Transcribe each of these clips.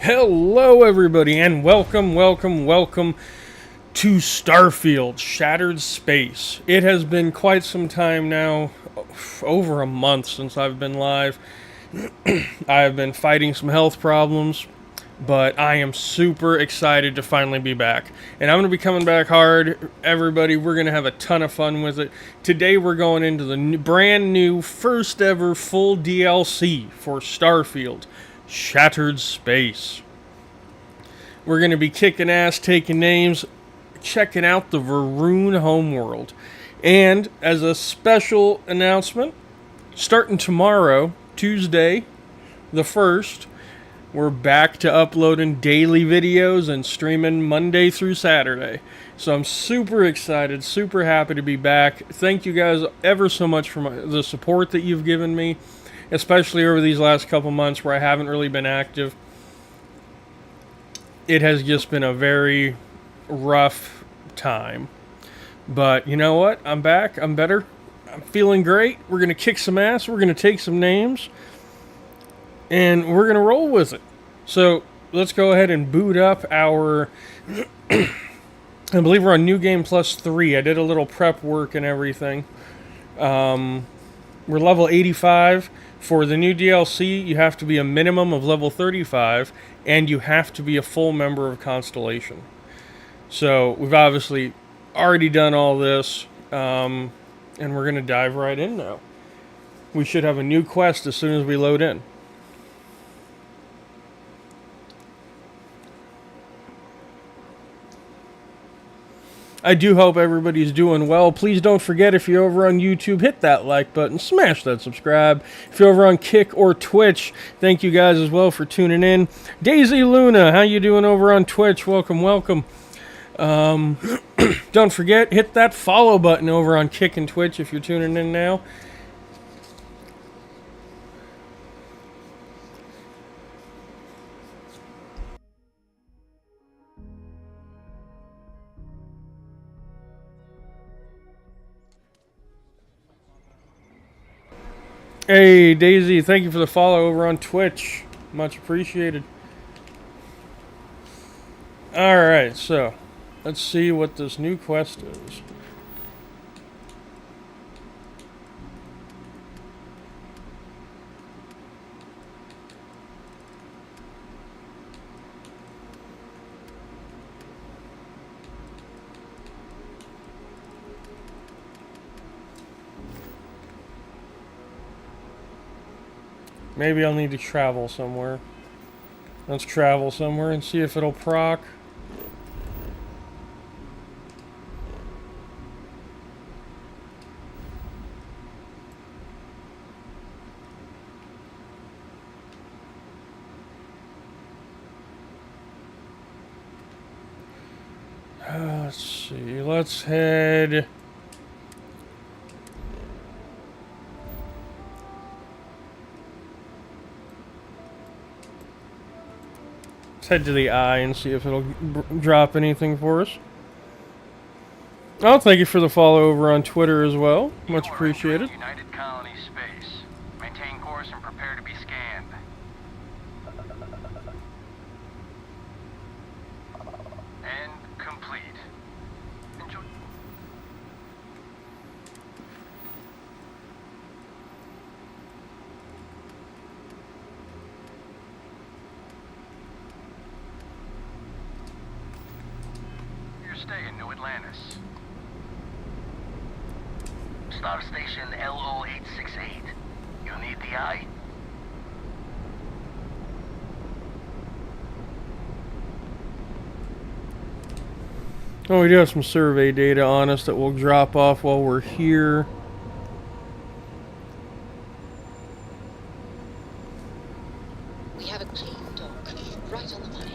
Hello everybody and welcome to Starfield, Shattered Space. It has been quite some time now, over a month since I've been live. I have been fighting some health problems, but I am super excited to finally be back. And I'm going to be coming back hard, everybody. We're going to have a ton of fun with it. Today we're going into the brand new, first ever full DLC for Starfield, Shattered Space. We're going to be kicking ass, taking names, checking out the Varun homeworld. And as a special announcement, starting tomorrow, Tuesday, the 1st, we're back to uploading daily videos and streaming Monday through Saturday. So I'm super excited, super happy to be back. Thank you guys ever so much for the support that you've given me, especially over these last couple months where I haven't really been active. It has just been a very rough time. But you know what? I'm back. I'm better. I'm feeling great. We're going to kick some ass. We're going to take some names. And we're going to roll with it. So let's go ahead and boot up our... I believe we're on New Game Plus 3. I did a little prep work and everything. We're level 85. For the new DLC, you have to be a minimum of level 35, and you have to be a full member of Constellation. So we've obviously already done all this, and we're going to dive right in now. We should have a new quest as soon as we load in. I do hope everybody's doing well. Please don't forget, if you're over on YouTube, hit that like button, smash that subscribe. If you're over on Kick or Twitch, thank you guys as well for tuning in. Daisy Luna, how you doing over on Twitch? Welcome, welcome. Don't forget, hit that follow button over on Kick and Twitch if you're tuning in now. Hey, Daisy, thank you for the follow over on Twitch. Much appreciated. Alright, so let's see what this new quest is. Maybe I'll need to travel somewhere. Let's travel somewhere and see if it'll proc. Let's see. Let's head... Let's head to the eye and see if it'll drop anything for us. Oh, thank you for the follow over on Twitter as well. Much appreciated. United Colony space. Maintain course and prepare to be scanned. And complete. Enjoy. Stay in New Atlantis. Star Station LO868. You need the eye? Oh, we do have some survey data on us that will drop off while we're here. We have a clean dock, right on the money.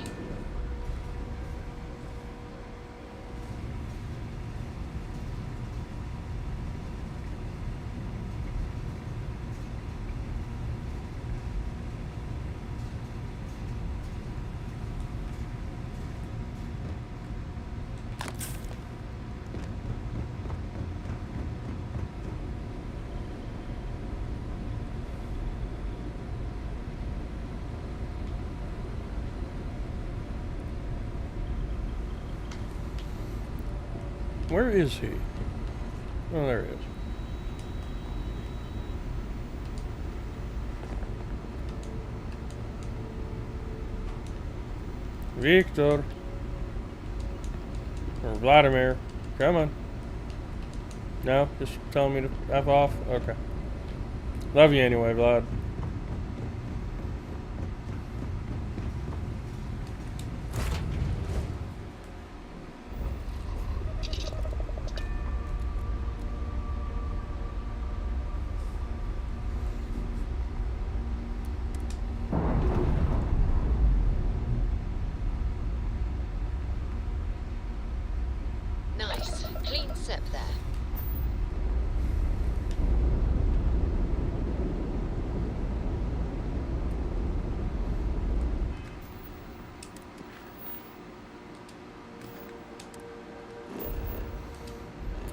Where is he? Oh, there he is. Victor. Or Vladimir. Come on. No? Just telling me to F off? Okay. Love you anyway, Vlad. Nice. Clean sep there.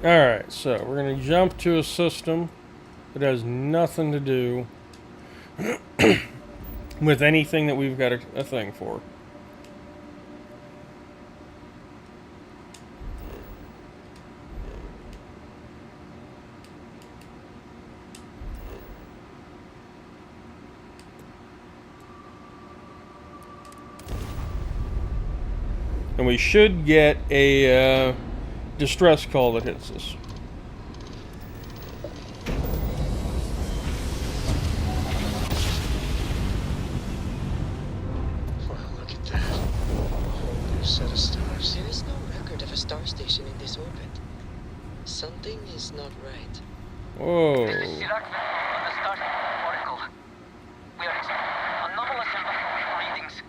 Alright, so we're going to jump to a system that has nothing to do with anything that we've got a thing for. And we should get a distress call that hits us. Wow, look at that. A whole new set of stars. There is no record of a star station in this orbit. Something is not right. Whoa. This is Shatter on the Starfield Oracle. We are experiencing anomalous environmental readings.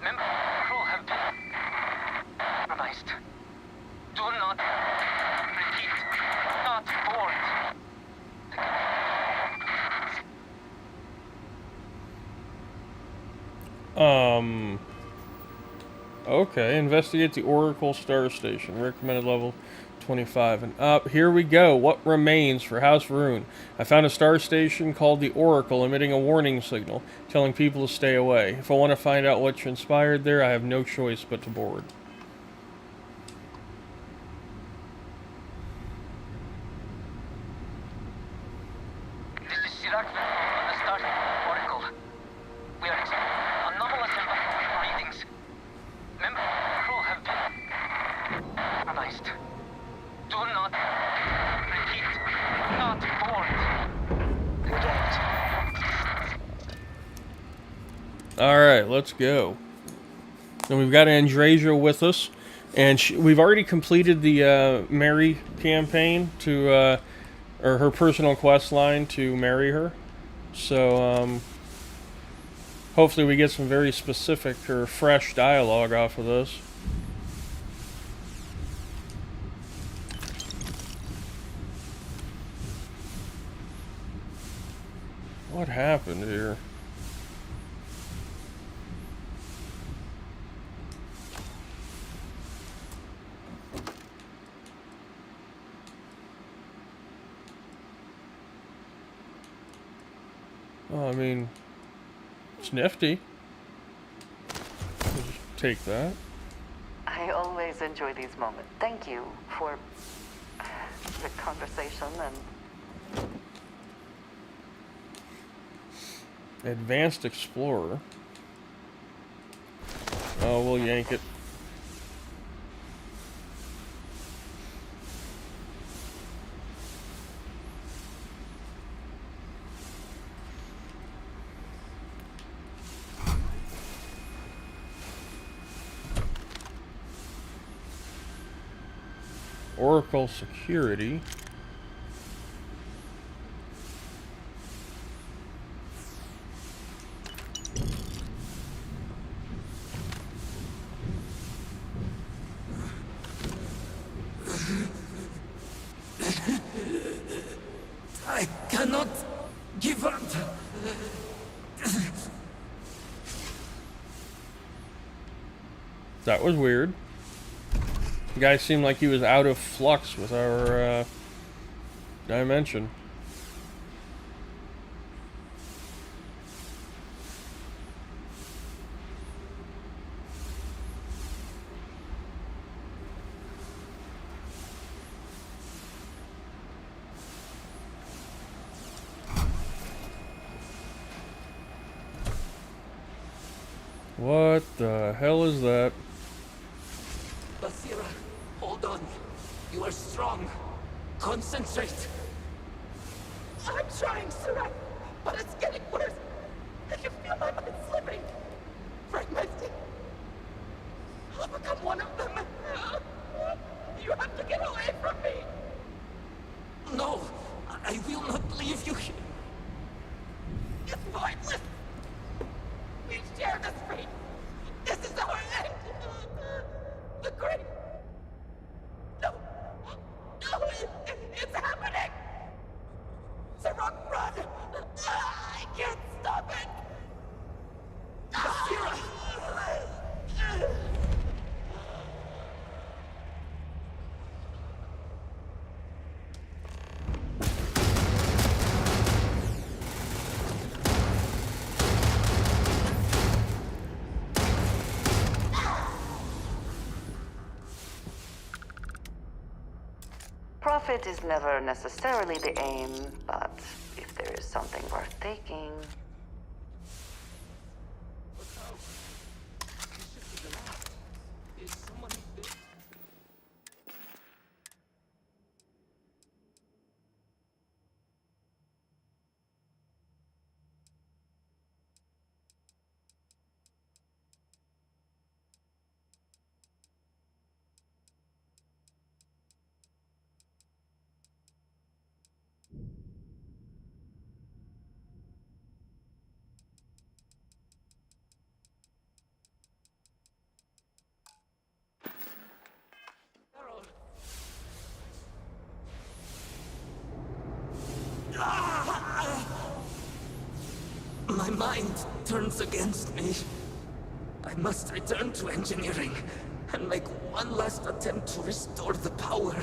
Members of the crew have been compromised. Do not repeat. Not board. Okay, investigate the Oracle Star Station. Recommended level 25 and up. Here we go. What remains for House Rune? I found a star station called the Oracle emitting a warning signal, telling people to stay away. If I want to find out what transpired there, I have no choice but to board. This is Shatter on the Starfield Oracle. We are experiencing anomalous environmental readings. Members of the crew have been compromised. Do not repeat. Not board. Alright, let's go. And we've got Andrasia with us. And we've already completed the Mary campaign to, or her personal quest line to marry her. So, hopefully we get some very specific or fresh dialogue off of this. What happened here? Well, I mean, it's nifty. We'll just take that. I always enjoy these moments. Thank you for the conversation and Advanced Explorer. Oh, we'll yank it. Oracle Security. I cannot give up. That was weird. The guy seemed like he was out of flux with our dimension. What the hell is that? Basira, hold on. You are strong. Concentrate. I'm trying, Sarai, but it's getting worse. I can feel my mind slipping. Fragmenting. I'll become one of them. You have to get away from me. No, I will not leave you here. It's pointless. We share this fate. This is our end. The great. No. No, it's happening. Sarah, run. I can't stop it. Basira. Profit is never necessarily the aim, but if there is something worth taking... Is someone there? My mind turns against me. I must return to engineering and make one last attempt to restore the power.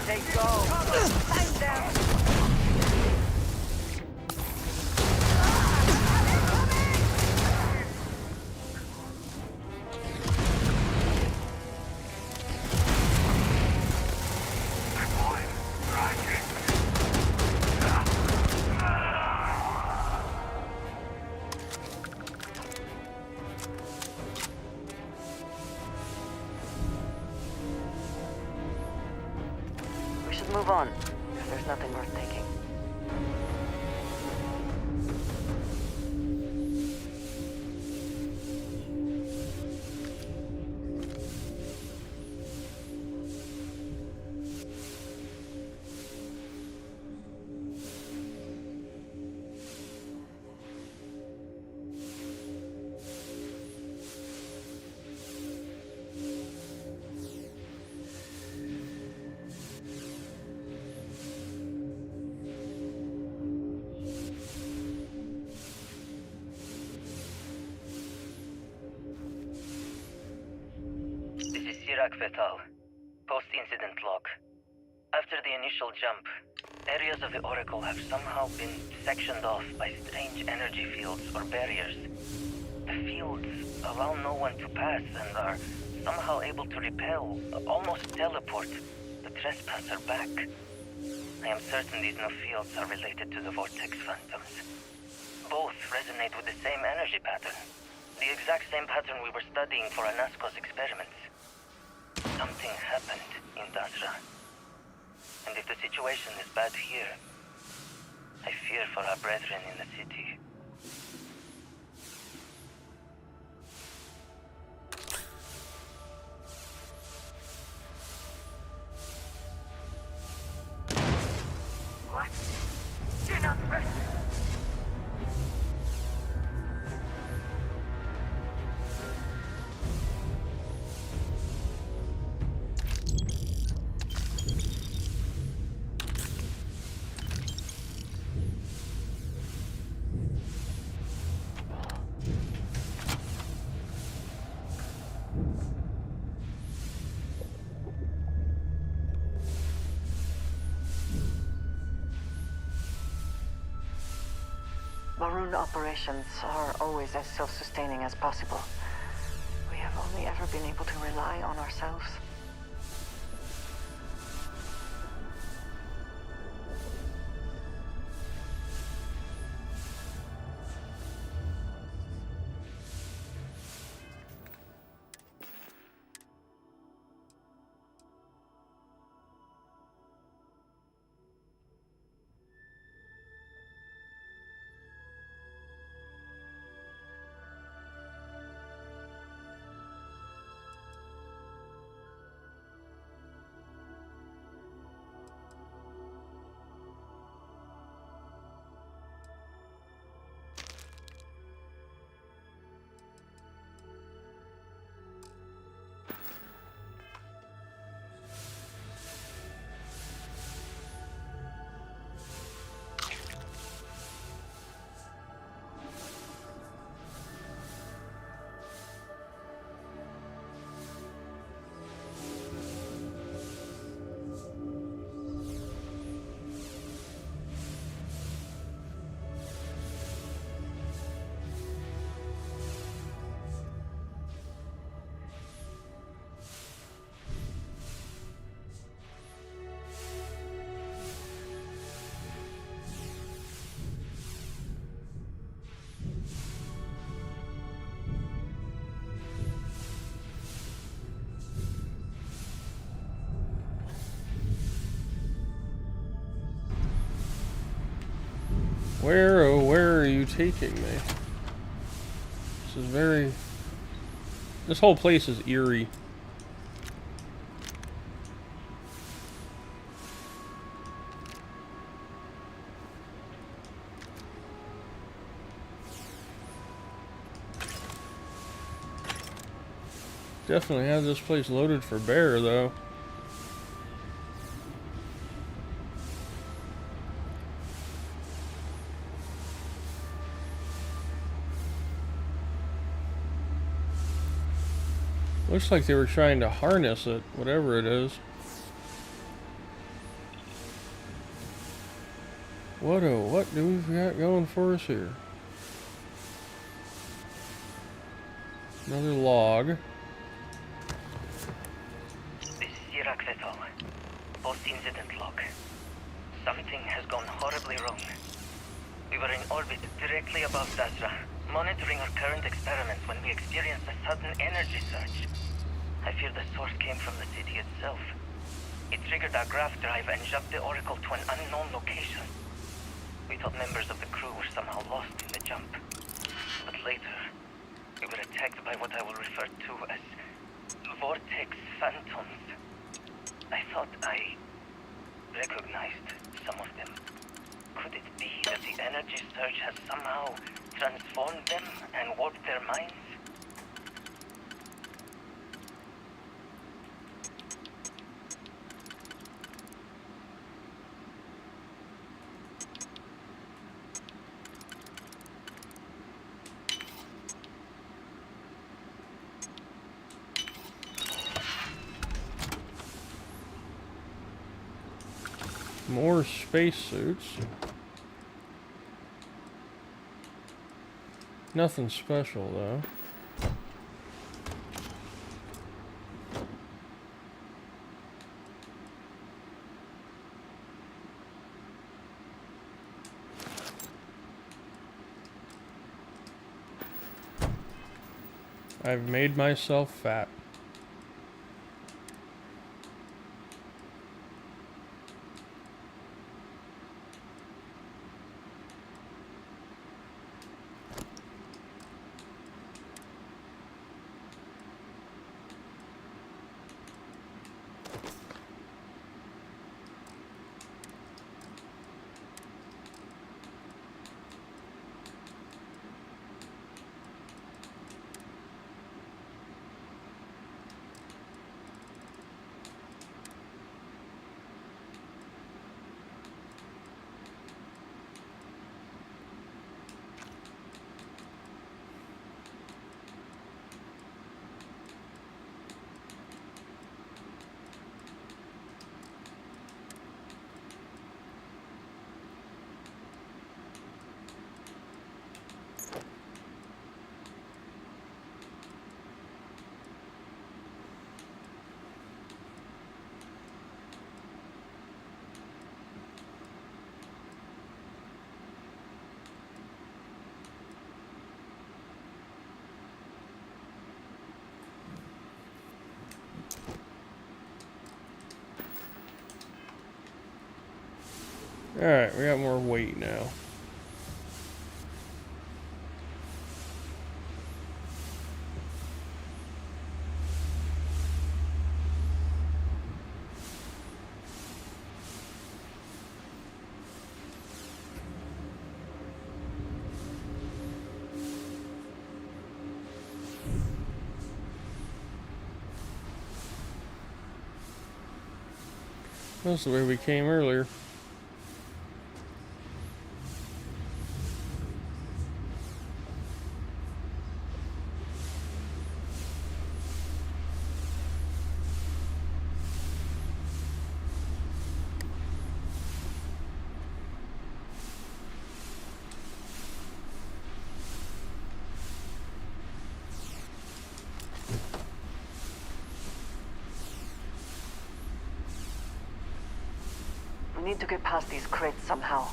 Take go. Time down. We should move on, if there's nothing worth taking. Vital. Post-incident log. After the initial jump, areas of the Oracle have somehow been sectioned off by strange energy fields or barriers. The fields allow no one to pass and are somehow able to repel, almost teleport, the trespasser back. I am certain these new fields are related to the Vortex Phantoms. Both resonate with the same energy pattern. The exact same pattern we were studying for Anasco's experiments. Something happened in Dasra. And if the situation is bad here, I fear for our brethren in the city. What? You're not ready. Maroon operations are always as self-sustaining as possible. We have only ever been able to rely on ourselves. Where, oh, where are you taking me? This is very... This whole place is eerie. Definitely have this place loaded for bear, though. Looks like they were trying to harness it, whatever it is. What do we got going for us here? Another log. This is Iraq Vettel. Post-incident log. Something has gone horribly wrong. We were in orbit directly above Dasra, monitoring our current experiments when we experienced a sudden energy surge. I fear the source came from the city itself. It triggered our graft drive and shoved the Oracle to an unknown location. We thought members of the crew were somehow lost in the jump. But later, we were attacked by what I will refer to as vortex phantoms. I thought I recognized some of them. Could it be that the energy surge has somehow transformed them and warped their minds? More spacesuits. Nothing special though. I've made myself fat. Alright, we got more weight now. That's the way we came earlier. We need to get past these crates somehow.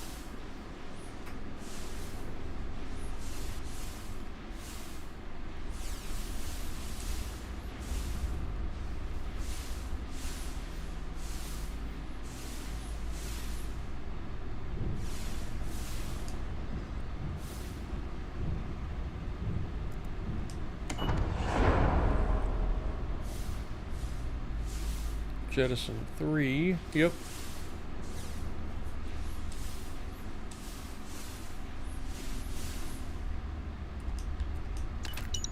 Jettison 3. Yep.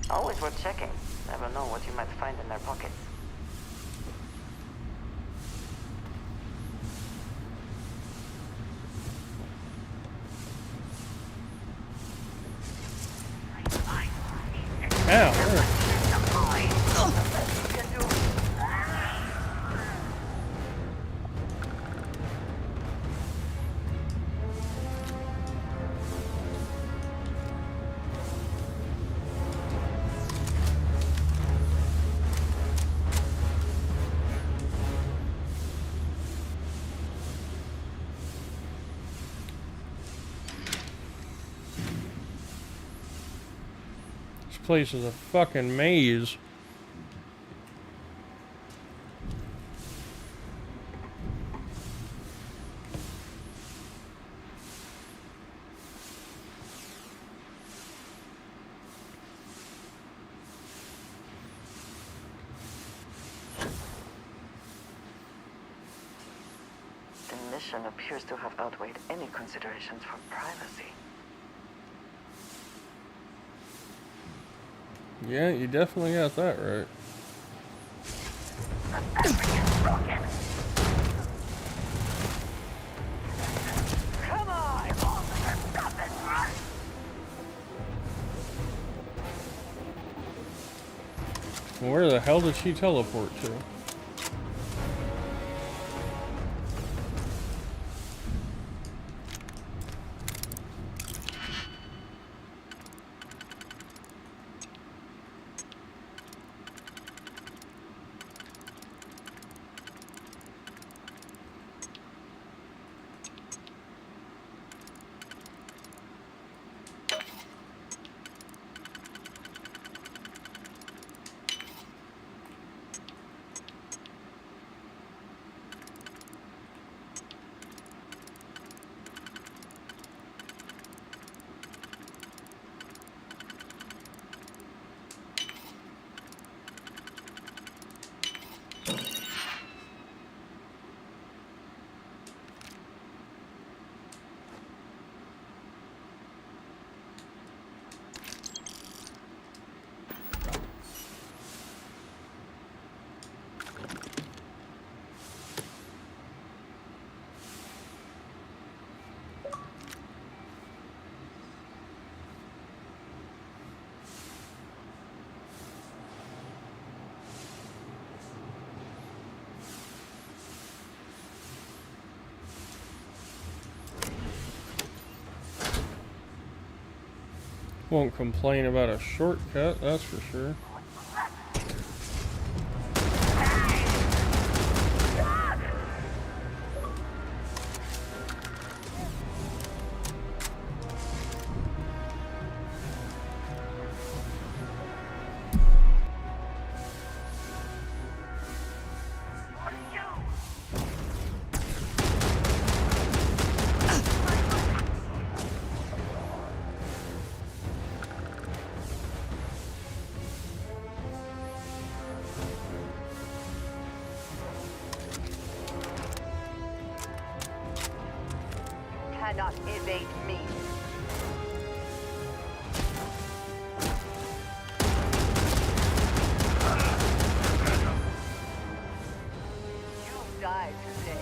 Always worth checking. Never know what you might find in their pockets. Ow. place is a fucking maze. The mission appears to have outweighed any considerations for privacy. Yeah, you definitely got that right. Come on! Where the hell did she teleport to? Won't complain about a shortcut, that's for sure. Cannot evade me. You die today.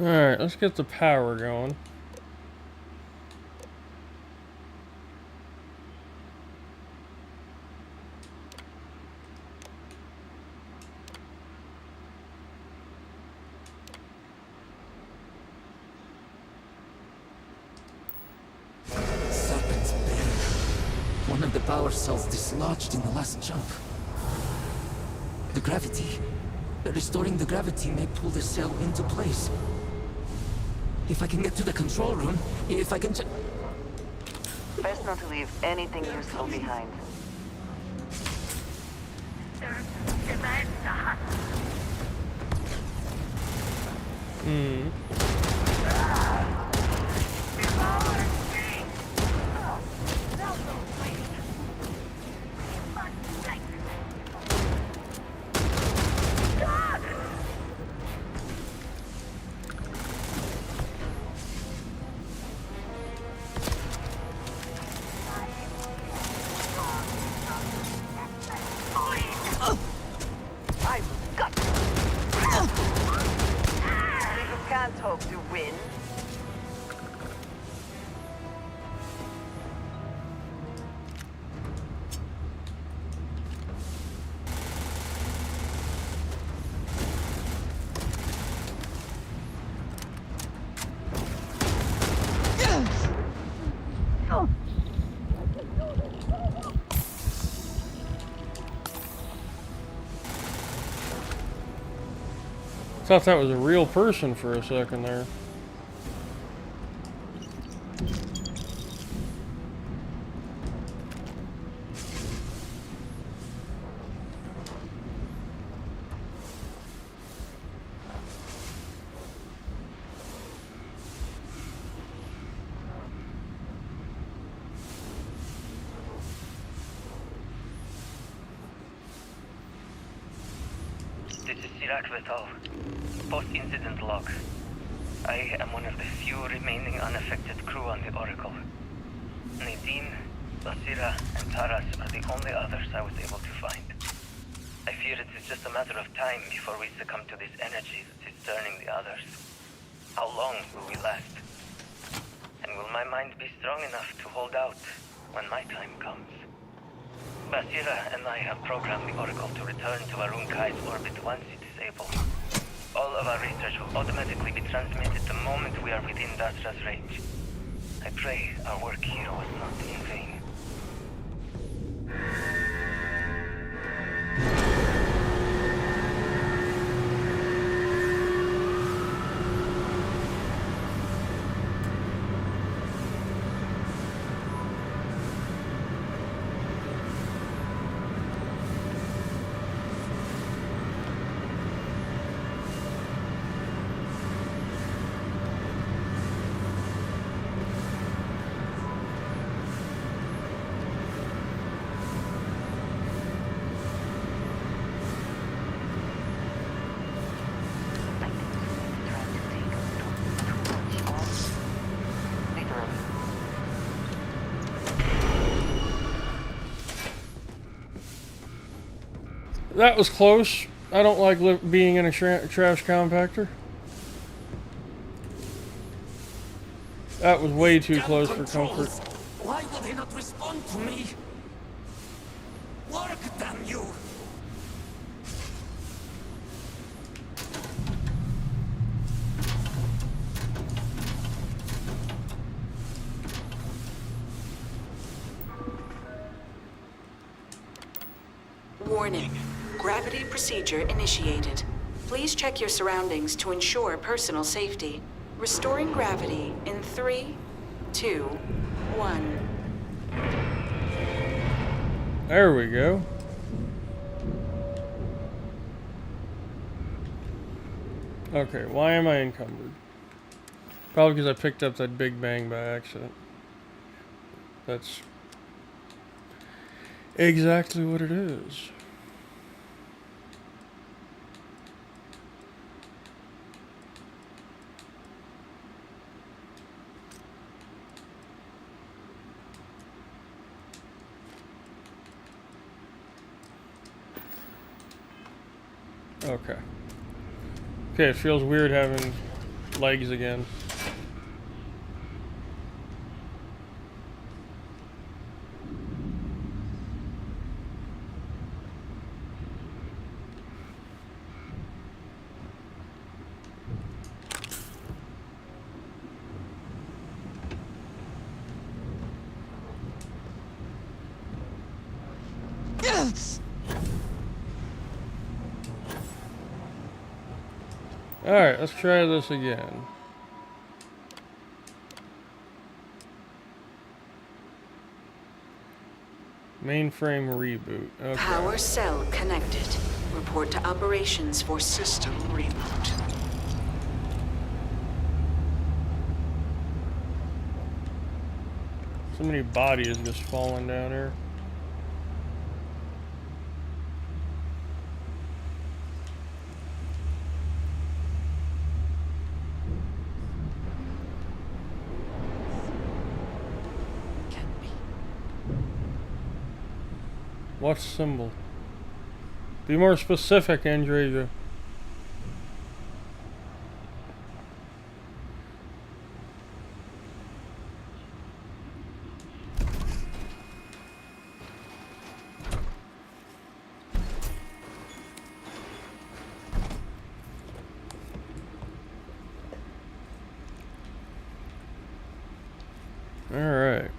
Alright, let's get the power going. Serpent's Bear. One of the power cells dislodged in the last jump. The gravity. Restoring the gravity may pull the cell into place. If I can get to the control room, if I can Best not to leave anything useful behind. Hmm. I've got you. People can't hope to win. Thought that was a real person for a second there. This is Sirach Vital. Post-incident log. I am one of the few remaining unaffected crew on the Oracle. Nadine, Basira, and Taras are the only others I was able to find. I fear it is just a matter of time before we succumb to this energy that is turning the others. How long will we last? And will my mind be strong enough to hold out when my time comes? Basira and I have programmed the Oracle to return to Varun Kai's orbit once it is able. All of our research will automatically be transmitted the moment we are within Dasra's range. I pray our work here was not in vain. That was close. I don't like being in a trash compactor. That was way too close for comfort. Why will they not respond to me? Work, damn you! Warning. Gravity procedure initiated. Please check your surroundings to ensure personal safety. Restoring gravity in 3, 2, 1. There we go. Okay, why am I encumbered? Probably because I picked up that Big Bang by accident. That's exactly what it is. Okay. Okay, it feels weird having legs again. Alright, let's try this again. Mainframe reboot. Okay. Power cell connected. Report to operations for System reboot. So many bodies just falling down here. Can't be. What symbol? Be more specific, Andrea. All right.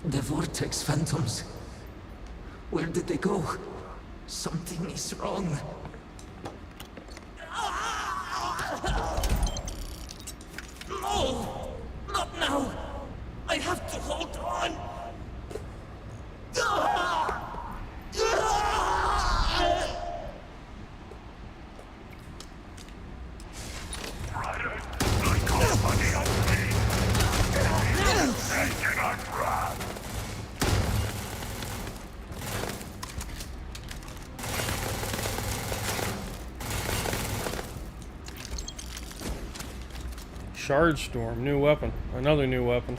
The Vortex Phantoms. Where did they go? Something is wrong. No! Not now! I have to hold on! Shard Storm, new weapon. Another new weapon.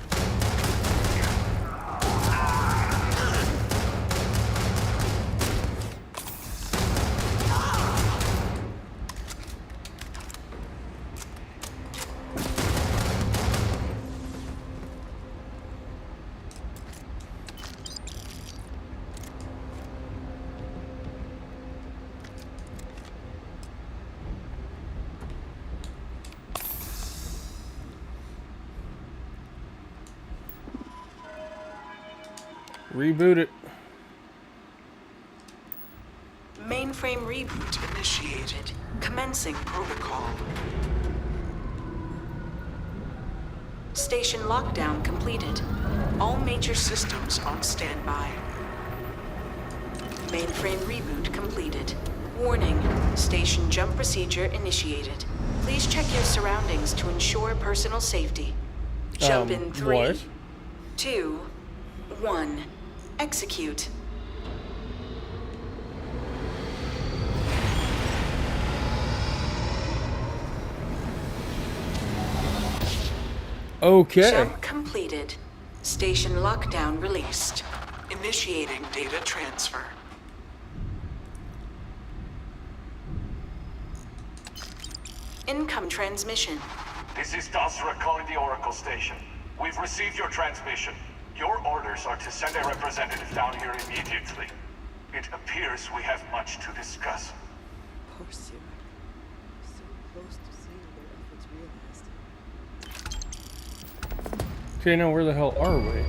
Reboot it. mainframe reboot initiated. Commencing protocol. Station lockdown completed. All major systems on standby. Mainframe reboot completed. Warning, station jump procedure initiated. Please check your surroundings to ensure personal safety. Jump in 3, what? 2, 1. Execute. Okay. Jump completed. Station lockdown released. Initiating data transfer. Income transmission. This is Dasra calling the Oracle station. We've received your transmission. Your orders are to send a representative down here immediately. It appears we have much to discuss. Poor Sarah. So close to seeing their efforts realized. Okay, now where the hell are we?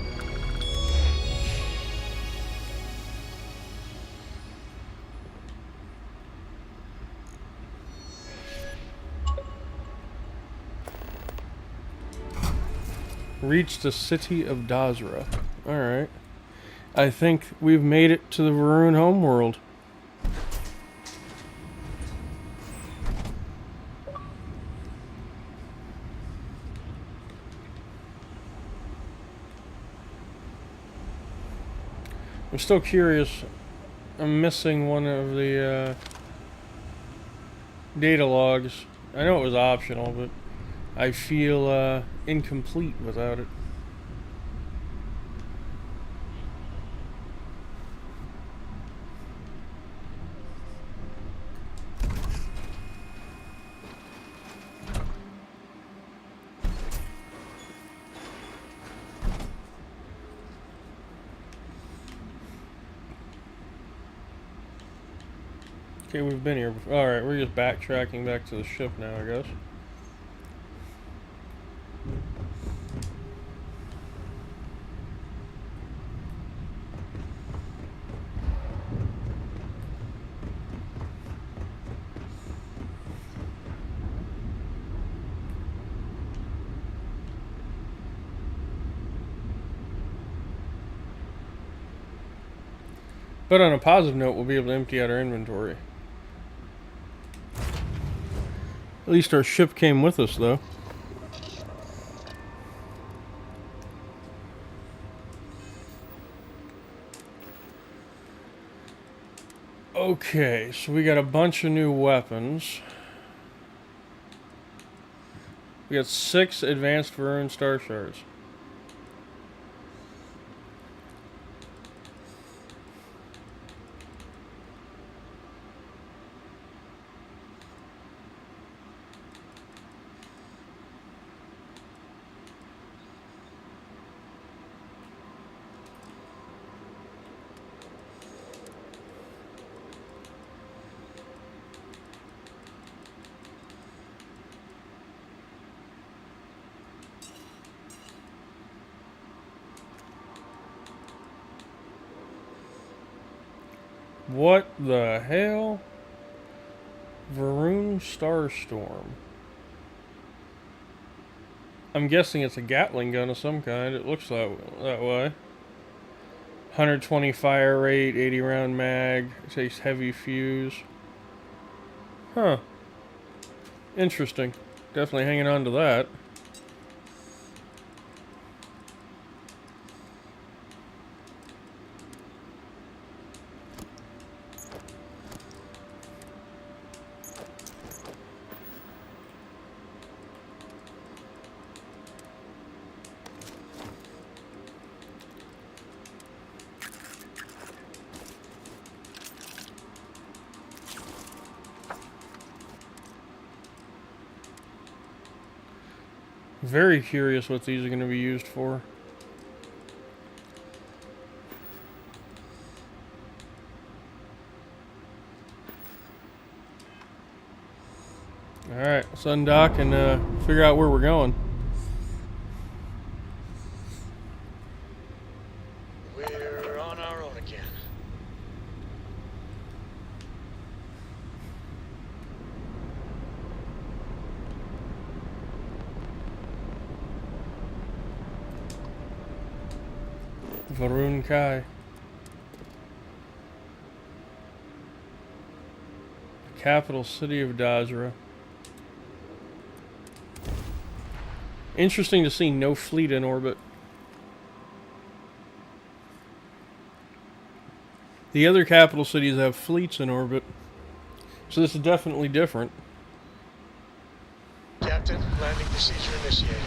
Reach the city of Dasra. Alright. I think we've made it to the Varun homeworld. I'm still curious. I'm missing one of the data logs. I know it was optional, but I feel incomplete without it. Okay, we've been here before. Alright, we're just backtracking back to the ship now, I guess. But on a positive note, we'll be able to empty out our inventory. At least our ship came with us, though. Okay, so we got a bunch of new weapons. We got 6 advanced Varun star shards. What the hell? Varun Starstorm. I'm guessing it's a Gatling gun of some kind. It looks that way. 120 fire rate, 80 round mag. It says heavy fuse. Huh. Interesting. Definitely hanging on to that. Very curious what these are going to be used for. Alright, let's undock and figure out where we're going. We're on our own again. Varun Kai. Capital city of Dazra. Interesting to see no fleet in orbit. The other capital cities have fleets in orbit. So this is definitely different. Captain, landing procedure initiated.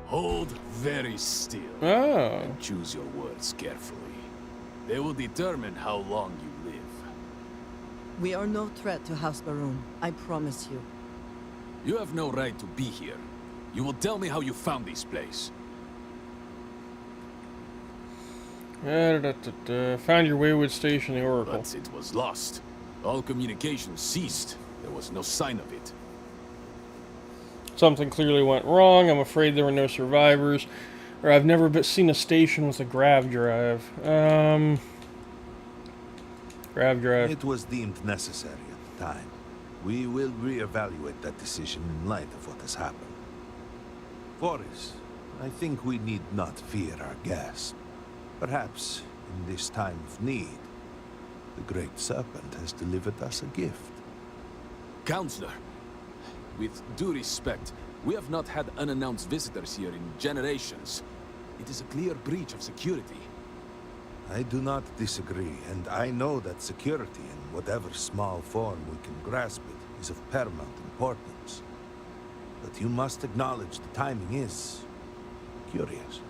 Hold very still. Oh. And choose your words carefully. They will determine how long you live. We are no threat to House Baroon, I promise you. You have no right to be here. You will tell me how you found this place. Found your wayward station, the Oracle. But it was lost. All communication ceased. There was no sign of it. Something clearly went wrong. I'm afraid there were no survivors. Or I've never seen a station with a grav drive. Grav drive. It was deemed necessary at the time. We will reevaluate that decision in light of what has happened. Boris, I think we need not fear our guest. Perhaps, in this time of need, the Great Serpent has delivered us a gift. Counselor, with due respect, we have not had unannounced visitors here in generations. It is a clear breach of security. I do not disagree, and I know that security, in whatever small form we can grasp it, is of paramount importance. But you must acknowledge the timing is curious.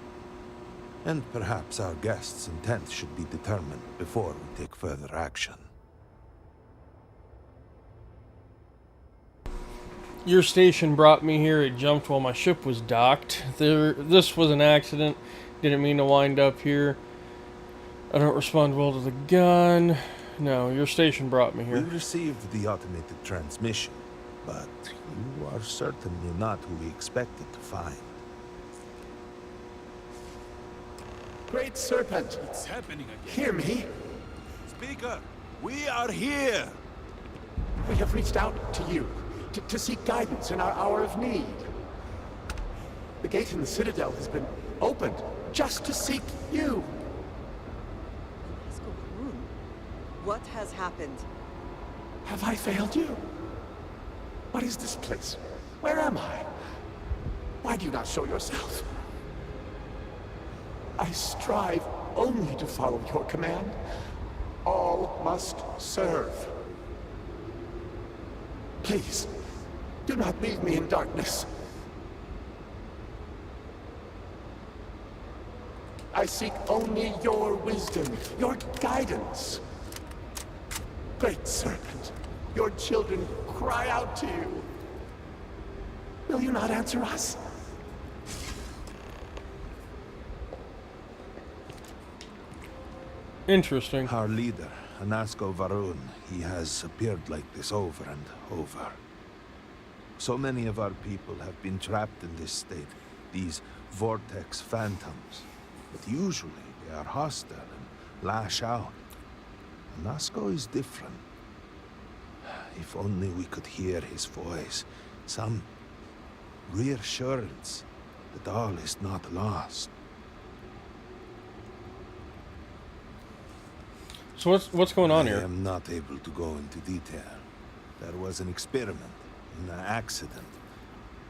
And perhaps our guest's intent should be determined before we take further action. Your station brought me here. It jumped while my ship was docked. This was an accident. Didn't mean to wind up here. I don't respond well to the gun. No, your station brought me here. We received the automated transmission, but you are certainly not who we expected to find. Great Serpent, It's happening again. hear me. Speaker, we are here! We have reached out to you to seek guidance in our hour of need. The gate in the Citadel has been opened just to seek you. Hasco Barun, what has happened? Have I failed you? What is this place? Where am I? Why do you not show yourself? I strive only to follow your command. All must serve. Please, do not leave me in darkness. I seek only your wisdom, your guidance. Great Serpent, your children cry out to you. Will you not answer us? Interesting. Our leader, Anasco Varun, he has appeared like this over and over. So many of our people have been trapped in this state, these vortex phantoms. But usually they are hostile and lash out. Anasco is different. If only we could hear his voice, some reassurance that all is not lost. So what's going on here? I am not able to go into detail. There was an experiment, an accident.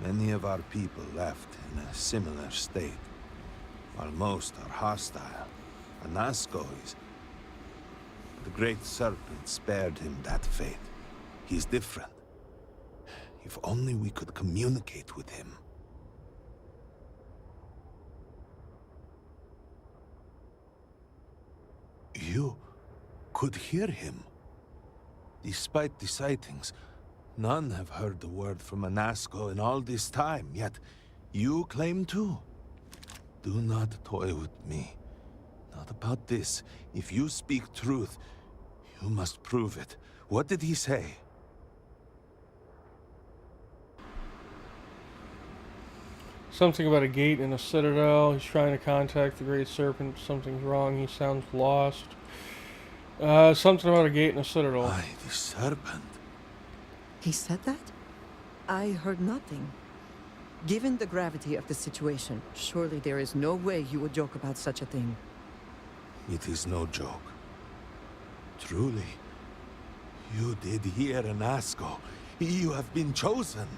Many of our people left in a similar state. While most are hostile, Anasco is... The Great Serpent spared him that fate. He's different. If only we could communicate with him. You could hear him. Despite the sightings, none have heard the word from Anasco in all this time, yet you claim to. Do not toy with me. Not about this. If you speak truth, you must prove it. What did he say? Something about a gate in a citadel. He's trying to contact the Great Serpent. Something's wrong. He sounds lost. Something about a gate in a citadel. Why, the serpent. He said that? I heard nothing. Given the gravity of the situation, surely there is no way you would joke about such a thing. It is no joke. Truly, you did hear Anasco. You have been chosen.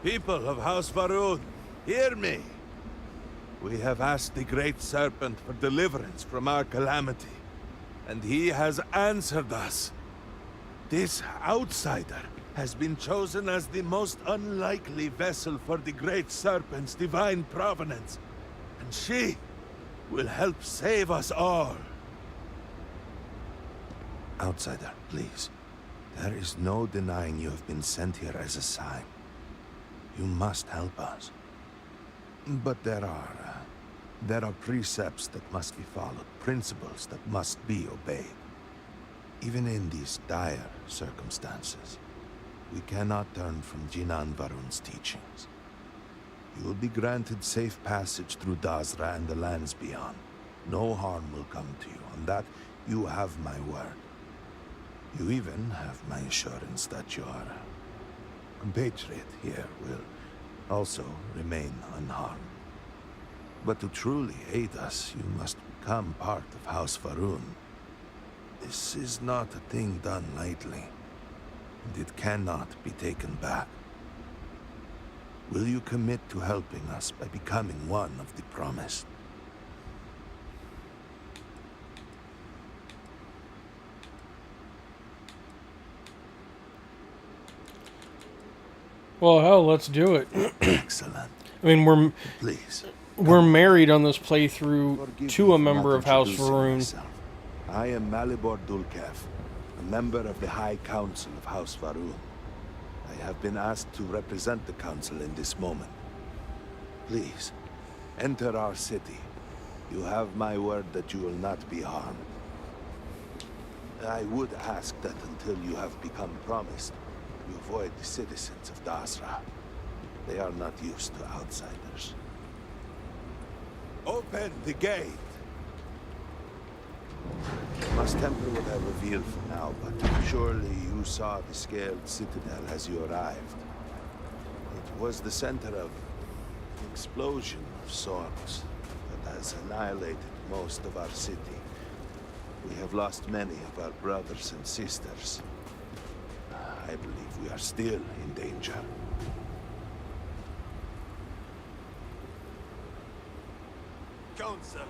People of House Varun, hear me. We have asked the Great Serpent for deliverance from our calamity, and he has answered us. This outsider has been chosen as the most unlikely vessel for the Great Serpent's divine provenance, and she will help save us all. Outsider, please. There is no denying you have been sent here as a sign. You must help us. But there are precepts that must be followed, principles that must be obeyed. Even in these dire circumstances, we cannot turn from Jinan Varun's teachings. You will be granted safe passage through Dazra and the lands beyond. No harm will come to you. On that, you have my word. You even have my assurance that your compatriot here will also remain unharmed. But to truly aid us, you must become part of House Varun. This is not a thing done lightly, and it cannot be taken back. Will you commit to helping us by becoming one of the promised? Well, hell, let's do it. Excellent. I mean, Please. we're married on this playthrough Forgive to me a for member not of House introducing Varun. myself. I am Malibor Dulkev, a member of the High Council of House Varun. I have been asked to represent the Council in this moment. Please, enter our city. You have my word that you will not be harmed. I would ask that until you have become promised, you avoid the citizens of Dazra. They are not used to outsiders. Open the gate! I must temper what I reveal for now, but surely you saw the scaled citadel as you arrived. It was the center of an explosion of sorts that has annihilated most of our city. We have lost many of our brothers and sisters. I believe we are still in danger. Counselor,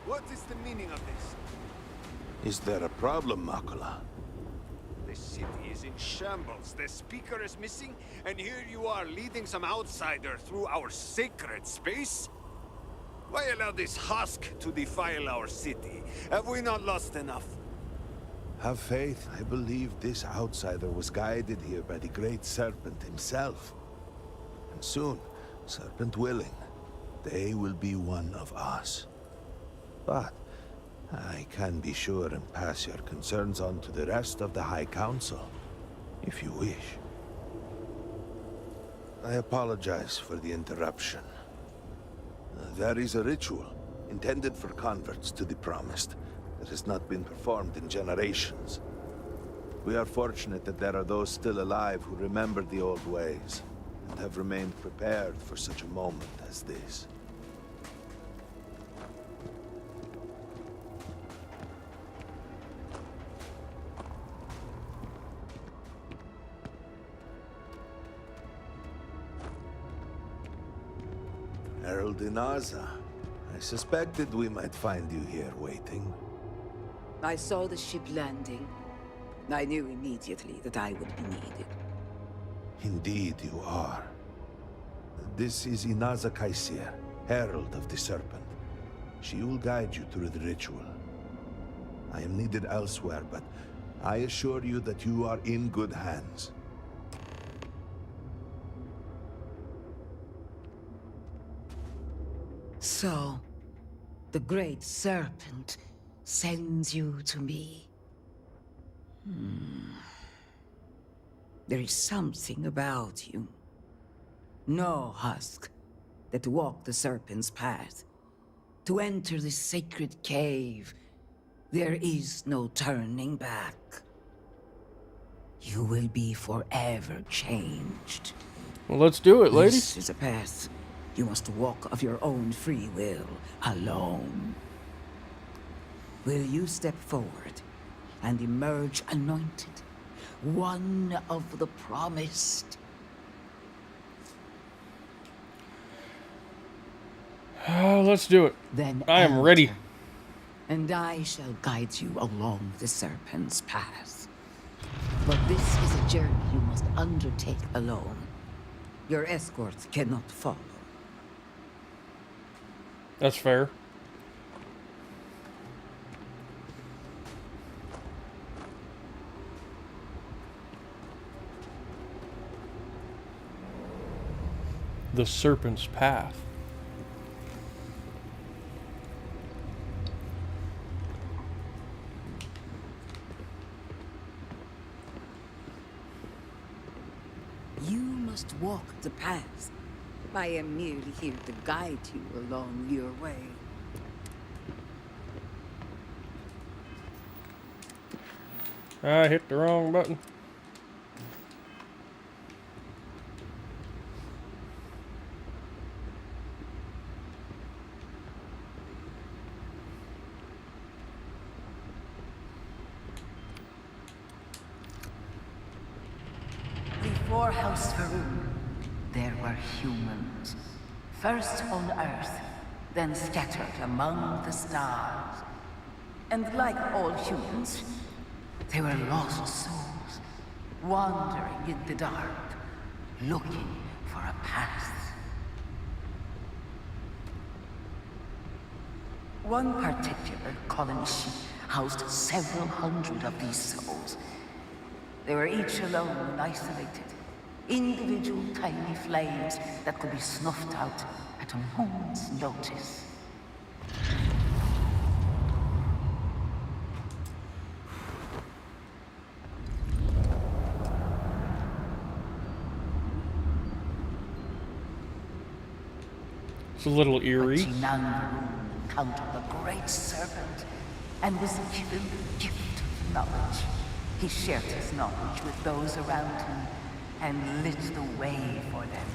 what is the meaning of this? Is there a problem, Makula? The city is in shambles. The speaker is missing, and here you are leading some outsider through our sacred space? Why allow this husk to defile our city? Have we not lost enough? Have faith. I believe this outsider was guided here by the Great Serpent himself. And soon, Serpent willing, they will be one of us. But I can be sure and pass your concerns on to the rest of the High Council, if you wish. I apologize for the interruption. There is a ritual intended for converts to the Promised that has not been performed in generations. We are fortunate that there are those still alive who remember the old ways and have remained prepared for such a moment as this. Herald Inaza, I suspected we might find you here waiting. I saw the ship landing. I knew immediately that I would be needed. Indeed you are. This is Inaza Kaisir, Herald of the Serpent. She will guide you through the ritual. I am needed elsewhere, but I assure you that you are in good hands. So, the Great Serpent sends you to me. There is something about you. No husk that to walk the Serpent's path, to enter the sacred cave, there is no turning back. You will be forever changed. Well, let's do it, lady. This is a path you must walk of your own free will, alone. Will you step forward and emerge anointed, one of the Promised? Let's do it. Then I am ready. And I shall guide you along the Serpent's path. But this is a journey you must undertake alone. Your escort cannot follow. That's fair. The Serpent's Path. You must walk the path. I am merely here to guide you along your way. I hit the wrong button. Before House Varun, there were humans. First on Earth, then scattered among the stars. And like all humans, they were lost souls, wandering in the dark, looking for a path. One particular colony ship housed several hundred of these souls. They were each alone and isolated, individual tiny flames that could be snuffed out at a moment's notice. It's a little eerie. Jinan encountered the great serpent and was given the gift of knowledge. He shared his knowledge with those around him and lit the way for them.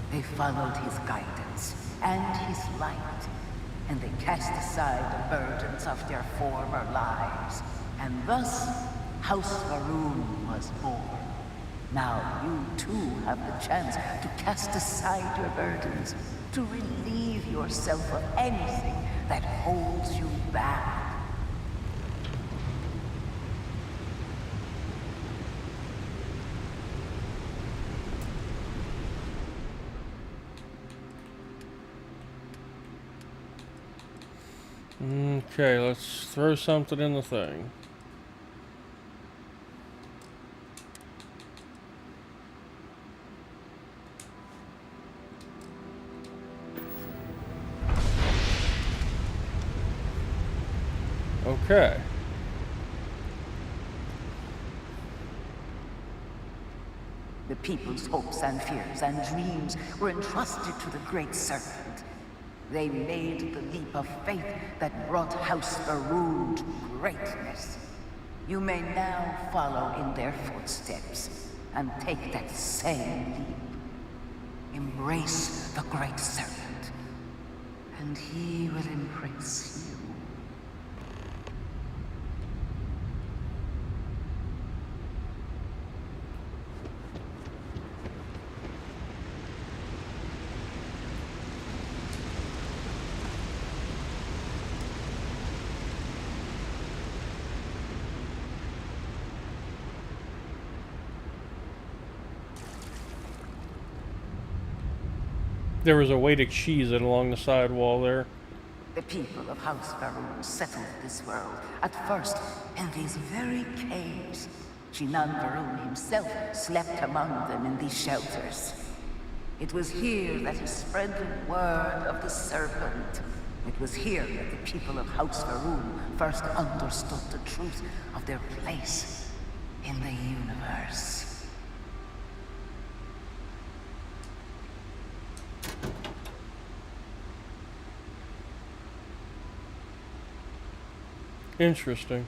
They followed his guidance and his light, and they cast aside the burdens of their former lives. And thus, House Varun was born. Now you too have the chance to cast aside your burdens, to relieve yourself of anything that holds you back. Okay, let's throw something in the thing. Okay. The people's hopes and fears and dreams were entrusted to the Great Serpent. They made the leap of faith that brought House Varun to greatness. You may now follow in their footsteps and take that same leap. Embrace the Great Serpent, and he will embrace you. There was a way to cheese it along the side wall there. The people of House Varun settled this world, at first in these very caves. Jinan Varun himself slept among them in these shelters. It was here that he spread the word of the serpent. It was here that the people of House Varun first understood the truth of their place in the universe. Interesting.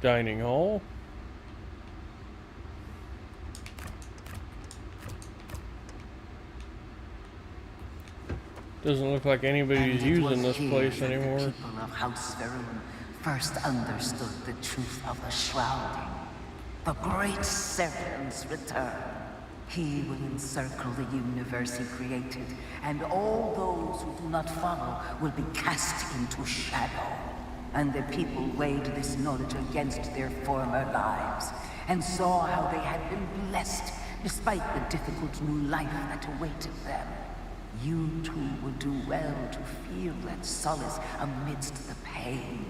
Dining hall. Doesn't look like anybody's using this place anymore. The people of House Varun first understood the truth of the shrouding. The Great Serpent's return. He will encircle the universe he created, and all those who do not follow will be cast into shadow. And the people weighed this knowledge against their former lives, and saw how they had been blessed despite the difficult new life that awaited them. You too will do well to feel that solace amidst the pain.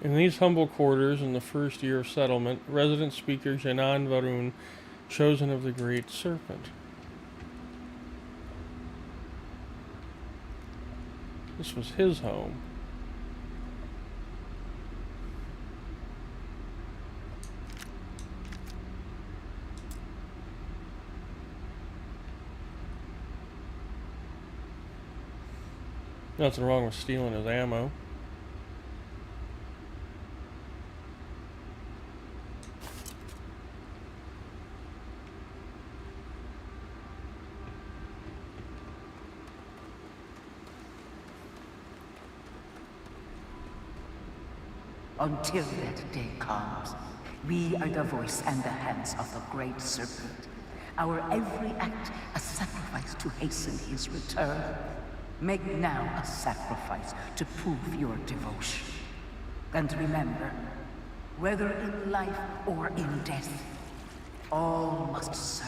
In these humble quarters in the first year of settlement, resident speaker Jinan Varun, chosen of the Great Serpent. This was his home. Nothing wrong with stealing his ammo. Until that day comes, we are the voice and the hands of the Great Serpent. Our every act a sacrifice to hasten his return. Make now a sacrifice to prove your devotion. And remember, whether in life or in death, all must serve.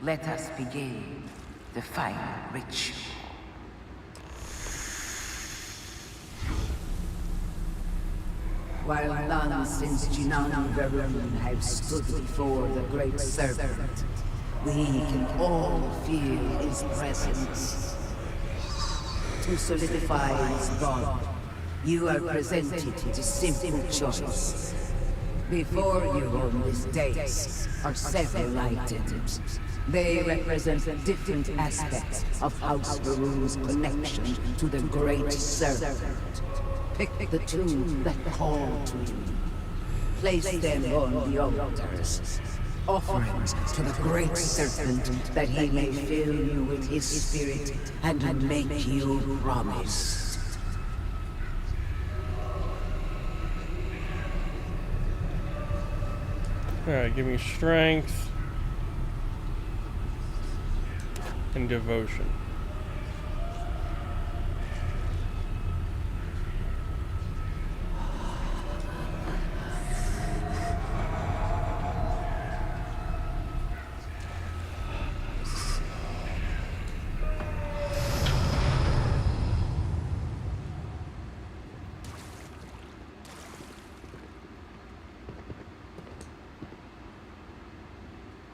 Let us begin the final ritual. While none since Jinan Varun have stood before the Great Serpent, we can all feel his presence. To solidify his bond, you are presented with a simple choice. Before you on this dais are several items. They represent different aspects of House Varun's connection to the Great Serpent. Pick the two that call to you. Place them on the altars. Offerings to the Great Serpent that he may fill you with his spirit and make you promise. Alright, give me strength and devotion.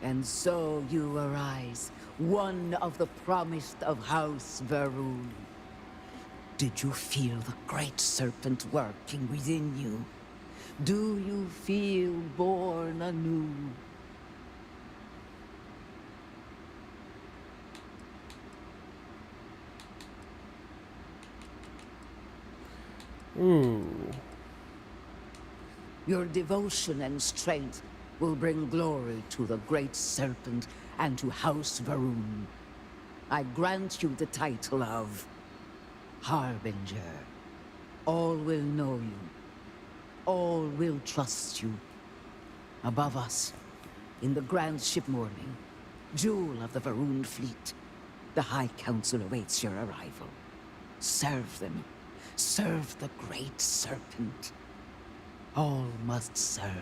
And so you arise, one of the promised of House Varun. Did you feel the Great Serpent working within you? Do you feel born anew? Ooh. Your devotion and strength will bring glory to the Great Serpent and to House Varun. I grant you the title of Harbinger. All will know you. All will trust you. Above us, in the grand ship morning, jewel of the Varun fleet, the High Council awaits your arrival. Serve them. Serve the Great Serpent. All must serve.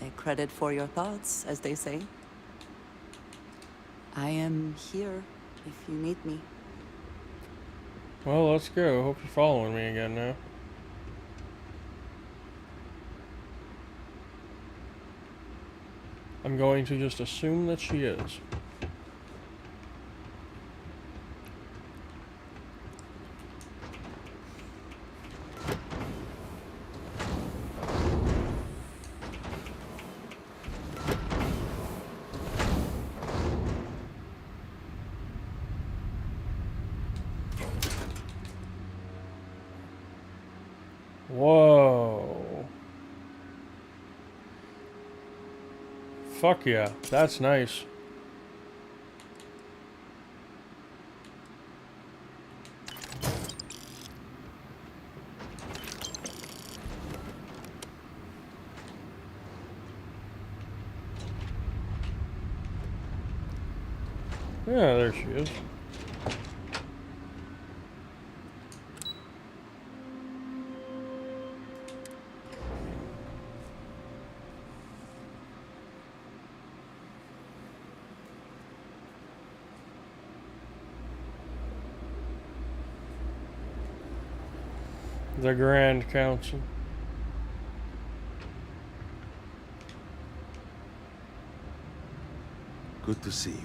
A credit for your thoughts, as they say. I am here if you need me. Well, let's go. Hope you're following me again now. I'm going to just assume that she is. Whoa. Fuck yeah, that's nice. Yeah, there she is. The Grand Council. Good to see you.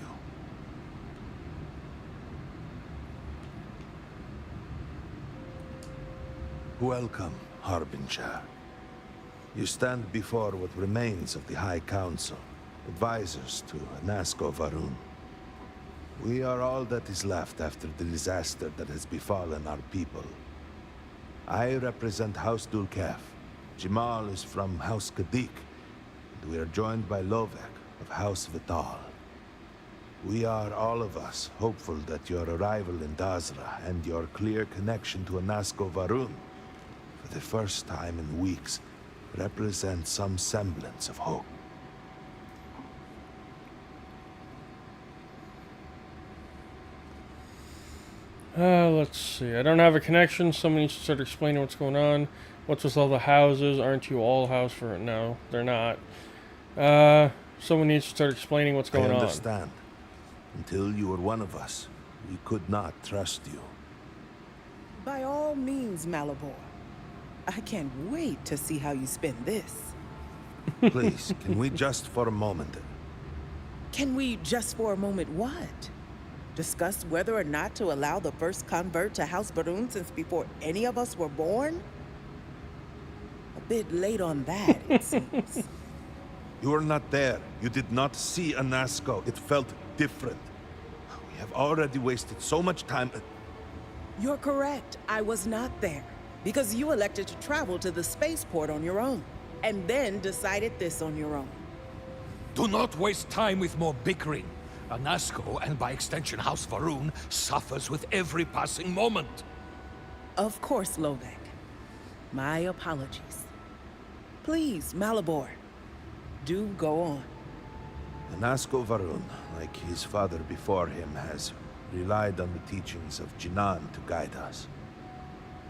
Welcome, Harbinger. You stand before what remains of the High Council, advisors to Anasko Varun. We are all that is left after the disaster that has befallen our people. I represent House Dulkef. Jamal is from House Kadik, and we are joined by Lovek of House Vital. We are, all of us, hopeful that your arrival in Dazra and your clear connection to Anasko Varun, for the first time in weeks, represent some semblance of hope. Let's see. I don't have a connection. Somebody needs to start explaining what's going on. What's with all the houses? Aren't you all house for it? No, they're not. Someone needs to start explaining what's going on. I understand. Until you were one of us, we could not trust you. By all means, Malibor. I can't wait to see how you spend this. Please, can we just for a moment? Can we just for a moment what? Discuss whether or not to allow the first convert to House Varun since before any of us were born? A bit late on that, it seems. You were not there. You did not see Anasko. It felt different. We have already wasted so much time. You're correct. I was not there. Because you elected to travel to the spaceport on your own. And then decided this on your own. Do not waste time with more bickering. Anasko, and by extension House Varun, suffers with every passing moment. Of course, Lovek. My apologies. Please, Malibor, do go on. Anasko Varun, like his father before him, has relied on the teachings of Jinan to guide us.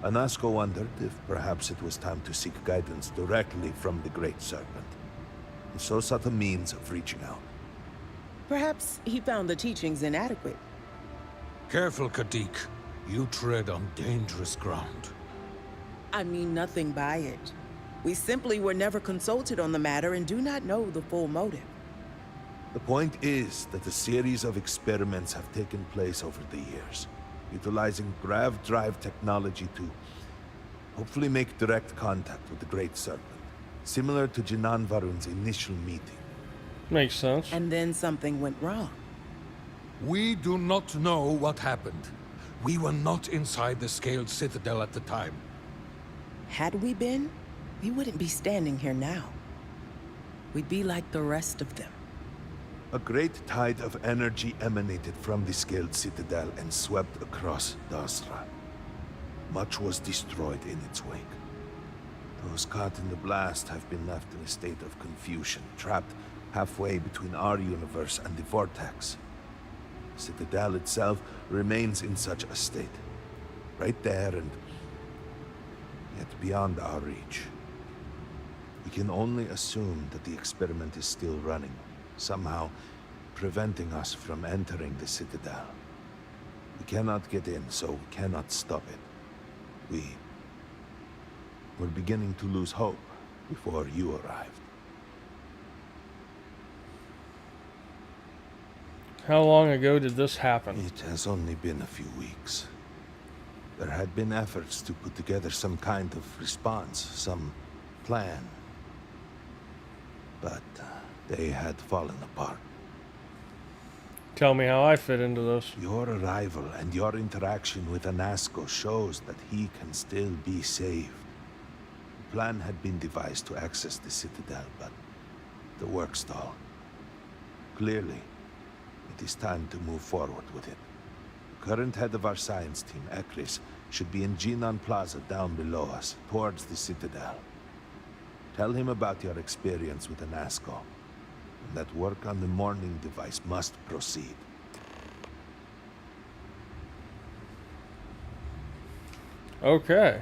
Anasko wondered if perhaps it was time to seek guidance directly from the Great Serpent, and so sought a means of reaching out. Perhaps he found the teachings inadequate. Careful, Kadik. You tread on dangerous ground. I mean nothing by it. We simply were never consulted on the matter and do not know the full motive. The point is that a series of experiments have taken place over the years, utilizing grav drive technology to hopefully make direct contact with the Great Serpent, similar to Jinan Varun's initial meeting. Makes sense. And then something went wrong. We do not know what happened. We were not inside the Scaled Citadel at the time. Had we been, we wouldn't be standing here now. We'd be like the rest of them. A great tide of energy emanated from the Scaled Citadel and swept across Dazra. Much was destroyed in its wake. Those caught in the blast have been left in a state of confusion, trapped halfway between our universe and the Vortex. Citadel itself remains in such a state. Right there and yet beyond our reach. We can only assume that the experiment is still running, somehow preventing us from entering the Citadel. We cannot get in, so we cannot stop it. We're beginning to lose hope before you arrived. How long ago did this happen? It has only been a few weeks. There had been efforts to put together some kind of response, some plan. But they had fallen apart. Tell me how I fit into this. Your arrival and your interaction with Anasko shows that he can still be saved. The plan had been devised to access the Citadel, but the work stalled. Clearly, it is time to move forward with it. The current head of our science team, Ekris, should be in Jinan Plaza down below us, towards the Citadel. Tell him about your experience with Anasko, and that work on the morning device must proceed. Okay.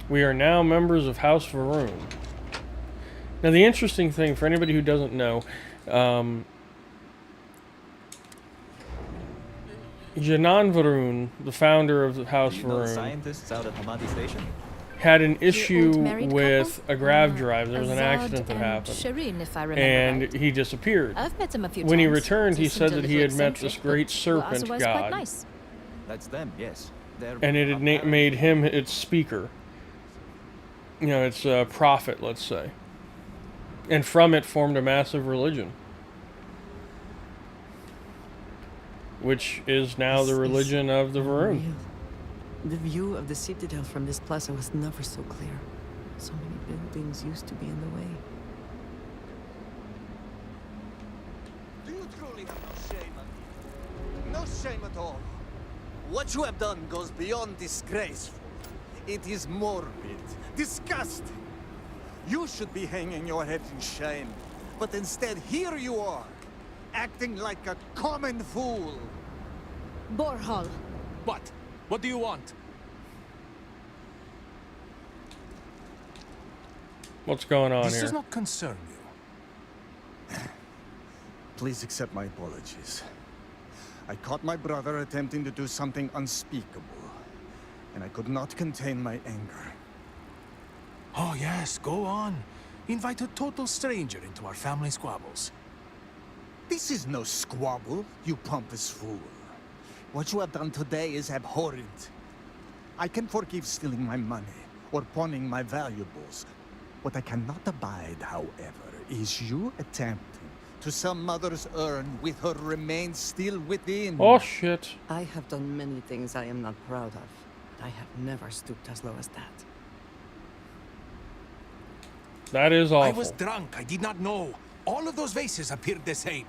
We are now members of House Varun. Now, the interesting thing, for anybody who doesn't know, Jinan Varun, the founder of the House Varun, scientists out at Hamadi Station? Had an issue with a grav drive. There was an accident that happened, Shireen, if I remember and right. he disappeared. I've met him a few When he times. returned, he Seemed said a that he little had met this eccentric, great but serpent otherwise god. quite nice. That's them, yes. and it had made him its speaker. You know, its prophet, let's say. And from it formed a massive religion. Which is now the religion of the Varun. The view of the Citadel from this plaza was never so clear. So many buildings used to be in the way. Do you truly have no shame, Anita? No shame at all. What you have done goes beyond disgraceful. It is morbid, disgusting. You should be hanging your head in shame. But instead, here you are, acting like a common fool. Borhall. What? What do you want? What's going on This here? does not concern you. Please accept my apologies. I caught my brother attempting to do something unspeakable, and I could not contain my anger. Oh yes, go on. Invite a total stranger into our family squabbles. This is no squabble, you pompous fool. What you have done today is abhorrent. I can forgive stealing my money or pawning my valuables. What I cannot abide, however, is you attempting to some mother's urn with her remains still within. Oh shit. I have done many things I am not proud of, but I have never stooped as low as that. That is awful. I was drunk, I did not know. All of those vases appeared the same.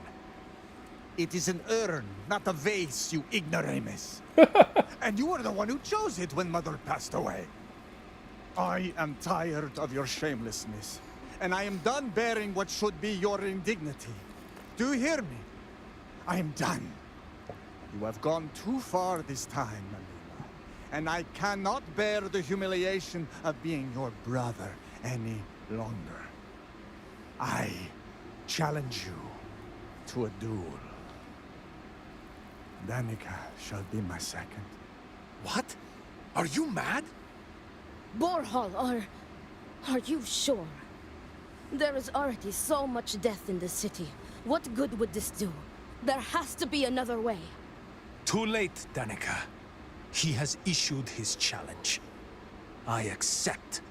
It is an urn, not a vase, you ignoramus. And you were the one who chose it when Mother passed away. I am tired of your shamelessness, and I am done bearing what should be your indignity. Do you hear me? I am done. You have gone too far this time, Amila, and I cannot bear the humiliation of being your brother any longer. I challenge you to a duel. Danica shall be my second. What? Are you mad? Borhall, are you sure? There is already so much death in the city. What good would this do? There has to be another way. Too late, Danica. He has issued his challenge. I accept.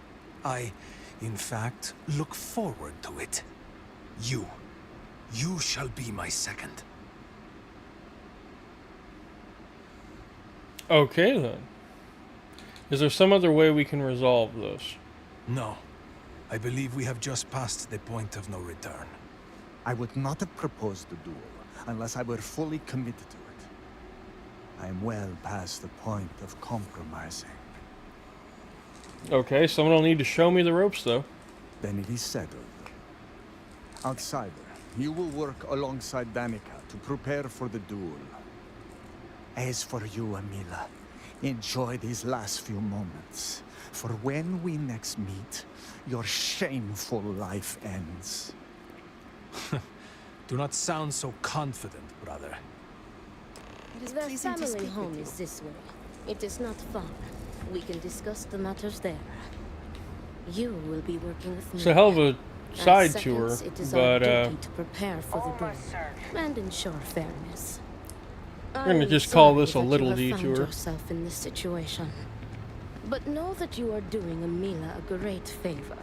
In fact, look forward to it. You shall be my second. Okay then. Is there some other way we can resolve this? No. I believe we have just passed the point of no return. I would not have proposed the duel unless I were fully committed to it. I am well past the point of compromising. Okay, someone will need to show me the ropes though. Then it is settled. Outsider, you will work alongside Danica to prepare for the duel. As for you, Amila, enjoy these last few moments. For when we next meet, your shameful life ends. Do not sound so confident, brother. Their family home is this way. It is not far. We can discuss the matters there. You will be working with me. It's a hell of a side As tour, seconds, it is but our duty to prepare for the duel and ensure fairness. we're gonna I'm just call sorry this a that little you have found detour. yourself in this situation. But know that you are doing Amila a great favor.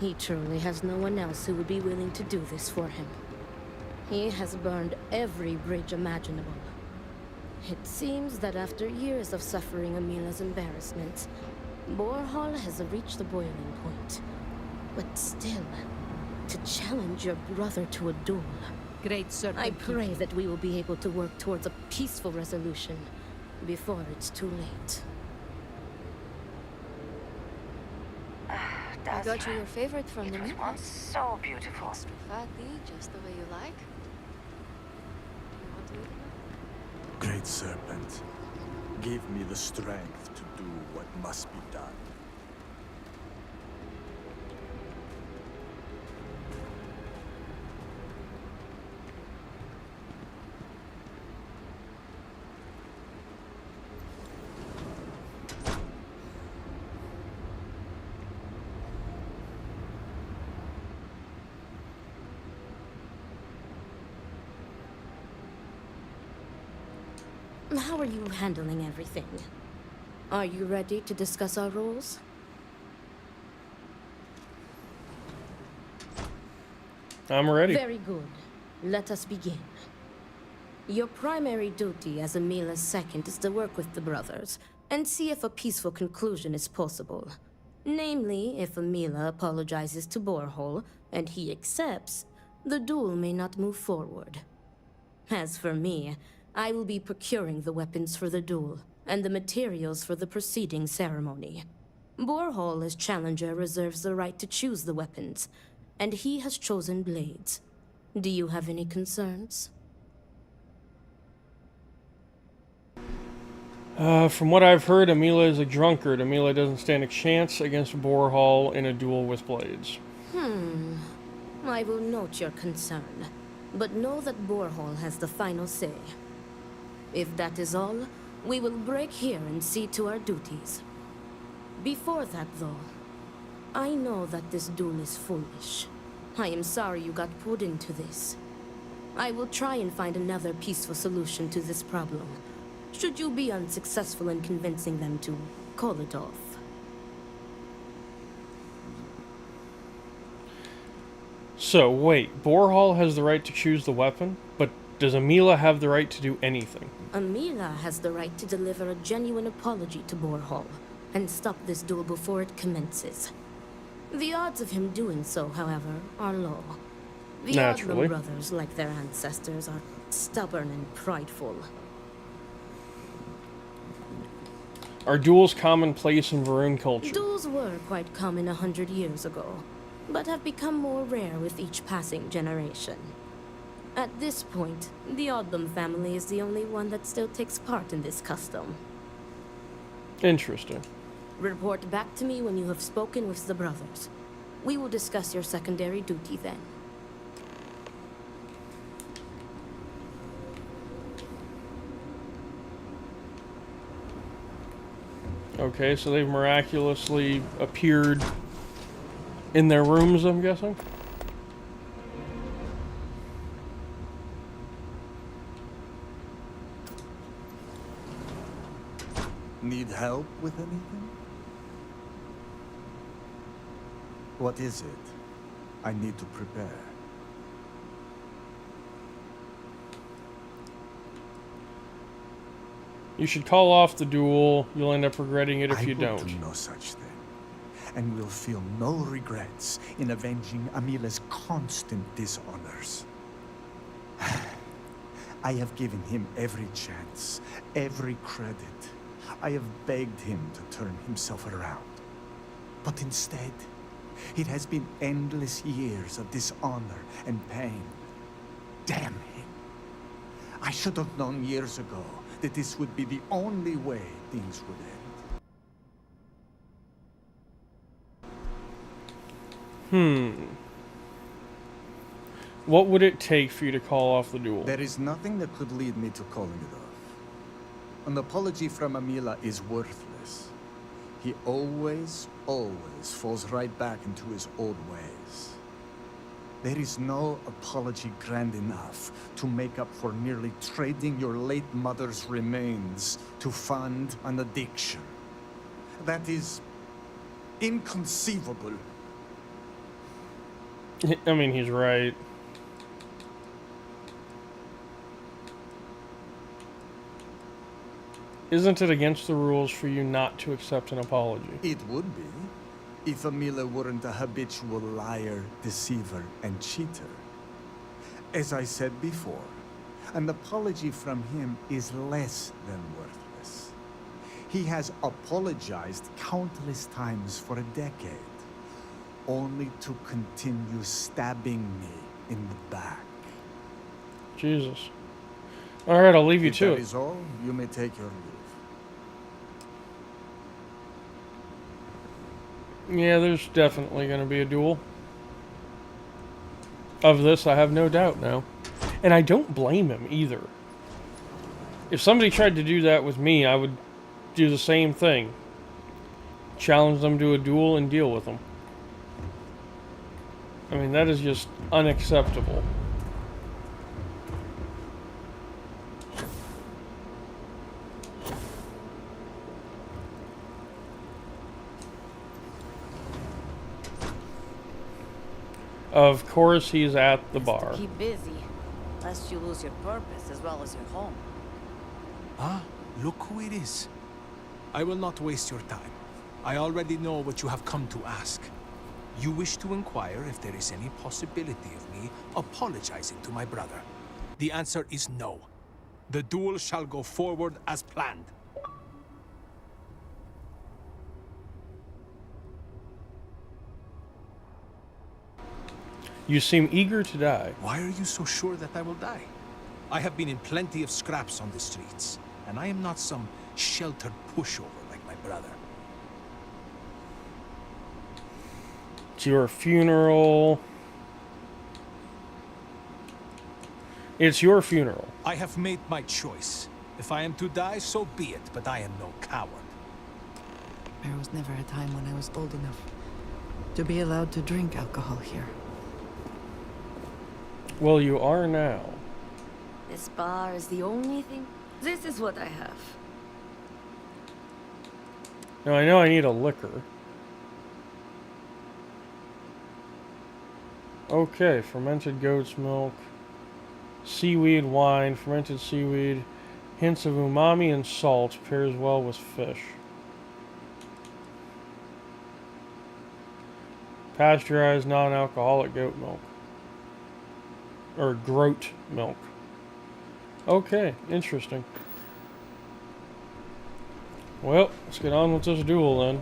He truly has no one else who would be willing to do this for him. He has burned every bridge imaginable. It seems that after years of suffering Amila's embarrassment, Borhall has reached the boiling point. But still, to challenge your brother to a duel... Great serpent. I pray that we will be able to work towards a peaceful resolution before it's too late. I got you your favorite from the meat. Once so beautiful. Fatty, just the way you like. You want to eat it? Great Serpent, give me the strength to do what must be done. How are you handling everything? Are you ready to discuss our roles? I'm ready. Very good. Let us begin. Your primary duty as Emila's second is to work with the brothers and see if a peaceful conclusion is possible. Namely, if Emila apologizes to Borehole and he accepts, the duel may not move forward. As for me, I will be procuring the weapons for the duel and the materials for the preceding ceremony. Borehole as challenger reserves the right to choose the weapons, and he has chosen blades. Do you have any concerns? From what I've heard, Emila is a drunkard. Emila doesn't stand a chance against Borehole in a duel with blades. I will note your concern, but know that Borehole has the final say. If that is all, we will break here and see to our duties. Before that, though, I know that this duel is foolish. I am sorry you got pulled into this. I will try and find another peaceful solution to this problem, should you be unsuccessful in convincing them to call it off. So, wait, Borehole has the right to choose the weapon, but does Emila have the right to do anything? Emila has the right to deliver a genuine apology to Borehole and stop this duel before it commences. The odds of him doing so, however, are low. The Naturally. Odlum brothers, like their ancestors, are stubborn and prideful. Are duels commonplace in Varun culture? Duels were quite common 100 years ago, but have become more rare with each passing generation. At this point, the Odlum family is the only one that still takes part in this custom. Interesting. Report back to me when you have spoken with the brothers. We will discuss your secondary duty then. Okay, so they've miraculously appeared in their rooms, I'm guessing? Need help with anything? What is it? I need to prepare. You should call off the duel. You'll end up regretting it if you don't. I will do no such thing, and will feel no regrets in avenging Amila's constant dishonors. I have given him every chance, every credit. I have begged him to turn himself around. But instead, it has been endless years of dishonor and pain. Damn him. I should have known years ago that this would be the only way things would end. What would it take for you to call off the duel? There is nothing that could lead me to calling it off. An apology from Emila is worthless. He always falls right back into his old ways. There is no apology grand enough to make up for nearly trading your late mother's remains to fund an addiction. That is inconceivable. I mean, he's right. Isn't it against the rules for you not to accept an apology? It would be, if Emila weren't a habitual liar, deceiver, and cheater. As I said before, an apology from him is less than worthless. He has apologized countless times for a decade, only to continue stabbing me in the back. Jesus. Alright, I'll leave you to If it. that is all, you may take your leave. Yeah, there's definitely going to be a duel. Of this, I have no doubt now. And I don't blame him either. If somebody tried to do that with me, I would do the same thing. Challenge them to a duel and deal with them. I mean, that is just unacceptable. Of course he's at the bar. Keep busy, lest you lose your purpose as well as your home. Ah, look who it is. I will not waste your time. I already know what you have come to ask. You wish to inquire if there is any possibility of me apologizing to my brother. The answer is no. The duel shall go forward as planned. You seem eager to die. Why are you so sure that I will die? I have been in plenty of scraps on the streets, and I am not some sheltered pushover like my brother. It's your funeral. It's your funeral. I have made my choice. If I am to die, so be it, but I am no coward. There was never a time when I was old enough to be allowed to drink alcohol here. Well, you are now. This bar is the only thing. This is what I have. Now I know I need a liquor. Okay, fermented goat's milk, seaweed wine, fermented seaweed, hints of umami and salt, pairs well with fish. Pasteurized non-alcoholic goat milk. Or groat milk. Okay, interesting. Well, let's get on with this duel then.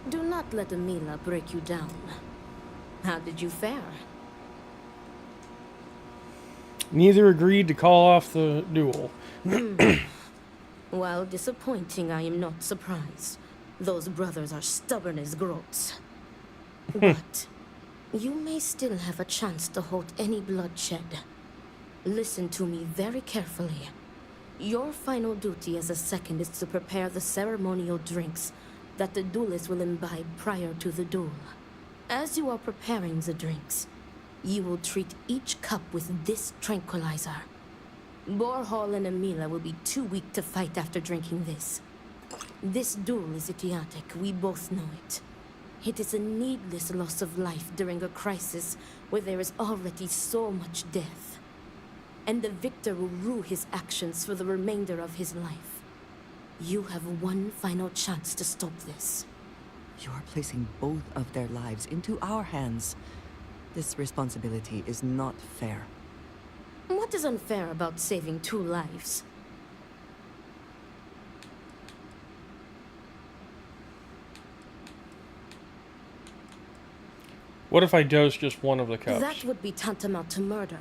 Do not let Amila break you down. How did you fare? Neither agreed to call off the duel. While disappointing, I am not surprised. Those brothers are stubborn as groats. But you may still have a chance to halt any bloodshed. Listen to me very carefully. Your final duty as a second is to prepare the ceremonial drinks that the duelist will imbibe prior to the duel. As you are preparing the drinks, you will treat each cup with this tranquilizer. Borhall and Amila will be too weak to fight after drinking this. This duel is idiotic, we both know it. It is a needless loss of life during a crisis where there is already so much death. And the victor will rue his actions for the remainder of his life. You have one final chance to stop this. You are placing both of their lives into our hands. This responsibility is not fair. What is unfair about saving 2 lives? What if I dose just one of the cups? That would be tantamount to murder.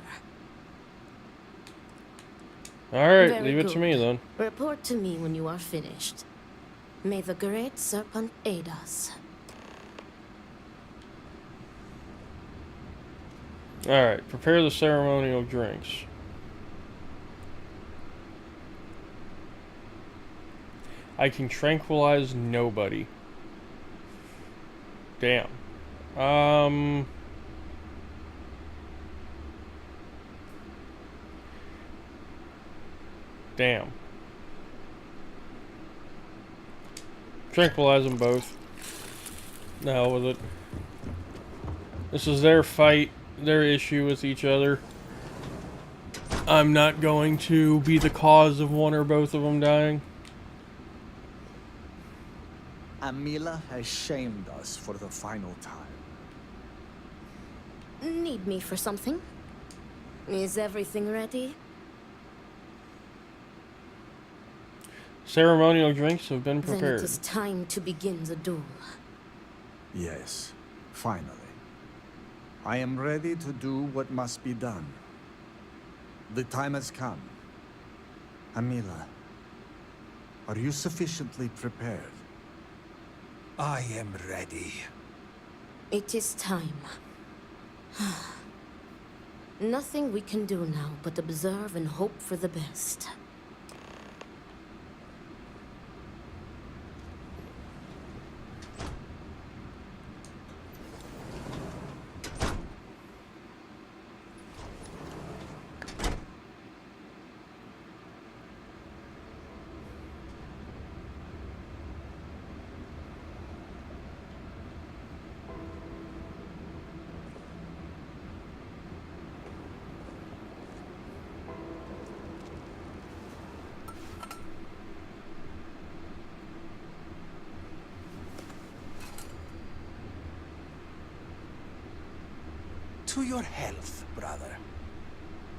Alright, leave it to me then. Report to me when you are finished. May the great serpent aid us. Alright, prepare the ceremonial drinks. I can tranquilize nobody. Damn. Damn. Tranquilize them both. The hell with it. This is their fight, their issue with each other. I'm not going to be the cause of one or both of them dying. Amila has shamed us for the final time. Need me for something? Is everything ready? Ceremonial drinks have been prepared. Then it is time to begin the duel. Yes, finally. I am ready to do what must be done. The time has come. Amila, are you sufficiently prepared? I am ready. It is time. Nothing we can do now but observe and hope for the best. to your health, brother.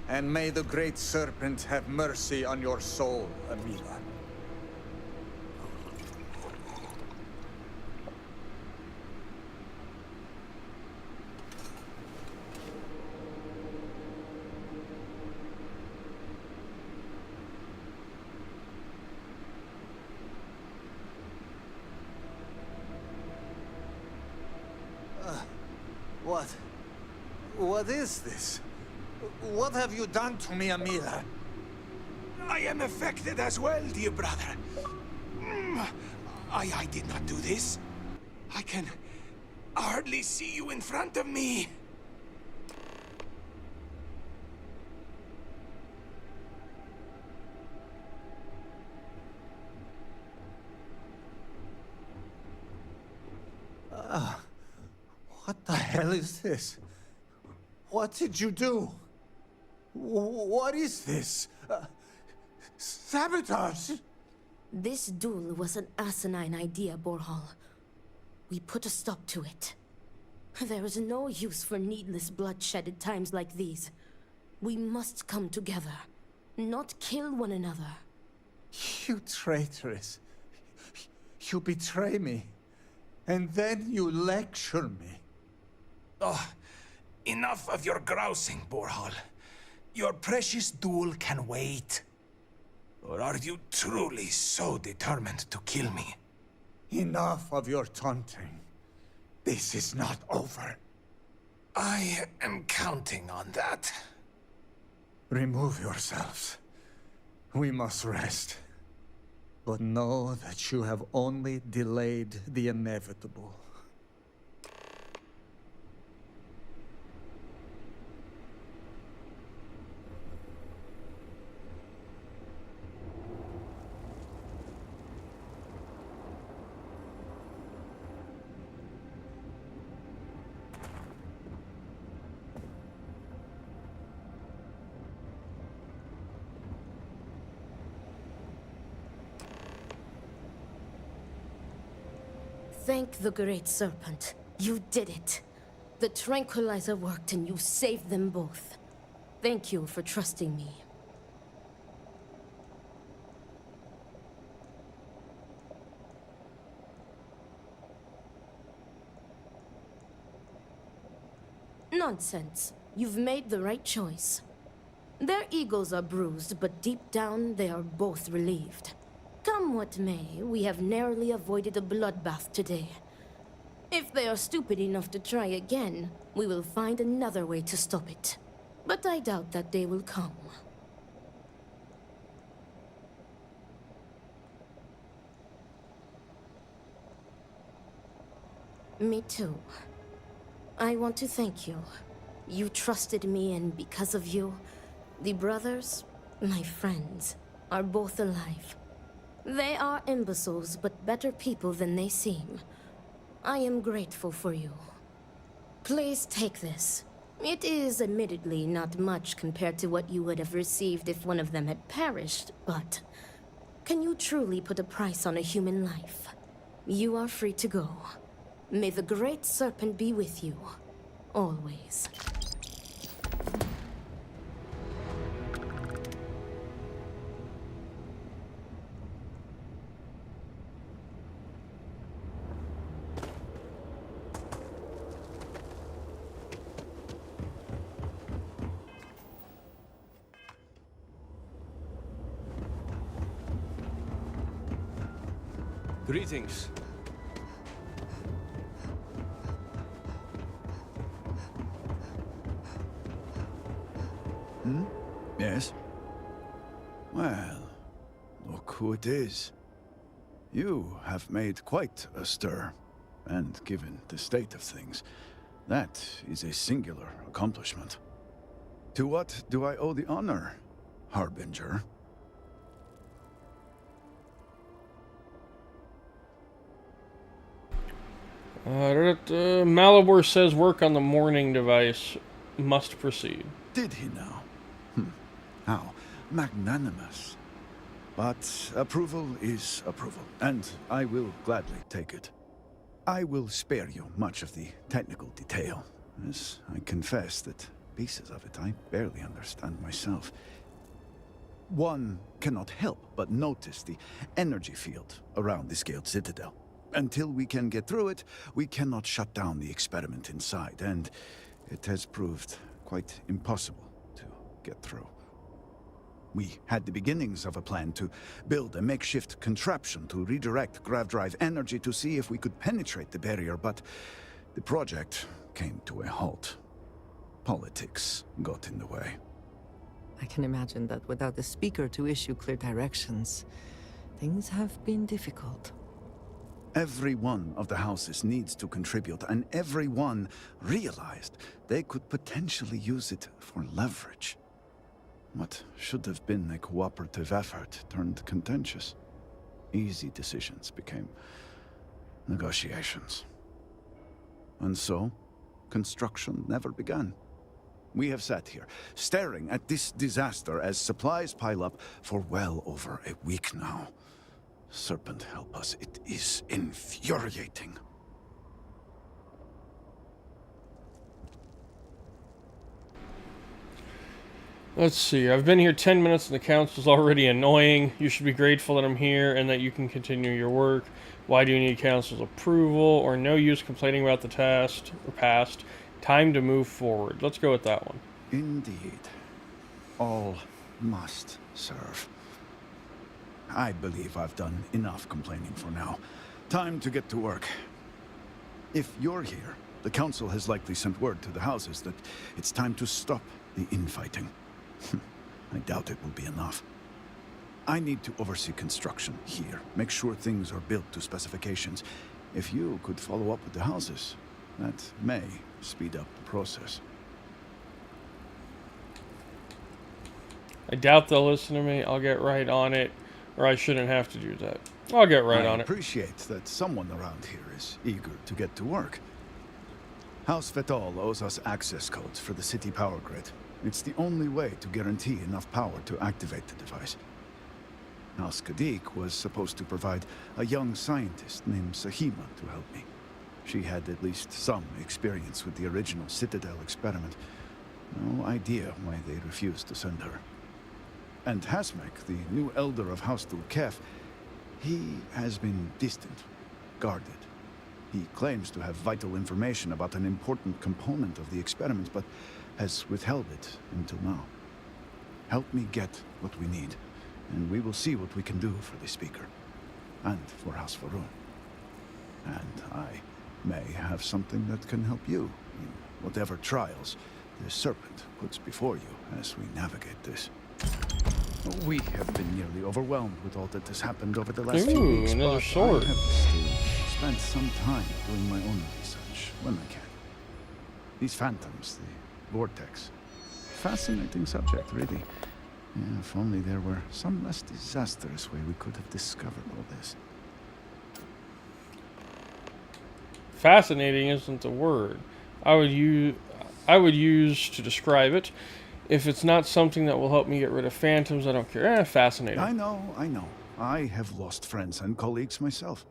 And may the Great Serpent have mercy on your soul, Amila. What is this? What have you done to me, Amila? I am affected as well, dear brother. I did not do this. I can hardly see you in front of me. What the hell is this? What did you do? What is this? Sabotage? This duel was an asinine idea, Borhal. We put a stop to it. There is no use for needless bloodshed at times like these. We must come together, not kill one another. You traitoress. You betray me. And then you lecture me. Oh, enough of your grousing, Borhal. Your precious duel can wait. Or are you truly so determined to kill me? Enough of your taunting. This is not over. I am counting on that. Remove yourselves. We must rest. But know that you have only delayed the inevitable. Thank the Great Serpent. You did it. The tranquilizer worked and you saved them both. Thank you for trusting me. Nonsense. You've made the right choice. Their egos are bruised, but deep down they are both relieved. Come what may, we have narrowly avoided a bloodbath today. If they are stupid enough to try again, we will find another way to stop it. But I doubt that day will come. Me too. I want to thank you. You trusted me, and because of you, the brothers, my friends, are both alive. They are imbeciles, but better people than they seem. I am grateful for you. Please take this. It is admittedly not much compared to what you would have received if one of them had perished, but can you truly put a price on a human life? You are free to go. May the Great Serpent be with you, always. Greetings. Yes? Well, look who it is. You have made quite a stir, and given the state of things, that is a singular accomplishment. To what do I owe the honor, Harbinger? Malibor says work on the morning device must proceed. Did he now? How magnanimous. But approval is approval, and I will gladly take it. I will spare you much of the technical detail. as I confess that pieces of it I barely understand myself. One cannot help but notice the energy field around the scaled citadel. Until we can get through it, we cannot shut down the experiment inside, and it has proved quite impossible to get through. We had the beginnings of a plan to build a makeshift contraption to redirect grav drive energy to see if we could penetrate the barrier, but the project came to a halt. Politics got in the way. I can imagine that without the speaker to issue clear directions, things have been difficult. Every one of the houses needs to contribute, and everyone realized they could potentially use it for leverage. What should have been a cooperative effort turned contentious. Easy decisions became negotiations. And so, construction never began. We have sat here, staring at this disaster as supplies pile up for well over a week now. Serpent help us, it is infuriating. Let's see, I've been here 10 minutes and the council's already annoying. You should be grateful that I'm here and that you can continue your work. Why do you need council's approval? Or no use complaining about the past. Time to move forward. Let's go with that one. Indeed. All must serve. I believe I've done enough complaining for now. Time to get to work. If you're here, the council has likely sent word to the houses that it's time to stop the infighting. I doubt it will be enough. I need to oversee construction here, make sure things are built to specifications. If you could follow up with the houses, that may speed up the process. I doubt they'll listen to me. I'll get right on it, or I shouldn't have to do that. I'll get right on it. I appreciate that someone around here is eager to get to work. House Vetal owes us access codes for the city power grid. It's the only way to guarantee enough power to activate the device. House Kadik was supposed to provide a young scientist named Sahima to help me. She had at least some experience with the original Citadel experiment. No idea why they refused to send her. And Hasmek, the new elder of House Dulkef, he has been distant, guarded. He claims to have vital information about an important component of the experiment, but has withheld it until now. Help me get what we need, and we will see what we can do for the Speaker, and for House Varun. And I may have something that can help you in whatever trials the Serpent puts before you as we navigate this. We have been nearly overwhelmed with all that has happened over the last few weeks, another but sword. I have still spent some time doing my own research when I can. These phantoms, the vortex. Fascinating subject, really. Yeah, if only there were some less disastrous way we could have discovered all this. Fascinating isn't the word I would use to describe it. If it's not something that will help me get rid of phantoms, I don't care. Fascinating. I know. I have lost friends and colleagues myself.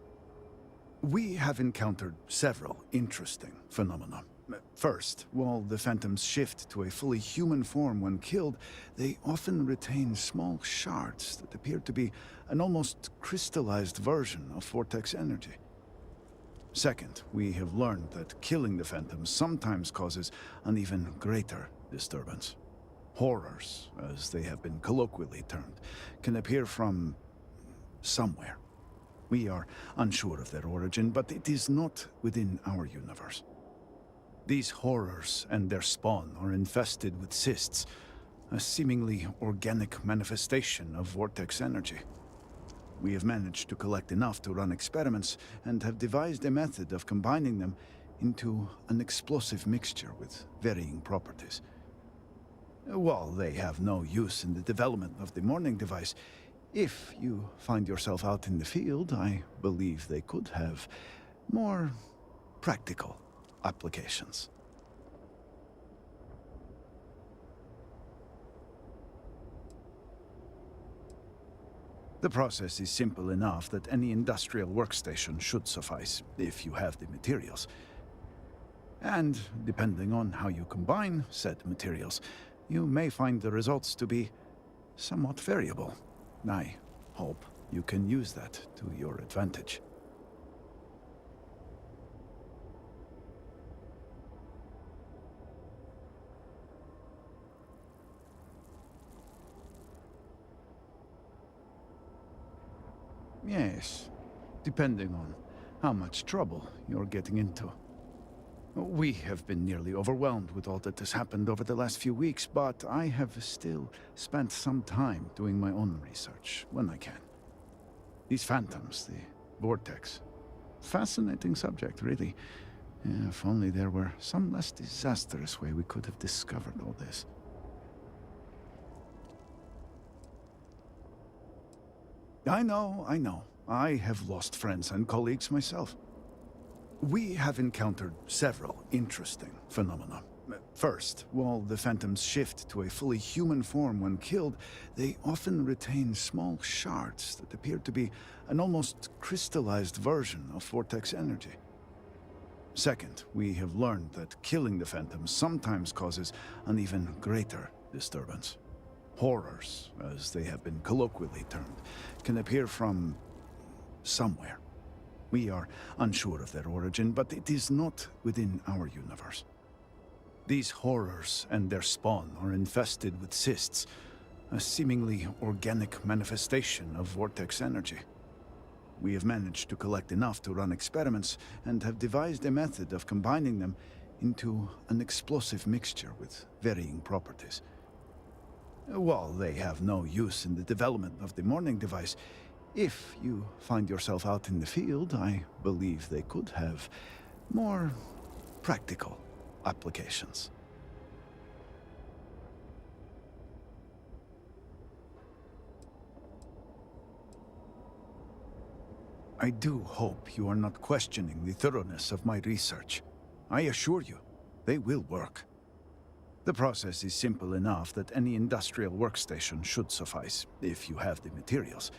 We have encountered several interesting phenomena. First, while the phantoms shift to a fully human form when killed, they often retain small shards that appear to be an almost crystallized version of vortex energy. Second, we have learned that killing the phantoms sometimes causes an even greater disturbance. Horrors, as they have been colloquially termed, can appear from somewhere. We are unsure of their origin, but it is not within our universe. These horrors and their spawn are infested with cysts, a seemingly organic manifestation of vortex energy. We have managed to collect enough to run experiments and have devised a method of combining them into an explosive mixture with varying properties. While they have no use in the development of the morning device, if you find yourself out in the field, I believe they could have more practical applications. The process is simple enough that any industrial workstation should suffice, if you have the materials. And depending on how you combine said materials, you may find the results to be somewhat variable. I hope you can use that to your advantage. Yes, depending on how much trouble you're getting into. We have been nearly overwhelmed with all that has happened over the last few weeks, but I have still spent some time doing my own research when I can. These phantoms, the vortex. Fascinating subject, really. If only there were some less disastrous way we could have discovered all this. I know. I have lost friends and colleagues myself. We have encountered several interesting phenomena. First, while the phantoms shift to a fully human form when killed, they often retain small shards that appear to be an almost crystallized version of vortex energy. Second, we have learned that killing the phantoms sometimes causes an even greater disturbance. Horrors, as they have been colloquially termed, can appear from somewhere. We are unsure of their origin, but it is not within our universe. These horrors and their spawn are infested with cysts, a seemingly organic manifestation of vortex energy. We have managed to collect enough to run experiments and have devised a method of combining them into an explosive mixture with varying properties. While they have no use in the development of the morning device, if you find yourself out in the field, I believe they could have more practical applications. I do hope you are not questioning the thoroughness of my research. I assure you, they will work. The process is simple enough that any industrial workstation should suffice, if you have the materials.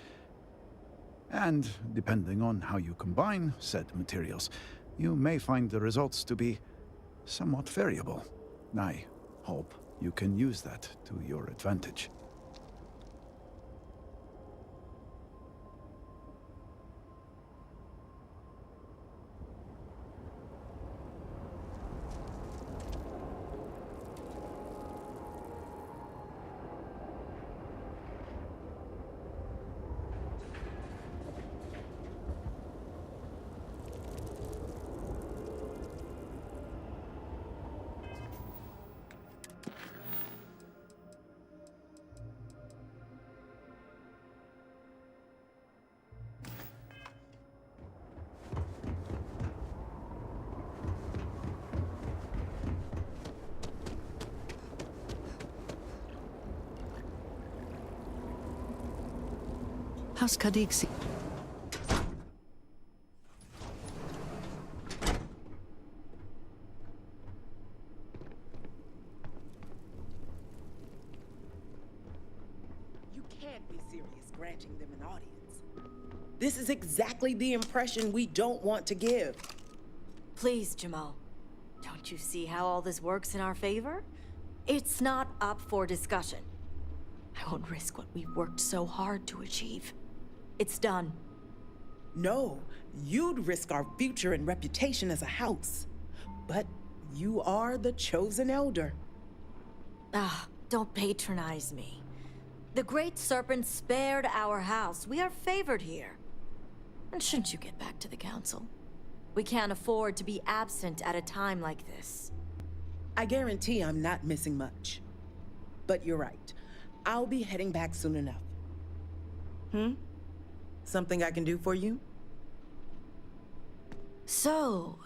And depending on how you combine said materials, you may find the results to be somewhat variable. I hope you can use that to your advantage. How's Kadixi? You can't be serious granting them an audience. This is exactly the impression we don't want to give. Please, Jamal. Don't you see how all this works in our favor? It's not up for discussion. I won't risk what we worked so hard to achieve. It's done. No, you'd risk our future and reputation as a house. But you are the chosen elder. Don't patronize me. The Great Serpent spared our house. We are favored here. And shouldn't you get back to the council? We can't afford to be absent at a time like this. I guarantee I'm not missing much. But you're right. I'll be heading back soon enough. Something I can do for you? So,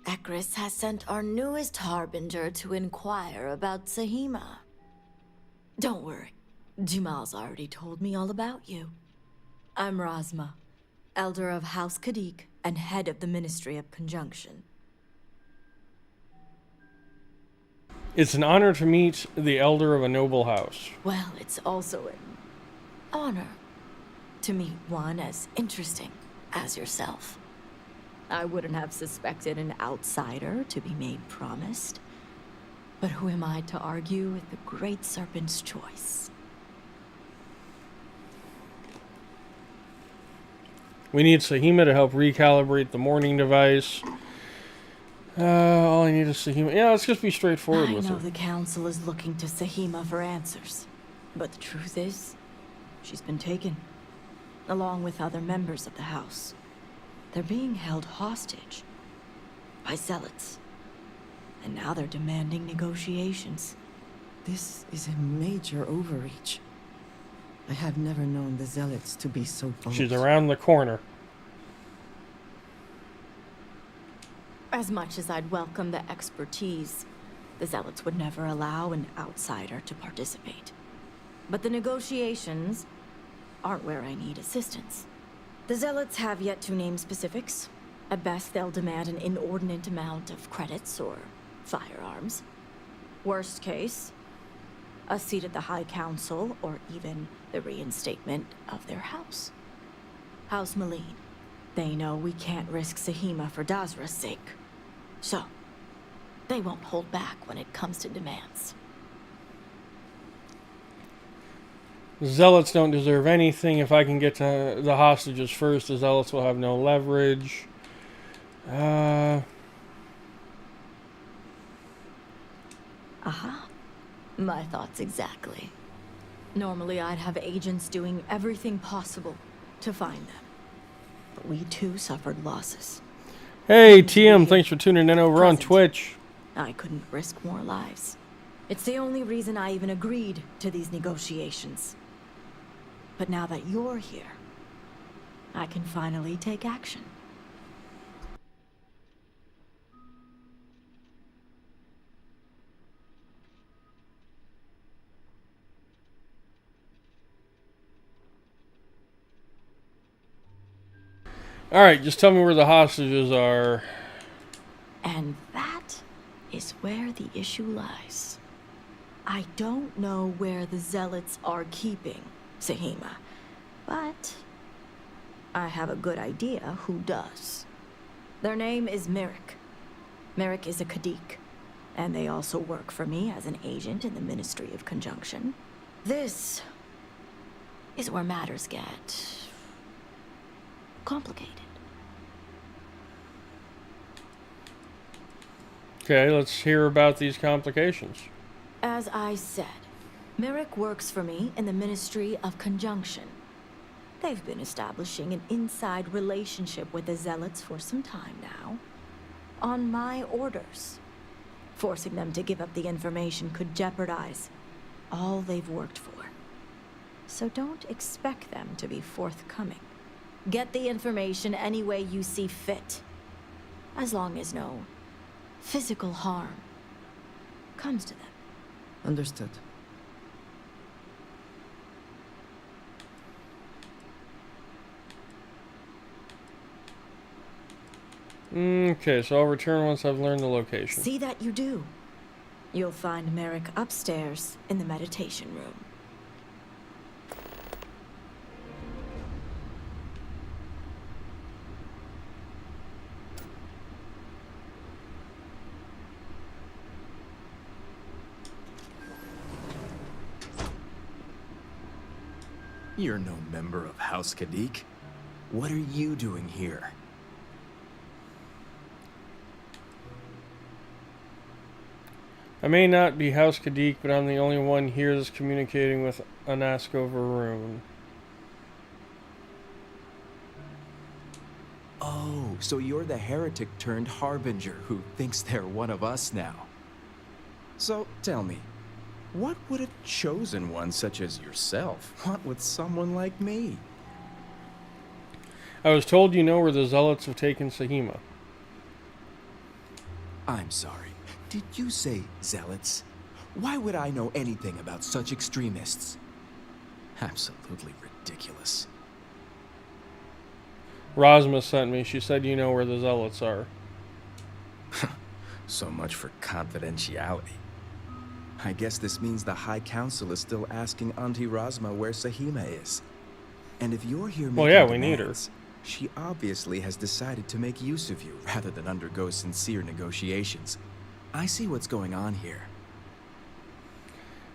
Ekris has sent our newest harbinger to inquire about Sahima. Don't worry, Jamal's already told me all about you. I'm Razma, Elder of House Kadik and head of the Ministry of Conjunction. It's an honor to meet the elder of a noble house. Well, it's also an honor to meet one as interesting as yourself. I wouldn't have suspected an outsider to be made promised. But who am I to argue with the Great Serpent's choice? We need Sahima to help recalibrate the morning device. All I need is Sahima. Yeah, let's just be straightforward with I know her. the Council is looking to Sahima for answers. But the truth is, she's been taken, along with other members of the House. They're being held hostage by zealots. And now they're demanding negotiations. This is a major overreach. I have never known the zealots to be so bold. She's around the corner. As much as I'd welcome the expertise, the zealots would never allow an outsider to participate. But the negotiations aren't where I need assistance. The zealots have yet to name specifics. At best, they'll demand an inordinate amount of credits or firearms. Worst case, a seat at the High Council, or even the reinstatement of their house. House Malene. They know we can't risk Sahima for Dazra's sake. So, they won't hold back when it comes to demands. Zealots don't deserve anything. If I can get to the hostages first, the zealots will have no leverage. Aha. My thoughts exactly. Normally I'd have agents doing everything possible to find them. But we too suffered losses. Hey, TM, thanks for tuning in over on Twitch. I couldn't risk more lives. It's the only reason I even agreed to these negotiations. But now that you're here, I can finally take action. Alright, just tell me where the hostages are. And that is where the issue lies. I don't know where the zealots are keeping Sahima, but I have a good idea who does. Their name is Merrick. Merrick is a Kadik, and they also work for me as an agent in the Ministry of Conjunction. This is where matters get complicated. Okay, let's hear about these complications. As I said, Merrick works for me in the Ministry of Conjunction. They've been establishing an inside relationship with the Zealots for some time now. On my orders. Forcing them to give up the information could jeopardize all they've worked for. So don't expect them to be forthcoming. Get the information any way you see fit. As long as no physical harm comes to them. Understood. Okay, so I'll return once I've learned the location. See that you do. You'll find Merrick upstairs in the meditation room. You're no member of House Kadik. What are you doing here? I may not be House Kadik, but I'm the only one here that's communicating with Anasko Varun. Oh, so you're the heretic turned harbinger who thinks they're one of us now. So, tell me, what would a chosen one such as yourself want with someone like me? I was told you know where the Zealots have taken Sahima. I'm sorry. Did you say zealots? Why would I know anything about such extremists? Absolutely ridiculous. Rosma sent me. She said you know where the Zealots are. So much for confidentiality. I guess this means the High Council is still asking Auntie Rosma where Sahima is. And if you're here making Well, yeah, we need her. demands, She obviously has decided to make use of you rather than undergo sincere negotiations. I see what's going on here.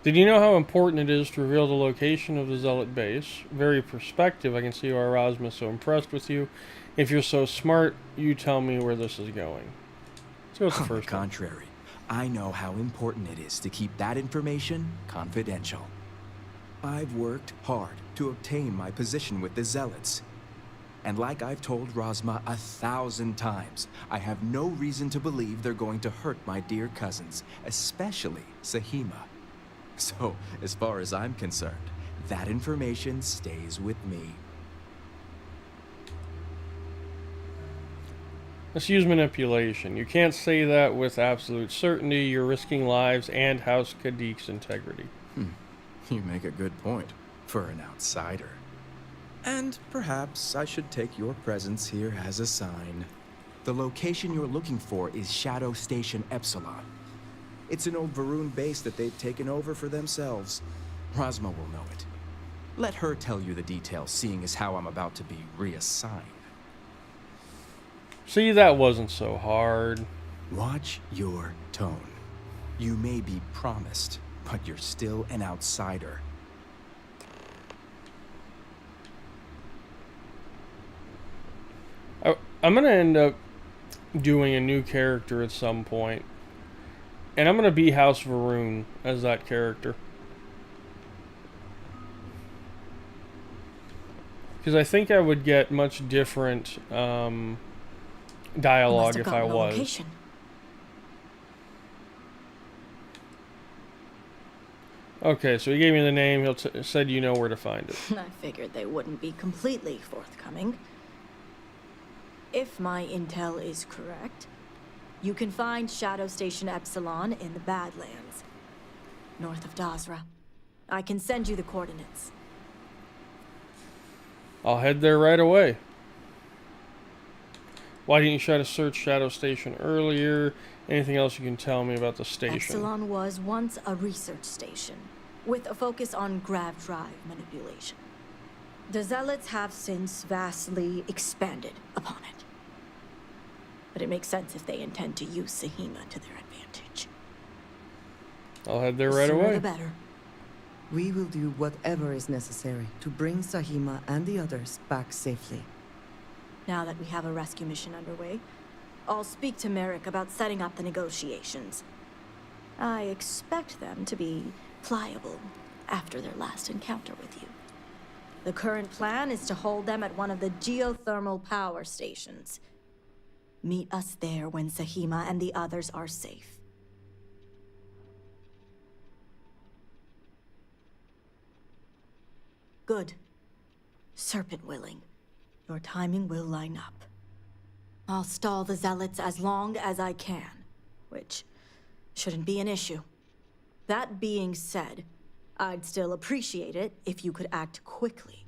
Did you know how important it is to reveal the location of the Zealot base? Very perspective. I can see why Rosma is so impressed with you. If you're so smart, you tell me where this is going. Let's go with the On the first one. contrary, I know how important it is to keep that information confidential. I've worked hard to obtain my position with the Zealots. And like I've told Rosma 1,000 times, I have no reason to believe they're going to hurt my dear cousins, especially Sahima. So, as far as I'm concerned, that information stays with me. Let's use manipulation. You can't say that with absolute certainty. You're risking lives and House Kadik's integrity. You make a good point for an outsider. And perhaps I should take your presence here as a sign. The location you're looking for is Shadow Station Epsilon. It's an old Varun base that they've taken over for themselves. Rosma will know it. Let her tell you the details, seeing as how I'm about to be reassigned. See, that wasn't so hard. Watch your tone. You may be promised, but you're still an outsider. I'm going to end up doing a new character at some point. And I'm going to be House Varun as that character. Because I think I would get much different dialogue if I was. Location. Okay, so he gave me the name. He said you know where to find it. I figured they wouldn't be completely forthcoming. If my intel is correct, you can find Shadow Station Epsilon in the Badlands, north of Dazra. I can send you the coordinates. I'll head there right away. Why didn't you try to search Shadow Station earlier? Anything else you can tell me about the station? Epsilon was once a research station, with a focus on grav drive manipulation. The Zealots have since vastly expanded upon it. But it makes sense if they intend to use Sahima to their advantage. I'll head there right The sooner away. the better. We will do whatever is necessary to bring Sahima and the others back safely. Now that we have a rescue mission underway, I'll speak to Merrick about setting up the negotiations. I expect them to be pliable after their last encounter with you. The current plan is to hold them at one of the geothermal power stations. Meet us there when Sahima and the others are safe. Good. Serpent willing. Your timing will line up. I'll stall the Zealots as long as I can, which shouldn't be an issue. That being said, I'd still appreciate it if you could act quickly.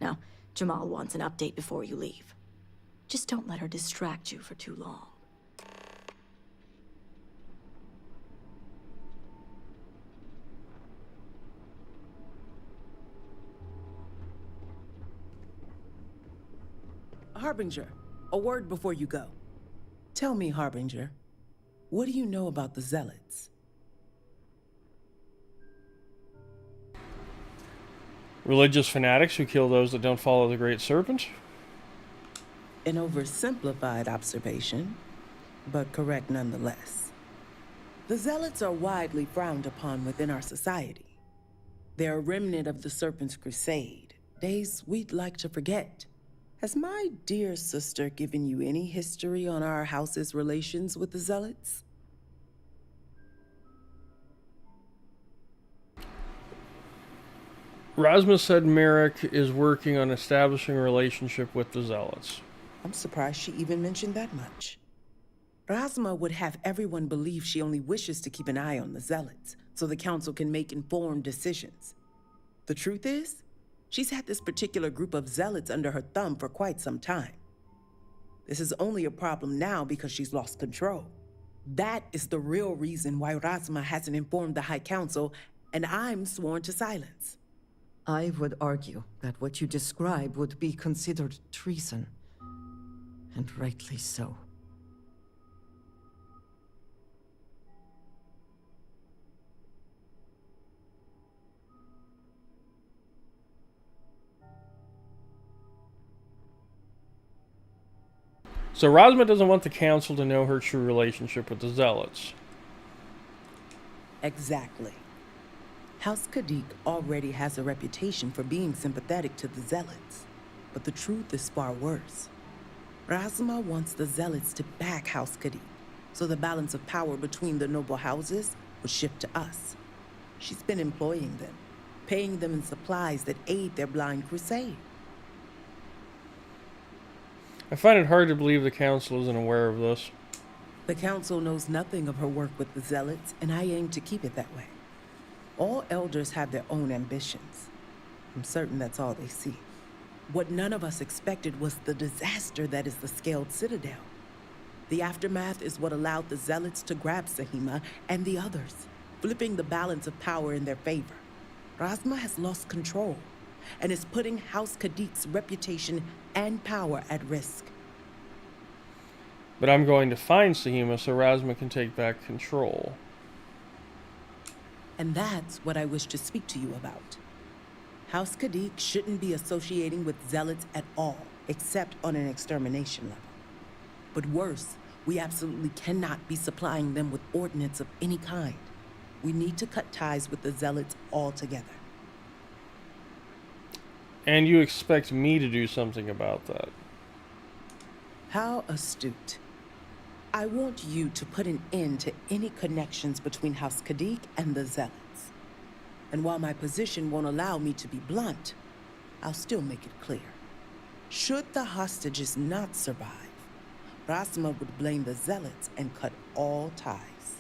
Now, Jamal wants an update before you leave. Just don't let her distract you for too long. Harbinger, a word before you go. Tell me, Harbinger, what do you know about the Zealots? Religious fanatics who kill those that don't follow the Great Serpent? An oversimplified observation, but correct nonetheless. The Zealots are widely frowned upon within our society. They're a remnant of the Serpent's crusade, days we'd like to forget. Has my dear sister given you any history on our house's relations with the Zealots? Rosma said Merrick is working on establishing a relationship with the Zealots. I'm surprised she even mentioned that much. Rosma would have everyone believe she only wishes to keep an eye on the Zealots, so the Council can make informed decisions. The truth is, she's had this particular group of Zealots under her thumb for quite some time. This is only a problem now because she's lost control. That is the real reason why Rosma hasn't informed the High Council, and I'm sworn to silence. I would argue that what you describe would be considered treason. And rightly so. So Rosma doesn't want the Council to know her true relationship with the Zealots. Exactly. House Kadik already has a reputation for being sympathetic to the Zealots. But the truth is far worse. Razma wants the Zealots to back House Kadik, so the balance of power between the noble houses would shift to us. She's been employing them, paying them in supplies that aid their blind crusade. I find it hard to believe the Council isn't aware of this. The Council knows nothing of her work with the Zealots, and I aim to keep it that way. All elders have their own ambitions. I'm certain that's all they see. What none of us expected was the disaster that is the Scaled Citadel. The aftermath is what allowed the Zealots to grab Sahima and the others, flipping the balance of power in their favor. Razma has lost control and is putting House Kadik's reputation and power at risk. But I'm going to find Sahima so Razma can take back control. And that's what I wish to speak to you about. House Kadik shouldn't be associating with Zealots at all, except on an extermination level. But worse, we absolutely cannot be supplying them with ordnance of any kind. We need to cut ties with the Zealots altogether. And you expect me to do something about that? How astute. I want you to put an end to any connections between House Kadik and the Zealots. And while my position won't allow me to be blunt, I'll still make it clear. Should the hostages not survive, Razma would blame the Zealots and cut all ties.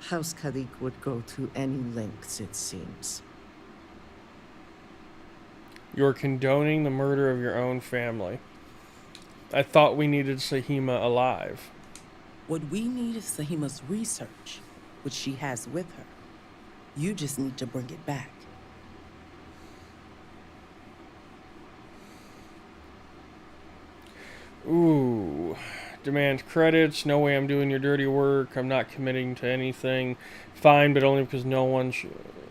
House Kadik would go to any lengths, it seems. You're condoning the murder of your own family. I thought we needed Sahima alive. What we need is Sahima's research, which she has with her. You just need to bring it back. Ooh. Demand credits. No way I'm doing your dirty work. I'm not committing to anything. Fine, but only because no one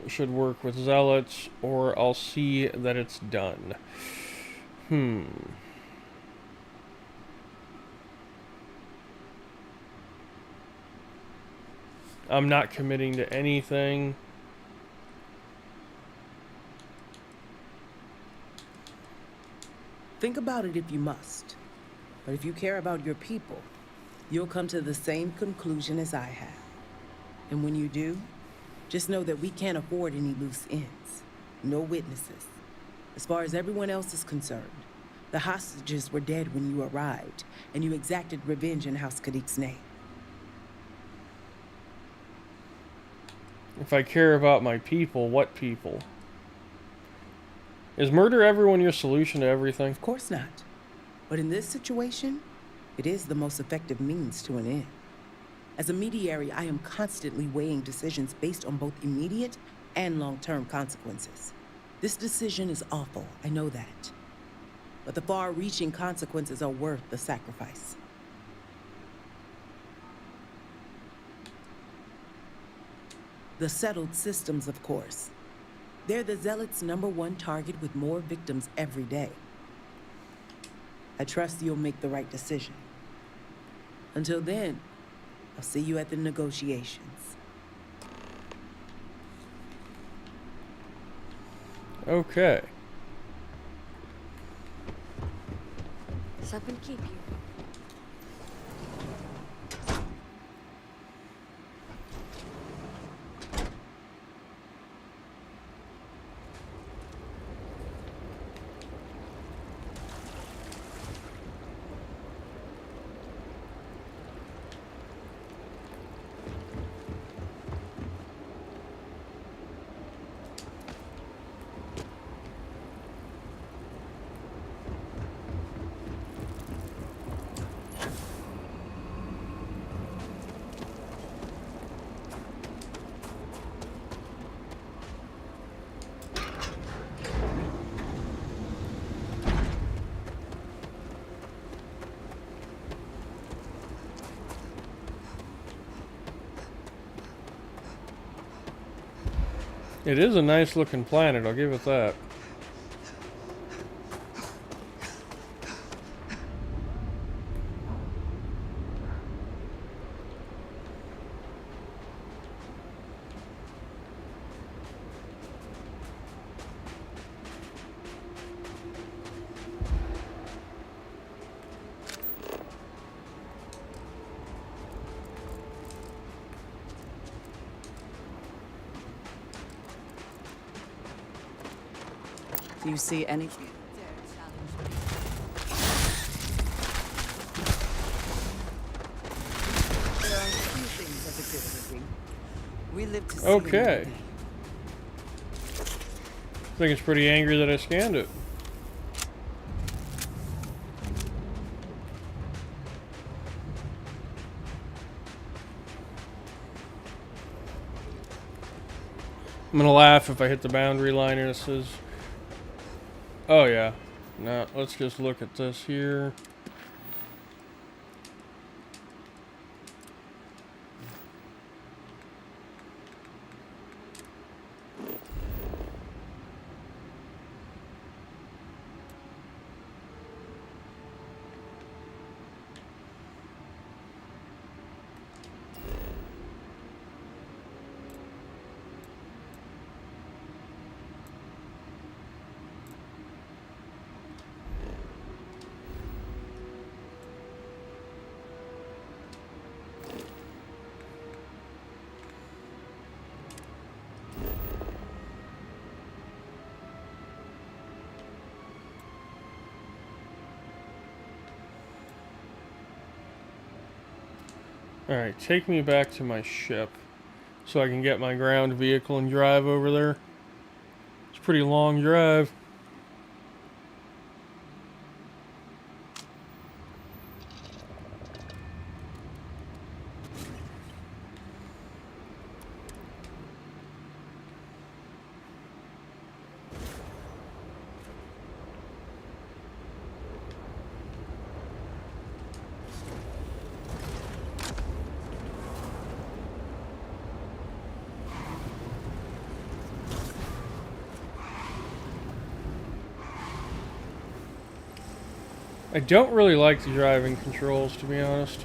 should work with Zealots, or I'll see that it's done. I'm not committing to anything. Think about it if you must. But if you care about your people, you'll come to the same conclusion as I have. And when you do, just know that we can't afford any loose ends. No witnesses. As far as everyone else is concerned, the hostages were dead when you arrived, and you exacted revenge in House Kadik's name. If I care about my people, what people? Is murder everyone your solution to everything? Of course not. But in this situation, it is the most effective means to an end. As a mediary, I am constantly weighing decisions based on both immediate and long-term consequences. This decision is awful, I know that. But the far-reaching consequences are worth the sacrifice. The settled systems, of course. They're the Zealots' #1 target with more victims every day. I trust you'll make the right decision. Until then, I'll see you at the negotiations. Okay. Sup and keep you. It is a nice looking planet, I'll give it that. Do you see anything? There are a few things as a gift. We live to see Okay. another day. I think it's pretty angry that I scanned it. I'm gonna laugh if I hit the boundary line and it says, oh yeah. No, let's just look at this here. Alright, take me back to my ship so I can get my ground vehicle and drive over there. It's a pretty long drive. I don't really like the driving controls, to be honest.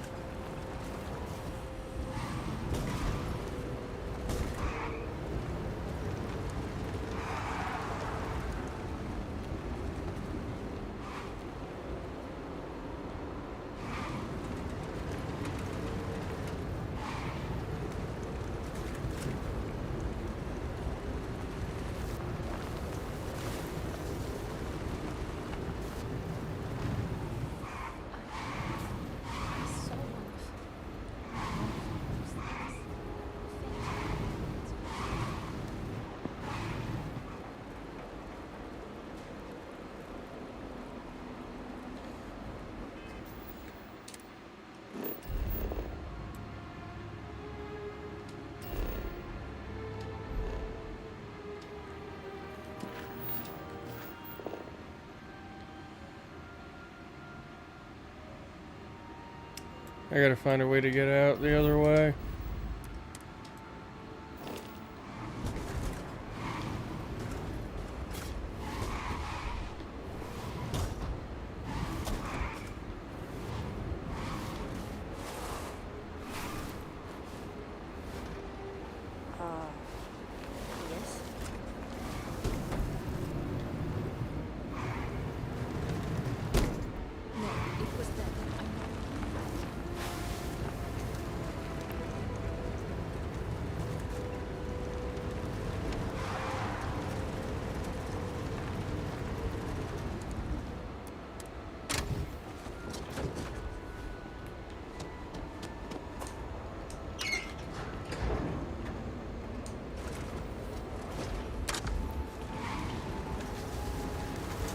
I gotta find a way to get out the other way. Yes? No, it was that.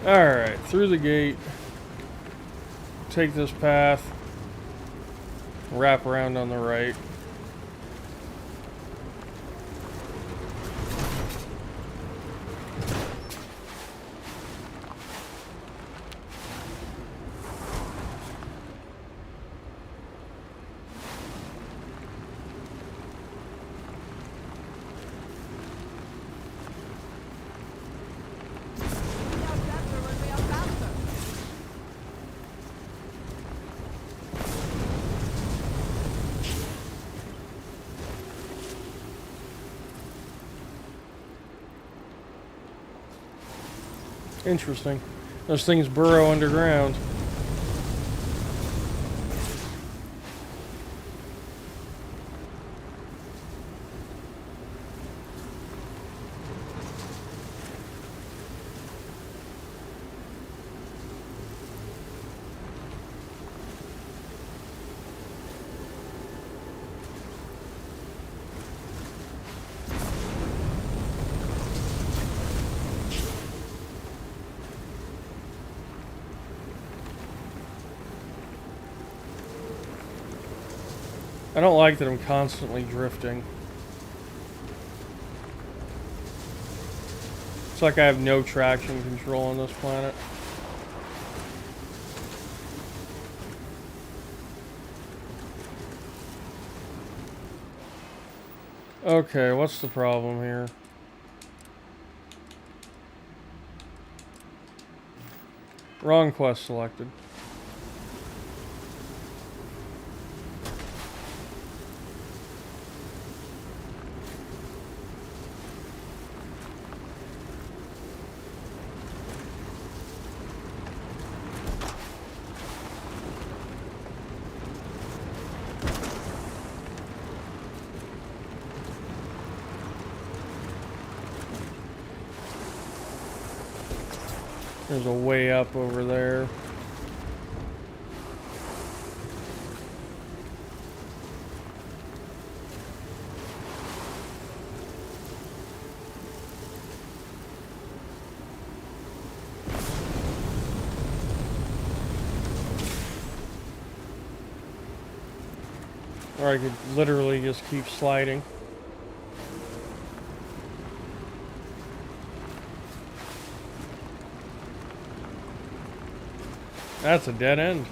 Alright, through the gate. Take this path. Wrap around on the right. Interesting. Those things burrow underground. I don't like that I'm constantly drifting. It's like I have no traction control on this planet. Okay, what's the problem here? Wrong quest selected. There's a way up over there. Or I could literally just keep sliding. That's a dead end.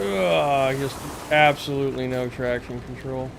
Ugh, just absolutely no traction control.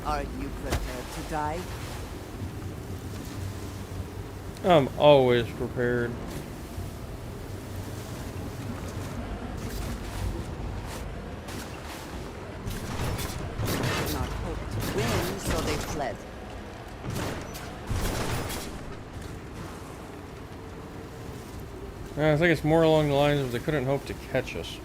Are you prepared to die? I'm always prepared. They did not hope to win, so they fled. I think it's more along the lines of they couldn't hope to catch us.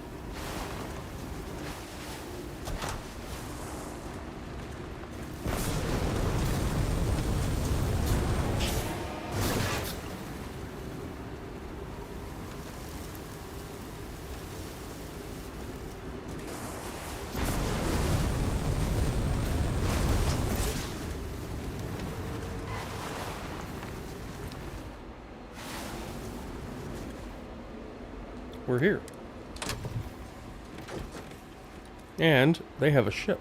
We're here. And they have a ship.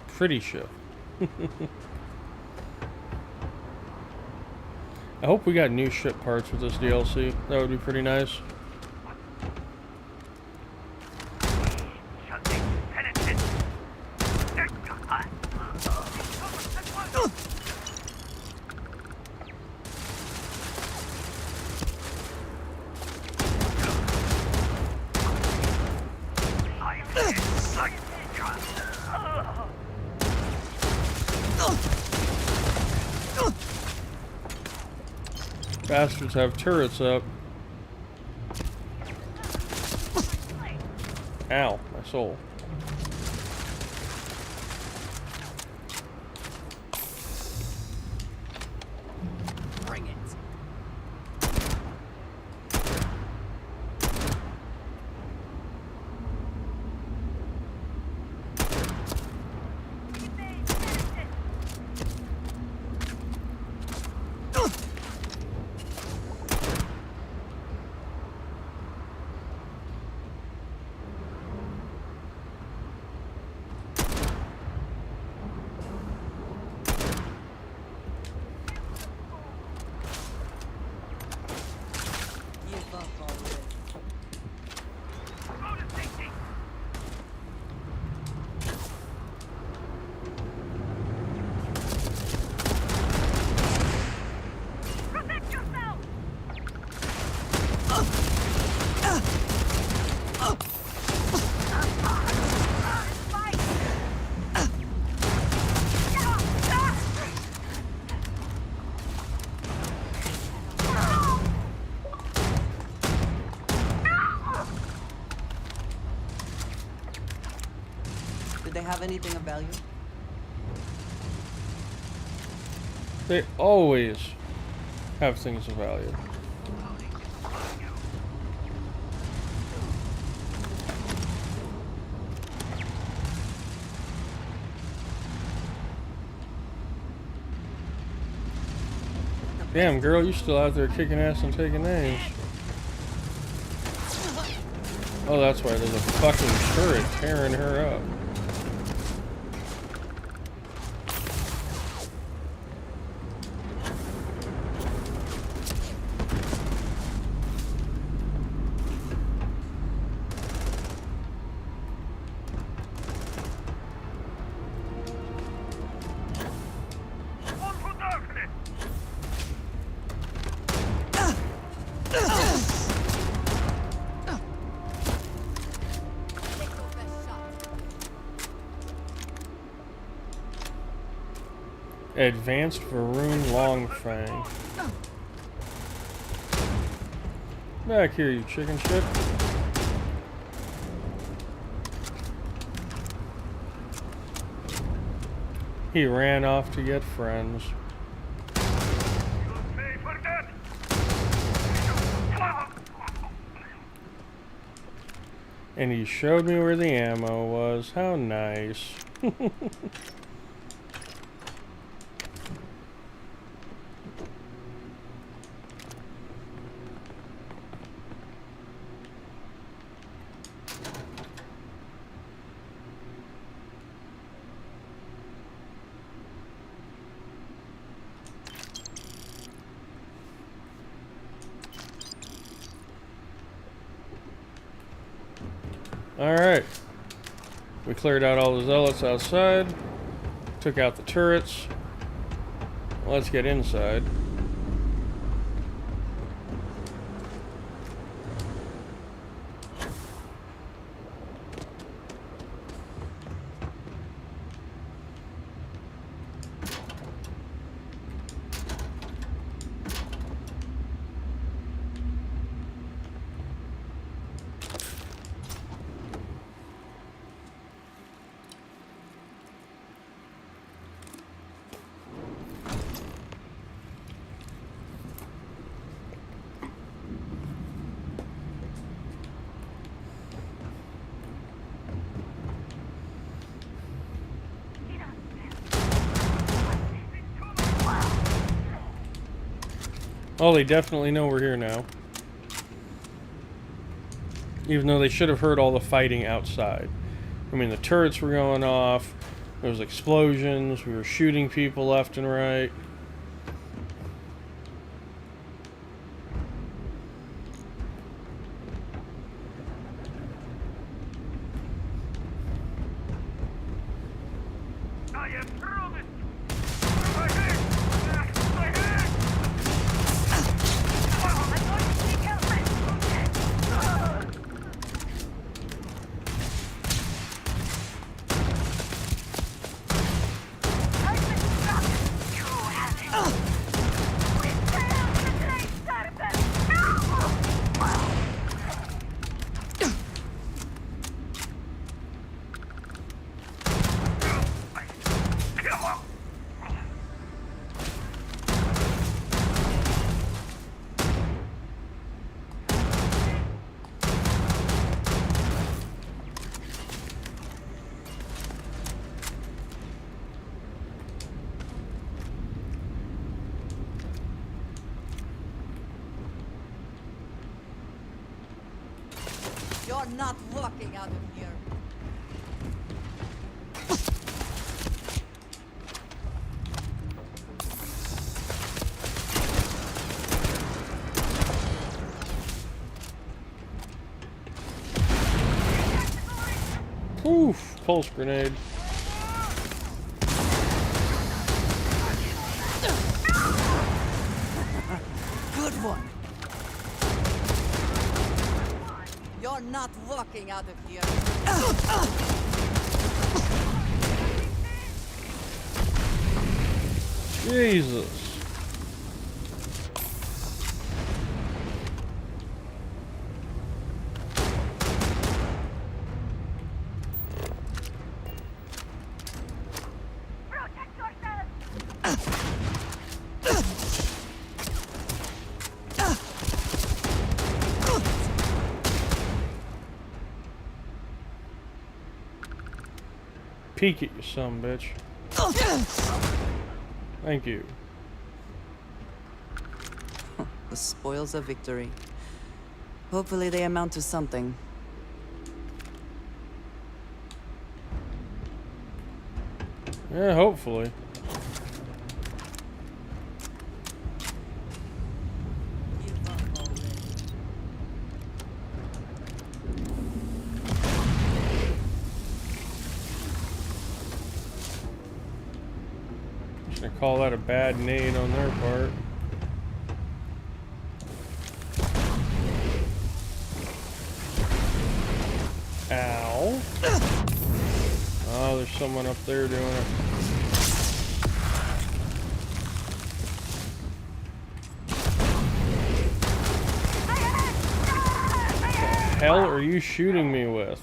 Pretty ship. I hope we got new ship parts with this DLC. That would be pretty nice. Bastards have turrets up. Ow, my soul. Bring it. Give up already. Protect yourself! Did they have anything of value? They always have things of value. Damn, girl, you still out there kicking ass and taking names. Oh, that's why there's a fucking turret tearing her up. Advanced Varun Longfang. Back here, you chicken shit. He ran off to get friends. And he showed me where the ammo was. How nice. Alright. We cleared out all the zealots outside. Took out the turrets. Let's get inside. Oh, they definitely know we're here now. Even though they should have heard all the fighting outside. I mean, the turrets were going off. There was explosions. We were shooting people left and right. You're not walking out of here. Oof, pulse grenade. Good one. You're not walking out of here. Jesus. Peek it, you son of a bitch. Thank you. The spoils of victory. Hopefully they amount to something. Yeah, hopefully. Just gonna call that a bad nade on their part. Ow. Oh, there's someone up there doing it. What the hell are you shooting me with?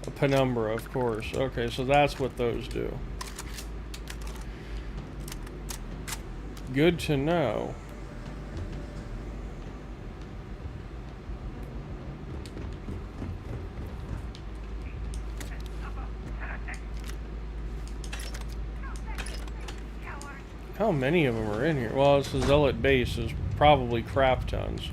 A penumbra, of course. Okay, so that's what those do. Good to know. How many of them are in here? Well, it's the Zealot base. There's probably crap tons.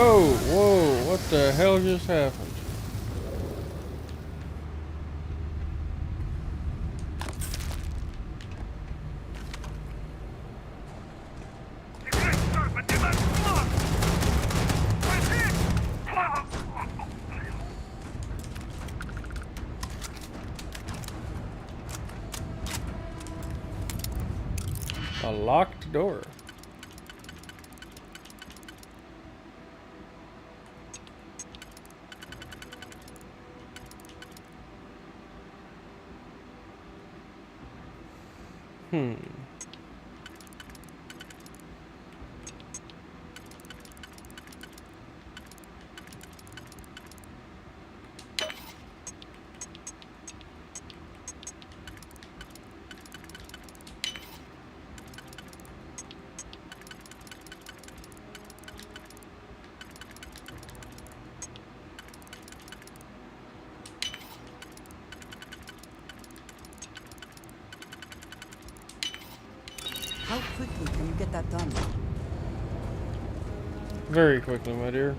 Oh, whoa, what the hell just happened? A locked door. How quickly can you get that done? Very quickly, my dear.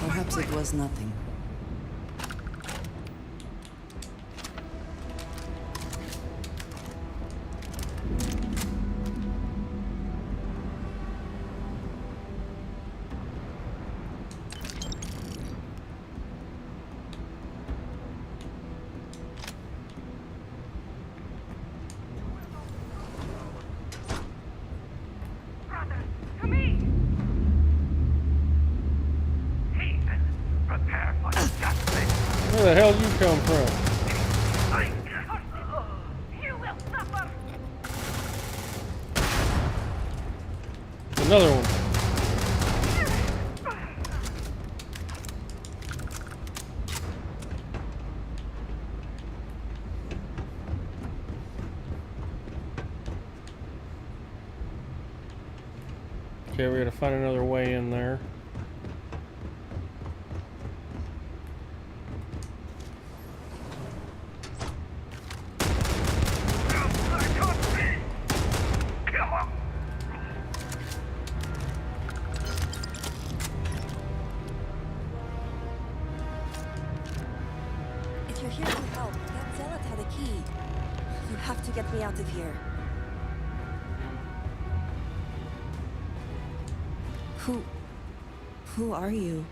Perhaps it was nothing. Where the hell did you come from? Another one. Okay, we gotta find another way in there. If you're here to help, that zealot had a key. You have to get me out of here. Who are you?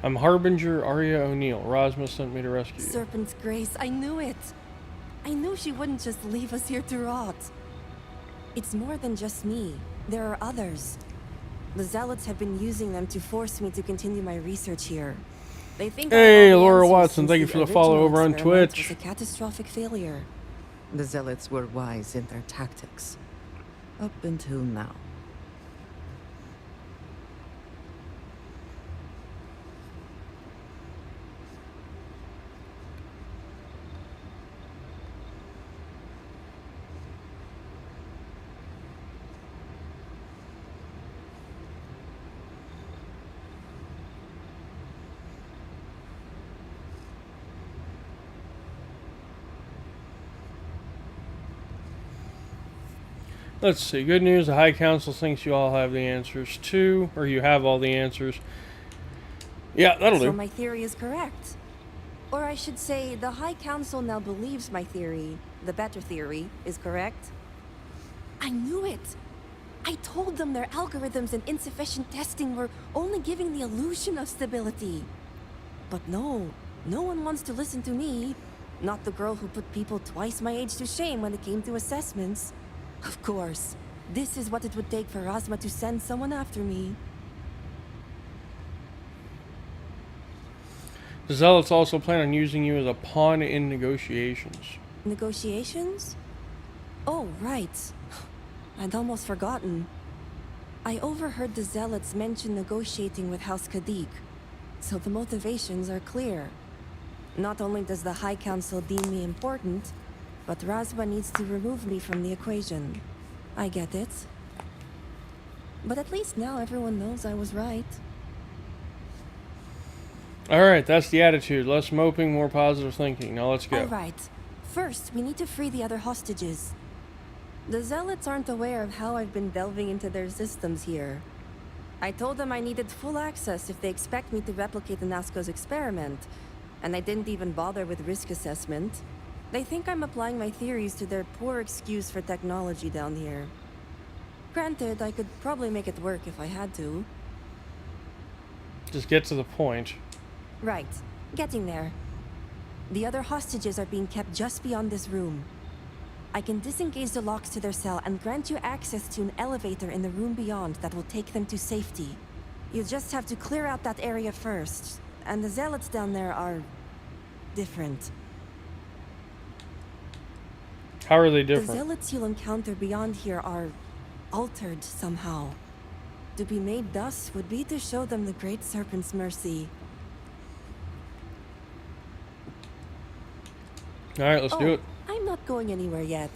I'm Harbinger Arya O'Neill. Rosma sent me to rescue you. Serpent's Grace, I knew it. I knew she wouldn't just leave us here to rot. It's more than just me. There are others. The zealots have been using them to force me to continue my research here. They think hey, Laura Watson, thank you for the follow over on Twitch. Was a catastrophic failure. The zealots were wise in their tactics. Up until now. Let's see. Good news. The High Council thinks you all have the answers too, or you have all the answers. Yeah, that'll do. So my theory is correct. Or I should say, the High Council now believes my theory, the better theory, is correct. I knew it! I told them their algorithms and insufficient testing were only giving the illusion of stability. But no one wants to listen to me. Not the girl who put people twice my age to shame when it came to assessments. Of course. This is what it would take for Rosma to send someone after me. The Zealots also plan on using you as a pawn in negotiations. Negotiations? Oh, right. I'd almost forgotten. I overheard the Zealots mention negotiating with House Kadik, so the motivations are clear. Not only does the High Council deem me important, but Rosma needs to remove me from the equation. I get it. But at least now everyone knows I was right. Alright, that's the attitude. Less moping, more positive thinking. Now let's go. Alright. First, we need to free the other hostages. The Zealots aren't aware of how I've been delving into their systems here. I told them I needed full access if they expect me to replicate the Nazco's experiment, and I didn't even bother with risk assessment. They think I'm applying my theories to their poor excuse for technology down here. Granted, I could probably make it work if I had to. Just get to the point. Right. Getting there. The other hostages are being kept just beyond this room. I can disengage the locks to their cell and grant you access to an elevator in the room beyond that will take them to safety. You just have to clear out that area first, and the Zealots down there are different. How are they different? The Zealots you'll encounter beyond here are altered somehow. To be made thus would be to show them the Great Serpent's mercy. Alright, let's do it. I'm not going anywhere yet.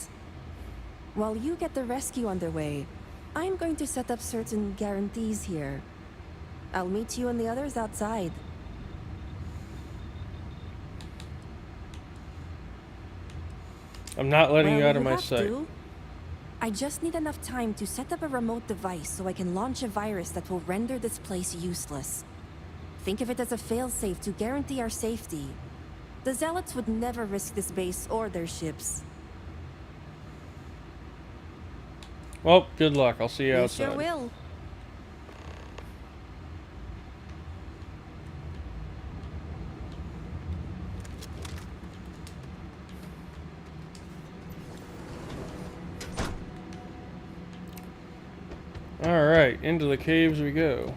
While you get the rescue underway, I'm going to set up certain guarantees here. I'll meet you and the others outside. I'm not letting you out of my sight. I just need enough time to set up a remote device so I can launch a virus that will render this place useless. Think of it as a failsafe to guarantee our safety. The Zealots would never risk this base or their ships. Well, good luck. I'll see you outside. Sure will. Alright, into the caves we go.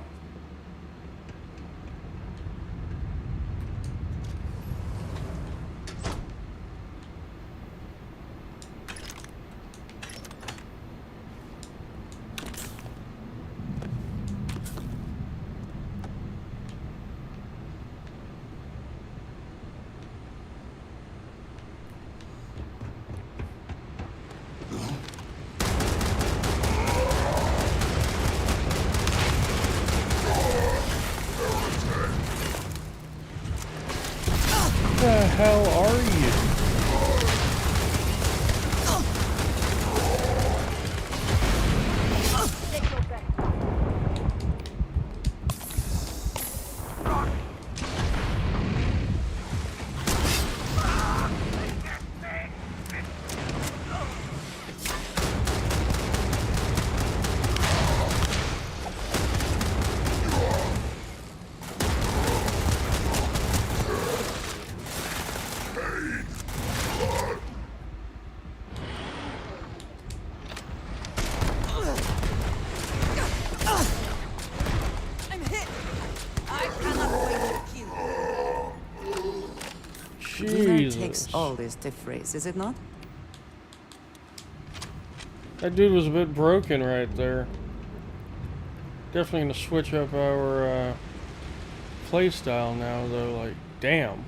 hell are you? It takes all this to phrase, is it not? That dude was a bit broken right there. Definitely gonna switch up our playstyle now, though. Like, damn.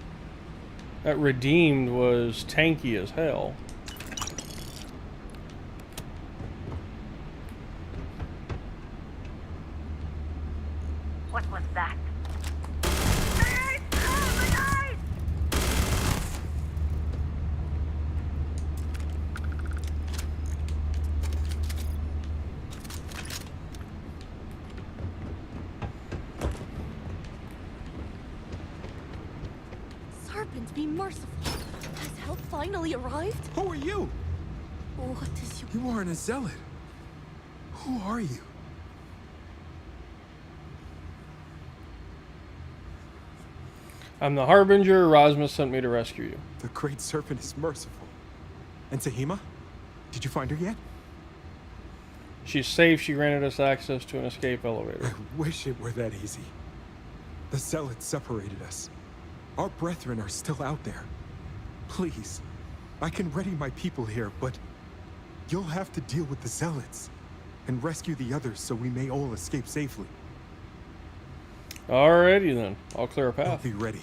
That Redeemed was tanky as hell. What was that? Serpent, be merciful. Has help finally arrived? Who are you? What is your... You aren't a zealot. Who are you? I'm the Harbinger. Erasmus sent me to rescue you. The Great Serpent is merciful. And Tahima? Did you find her yet? She's safe. She granted us access to an escape elevator. I wish it were that easy. The Zealots separated us. Our brethren are still out there. Please, I can ready my people here, but you'll have to deal with the Zealots and rescue the others so we may all escape safely. Alrighty then. I'll clear a path. I'll be ready.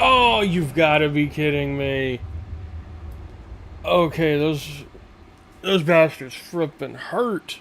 Oh, you've got to be kidding me. Okay, those bastards flippin' hurt.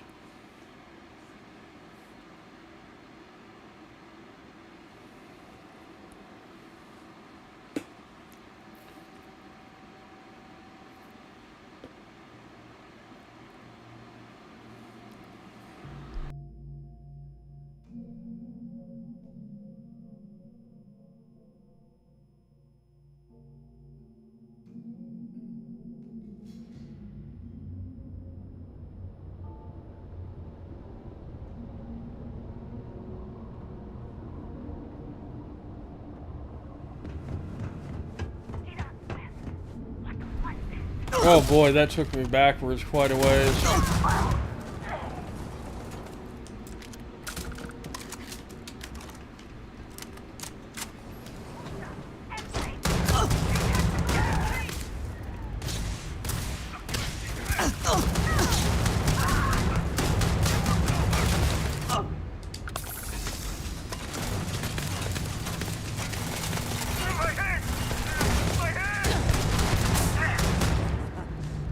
Oh boy, that took me backwards quite a ways.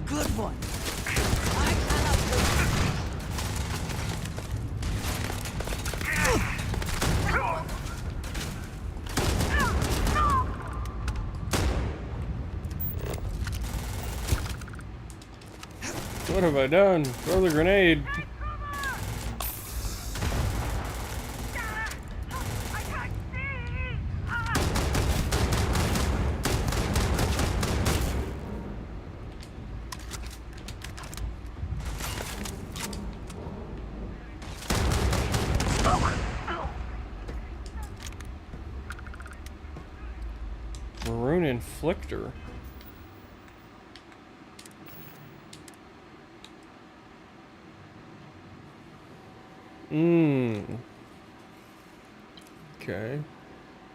Good one. What have I done? Throw the grenade. Maroon Inflictor. Okay.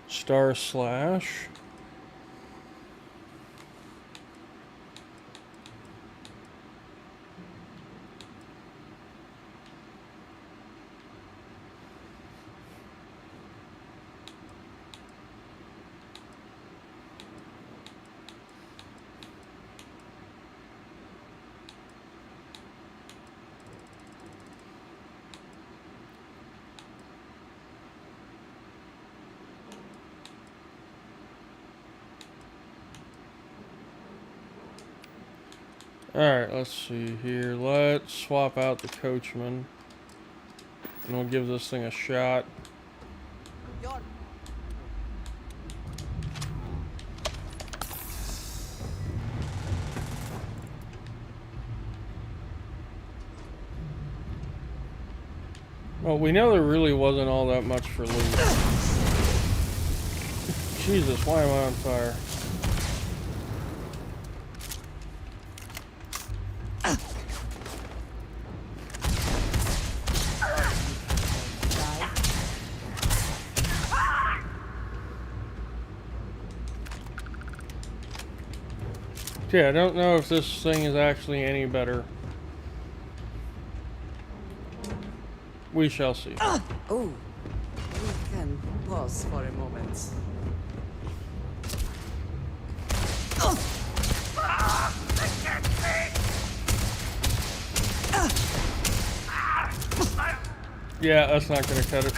Star Slash. Alright, let's see here. Let's swap out the coachman. And we'll give this thing a shot. Well, we know there really wasn't all that much for loot. Jesus, why am I on fire? Yeah, I don't know if this thing is actually any better. We shall see. Oh, we can pause for a moment. Yeah, that's not gonna cut it.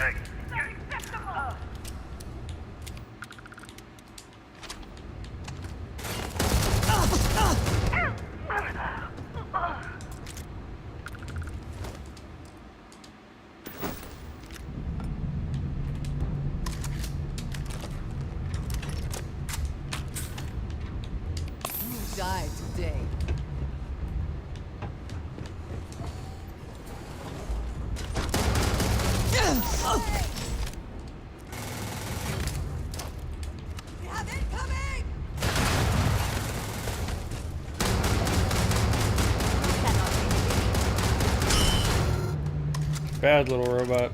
Die today. We have incoming! Bad little robot.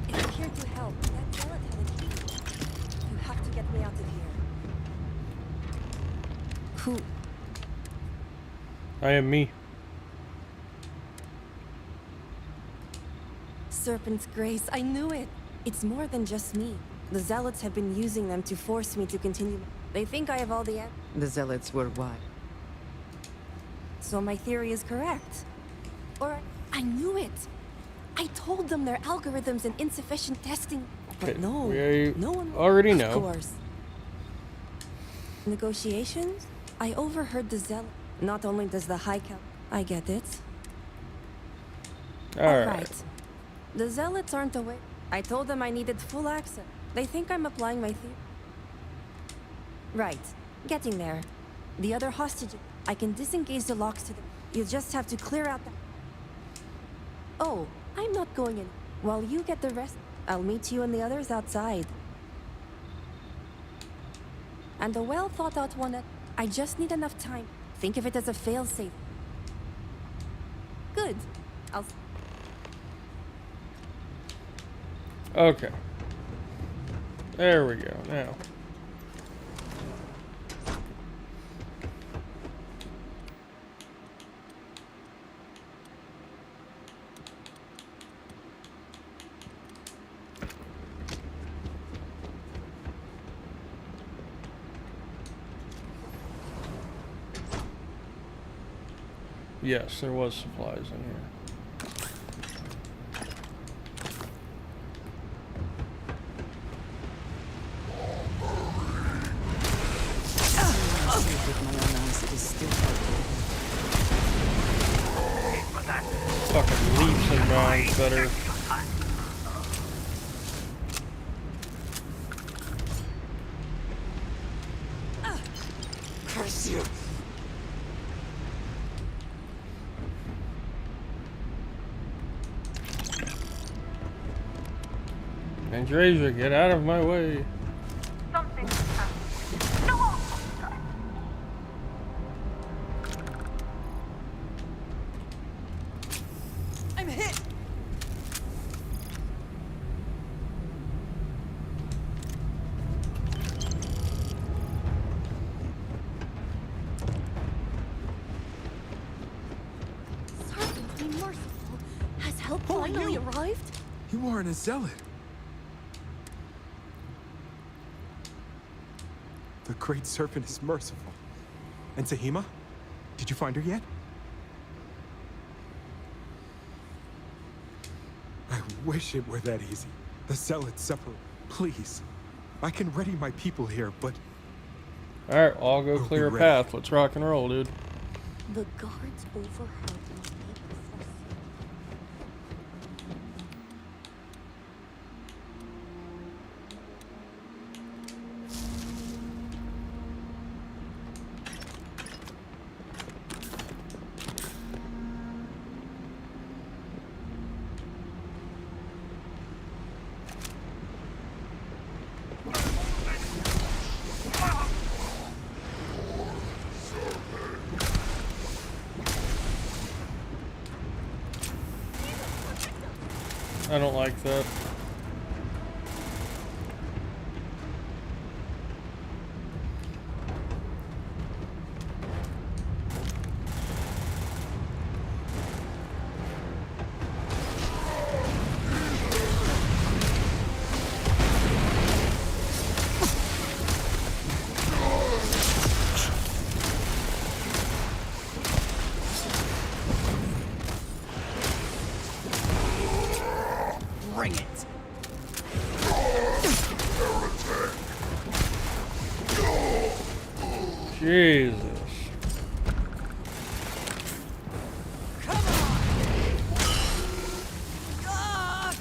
It's here to help. That zealot had a key. You have to get me out of here. Who? I am me. Serpent's Grace, I knew it! It's more than just me. The Zealots have been using them to force me to continue. They think I have all the answers. The Zealots were why? So my theory is correct. Or I knew it! I told them their algorithms and insufficient testing. But Okay, no, we no one already know. Of course. Negotiations? I overheard the Zealot. Not only does the High Council... I get it. Alright. The Zealots aren't aware. I told them I needed full access. They think I'm applying my theory. Right. Getting there. The other hostages. I can disengage the locks to them. You just have to clear out the... Oh, I'm not going in. While you get the rest, I'll meet you and the others outside. And a well-thought-out one that... I just need enough time. Think of it as a fail-safe. Good. I'll... Okay. There we go. Now. Yes, there was supplies in here. Fucking leaps and bounds better. Curse you! Andresia, get out of my way. I'm hit! Serpent, be merciful. Has help finally arrived? You aren't a zealot. The Great Serpent is merciful. And Tahima? Did you find her yet? I wish it were that easy. The zealots separate. Please. I can ready my people here, but... Alright, I'll go clear a path. Let's rock and roll, dude. The guards overheard and made the fuss. I don't like that. Bring it! Jesus.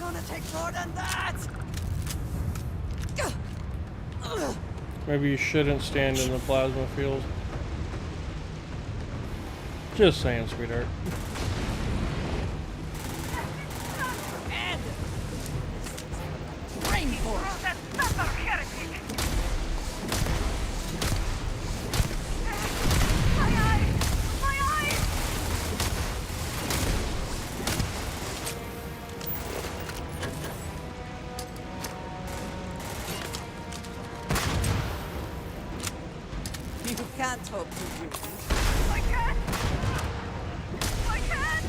Gonna take more than that! Maybe you shouldn't stand in the plasma field. Just saying, sweetheart. And bring for it! You can't hope to win. I can! I can!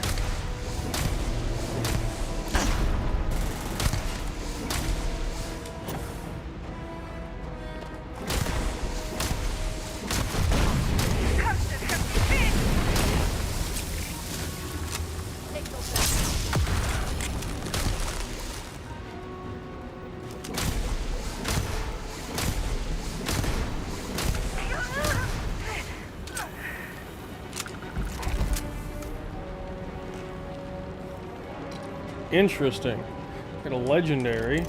Interesting. Got a legendary.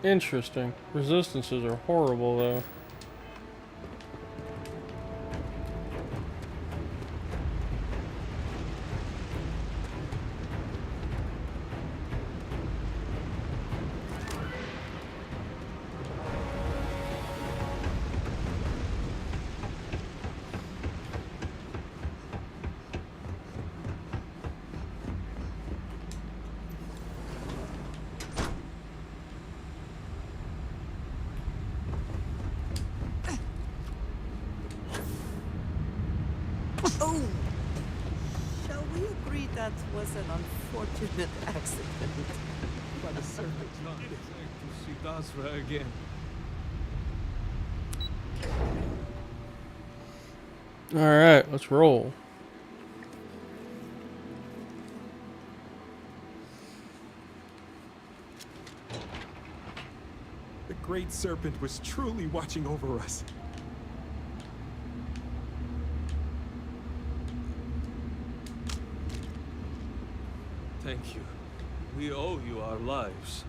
Interesting. Resistances are horrible, though. Oh! Shall we agree that was an unfortunate accident? The serpent not to see Dasra again. Alright, let's roll. The great serpent was truly watching over us. Thank you. We owe you our lives.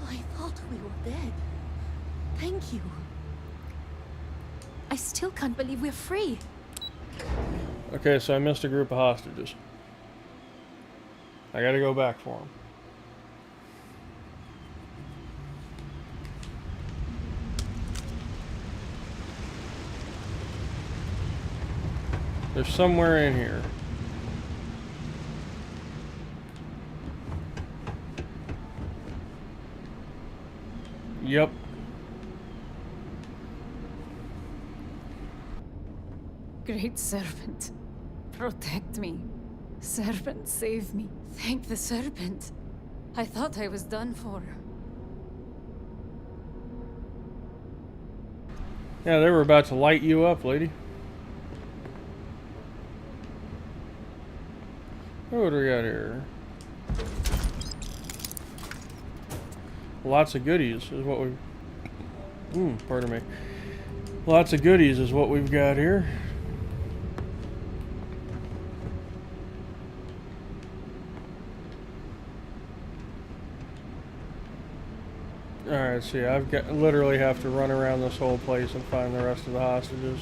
I thought we were dead. Thank you. I still can't believe we're free. Okay, so I missed a group of hostages. I gotta go back for them. They're somewhere in here. Yep. Great serpent, protect me. Serpent, save me. Thank the serpent. I thought I was done for. Yeah, they were about to light you up, lady. What do we got here? Lots of goodies is what we... pardon me. Lots of goodies is what we've got here. Alright, see, I've got literally have to run around this whole place and find the rest of the hostages.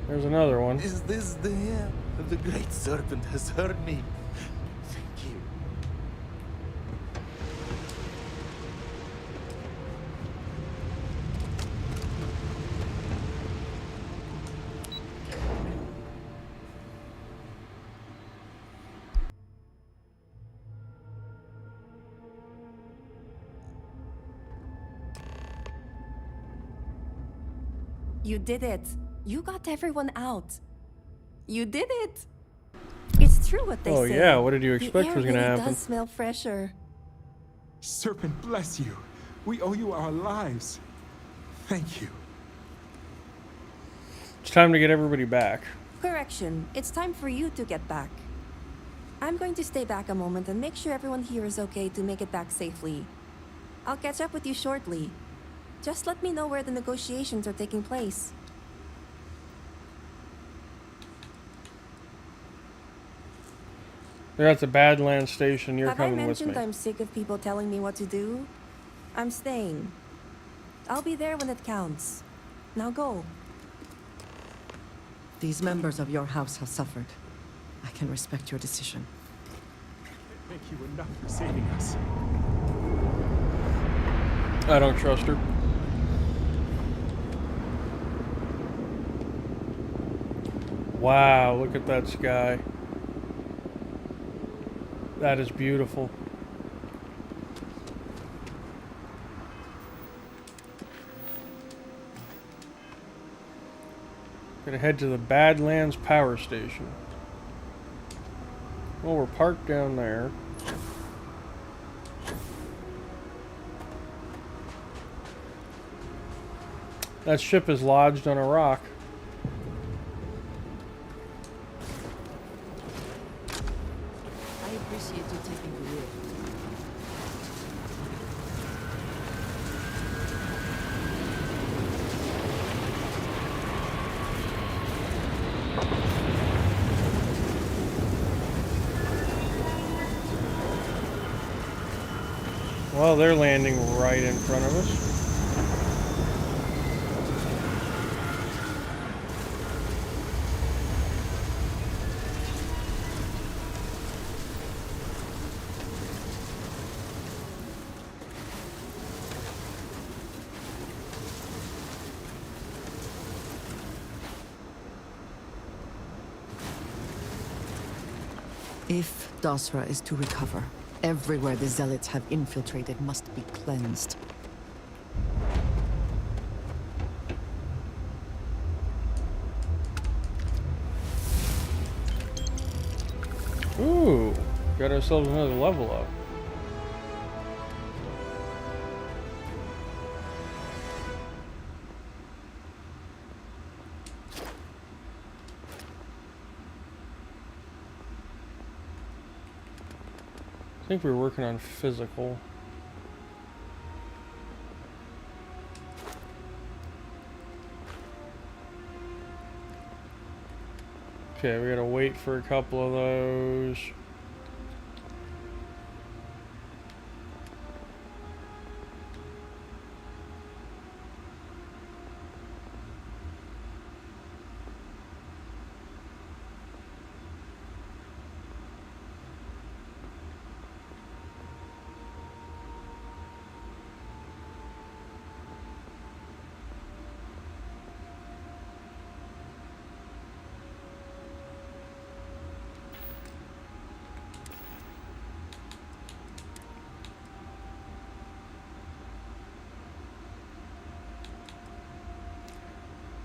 There's another one. Is this the end? The great serpent has heard me. Thank you. You did it. You got everyone out. You did it. It's true what they say. Oh yeah, what did you expect was going to happen? The air really does smell fresher. Serpent bless you. We owe you our lives. Thank you. It's time to get everybody back. Correction. It's time for you to get back. I'm going to stay back a moment and make sure everyone here is okay to make it back safely. I'll catch up with you shortly. Just let me know where the negotiations are taking place. They're at the Badlands station. You're Have I coming with mentioned me. I'm sick of people telling me what to do? I'm staying. I'll be there when it counts. Now go. These members of your house have suffered. I can respect your decision. Thank you enough for saving us. I don't trust her. Wow, look at that sky. That is beautiful. Gonna head to the Badlands Power Station. Well, we're parked down there. That ship is lodged on a rock. I appreciate you taking the wheel. Well, they're landing right in front of us. If Dasra is to recover, everywhere the Zealots have infiltrated must be cleansed. Ooh, got ourselves another level up. I think we're working on physical. Okay, we gotta wait for a couple of those.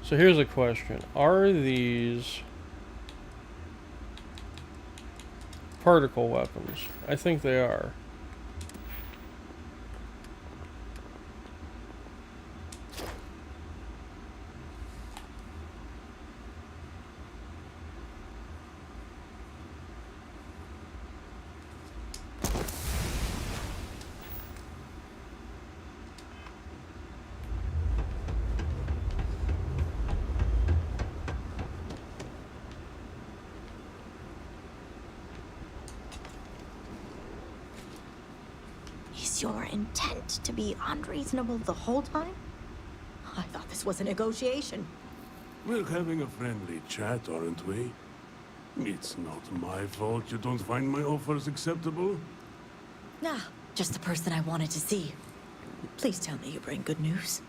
So here's a question. Are these particle weapons? I think they are. Is your intent to be unreasonable the whole time? I thought this was a negotiation. We're having a friendly chat, aren't we? It's not my fault you don't find my offers acceptable. Nah, just the person I wanted to see. Please tell me you bring good news.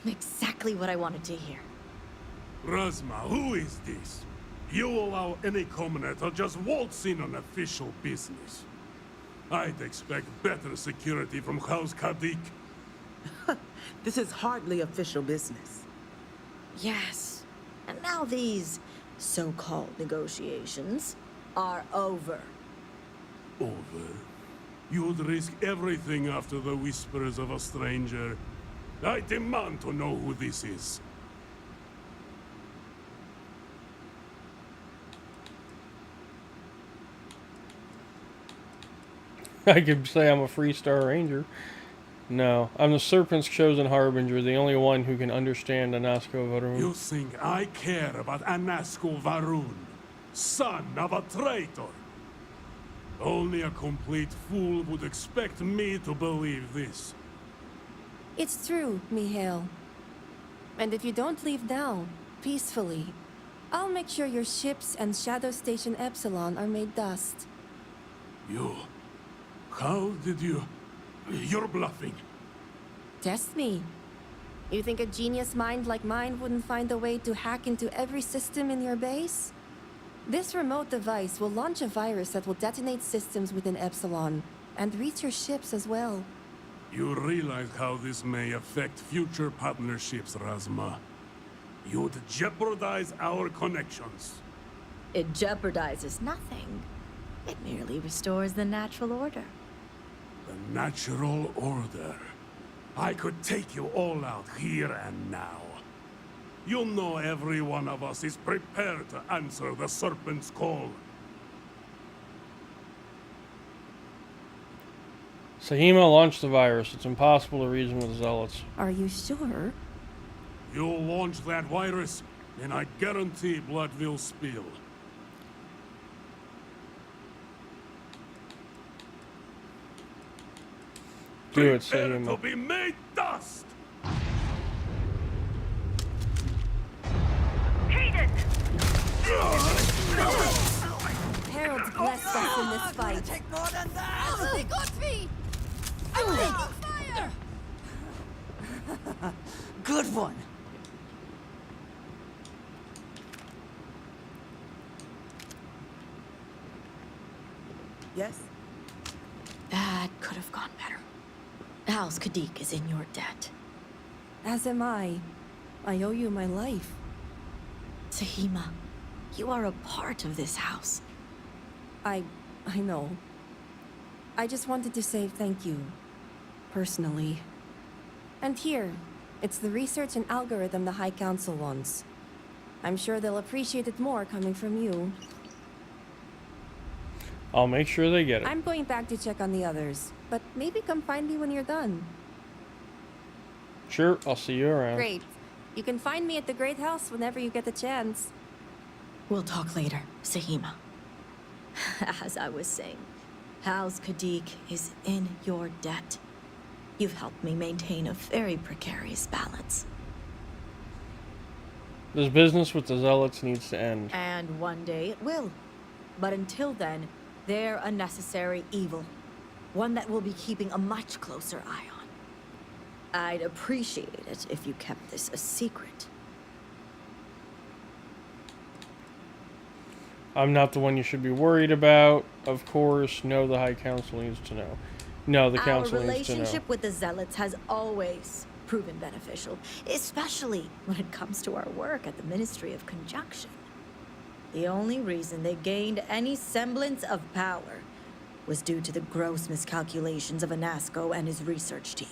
Exactly what I wanted to hear. Razma, who is this? You allow any commoner to just waltz in on official business. I'd expect better security from House Kadik. This is hardly official business. Yes. And now these so-called negotiations are over. Over? You'd risk everything after the whispers of a stranger. I demand to know who this is. I could say I'm a Freestar Ranger. No, I'm the Serpent's chosen harbinger, the only one who can understand Anasko Varun. You think I care about Anasko Varun, son of a traitor? Only a complete fool would expect me to believe this. It's true, Mihail. And if you don't leave now, peacefully, I'll make sure your ships and Shadow Station Epsilon are made dust. You... How did you... You're bluffing. Test me. You think a genius mind like mine wouldn't find a way to hack into every system in your base? This remote device will launch a virus that will detonate systems within Epsilon, and reach your ships as well. You realize how this may affect future partnerships, Razma. You'd jeopardize our connections. It jeopardizes nothing. It merely restores the natural order. The natural order. I could take you all out here and now. You know every one of us is prepared to answer the Serpent's call. Sahima launched the virus. It's impossible to reason with Zealots. Are you sure? You'll launch that virus, and I guarantee blood will spill. Do it, Prepare Sahima. to be made dust! Harold's blessed us in this fight. Take more than that! Oh, they got me! I'm taking fire! Good one. Yes? That could have gone better. House Kadik is in your debt. As am I. I owe you my life. Tahima, you are a part of this house. I know. I just wanted to say thank you. Personally. And here, it's the research and algorithm the High Council wants. I'm sure they'll appreciate it more coming from you. I'll make sure they get it. I'm going back to check on the others, but maybe come find me when you're done. Sure, I'll see you around. Great. You can find me at the Great House whenever you get the chance. We'll talk later, Sahima. As I was saying, House Kadik is in your debt. You've helped me maintain a very precarious balance. This business with the Zealots needs to end. And one day it will. But until then, they're a necessary evil. One that we'll be keeping a much closer eye on. I'd appreciate it if you kept this a secret. I'm not the one you should be worried about. Of course, no, the High Council needs to know. No, the Council Our needs to know. relationship with the Zealots has always proven beneficial, especially when it comes to our work at the Ministry of Conjunction. The only reason they gained any semblance of power was due to the gross miscalculations of Anasco and his research team.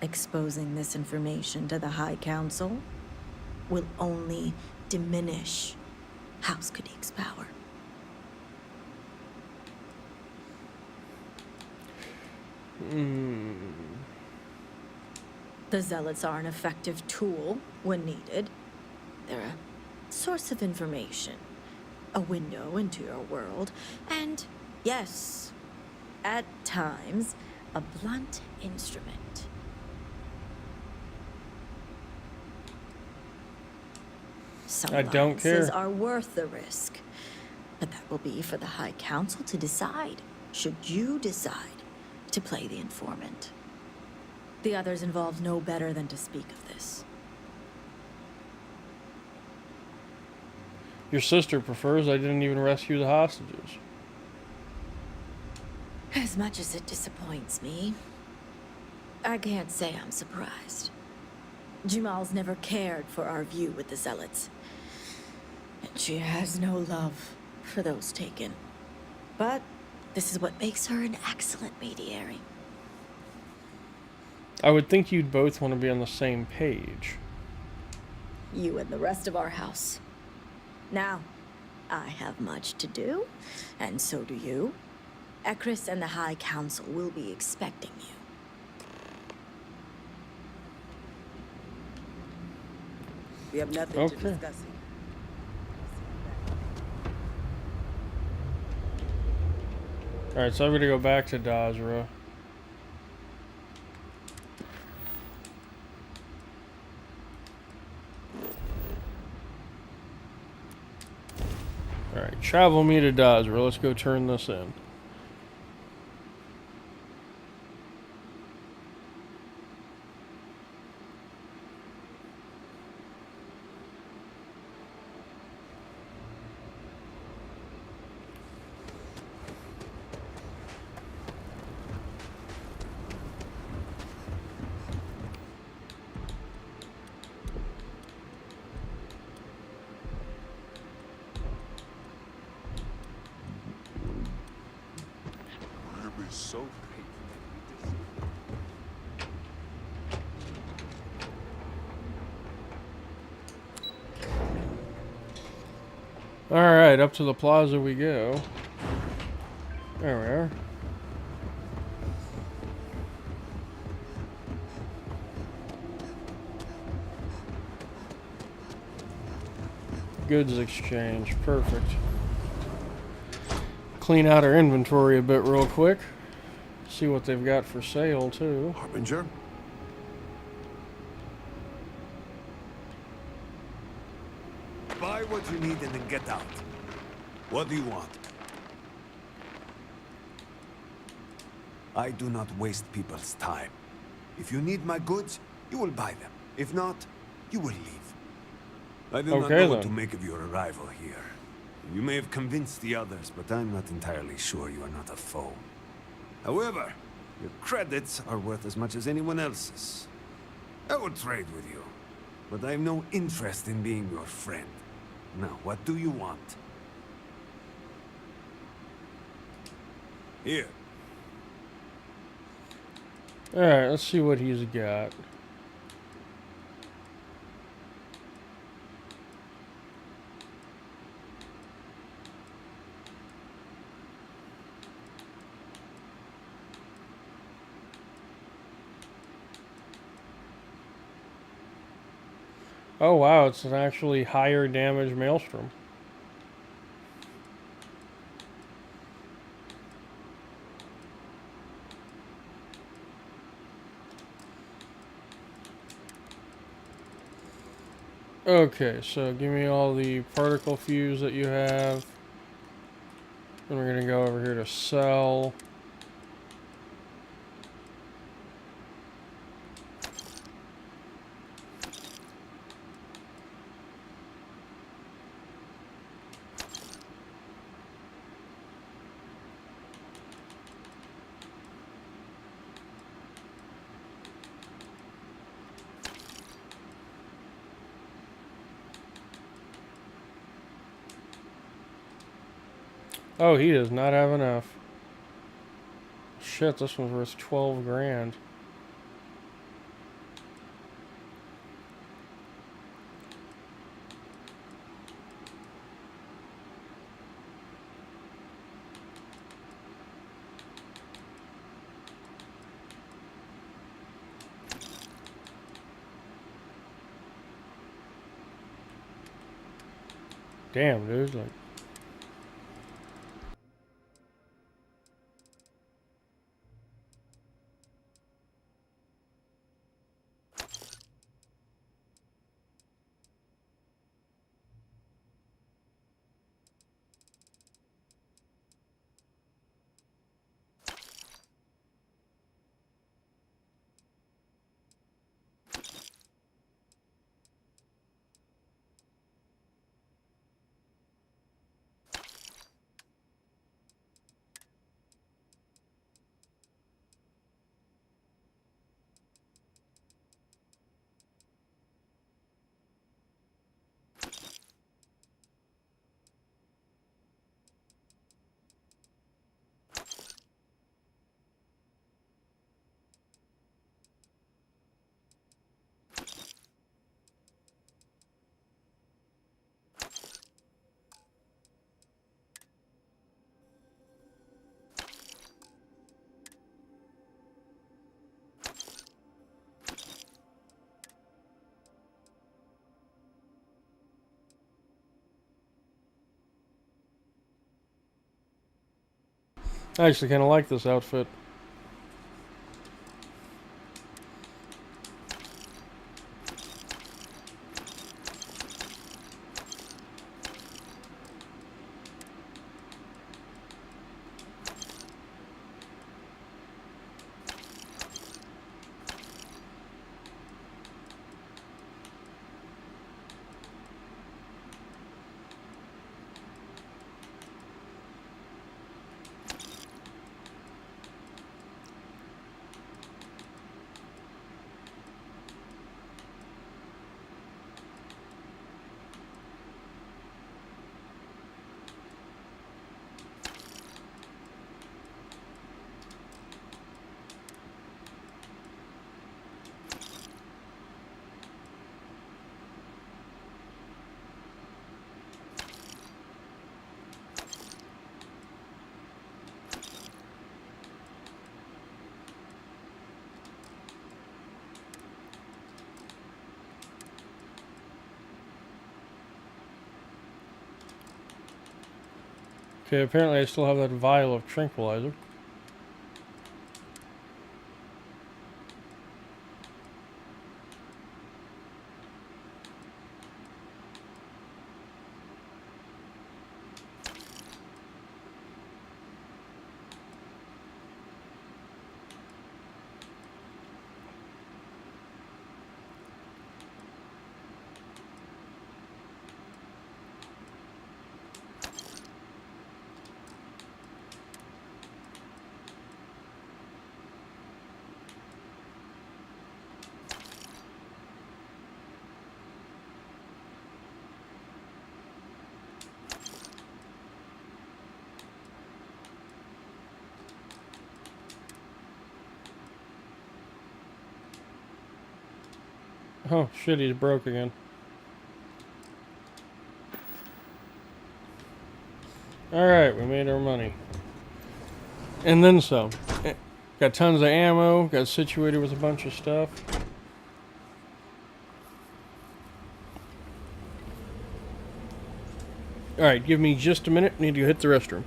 Exposing this information to the High Council will only diminish House Kadik's power. The Zealots are an effective tool when needed. They're a source of information, a window into your world, and, yes, at times, a blunt instrument. Some I don't alliances care. are worth the risk, but that will be for the High Council to decide, should you decide to play the informant. The others involved know better than to speak of this. Your sister prefers I didn't even rescue the hostages. As much as it disappoints me, I can't say I'm surprised. Jamal's never cared for our view with the Zealots. And she has no love for those taken. But this is what makes her an excellent mediary. I would think you'd both want to be on the same page. You and the rest of our house. Now, I have much to do, and so do you. Ekris and the High Council will be expecting you. We have nothing to discuss here. Alright, so I'm gonna go back to Dazra. Alright, travel me to Dazra. Let's go turn this in. So Alright, up to the plaza we go. There we are. Goods exchange, perfect. Clean out our inventory a bit real quick. See what they've got for sale too. Harbinger? Buy what you need and then get out. What do you want? I do not waste people's time. If you need my goods, you will buy them. If not, you will leave. I do not know what to make of your arrival here. You may have convinced the others, but I'm not entirely sure you are not a foe. However, your credits are worth as much as anyone else's. I would trade with you, but I have no interest in being your friend. Now, what do you want? Here. Alright, let's see what he's got. Oh wow, it's an actually higher damage Maelstrom. Okay, so give me all the particle fuse that you have. Then we're gonna go over here to sell. Oh, he does not have enough. Shit, this one's worth 12 grand. Damn, dude, like... I actually kind of like this outfit. Okay, apparently I still have that vial of tranquilizer. Oh, shit, he's broke again. Alright, we made our money. And then some. Got tons of ammo, got situated with a bunch of stuff. Alright, give me just a minute. Need to hit the restroom.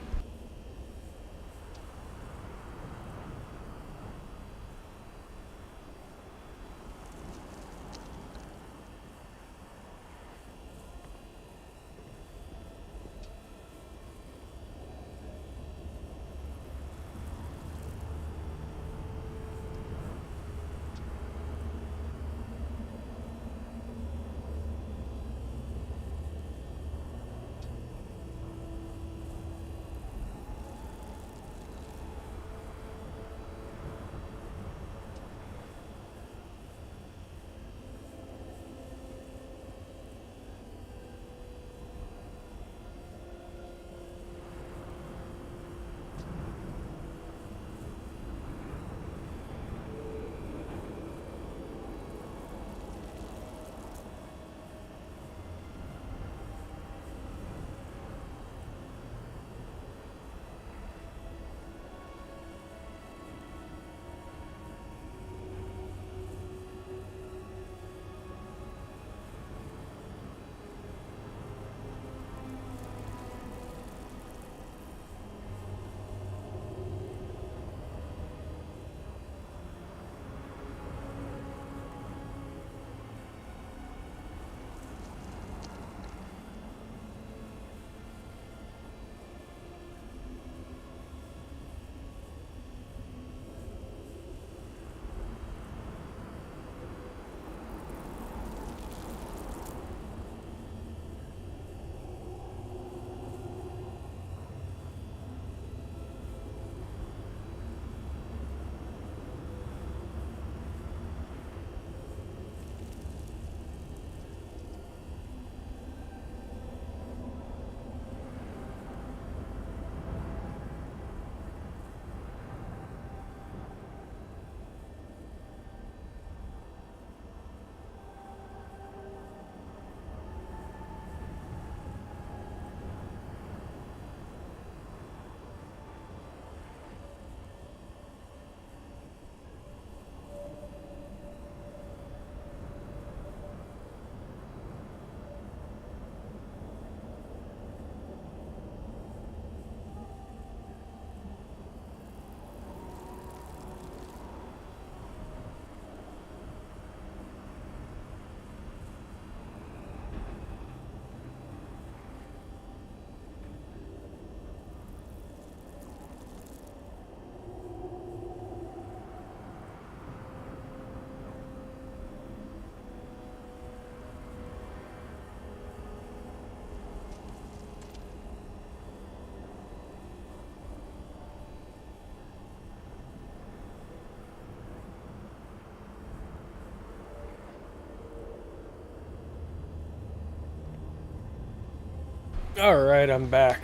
Alright, I'm back.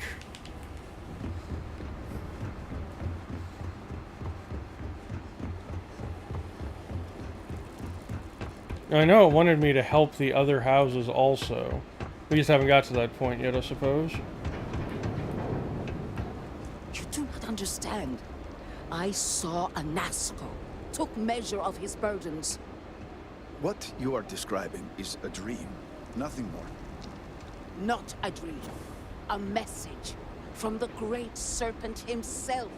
I know it wanted me to help the other houses also. We just haven't got to that point yet, I suppose. You do not understand. I saw Anasco, took measure of his burdens. What you are describing is a dream, nothing more. Not a dream. A message from the great serpent himself.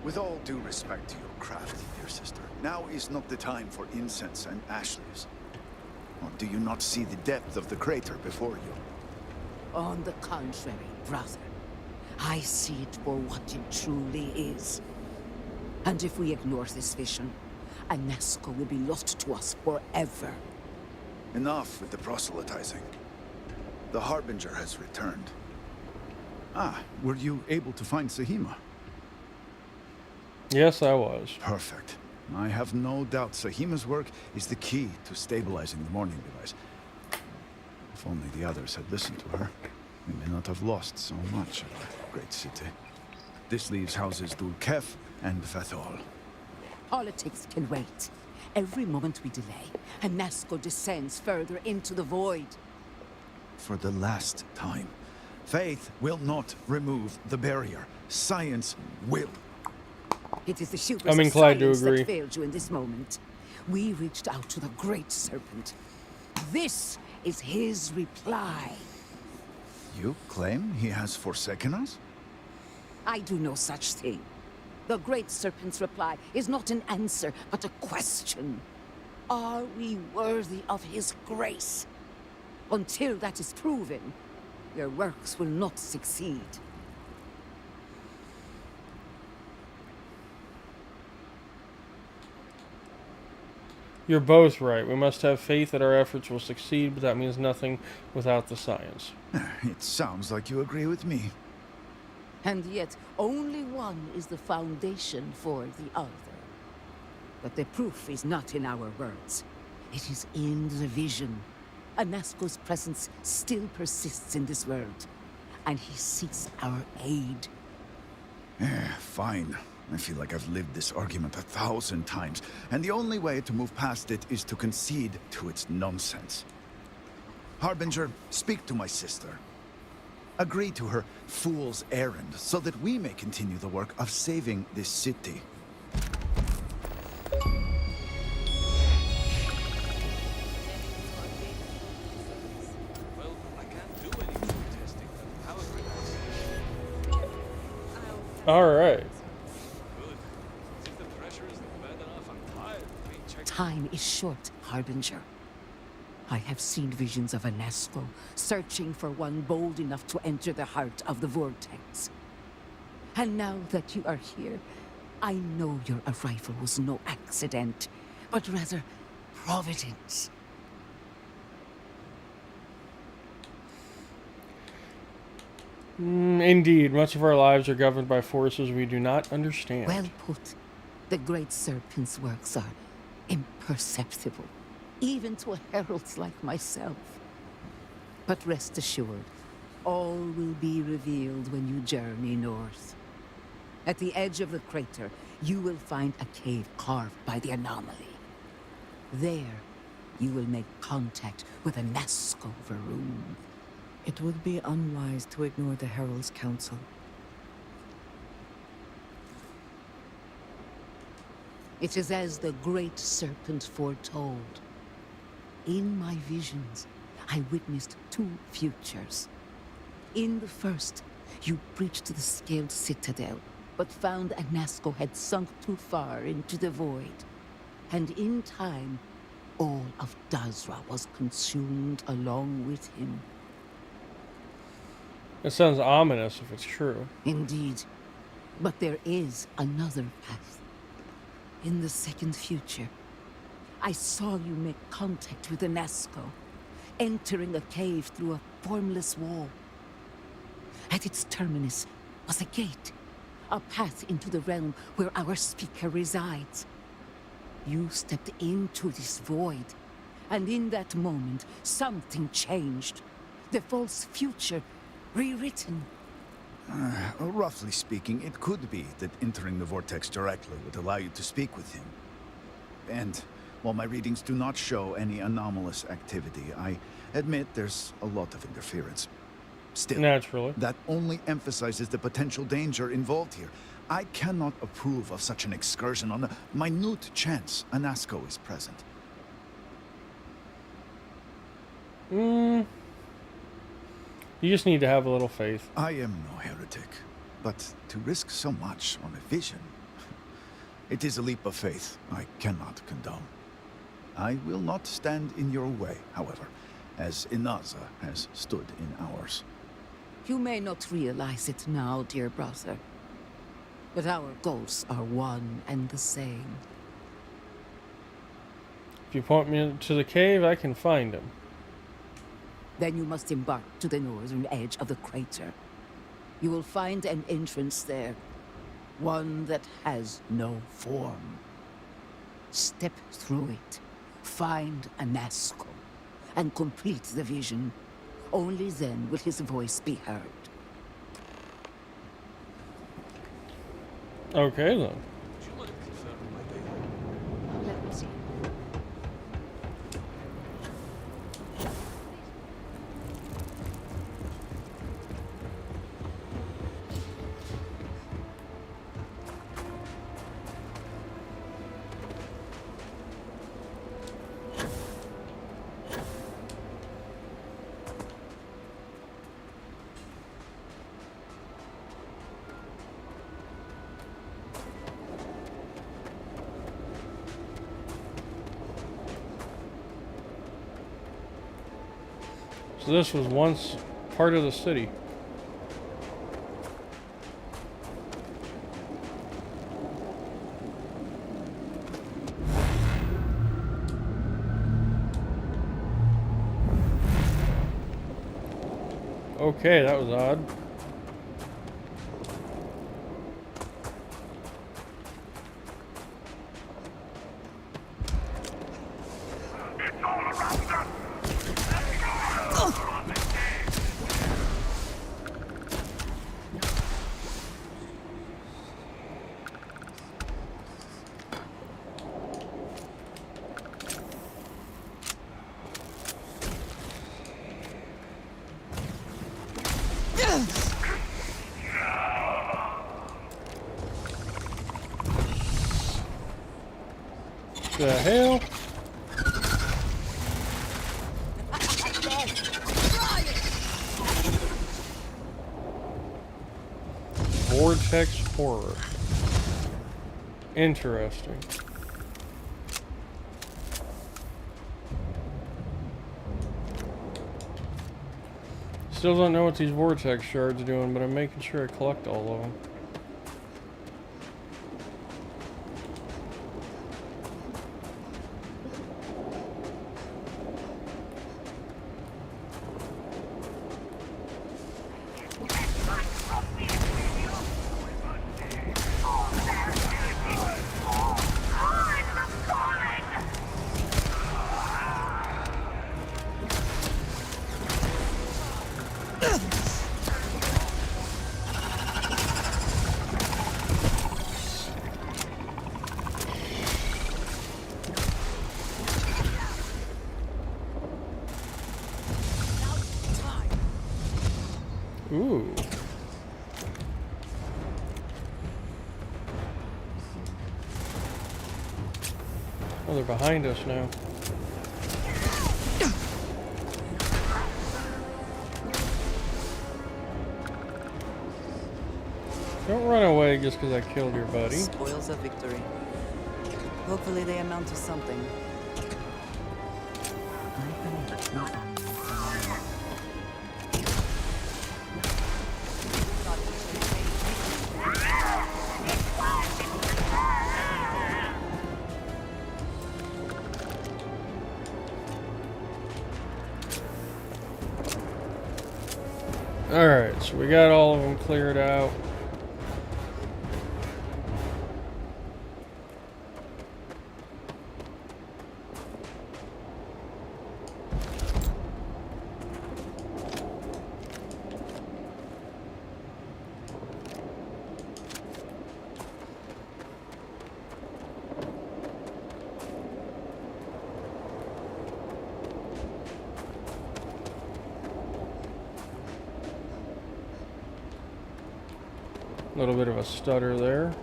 With all due respect to your craft, dear sister, now is not the time for incense and ash leaves. Or do you not see the depth of the crater before you? On the contrary, brother. I see it for what it truly is. And if we ignore this vision, Anasco will be lost to us forever. Enough with the proselytizing. The Harbinger has returned. Ah, were you able to find Sahima? Yes, I was. Perfect. I have no doubt Sahima's work is the key to stabilizing the morning device. If only the others had listened to her, we may not have lost so much of our great city. This leaves houses Dul Kef and Fathol. Politics can wait. Every moment we delay, Hanasco descends further into the void. For the last time, faith will not remove the barrier. Science will. It is the shooters I'm of inclined to science agree. that failed you in this moment. We reached out to the Great Serpent. This is his reply. You claim he has forsaken us? I do no such thing. The Great Serpent's reply is not an answer, but a question. Are we worthy of his grace? Until that is proven, your works will not succeed. You're both right. We must have faith that our efforts will succeed, but that means nothing without the science. It sounds like you agree with me. And yet, only one is the foundation for the other. But the proof is not in our words. It is in the vision. Anasco's presence still persists in this world, and he seeks our aid. Fine. I feel like I've lived this argument 1,000 times, and the only way to move past it is to concede to its nonsense. Harbinger, speak to my sister. Agree to her fool's errand, so that we may continue the work of saving this city. Alright. Time is short, Harbinger. I have seen visions of Anasco, searching for one bold enough to enter the heart of the vortex. And now that you are here, I know your arrival was no accident, but rather providence. Indeed, much of our lives are governed by forces we do not understand. Well put. The Great Serpent's works are imperceptible, even to heralds like myself. But rest assured, all will be revealed when you journey north. At the edge of the crater, you will find a cave carved by the anomaly. There, you will make contact with a Nasco Varun. It would be unwise to ignore the Herald's counsel. It is as the Great Serpent foretold. In my visions, I witnessed two futures. In the first, you breached the scaled citadel, but found Anasco had sunk too far into the void. And in time, all of Dazra was consumed along with him. It sounds ominous if it's true. Indeed. But there is another path. In the second future, I saw you make contact with Anasco, entering a cave through a formless wall. At its terminus was a gate, a path into the realm where our speaker resides. You stepped into this void, and in that moment, something changed. The false future rewritten. Roughly speaking, it could be that entering the vortex directly would allow you to speak with him. And while my readings do not show any anomalous activity, I admit there's a lot of interference. Still, naturally, that only emphasizes the potential danger involved here. I cannot approve of such an excursion on the minute chance Anasco is present. You just need to have a little faith. I am no heretic, but to risk so much on a vision, it is a leap of faith I cannot condone. I will not stand in your way, however, as Inaza has stood in ours. You may not realize it now, dear brother, but our goals are one and the same. If you point me to the cave, I can find him. Then you must embark to the northern edge of the crater. You will find an entrance there, one that has no form. Step through it, find Anasco, and complete the vision. Only then will his voice be heard. Okay, then. Let me see. So this was once part of the city. Okay, that was odd. The hell? Vortex horror. Interesting. Still don't know what these vortex shards are doing, but I'm making sure I collect all of them. Ooh. Oh, they're behind us now. Don't run away just because I killed your buddy. Spoils of victory. Hopefully they amount to something. Alright, so we got all of them cleared out. A little bit of a stutter there.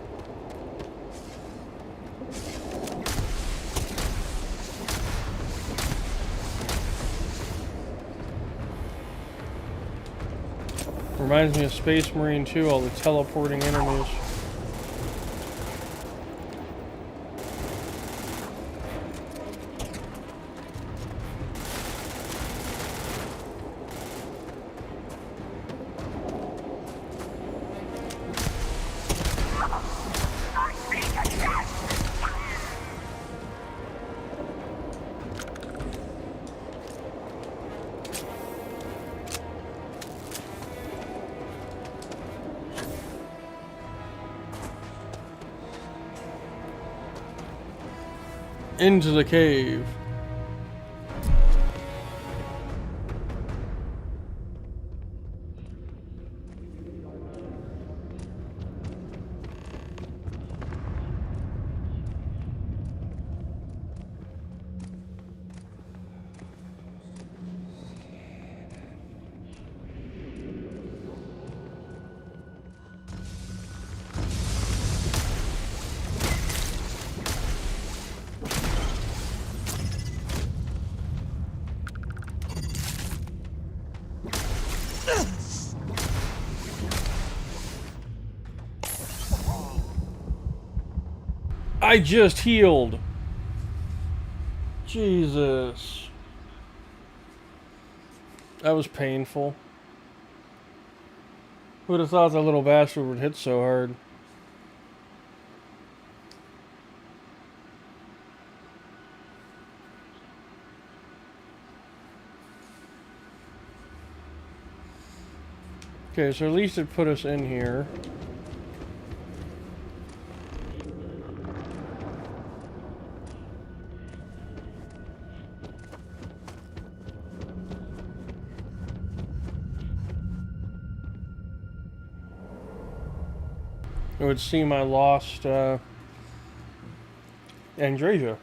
Reminds me of Space Marine 2, all the teleporting enemies. Into the cave. I just healed. Jesus. That was painful. Who would have thought that little bastard would hit so hard? Okay, so at least it put us in here. It would seem I lost Andrasia.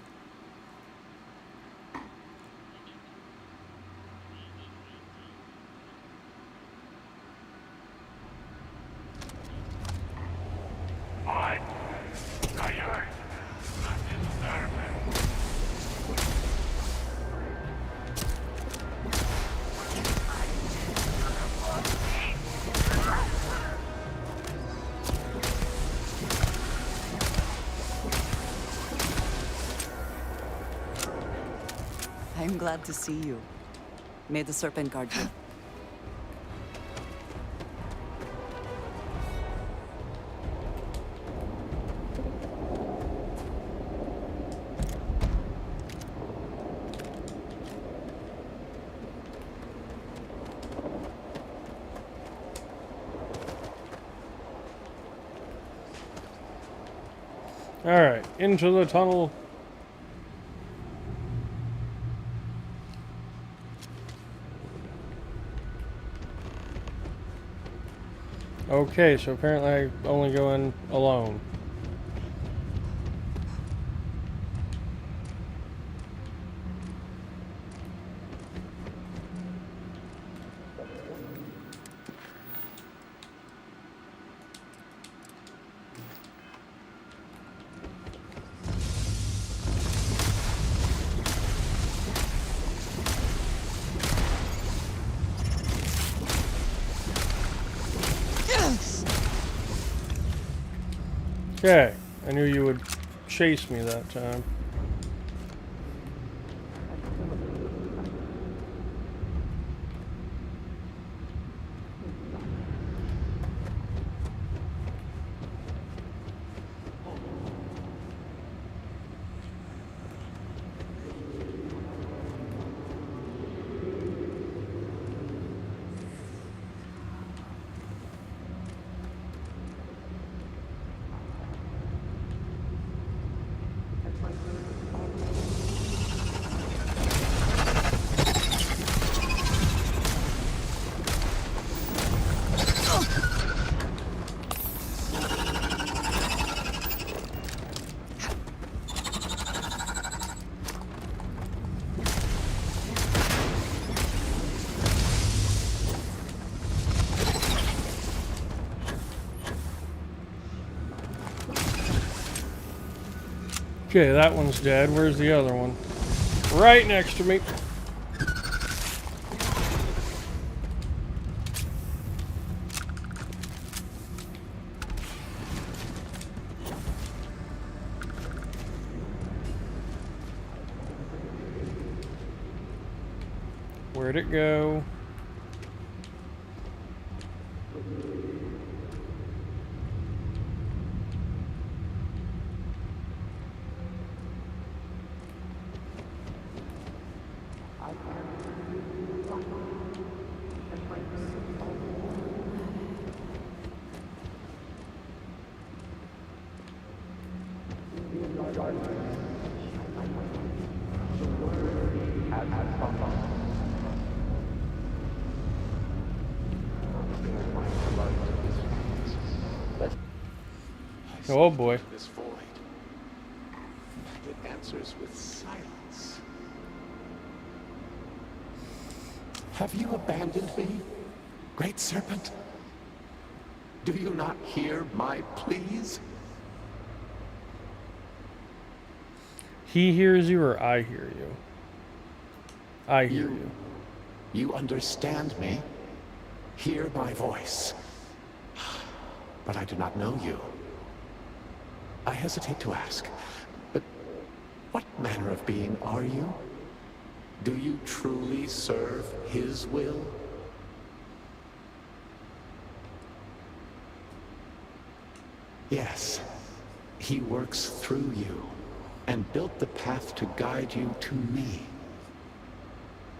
I'm glad to see you. May the serpent guard you. Alright, into the tunnel. Okay, so apparently I only go in alone. Okay, I knew you would chase me that time. Okay, that one's dead. Where's the other one? Right next to me. Where'd it go? Oh boy. This void. It answers with silence. Have you abandoned me, Great Serpent? Do you not hear my pleas? He hears you or I hear you? I hear you. You understand me? Hear my voice. But I do not know you. I hesitate to ask, but what manner of being are you? Do you truly serve his will? Yes. He works through you and built the path to guide you to me.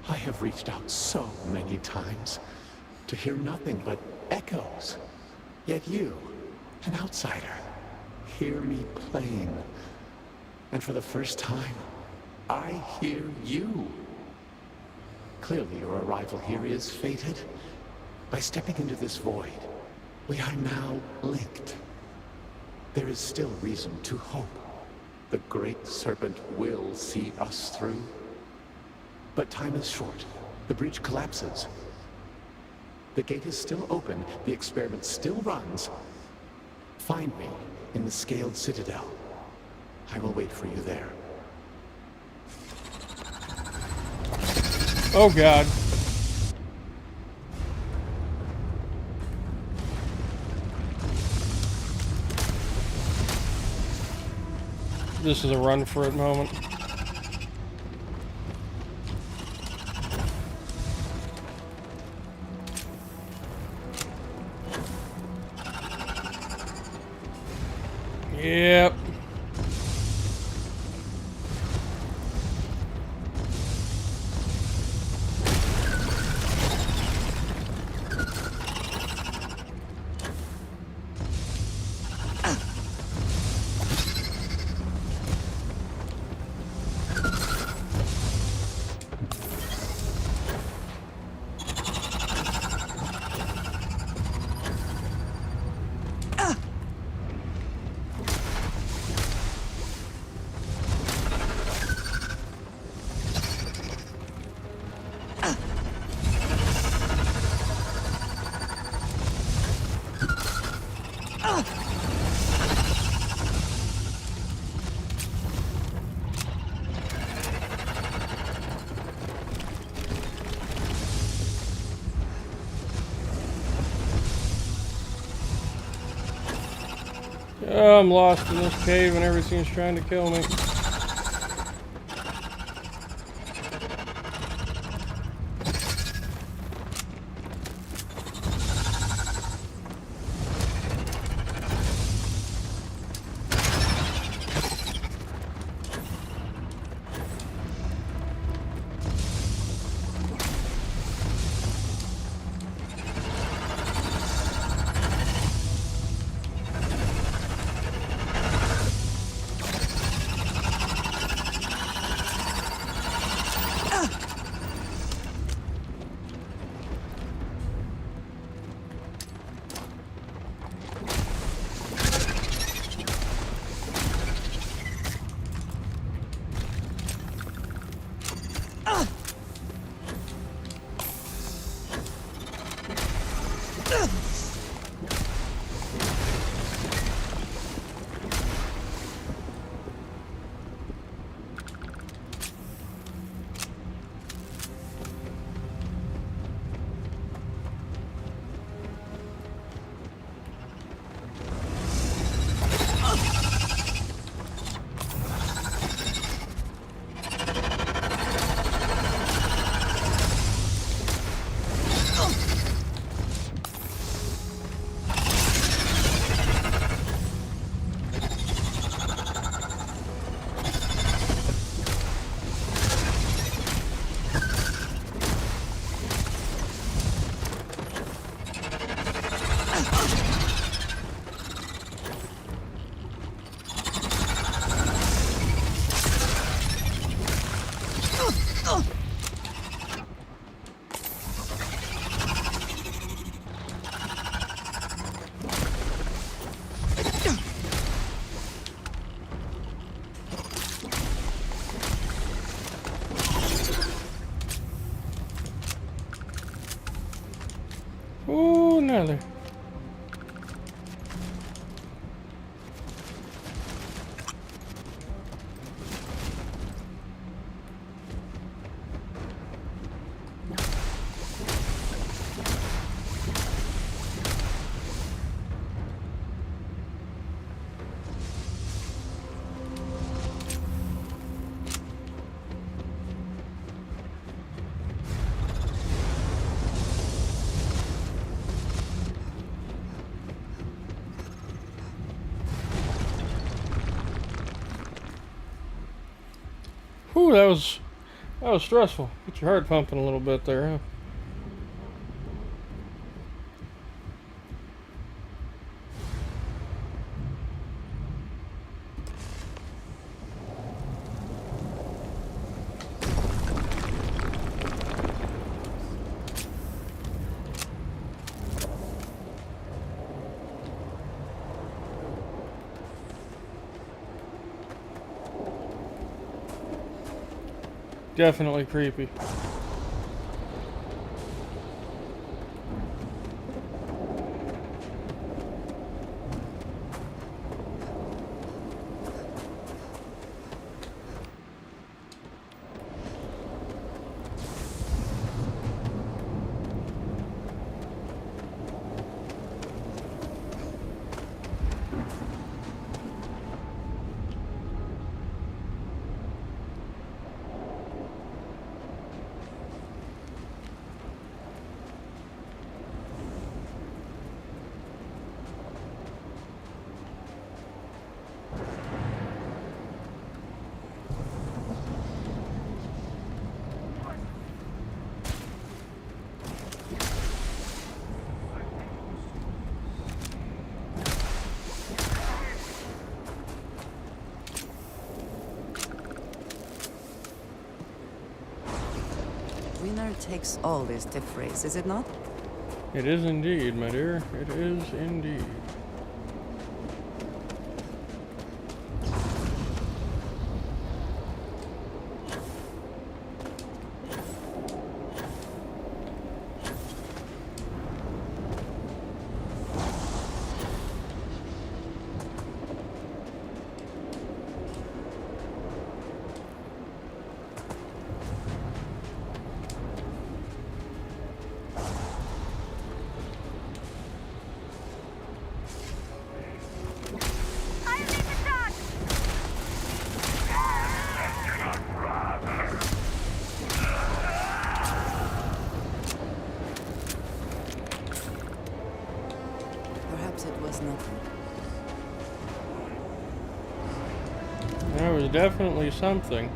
I have reached out so many times to hear nothing but echoes. Yet you, an outsider, hear me plain. And for the first time, I hear you. Clearly your arrival here is fated. By stepping into this void, we are now linked. There is still reason to hope. The Great Serpent will see us through. But time is short. The bridge collapses. The gate is still open. The experiment still runs. Find me in the Scaled Citadel. I will wait for you there. Oh God. This is a run for it moment. Yep. Oh, I'm lost in this cave and everything's trying to kill me. Ooh, another. Whew, that was stressful. Get your heart pumping a little bit there, huh? Definitely creepy. Winner takes all this stiff race, is it not? It is indeed, my dear. It is indeed. Perhaps it was nothing. There was definitely something.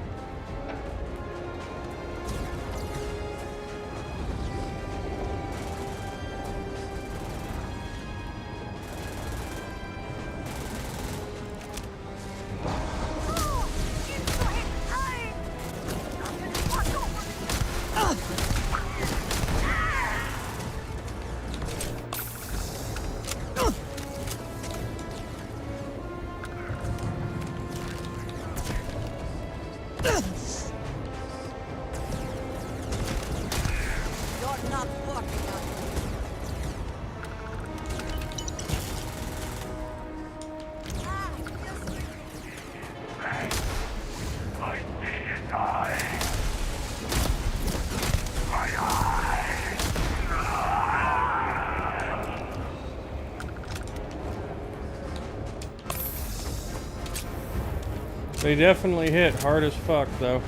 They definitely hit hard as fuck, though.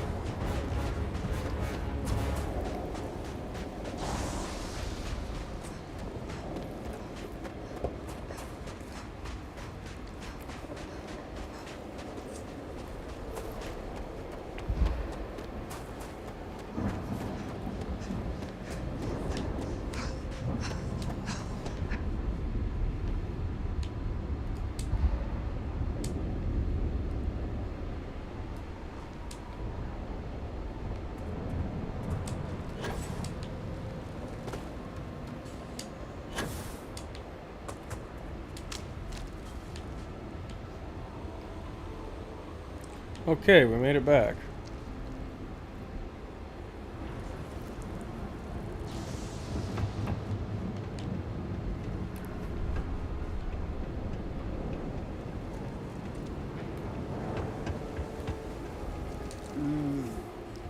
Okay, we made it back.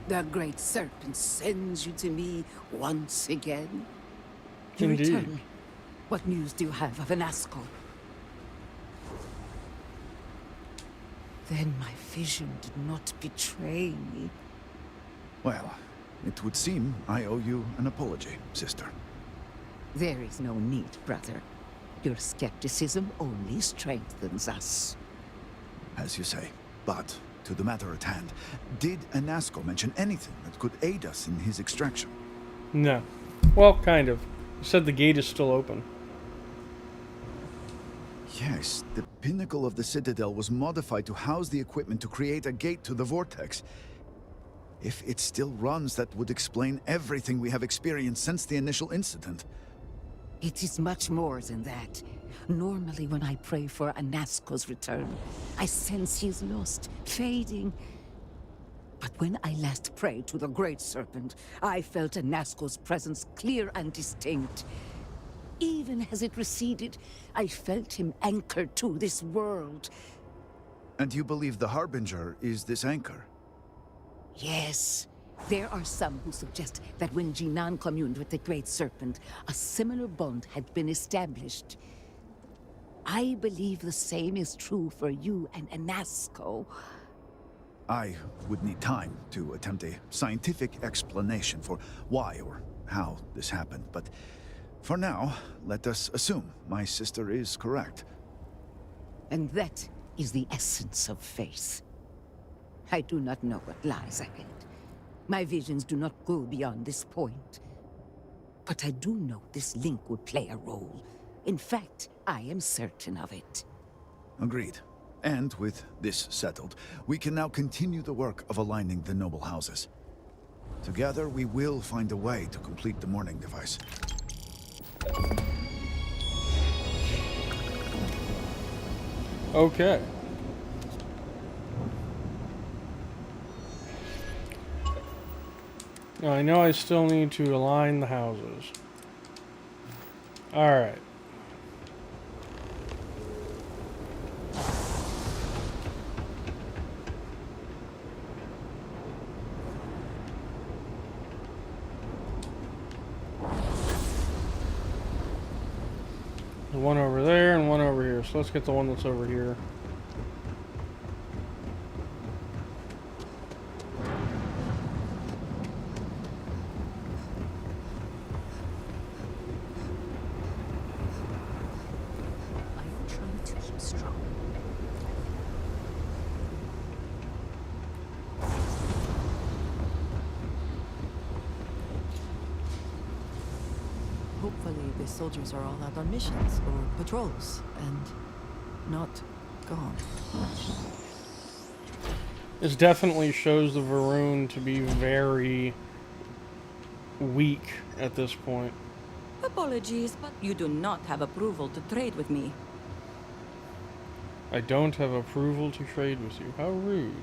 The great serpent sends you to me once again. You Indeed. return. What news do you have of Anasco? Then my vision did not betray me. Well, it would seem I owe you an apology, sister. There is no need, brother. Your skepticism only strengthens us. As you say. But to the matter at hand. Did Anasco mention anything that could aid us in his extraction? No. Well, kind of. He said the gate is still open. Yes, the pinnacle of the Citadel was modified to house the equipment to create a gate to the Vortex. If it still runs, that would explain everything we have experienced since the initial incident. It is much more than that. Normally, when I pray for Anasco's return, I sense he is lost, fading. But when I last prayed to the Great Serpent, I felt Anasco's presence clear and distinct. Even as it receded, I felt him anchored to this world. And you believe the Harbinger is this anchor? Yes. There are some who suggest that when Jinan communed with the Great Serpent, a similar bond had been established. I believe the same is true for you and Anasco. I would need time to attempt a scientific explanation for why or how this happened, but for now, let us assume my sister is correct. And that is the essence of faith. I do not know what lies ahead. My visions do not go beyond this point. But I do know this link would play a role. In fact, I am certain of it. Agreed. And with this settled, we can now continue the work of aligning the noble houses. Together, we will find a way to complete the mourning device. Okay. Now, I know I still need to align the houses. Alright. There's one over there and one over here. So let's get the one that's over here. Hopefully the soldiers are all out on missions or patrols and not gone. This definitely shows the Varun to be very weak at this point. Apologies, but you do not have approval to trade with me. I don't have approval to trade with you. How rude.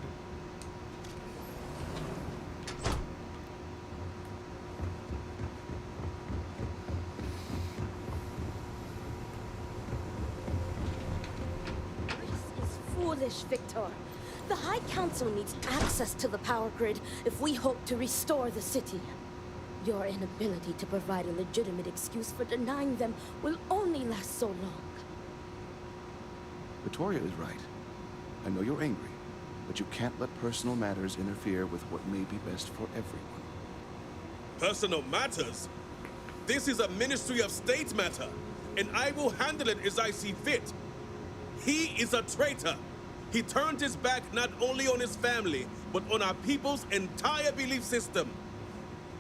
Foolish, Victor. The High Council needs access to the power grid if we hope to restore the city. Your inability to provide a legitimate excuse for denying them will only last so long. Victoria is right. I know you're angry, but you can't let personal matters interfere with what may be best for everyone. Personal matters? This is a Ministry of State matter, and I will handle it as I see fit. He is a traitor. He turned his back not only on his family, but on our people's entire belief system.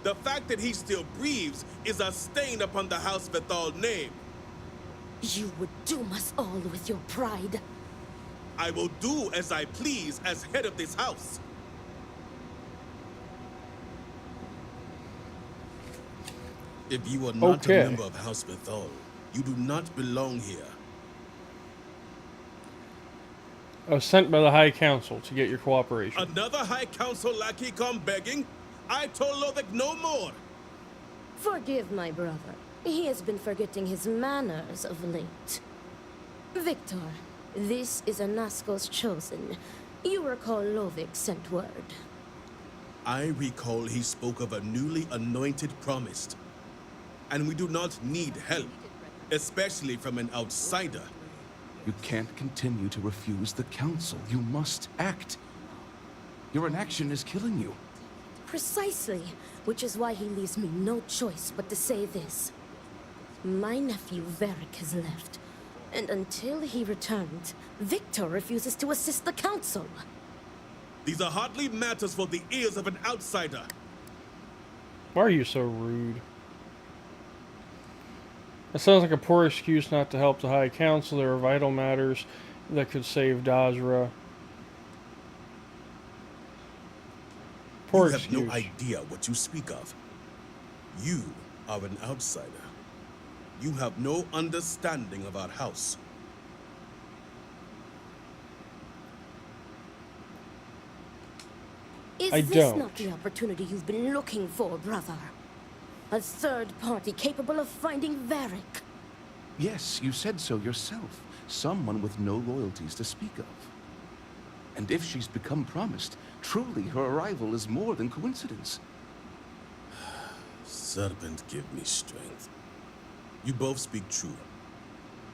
The fact that he still breathes is a stain upon the House Vethal name. You would doom us all with your pride. I will do as I please as head of this house. If you are not a member of House Vethal, you do not belong here. I was sent by the High Council to get your cooperation. Another High Council lackey come begging? I told Lovick no more. Forgive my brother. He has been forgetting his manners of late. Victor, this is Anasco's chosen. You recall Lovick sent word. I recall he spoke of a newly anointed promised. And we do not need help, especially from an outsider. You can't continue to refuse the council. You must act. Your inaction is killing you. Precisely, which is why he leaves me no choice but to say this. My nephew Varric has left, and until he returns, Victor refuses to assist the council. These are hardly matters for the ears of an outsider. Why are you so rude? That sounds like a poor excuse not to help the High Council. There are vital matters that could save Dazra. Poor You have excuse. no idea what you speak of. You are an outsider. You have no understanding of our house. Is I this don't. not the opportunity you've been looking for, brother? A third party capable of finding Varric? Yes, you said so yourself. Someone with no loyalties to speak of. And if she's become promised, truly her arrival is more than coincidence. Serpent, give me strength. You both speak true.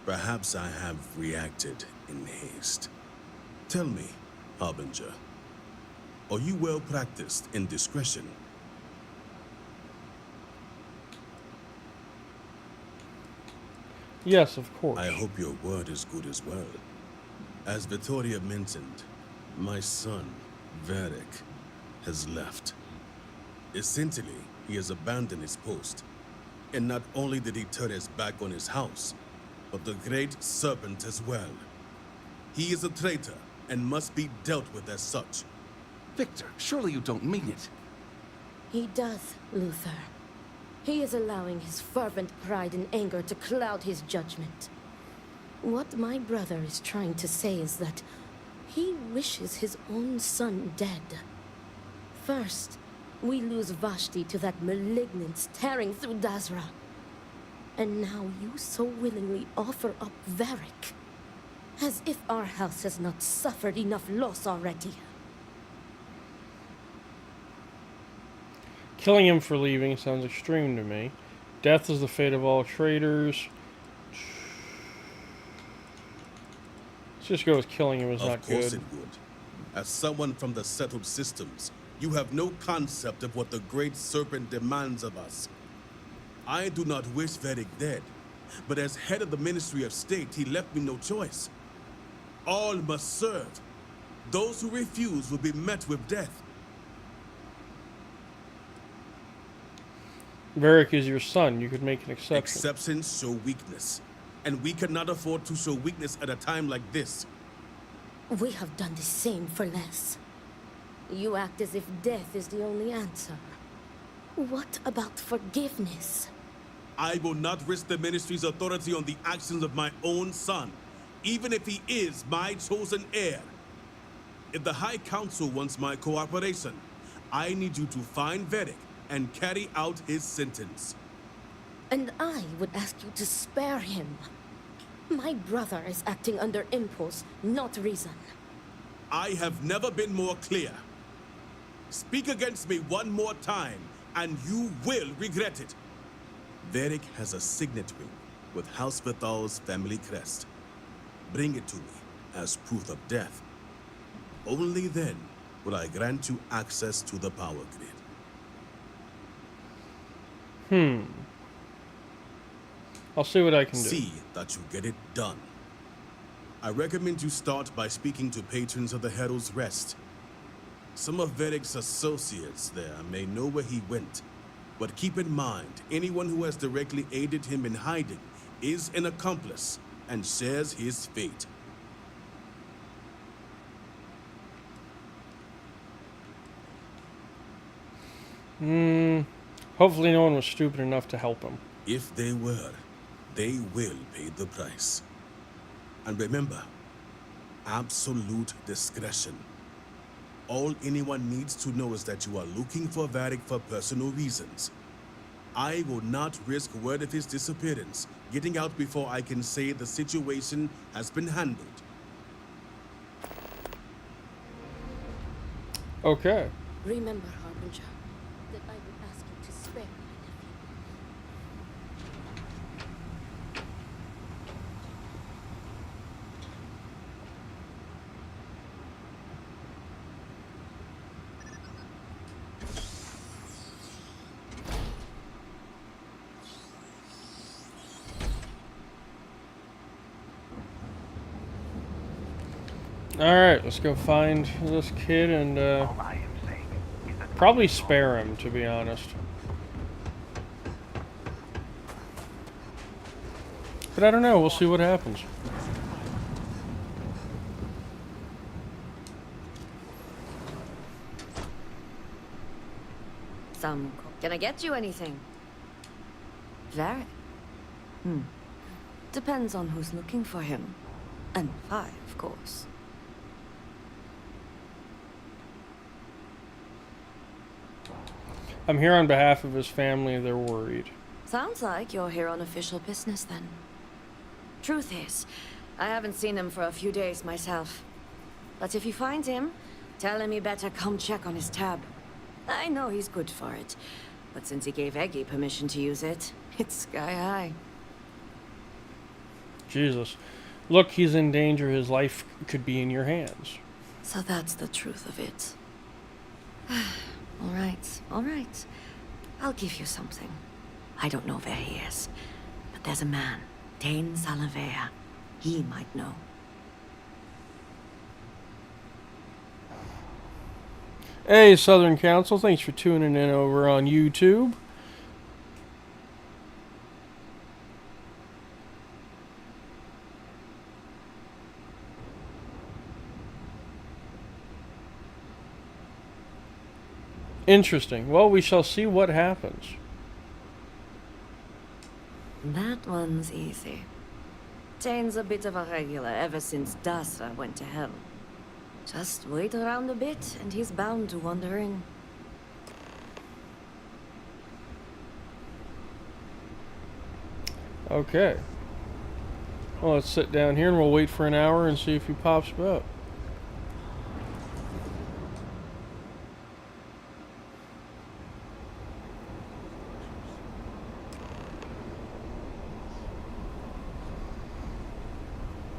Perhaps I have reacted in haste. Tell me, Harbinger, are you well practiced in discretion? Yes, of course. I hope your word is good as well. As Vittoria mentioned, my son, Varric, has left. Essentially, he has abandoned his post. And not only did he turn his back on his house, but the great serpent as well. He is a traitor and must be dealt with as such. Victor, surely you don't mean it. He does, Luther. He is allowing his fervent pride and anger to cloud his judgment. What my brother is trying to say is that he wishes his own son dead. First, we lose Vashti to that malignance tearing through Dazra. And now you so willingly offer up Varric. As if our house has not suffered enough loss already. Killing him for leaving sounds extreme to me. Death is the fate of all traitors. Let's just go with killing him is not good. Of course it would. As someone from the settled systems, you have no concept of what the Great Serpent demands of us. I do not wish Varric dead, but as head of the Ministry of State, he left me no choice. All must serve. Those who refuse will be met with death. Varric is your son. You could make an exception. Exceptions show weakness, and we cannot afford to show weakness at a time like this. We have done the same for less. You act as if death is the only answer. What about forgiveness? I will not risk the Ministry's authority on the actions of my own son, even if he is my chosen heir. If the High Council wants my cooperation, I need you to find Varric and carry out his sentence. And I would ask you to spare him. My brother is acting under impulse, not reason. I have never been more clear. Speak against me one more time, and you will regret it. Varric has a signet ring with House Vithal's family crest. Bring it to me as proof of death. Only then will I grant you access to the power grid. I'll see what I can do. See that you get it done. I recommend you start by speaking to patrons of the Herald's Rest. Some of Varric's associates there may know where he went, but keep in mind, anyone who has directly aided him in hiding is an accomplice and shares his fate. Hopefully no one was stupid enough to help him. If they were, they will pay the price. And remember, absolute discretion. All anyone needs to know is that you are looking for Varric for personal reasons. I will not risk word of his disappearance getting out before I can say the situation has been handled. Okay. Remember, Harbinger, that I would ask you to spare my nephew. Alright, let's go find this kid and probably spare him, to be honest. But I don't know, we'll see what happens. Can I get you anything? Very. Depends on who's looking for him. And why, of course. I'm here on behalf of his family, they're worried. Sounds like you're here on official business then. Truth is, I haven't seen him for a few days myself. But if you find him, tell him he better come check on his tab. I know he's good for it, but since he gave Eggy permission to use it, it's sky high. Jesus. Look, he's in danger, his life could be in your hands. So that's the truth of it. All right. I'll give you something. I don't know where he is, but there's a man, Dane Salavea. He might know. Hey, Southern Council, thanks for tuning in over on YouTube. Interesting. Well, we shall see what happens. That one's easy. Dane's a bit of a regular ever since Dasra went to hell. Just wait around a bit, and he's bound to wander in. Okay. Well, let's sit down here and we'll wait for an hour and see if he pops up.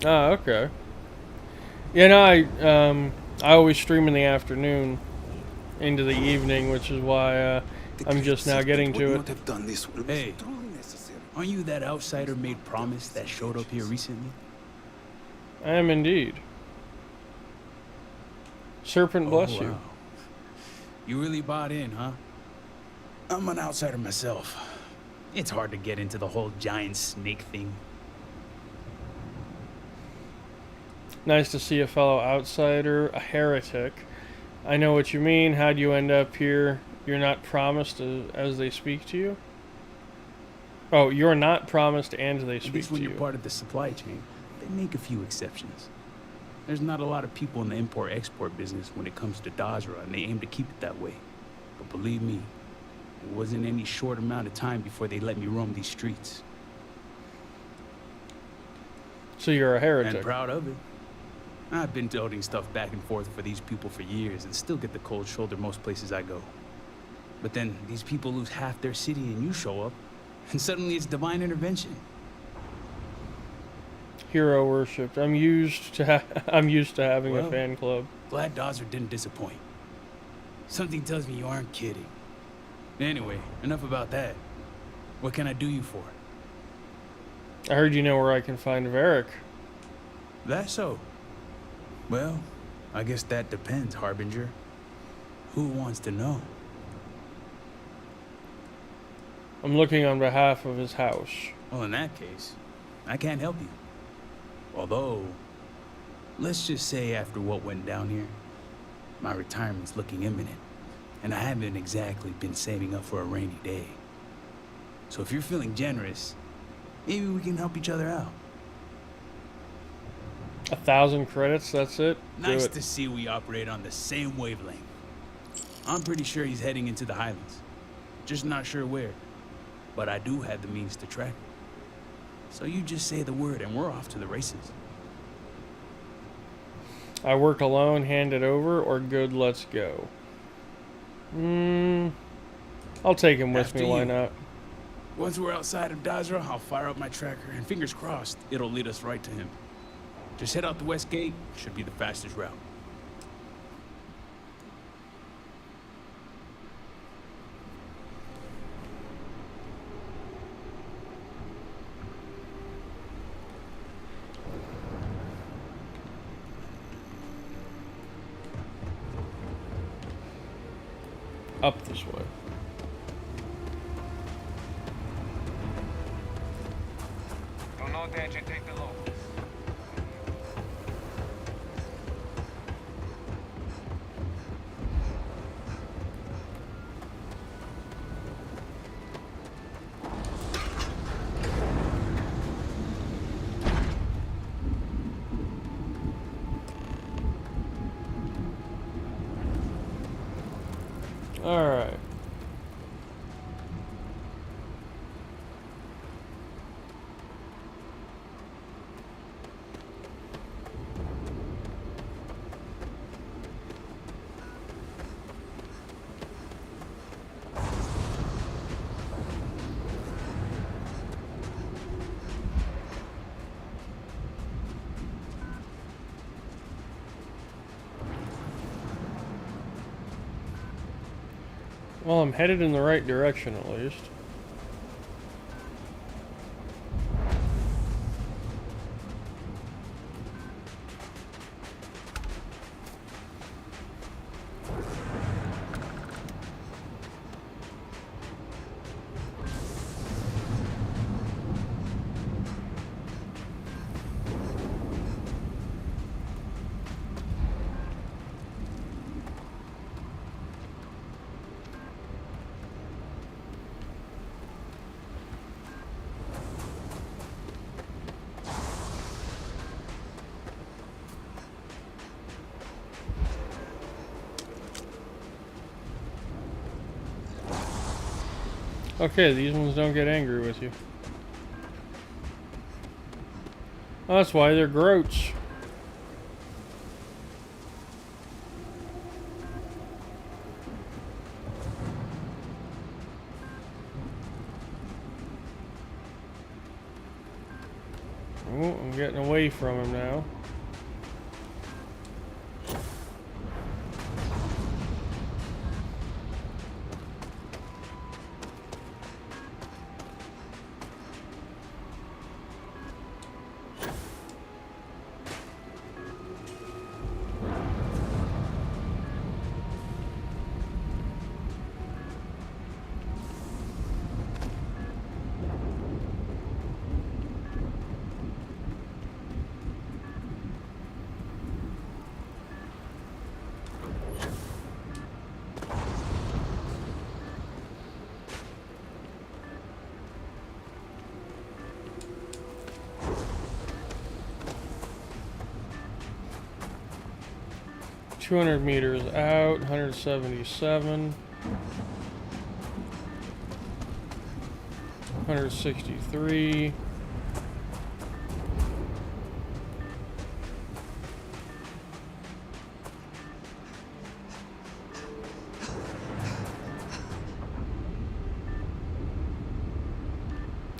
Ah, okay. Yeah, no, I always stream in the afternoon into the evening, which is why I'm just now getting to it. Hey, aren't you that outsider made promise that showed up here recently? I am indeed. Serpent bless you. You really bought in, huh? I'm an outsider myself. It's hard to get into the whole giant snake thing. Nice to see a fellow outsider, a heretic. I know what you mean. How'd you end up here? You're not promised as they speak to you? Oh, you're not promised and they speak to you. At least when you're part of the supply chain, they make a few exceptions. There's not a lot of people in the import-export business when it comes to Dazra, and they aim to keep it that way. But believe me, it wasn't any short amount of time before they let me roam these streets. So you're a heretic. And proud of it. I've been toting stuff back and forth for these people for years and still get the cold shoulder most places I go. But then these people lose half their city and you show up, and suddenly it's divine intervention. Hero worshipped. I'm used to having a fan club. Glad Dazra didn't disappoint. Something tells me you aren't kidding. Anyway, enough about that. What can I do you for? I heard you know where I can find Varric. That's so. Well, I guess that depends, Harbinger. Who wants to know? I'm looking on behalf of his house. Well, in that case, I can't help you. Although, let's just say after what went down here, my retirement's looking imminent, and I haven't exactly been saving up for a rainy day. So if you're feeling generous, maybe we can help each other out. 1,000 credits, that's it? Nice to see we operate on the same wavelength. I'm pretty sure he's heading into the Highlands. Just not sure where. But I do have the means to track him. So you just say the word and we're off to the races. I work alone, hand it over, or good, let's go. I'll take him with me, why not? Once we're outside of Dazra, I'll fire up my tracker, and fingers crossed, it'll lead us right to him. Just head out the west gate, should be the fastest route. up this way. Do not agitate the locals. All right. Well, I'm headed in the right direction at least. Okay, these ones don't get angry with you. Oh, that's why they're groats. Oh, I'm getting away from him now. $200 out, 177, 163.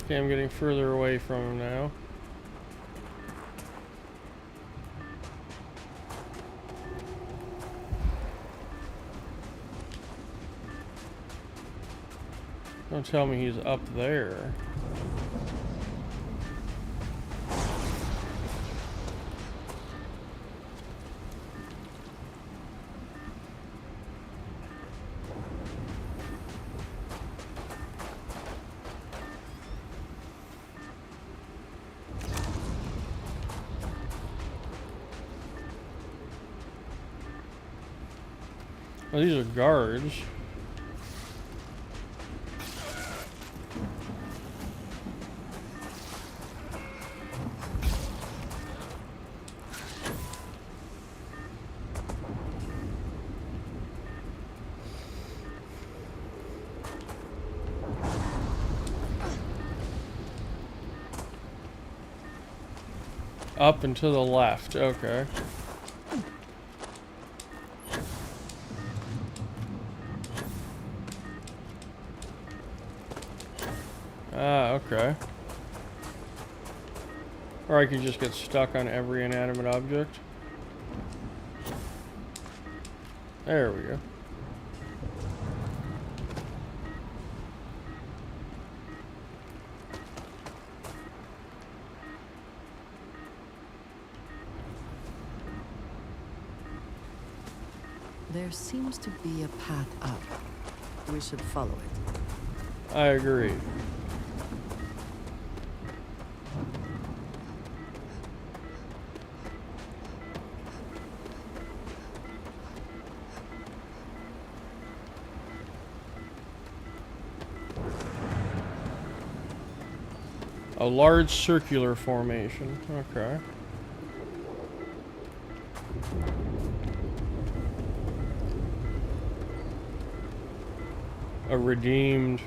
Okay, I'm getting further away from him now. Don't tell me he's up there. Oh, these are guards. Up and to the left, okay. Ah, okay. Or I could just get stuck on every inanimate object. There we go. There seems to be a path up. we should follow it. I agree. A large circular formation. Okay. A redeemed.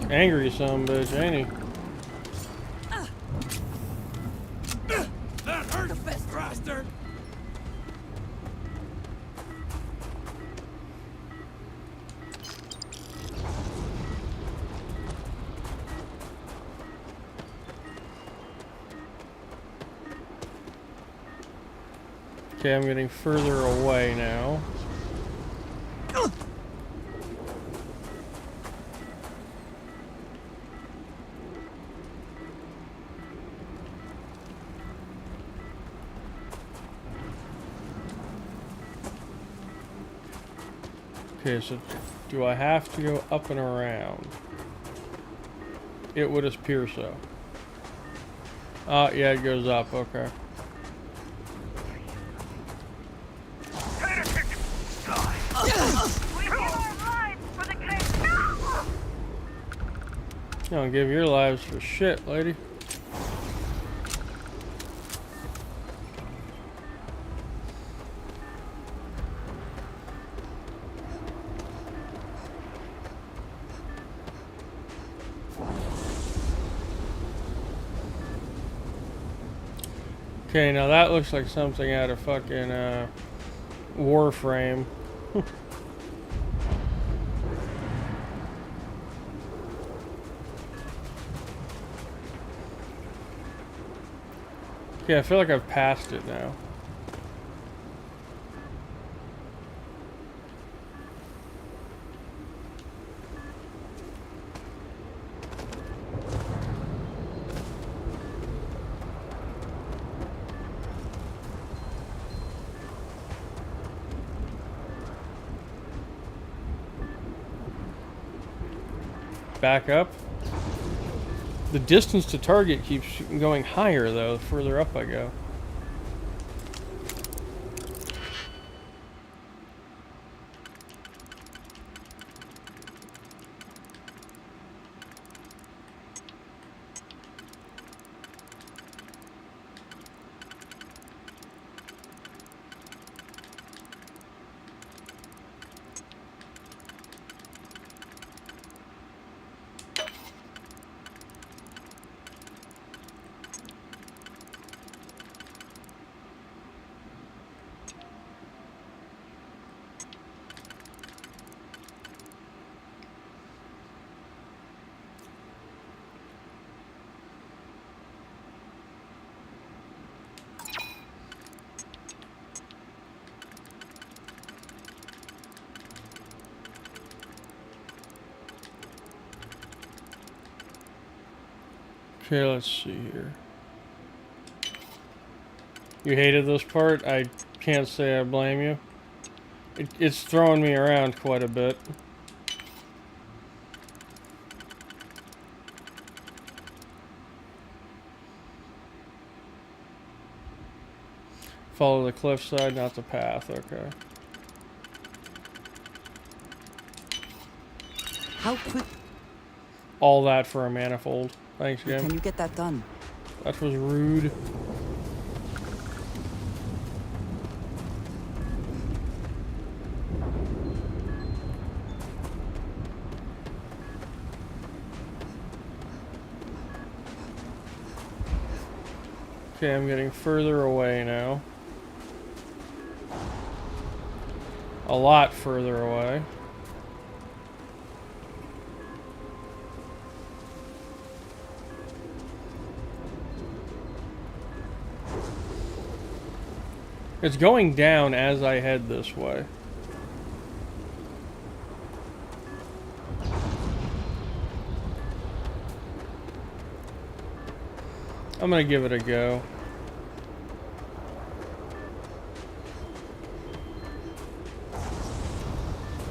Angry son bitch, ain't he? That hurt, bastard! Okay, I'm getting further away now. Okay, so do I have to go up and around? It would appear so. Yeah, it goes up, okay. You don't give your lives for shit, lady. Okay, now that looks like something out of fucking Warframe. Okay, I feel like I've passed it now. Back up. The distance to target keeps going higher though, the further up I go. Okay, let's see here. You hated this part? I can't say I blame you. It's throwing me around quite a bit. Follow the cliffside, not the path. Okay. How quick? All that for a manifold. Thanks, game. Can you get that done? That was rude. Okay, I'm getting further away now. A lot further away. It's going down as I head this way. I'm gonna give it a go.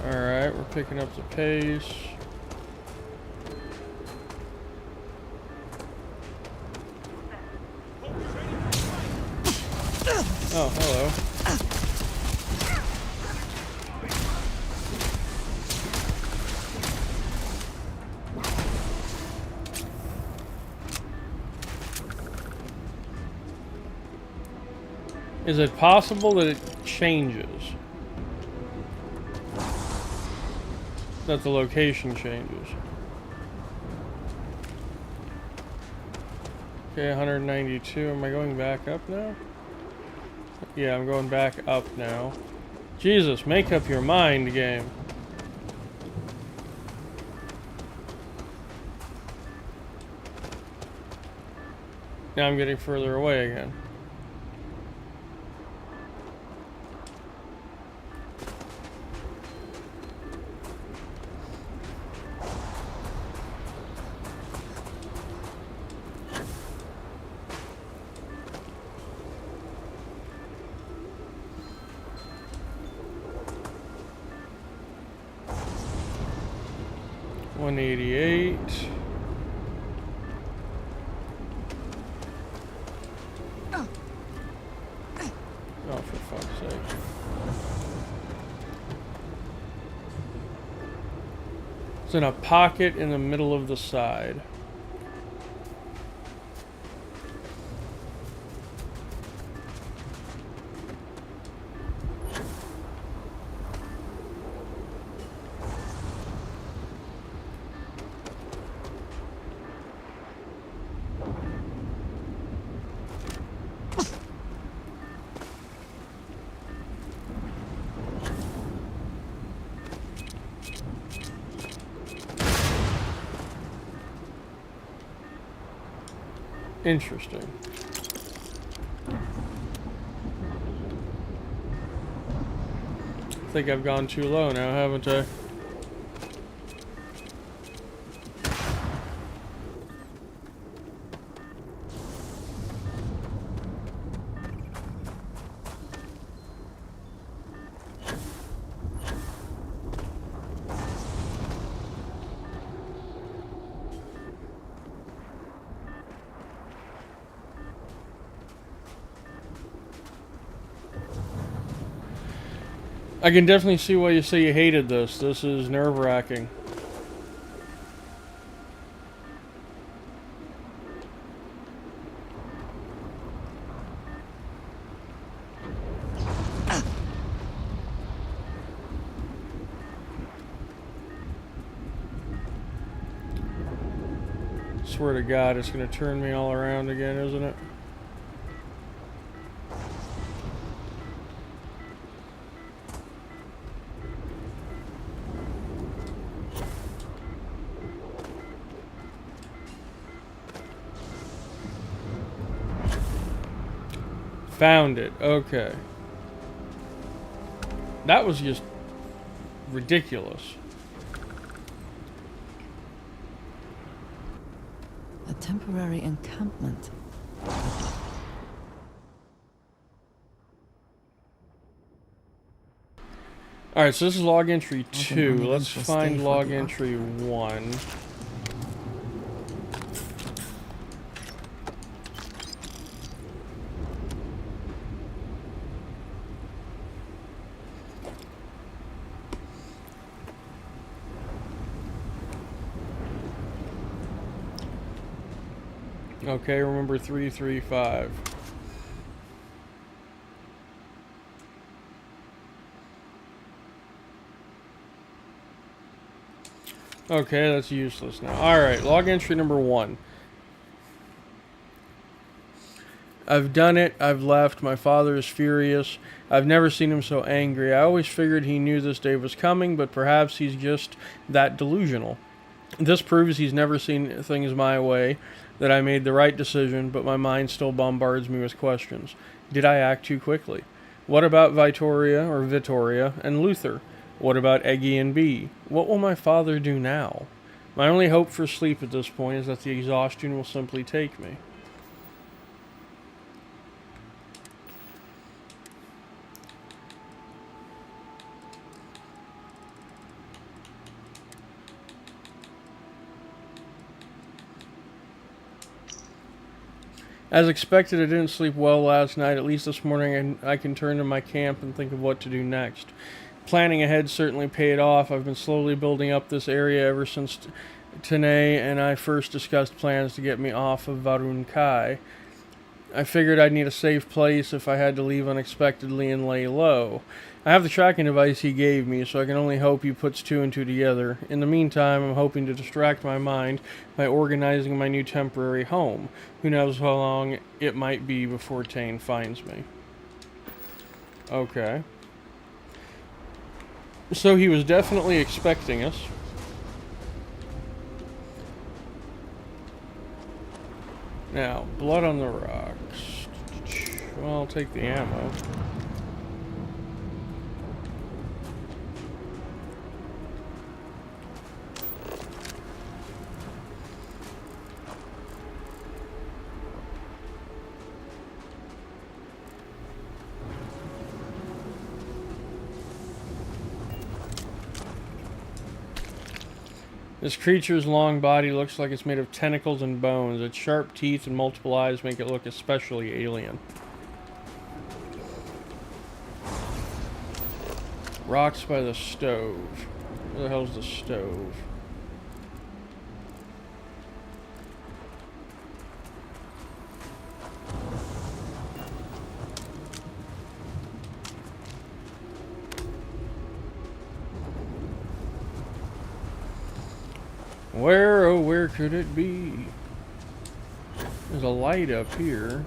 Alright, we're picking up the pace. Oh, hello. Is it possible that it changes? That the location changes? Okay, 192. Am I going back up now? Yeah, I'm going back up now. Jesus, make up your mind, game. Now I'm getting further away again. Oh, for fuck's sake. It's in a pocket in the middle of the side. Interesting. I think I've gone too low now, haven't I? I can definitely see why you say you hated this. This is nerve-wracking. Swear to God, it's going to turn me all around again, isn't it? Found it. Okay. That was just ridiculous. A temporary encampment. Alright, so this is log entry 2. Let's find log entry 1. Okay, remember 335. Okay, that's useless now. Alright, log entry number 1. I've done it. I've left. My father is furious. I've never seen him so angry. I always figured he knew this day was coming, but perhaps he's just that delusional. This proves he's never seen things my way, that I made the right decision, but my mind still bombards me with questions. Did I act too quickly? What about Vittoria and Luther? What about Eggy and Bee? What will my father do now? My only hope for sleep at this point is that the exhaustion will simply take me. As expected, I didn't sleep well last night. At least this morning I can turn to my camp and think of what to do next. Planning ahead certainly paid off. I've been slowly building up this area ever since Tanae and I first discussed plans to get me off of Varun Kai. I figured I'd need a safe place if I had to leave unexpectedly and lay low. I have the tracking device he gave me, so I can only hope he puts two and two together. In the meantime, I'm hoping to distract my mind by organizing my new temporary home. Who knows how long it might be before Tane finds me. Okay. So he was definitely expecting us. Now, blood on the rocks. Well, I'll take the ammo. This creature's long body looks like it's made of tentacles and bones. Its sharp teeth and multiple eyes make it look especially alien. Rocks by the stove. Where the hell's the stove? Where, oh, where could it be? There's a light up here.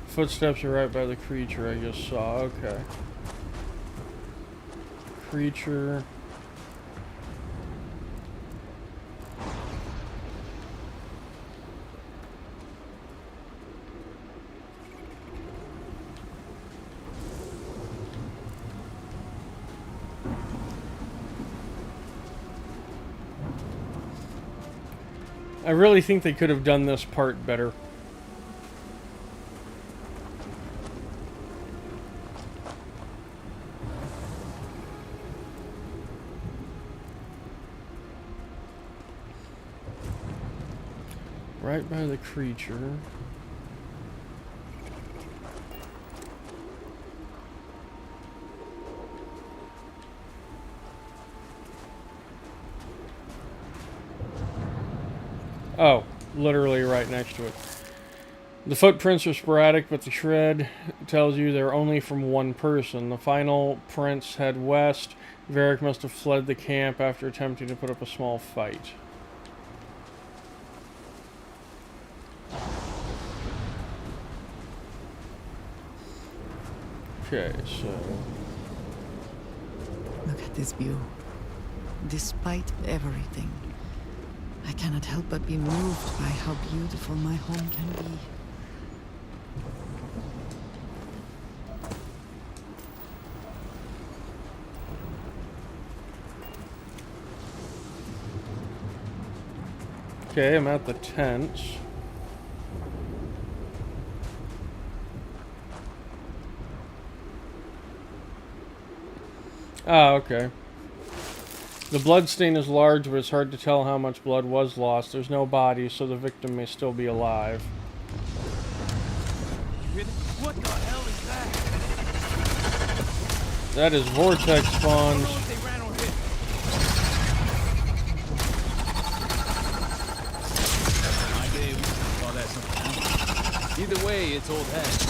Footsteps are right by the creature I just saw. Okay. Creature. I really think they could have done this part better. Right by the creature. Oh, literally right next to it. The footprints are sporadic, but the shred tells you they're only from one person. The final prints head west. Varric must have fled the camp after attempting to put up a small fight. Okay, so... Look at this view. Despite everything, I cannot help but be moved by how beautiful my home can be. Okay, I'm at the tents. Ah, okay. The blood stain is large, but it's hard to tell how much blood was lost. There's no body, so the victim may still be alive. What the hell is that? That is vortex spawns. My day, we call that something else. Either way, it's old hat.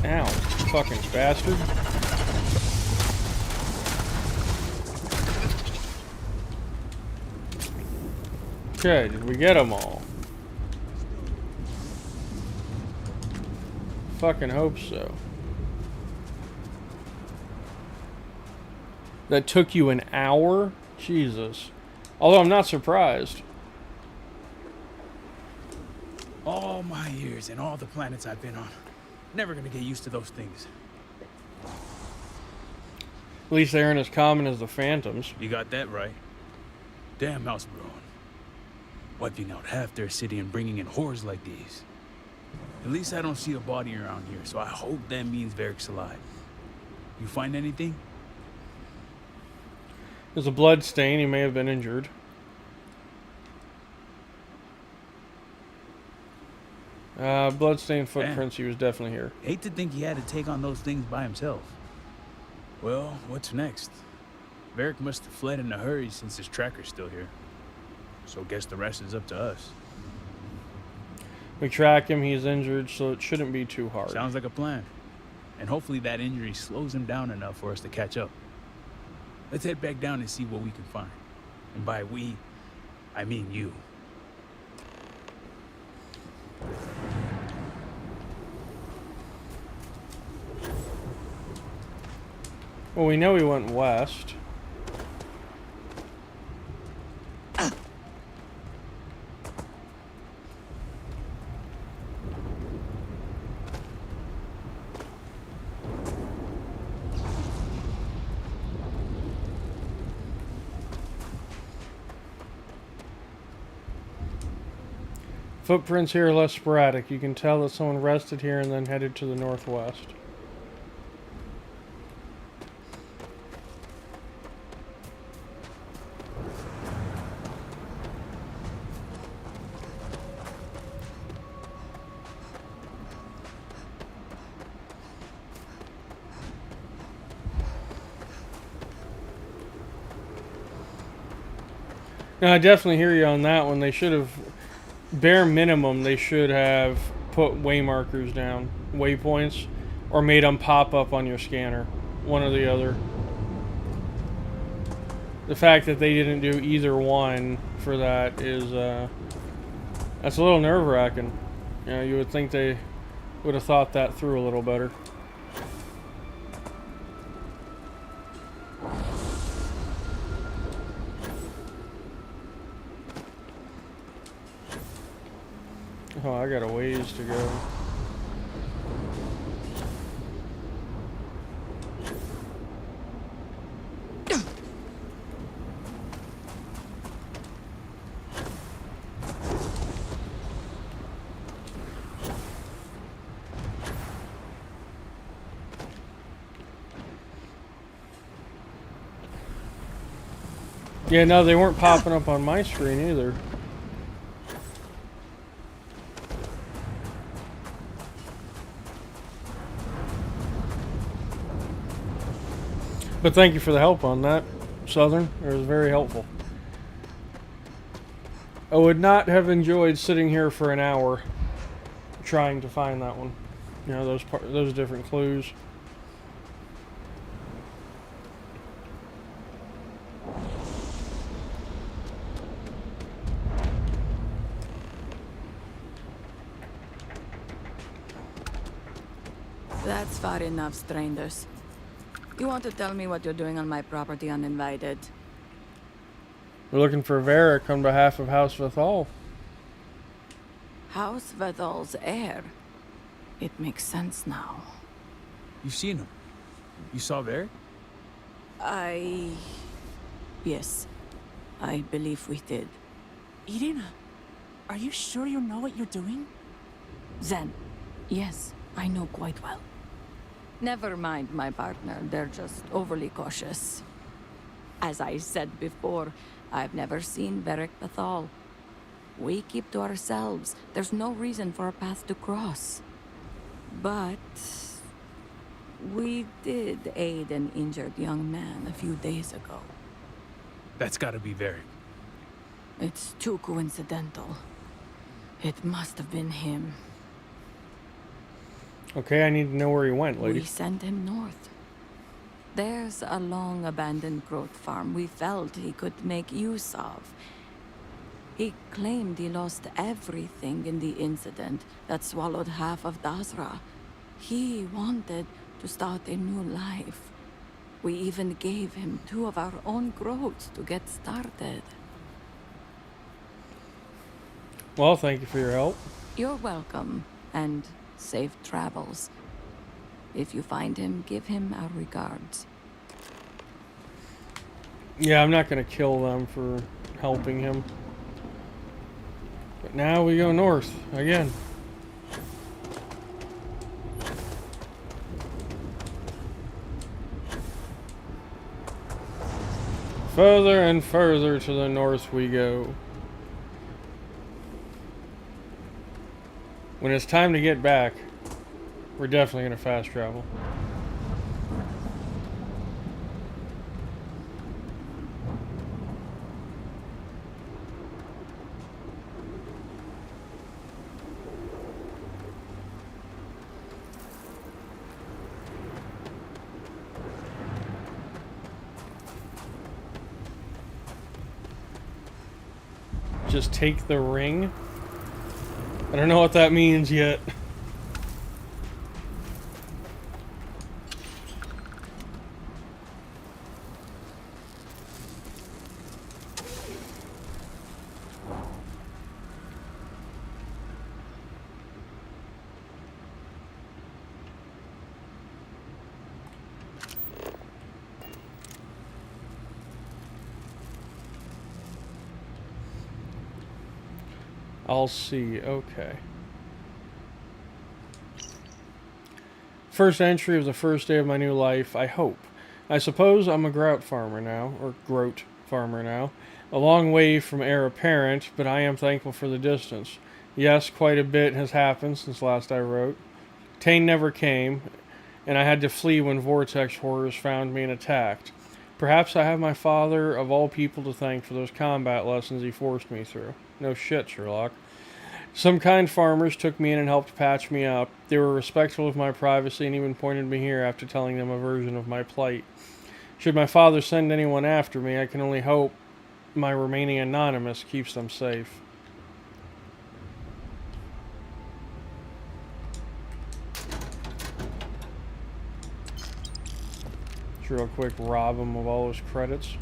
Ow, fucking bastard. Okay, did we get them all? Fucking hope so. That took you an hour? Jesus. Although I'm not surprised. All my years and all the planets I've been on. Never gonna get used to those things. At least they aren't as common as the phantoms. You got that right. Damn House Baron. Wiping out half their city and bringing in horrors like these. At least I don't see a body around here, so I hope that means Varric's alive. You find anything? There's a blood stain. He may have been injured. Bloodstained footprints. He was definitely here. Hate to think he had to take on those things by himself. Well, what's next? Varric must have fled in a hurry since his tracker's still here. So guess the rest is up to us. We track him. He's injured, so it shouldn't be too hard. Sounds like a plan. And hopefully that injury slows him down enough for us to catch up. Let's head back down and see what we can find. And by we, I mean you. Well, we know he went west. Footprints here are less sporadic. You can tell that someone rested here and then headed to the northwest. Now, I definitely hear you on that one. They should have, bare minimum, they should have put way markers down, waypoints, or made them pop up on your scanner. One or the other. The fact that they didn't do either one for that is, that's a little nerve-wracking. You know, you would think they would have thought that through a little better. Oh, I got a ways to go. Yeah, no, they weren't popping up on my screen either. But thank you for the help on that, Southern. It was very helpful. I would not have enjoyed sitting here for an hour trying to find that one. You know, those different clues. That's far enough, strangers. You want to tell me what you're doing on my property uninvited? We're looking for Varric on behalf of House Vethal. House Vethal's heir. It makes sense now. You've seen him. You saw Varric? Yes. I believe we did. Irina, are you sure you know what you're doing? Zen. Yes, I know quite well. Never mind my partner, they're just overly cautious. As I said before, I've never seen Varric Vethal. We keep to ourselves. There's no reason for a path to cross. But we did aid an injured young man a few days ago. That's gotta be Varric. It's too coincidental. It must have been him. Okay, I need to know where he went, lady. We sent him north. There's a long abandoned growth farm we felt he could make use of. He claimed he lost everything in the incident that swallowed half of Dasra. He wanted to start a new life. We even gave him 2 of our own groats to get started. Well, thank you for your help. You're welcome, and safe travels. If you find him, give him our regards. Yeah, I'm not going to kill them for helping him. But now we go north again. Further and further to the north we go. When it's time to get back, we're definitely going to fast travel. Just take the ring? I don't know what that means yet. I'll see. Okay. First entry of the first day of my new life, I hope. I suppose I'm a grout farmer now, or groat farmer now. A long way from heir apparent, but I am thankful for the distance. Yes, quite a bit has happened since last I wrote. Tane never came, and I had to flee when Vortex horrors found me and attacked. Perhaps I have my father, of all people, to thank for those combat lessons he forced me through. No shit, Sherlock. Some kind farmers took me in and helped patch me up. They were respectful of my privacy and even pointed me here after telling them a version of my plight. Should my father send anyone after me, I can only hope my remaining anonymous keeps them safe. Just real quick, rob him of all his credits.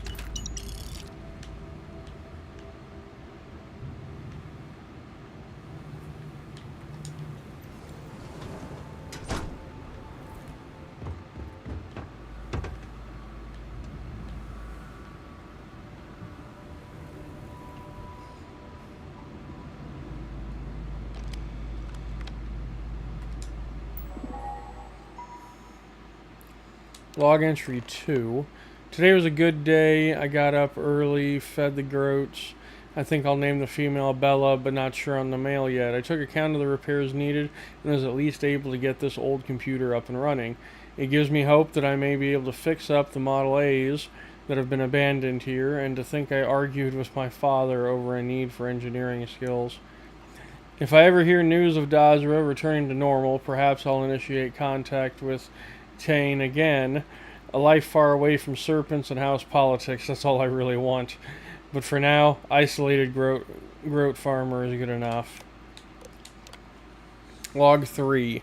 Log entry 2. Today was a good day. I got up early, fed the groats. I think I'll name the female Bella, but not sure on the male yet. I took account of the repairs needed and was at least able to get this old computer up and running. It gives me hope that I may be able to fix up the Model A's that have been abandoned here, and to think I argued with my father over a need for engineering skills. If I ever hear news of Dasra returning to normal, perhaps I'll initiate contact with Tane again. A life far away from serpents and house politics, that's all I really want. But for now, isolated groat farmer is good enough. Log 3.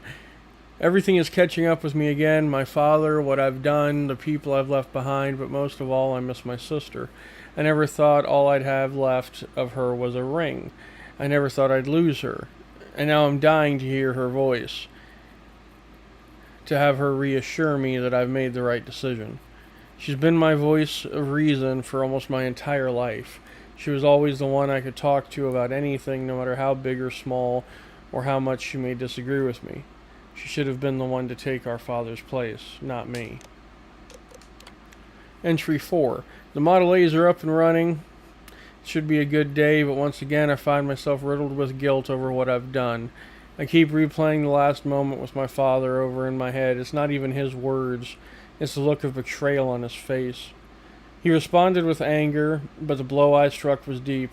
Everything is catching up with me again. My father, what I've done, the people I've left behind, but most of all, I miss my sister. I never thought all I'd have left of her was a ring. I never thought I'd lose her. And now I'm dying to hear her voice, to have her reassure me that I've made the right decision. She's been my voice of reason for almost my entire life. She was always the one I could talk to about anything, no matter how big or small, or how much she may disagree with me. She should have been the one to take our father's place, not me. Entry 4. The Model A's are up and running. It should be a good day, but once again I find myself riddled with guilt over what I've done. I keep replaying the last moment with my father over in my head. It's not even his words. It's the look of betrayal on his face. He responded with anger, but the blow I struck was deep.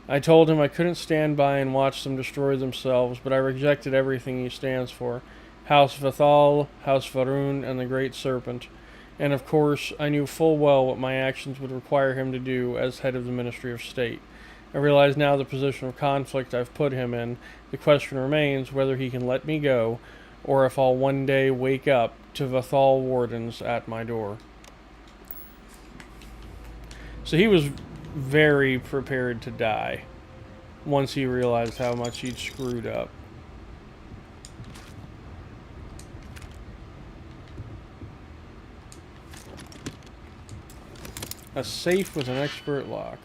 I told him I couldn't stand by and watch them destroy themselves, but I rejected everything he stands for. House Vathal, House Varun, and the Great Serpent. And of course, I knew full well what my actions would require him to do as head of the Ministry of State. I realize now the position of conflict I've put him in. The question remains whether he can let me go, or if I'll one day wake up to Vathal wardens at my door. So he was very prepared to die once he realized how much he'd screwed up. A safe with an expert lock.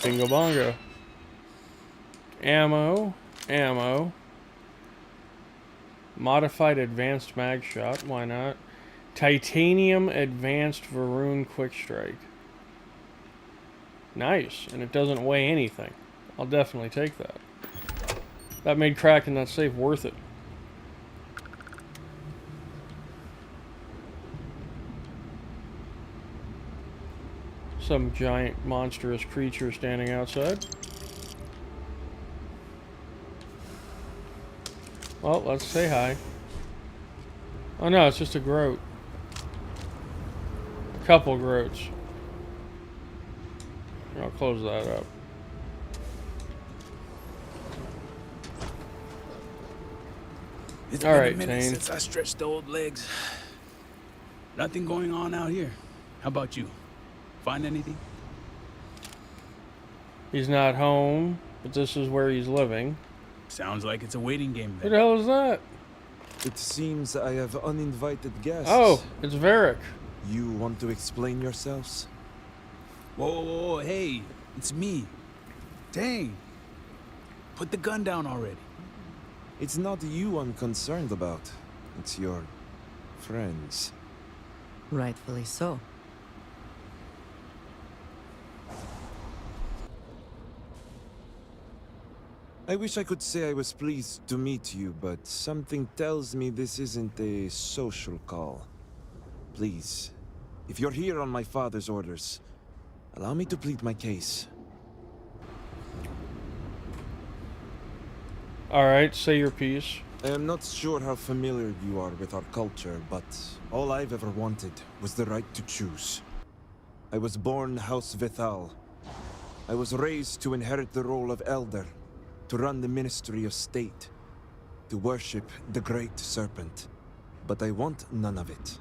Bingo bongo. Ammo. Ammo. Modified advanced mag shot. Why not? Titanium advanced Varun quick strike. Nice. And it doesn't weigh anything. I'll definitely take that. That made cracking that safe worth it. Some giant monstrous creature standing outside. Well, let's say hi. Oh no, it's just a groat. A couple groats. I'll close that up. It's all been right, a minute Tane. since I stretched the old legs. Nothing going on out here. How about you? Find anything? He's not home, but this is where he's living. Sounds like it's a waiting game Who then. the hell is that? It seems I have uninvited guests. Oh, it's Varric. You want to explain yourselves? Whoa, whoa, whoa, hey, it's me. Dang. Put the gun down already. It's not you I'm concerned about. It's your friends. Rightfully so. I wish I could say I was pleased to meet you, but something tells me this isn't a social call. Please, if you're here on my father's orders, allow me to plead my case. Alright, say your piece. I am not sure how familiar you are with our culture, but all I've ever wanted was the right to choose. I was born House Vithal. I was raised to inherit the role of Elder, to run the Ministry of State, to worship the Great Serpent. But I want none of it.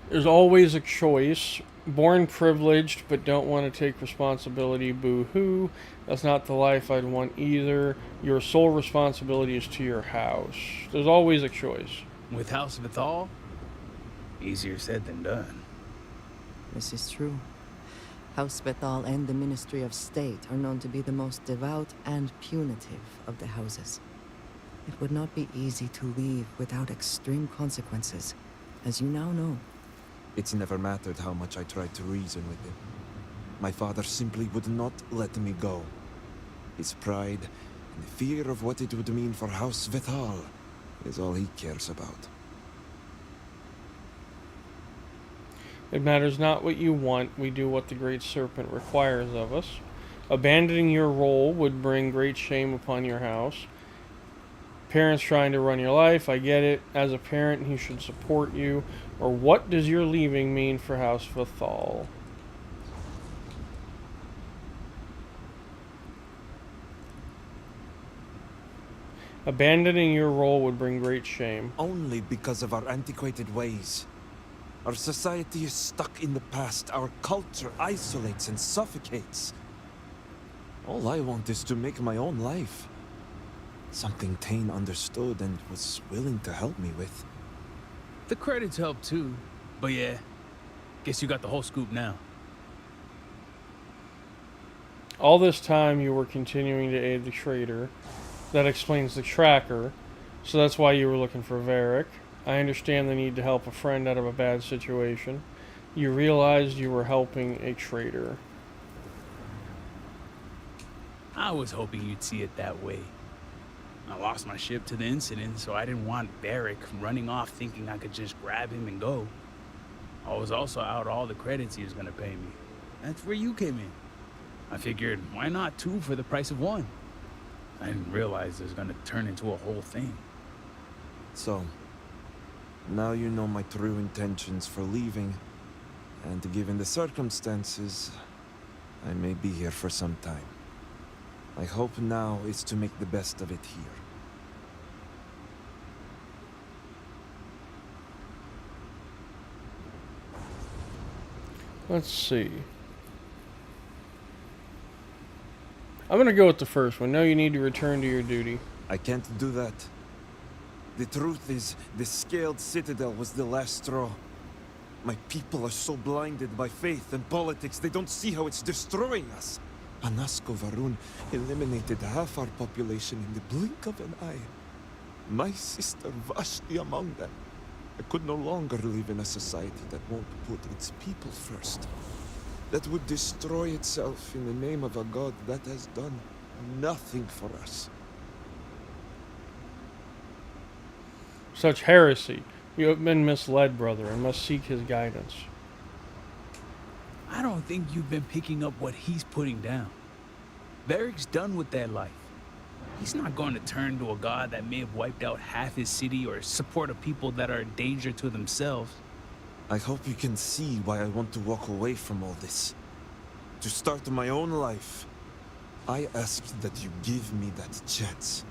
There's always a choice. Born privileged, but don't want to take responsibility. Boo-hoo. That's not the life I'd want either. Your sole responsibility is to your house. There's always a choice. With House Vithal? Easier said than done. This is true. House Vithal and the Ministry of State are known to be the most devout and punitive of the houses. It would not be easy to leave without extreme consequences, as you now know. It's never mattered how much I tried to reason with him. My father simply would not let me go. His pride and the fear of what it would mean for House Vithal is all he cares about. It matters not what you want, we do what the Great Serpent requires of us. Abandoning your role would bring great shame upon your house. Parents trying to run your life, I get it. As a parent, he should support you. Or what does your leaving mean for House Vithal? Abandoning your role would bring great shame. Only because of our antiquated ways. Our society is stuck in the past. Our culture isolates and suffocates. All I want is to make my own life. Something Tane understood and was willing to help me with. The credits help too. But yeah, guess you got the whole scoop now. All this time you were continuing to aid the traitor. That explains the tracker. So that's why you were looking for Varric. I understand the need to help a friend out of a bad situation. You realized you were helping a traitor. I was hoping you'd see it that way. I lost my ship to the incident, so I didn't want Varric running off thinking I could just grab him and go. I was also out all the credits he was gonna pay me. That's where you came in. I figured, why not 2 for the price of 1? I didn't realize it was gonna turn into a whole thing. So, now you know my true intentions for leaving, and given the circumstances, I may be here for some time. My hope now is to make the best of it here. Let's see. I'm gonna go with the first one. No, you need to return to your duty. I can't do that. The truth is, the scaled citadel was the last straw. My people are so blinded by faith and politics, they don't see how it's destroying us. Anasco Varun eliminated half our population in the blink of an eye. My sister Vashti among them. I could no longer live in a society that won't put its people first. That would destroy itself in the name of a god that has done nothing for us. Such heresy. You have been misled, brother, and must seek his guidance. I don't think you've been picking up what he's putting down. Varric's done with that life. He's not going to turn to a god that may have wiped out half his city or support a people that are a danger to themselves. I hope you can see why I want to walk away from all this. To start my own life. I ask that you give me that chance.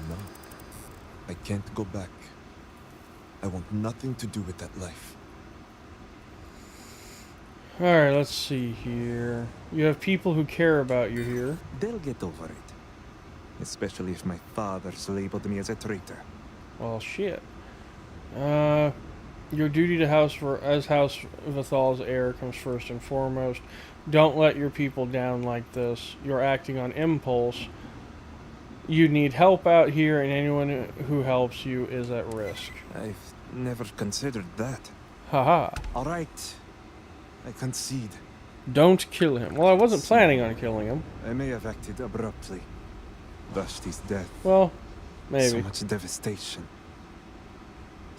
No. I can't go back. I want nothing to do with that life. Alright, let's see here. You have people who care about you here. They'll get over it. Especially if my father's labeled me as a traitor. Well, shit. Your duty to as House Vithal's heir comes first and foremost. Don't let your people down like this. You're acting on impulse. You need help out here, and anyone who helps you is at risk. I've never considered that. Haha. Alright. I concede. Don't kill him. Well, I wasn't planning on killing him. I may have acted abruptly. Vashti's death. Well, maybe. So much devastation.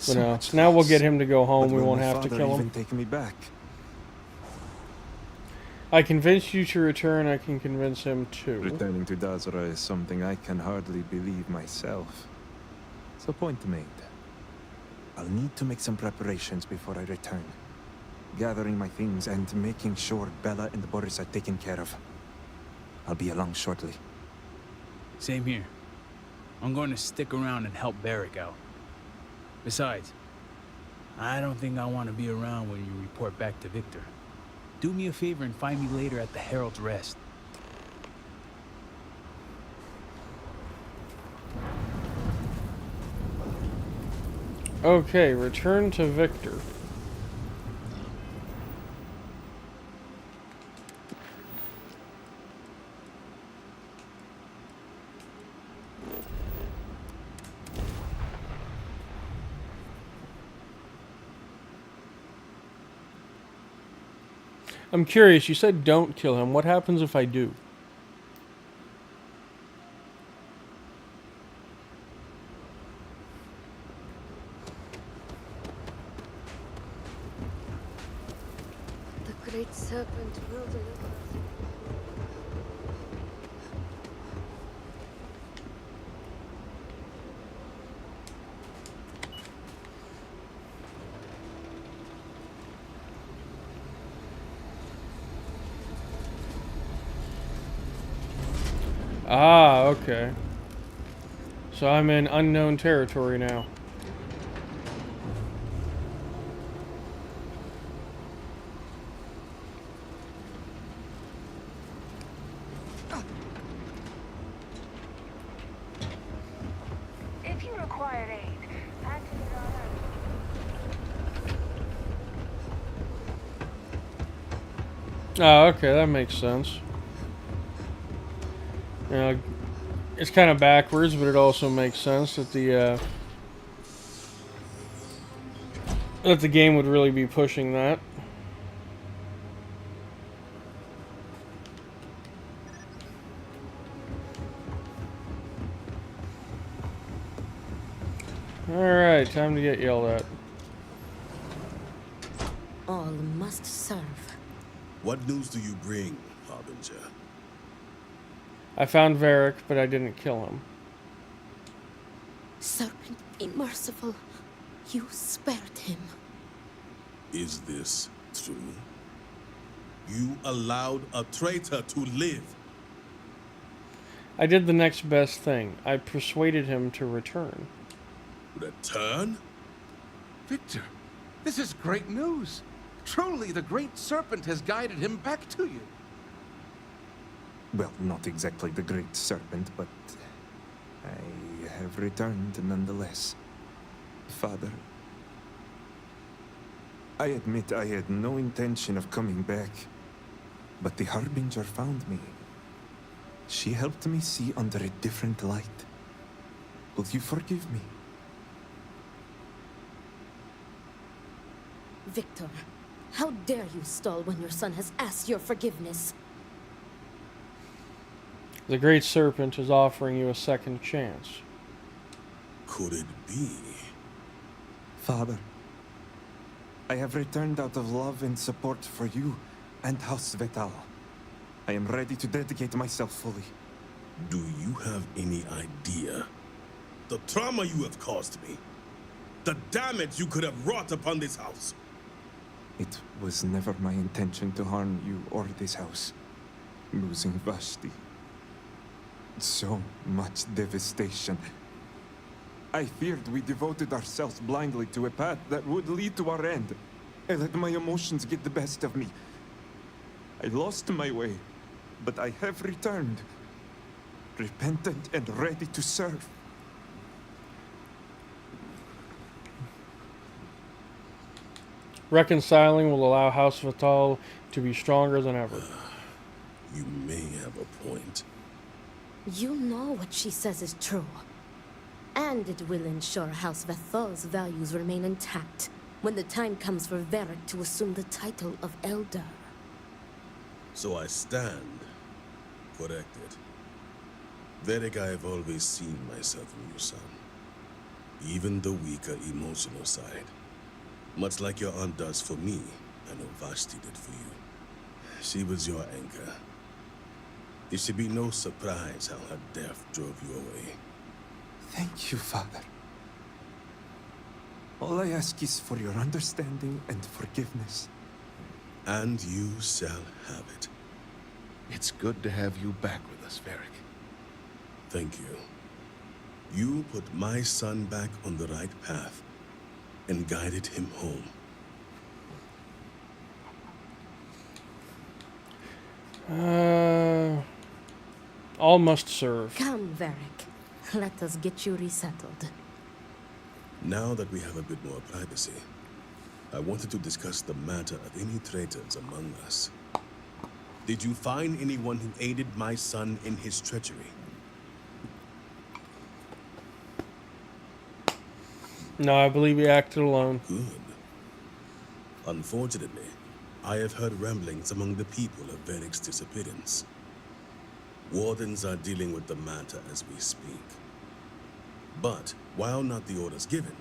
But no. Now we'll get him to go home. We won't have to kill him. Even take me back. I convinced you to return. I can convince him too. Returning to Dazra is something I can hardly believe myself. So point made. I'll need to make some preparations before I return. Gathering my things and making sure Bella and Boris are taken care of. I'll be along shortly. Same here. I'm going to stick around and help Varric out. Besides, I don't think I want to be around when you report back to Victor. Do me a favor and find me later at the Herald's Rest. Okay, return to Victor. I'm curious, you said don't kill him. What happens if I do? The great serpent will deliver us. Ah, okay. So I'm in unknown territory now. If you require aid, activate on Oh, okay, that makes sense. You know, it's kind of backwards, but it also makes sense that the game would really be pushing that. Alright, time to get yelled at. All must serve. What news do you bring, Harbinger? I found Varric, but I didn't kill him. Serpent, be merciful. You spared him. Is this true? You allowed a traitor to live. I did the next best thing. I persuaded him to return. Return? Victor, this is great news. Truly, the great serpent has guided him back to you. Well, not exactly the Great Serpent, but I have returned nonetheless. Father, I admit I had no intention of coming back, but the Harbinger found me. She helped me see under a different light. Will you forgive me? Victor, how dare you stall when your son has asked your forgiveness? The Great Serpent is offering you a second chance. Could it be? Father, I have returned out of love and support for you and House Vetal. I am ready to dedicate myself fully. Do you have any idea the trauma you have caused me? The damage you could have wrought upon this house? It was never my intention to harm you or this house. Losing Vashti. So much devastation. I feared we devoted ourselves blindly to a path that would lead to our end. I let my emotions get the best of me. I lost my way, but I have returned. Repentant and ready to serve. Reconciling will allow House Vital to be stronger than ever. You may have a point. You know what she says is true. And it will ensure House Vathal's values remain intact when the time comes for Varric to assume the title of Elder. So I stand corrected. Varric, I have always seen myself in your son. Even the weaker emotional side. Much like your aunt does for me, I know Vashti did for you. She was your anchor. It should be no surprise how her death drove you away. Thank you, Father. All I ask is for your understanding and forgiveness. And you shall have it. It's good to have you back with us, Varric. Thank you. You put my son back on the right path and guided him home. All must serve. Come, Varric. Let us get you resettled. Now that we have a bit more privacy, I wanted to discuss the matter of any traitors among us. Did you find anyone who aided my son in his treachery? No, I believe he acted alone. Good. Unfortunately, I have heard ramblings among the people of Varric's disappearance. Wardens are dealing with the matter as we speak. But, while not the orders given,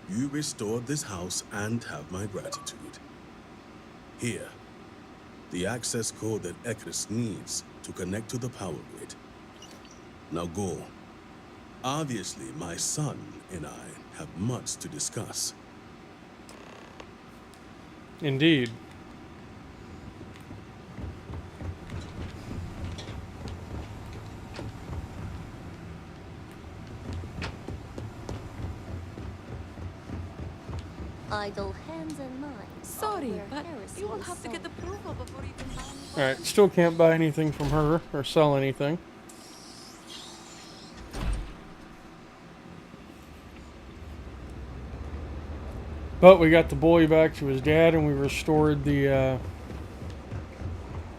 you restored this house and have my gratitude. Here, the access code that Ekris needs to connect to the power grid. Now go. Obviously, my son and I have much to discuss. Indeed. idle hands and minds. Sorry, but you will have to get approval before you can buy any. Alright, still can't buy anything from her or sell anything. But we got the boy back to his dad, and we restored the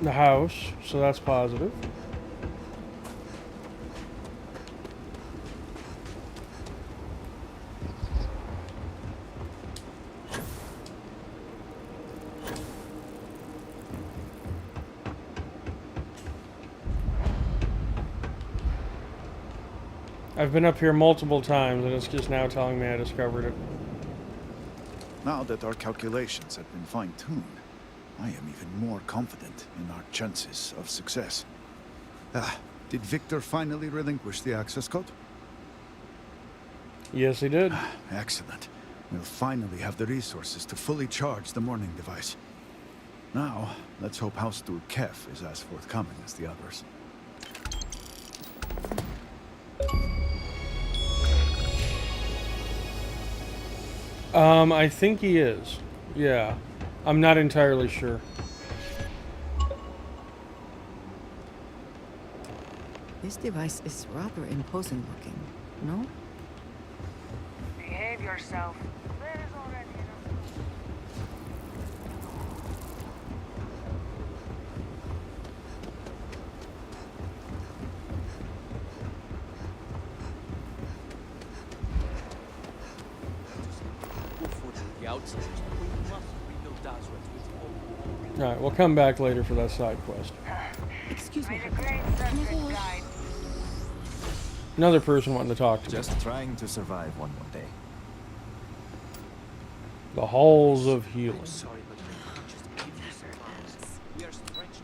house, so that's positive. I've been up here multiple times, and it's just now telling me I discovered it. Now that our calculations have been fine-tuned, I am even more confident in our chances of success. Did Victor finally relinquish the access code? Yes, he did. Excellent. We'll finally have the resources to fully charge the morning device. Now, let's hope House Steward Kev is as forthcoming as the others. I think he is. Yeah. I'm not entirely sure. This device is rather imposing looking, no? Behave yourself. There is already enough. Alright, we'll come back later for that side quest. Excuse me. Another person wanting to talk to me. Just trying to survive one more day. The Halls of Healing. Sorry, but just give you some flowers. We are stretched.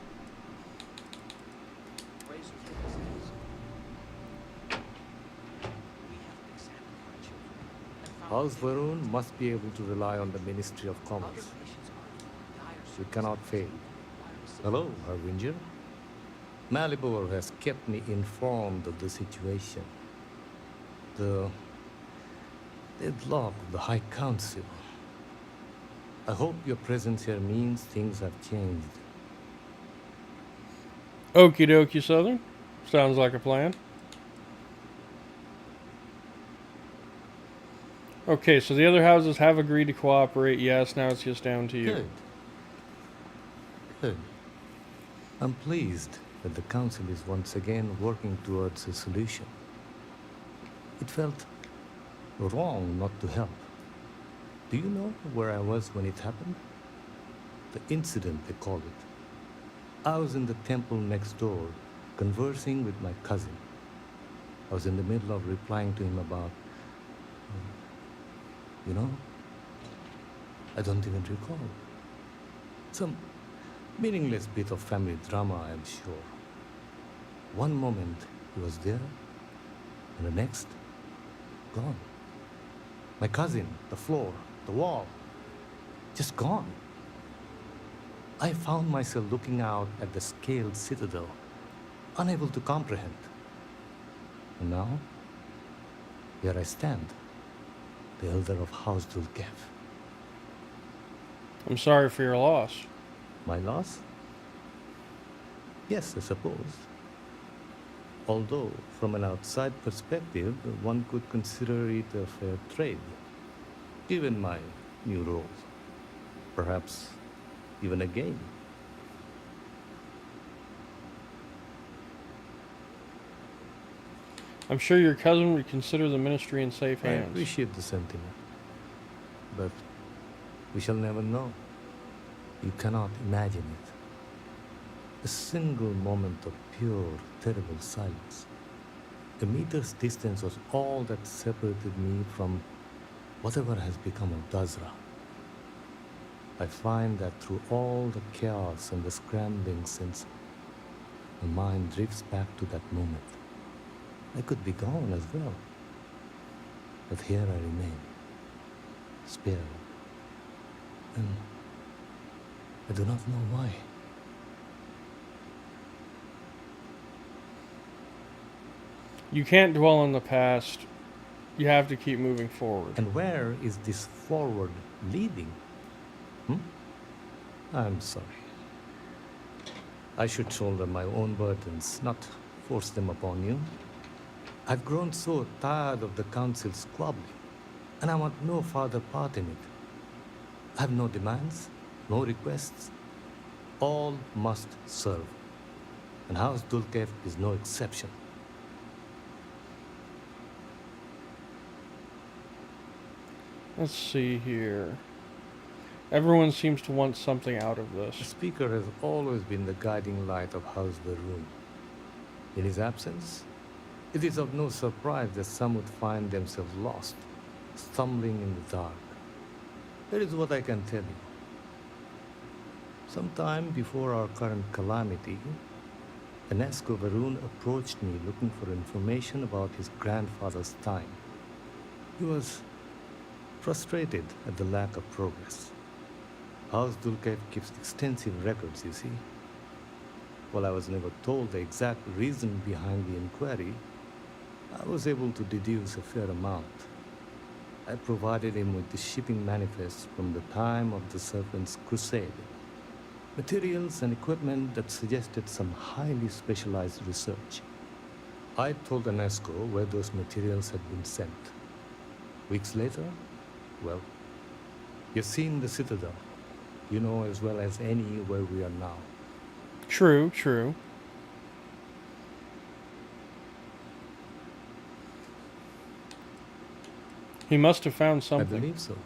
Raise your voices. We have examined our children and found House Varun must be able to rely on the Ministry of Commerce. We cannot fail. Hello, Harbinger. Malibor has kept me informed of the situation. The deadlock of the High Council. I hope your presence here means things have changed. Okie dokie, Southern. Sounds like a plan. Okay, so the other houses have agreed to cooperate. Yes, now it's just down to you. Good. Good. I'm pleased that the Council is once again working towards a solution. It felt wrong not to help. Do you know where I was when it happened? The incident, they call it. I was in the temple next door, conversing with my cousin. I was in the middle of replying to him about... you know? I don't even recall. Some meaningless bit of family drama, I am sure. One moment he was there, and the next, gone. My cousin, the floor, the wall, just gone. I found myself looking out at the scaled citadel, unable to comprehend. And now, here I stand, the elder of House Dulkev. I'm sorry for your loss. My loss? Yes, I suppose. Although, from an outside perspective, one could consider it a fair trade, given my new role. Perhaps even a gain. I'm sure your cousin would consider the ministry in safe I hands. appreciate the sentiment, but we shall never know. You cannot imagine it. A single moment of pure, terrible silence. A meter's distance was all that separated me from whatever has become of Dazra. I find that through all the chaos and the scrambling since, my mind drifts back to that moment. I could be gone as well. But here I remain, spared. And I do not know why. You can't dwell on the past. You have to keep moving forward. And where is this forward Leading? I'm sorry. I should shoulder my own burdens, not force them upon you. I've grown so tired of the council squabbling, and I want no further part in it. I have no demands, no requests. All must serve, and House Dulkev is no exception. Let's see here. Everyone seems to want something out of this. The Speaker has always been the guiding light of House Varun. In his absence, it is of no surprise that some would find themselves lost, stumbling in the dark. Here is what I can tell you. Sometime before our current calamity, Enesco Varun approached me looking for information about his grandfather's time. He was frustrated at the lack of progress. House Dulkev keeps extensive records, you see. While I was never told the exact reason behind the inquiry, I was able to deduce a fair amount. I provided him with the shipping manifests from the time of the Serpent's Crusade. Materials and equipment that suggested some highly specialized research. I told Enesco where those materials had been sent. Weeks later, well, you've seen the Citadel. You know as well as any where we are now. True, true. He must have found something. I believe so.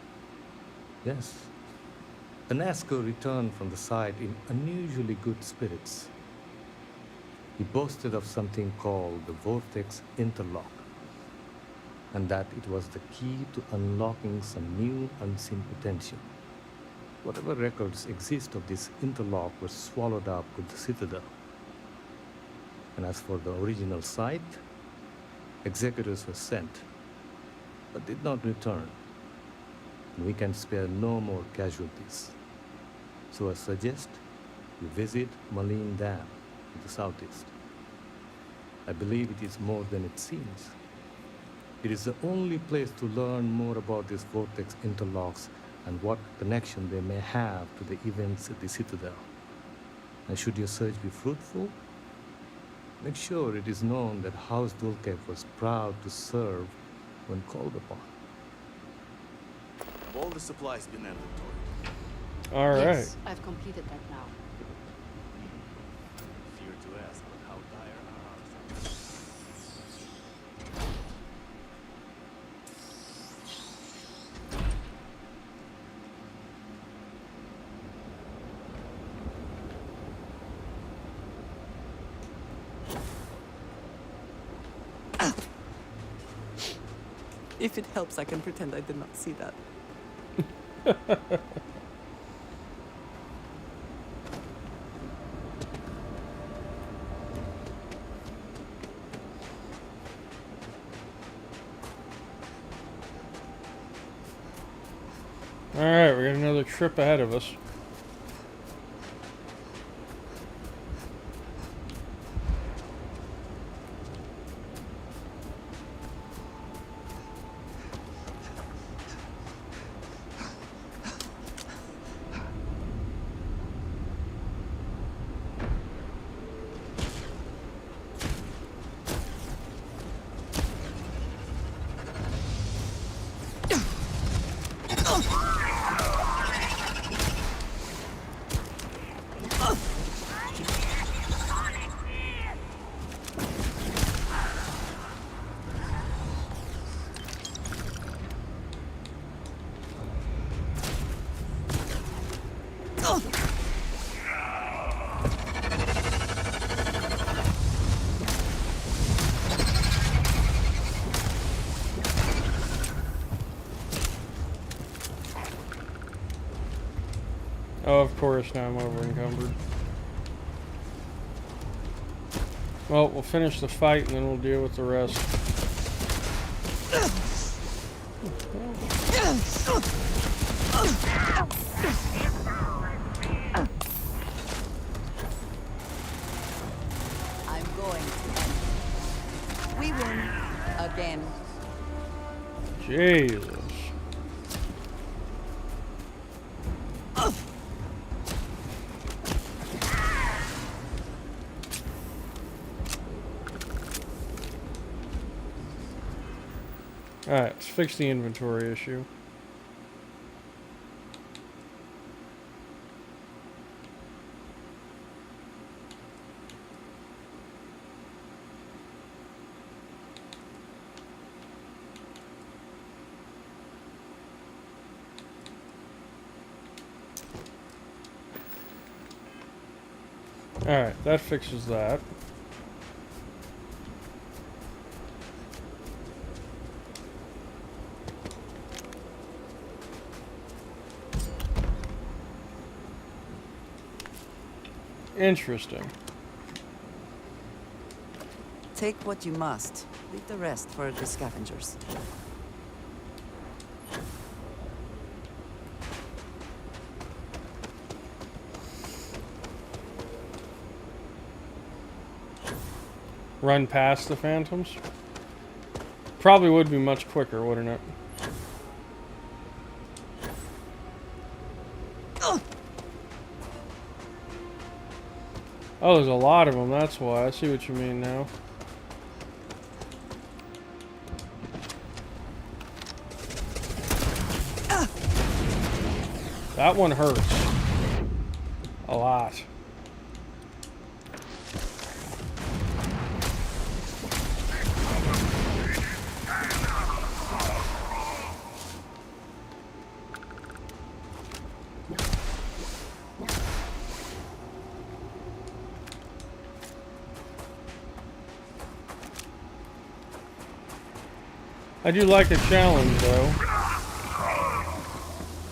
Yes. Enesco returned from the site in unusually good spirits. He boasted of something called the Vortex Interlock, and that it was the key to unlocking some new unseen potential. Whatever records exist of this interlock were swallowed up with the Citadel. And as for the original site, executors were sent, but did not return. And we can spare no more casualties. So I suggest you visit Malin Dam in the southeast. I believe it is more than it seems. It is the only place to learn more about these vortex interlocks and what connection they may have to the events at the Citadel. And should your search be fruitful, make sure it is known that House Dulkev was proud to serve when called upon. Have all the supplies been inventoried? All right. Yes, I've completed that now. Fear to ask, but how dire are our If it helps, I can pretend I did not see that. Alright, we got another trip ahead of us. Oh, of course, now I'm over encumbered. Well, we'll finish the fight and then we'll deal with the rest. I'm going to end. We win again. Jesus. Alright, let's fix the inventory issue. Alright, that fixes that. Interesting. Take what you must. Leave the rest for the scavengers. Run past the phantoms? Probably would be much quicker, wouldn't it? Oh, there's a lot of them, that's why. I see what you mean now. That one hurts. A lot. I do like a challenge, though.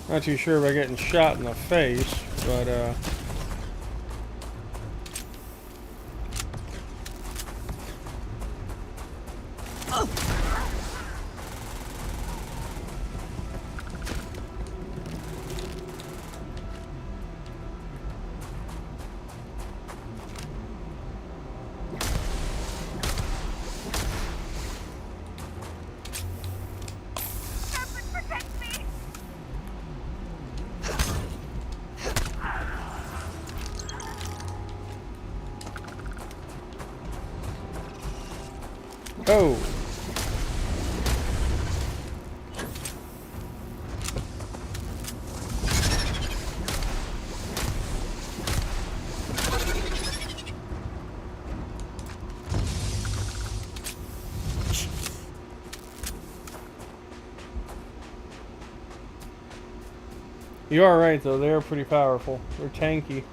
Not too sure about getting shot in the face, but, oh. You are right, though. They are pretty powerful. They're tanky.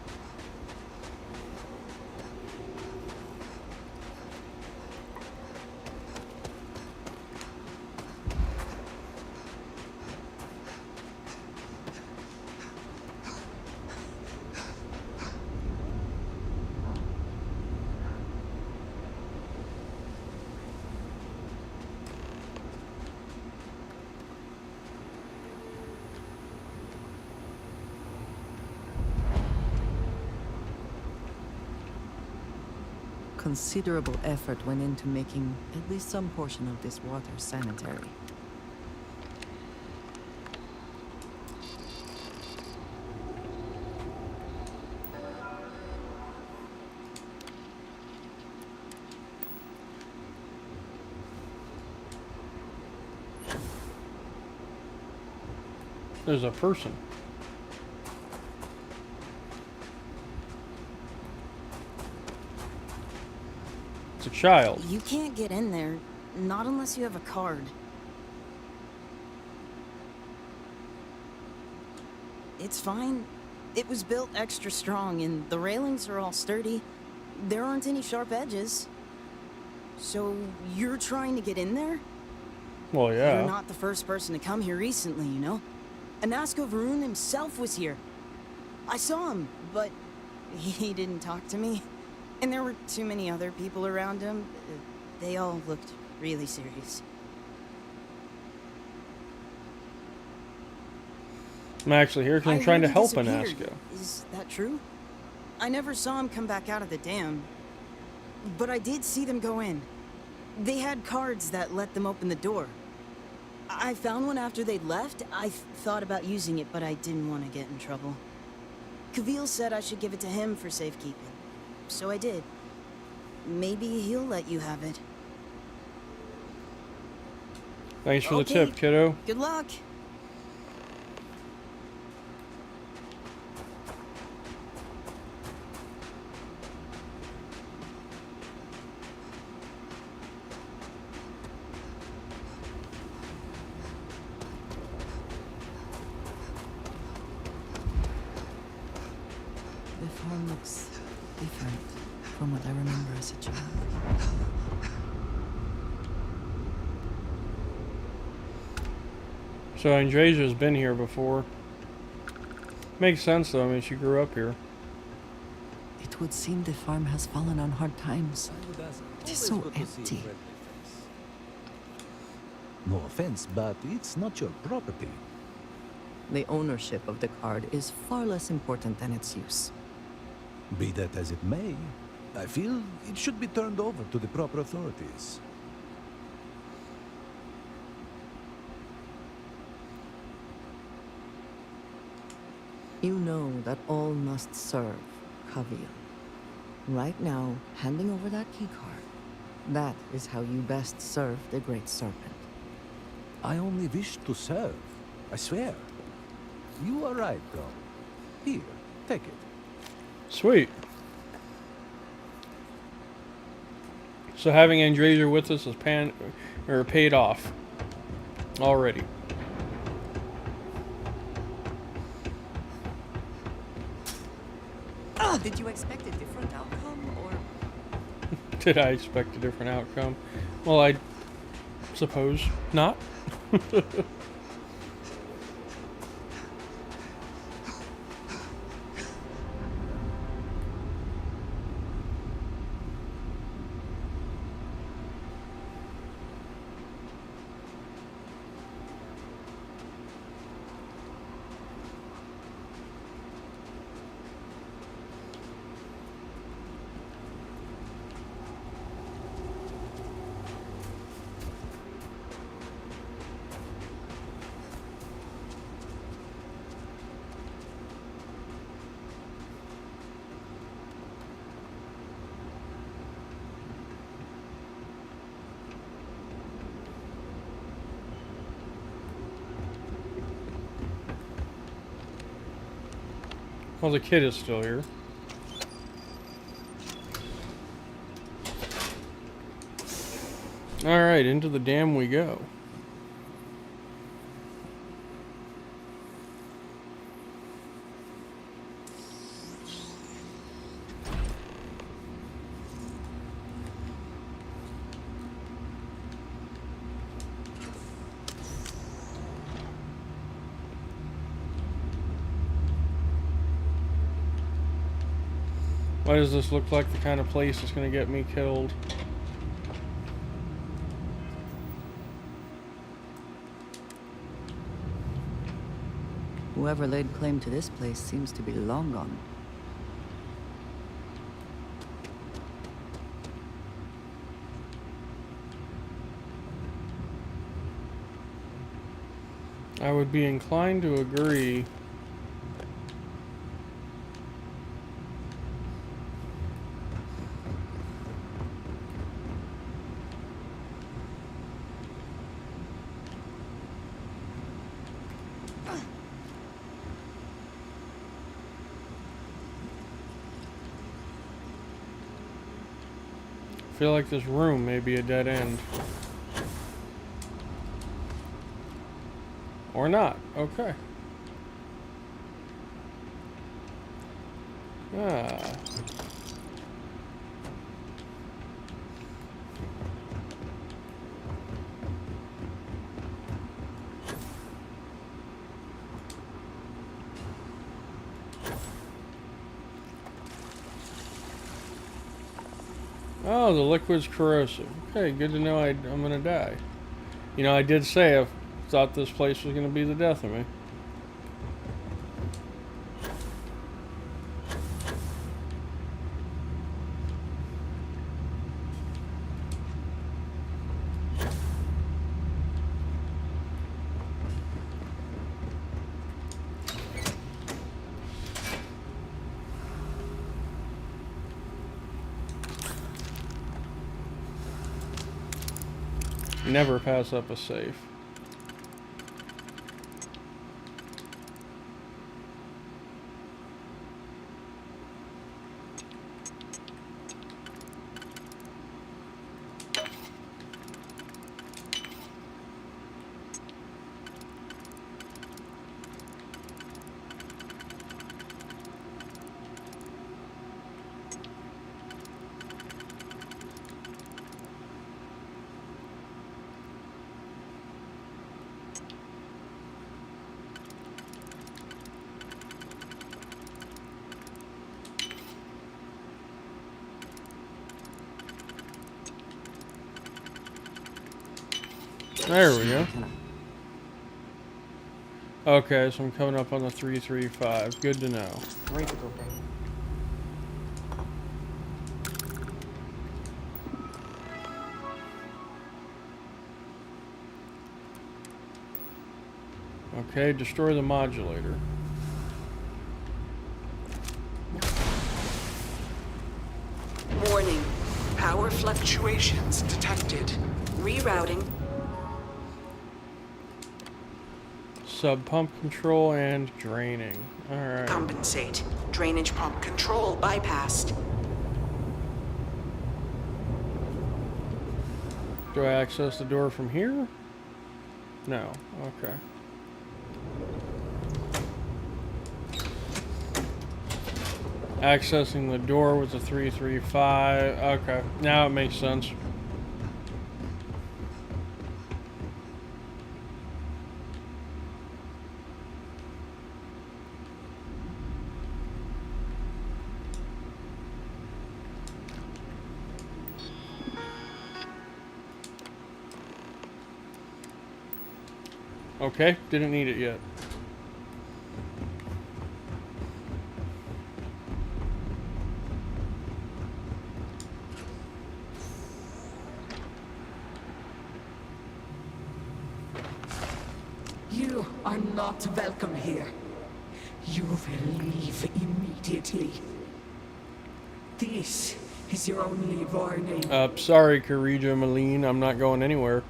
Considerable effort went into making at least some portion of this water sanitary. There's a person. It's a child. You can't get in there, not unless you have a card. It's fine. It was built extra strong, and the railings are all sturdy. There aren't any sharp edges. So, you're trying to get in there? Well, yeah. You're not the first person to come here recently, you know? Anasko Varun himself was here. I saw him, but he didn't talk to me. And there were too many other people around him. They all looked really serious. I'm actually here because I'm trying to help Anasko. Is that true? I never saw him come back out of the dam. But I did see them go in. They had cards that let them open the door. I found one after they'd left. I thought about using it, but I didn't want to get in trouble. Kavil said I should give it to him for safekeeping. So I did. Maybe he'll let you have it. Thanks for the Okay. tip, kiddo. Good luck. The farm looks different from what I remember as a child. So Andresia's been here before. Makes sense though, I mean she grew up here. It would seem the farm has fallen on hard times. It is so empty. No offense, but it's not your property. The ownership of the card is far less important than its use. Be that as it may, I feel it should be turned over to the proper authorities. You know that all must serve Kavil. Right now, handing over that keycard, that is how you best serve the Great Serpent. I only wish to serve, I swear. You are right, though. Here, take it. Sweet. So having Andresia with us is paid off already. Did you expect a different outcome, or? Did I expect a different outcome? Well, I suppose not. Well, the kid is still here. Alright, into the dam we go. Why does this look like the kind of place that's going to get me killed? Whoever laid claim to this place seems to be long gone. I would be inclined to agree. I feel like this room may be a dead end. Or not. Okay. Ah. Oh, the liquid's corrosive. Okay, good to know I'm gonna die. You know, I did say I thought this place was gonna be the death of me. Never pass up a safe. There we go. Okay, so I'm coming up on the 335. Good to know. Great to go, baby. Okay, destroy the modulator. Warning. Power fluctuations detected. Rerouting. Sub pump control and draining. Alright. Compensate. Drainage pump control bypassed. Do I access the door from here? No. Okay. Accessing the door with the 335. Okay, now it makes sense. Okay, didn't need it yet. You are not welcome here. You will leave immediately. This is your only warning. Sorry, Carija Maline, I'm not going anywhere.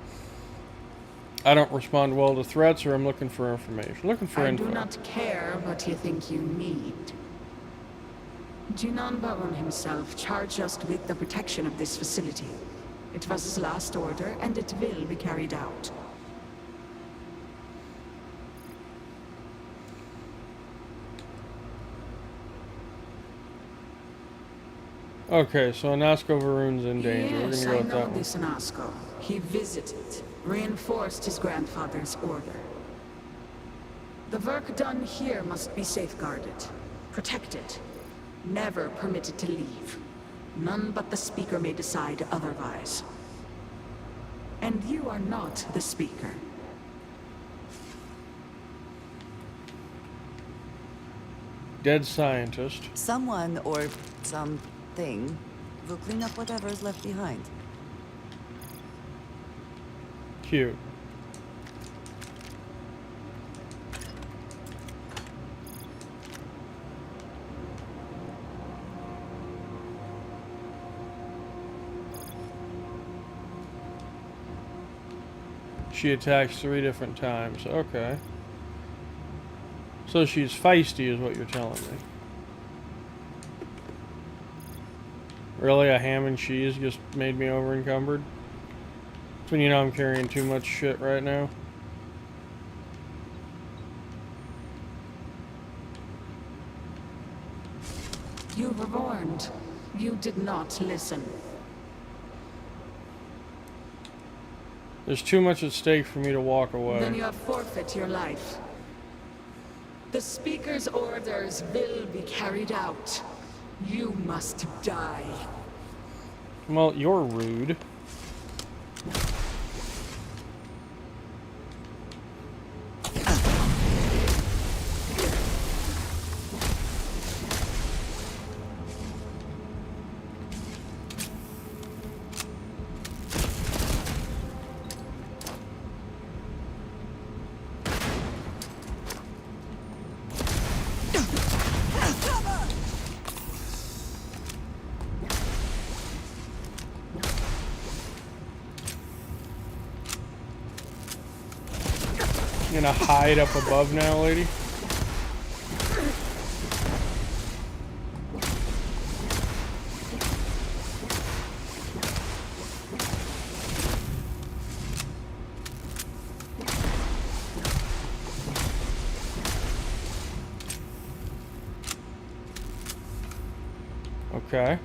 I don't respond well to threats, or I'm looking for information. Looking for info. I do not care what you think you need. Jinan Baron himself charged us with the protection of this facility. It was his last order, and it will be carried out. Okay, so Anasko Varun's in danger. Yes, We're I gonna go with know that one. this Anasko. He visited, reinforced his grandfather's order. The work done here must be safeguarded, protected, never permitted to leave. None but the Speaker may decide otherwise. And you are not the Speaker. Dead scientist. Someone or something will clean up whatever is left behind. Cute. She attacks 3 different times. Okay. So she's feisty is what you're telling me. Really? A ham and cheese just made me over encumbered? That's when you know I'm carrying too much shit right now. You were warned. You did not listen. There's too much at stake for me to walk away. Then you have forfeit your life. The Speaker's orders will be carried out. You must die. Well, you're rude. You gonna hide up above now, lady? Okay.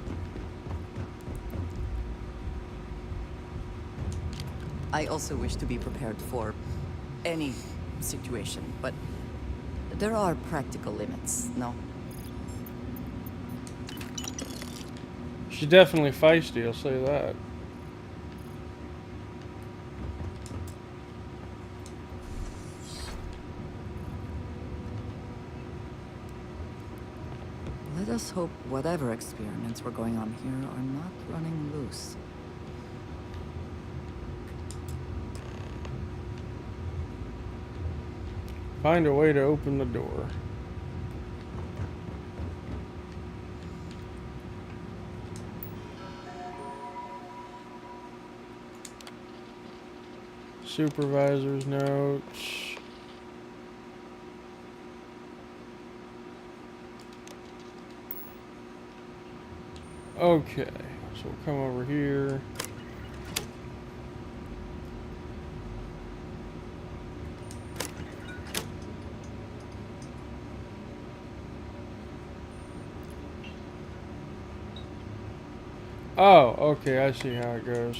I also wish to be prepared for any situation, but there are practical limits, no? She's definitely feisty, I'll say that. us hope whatever experiments were going on here are not running loose. Find a way to open the door. Supervisor's notes. Okay, so we'll come over here. Oh, okay, I see how it goes.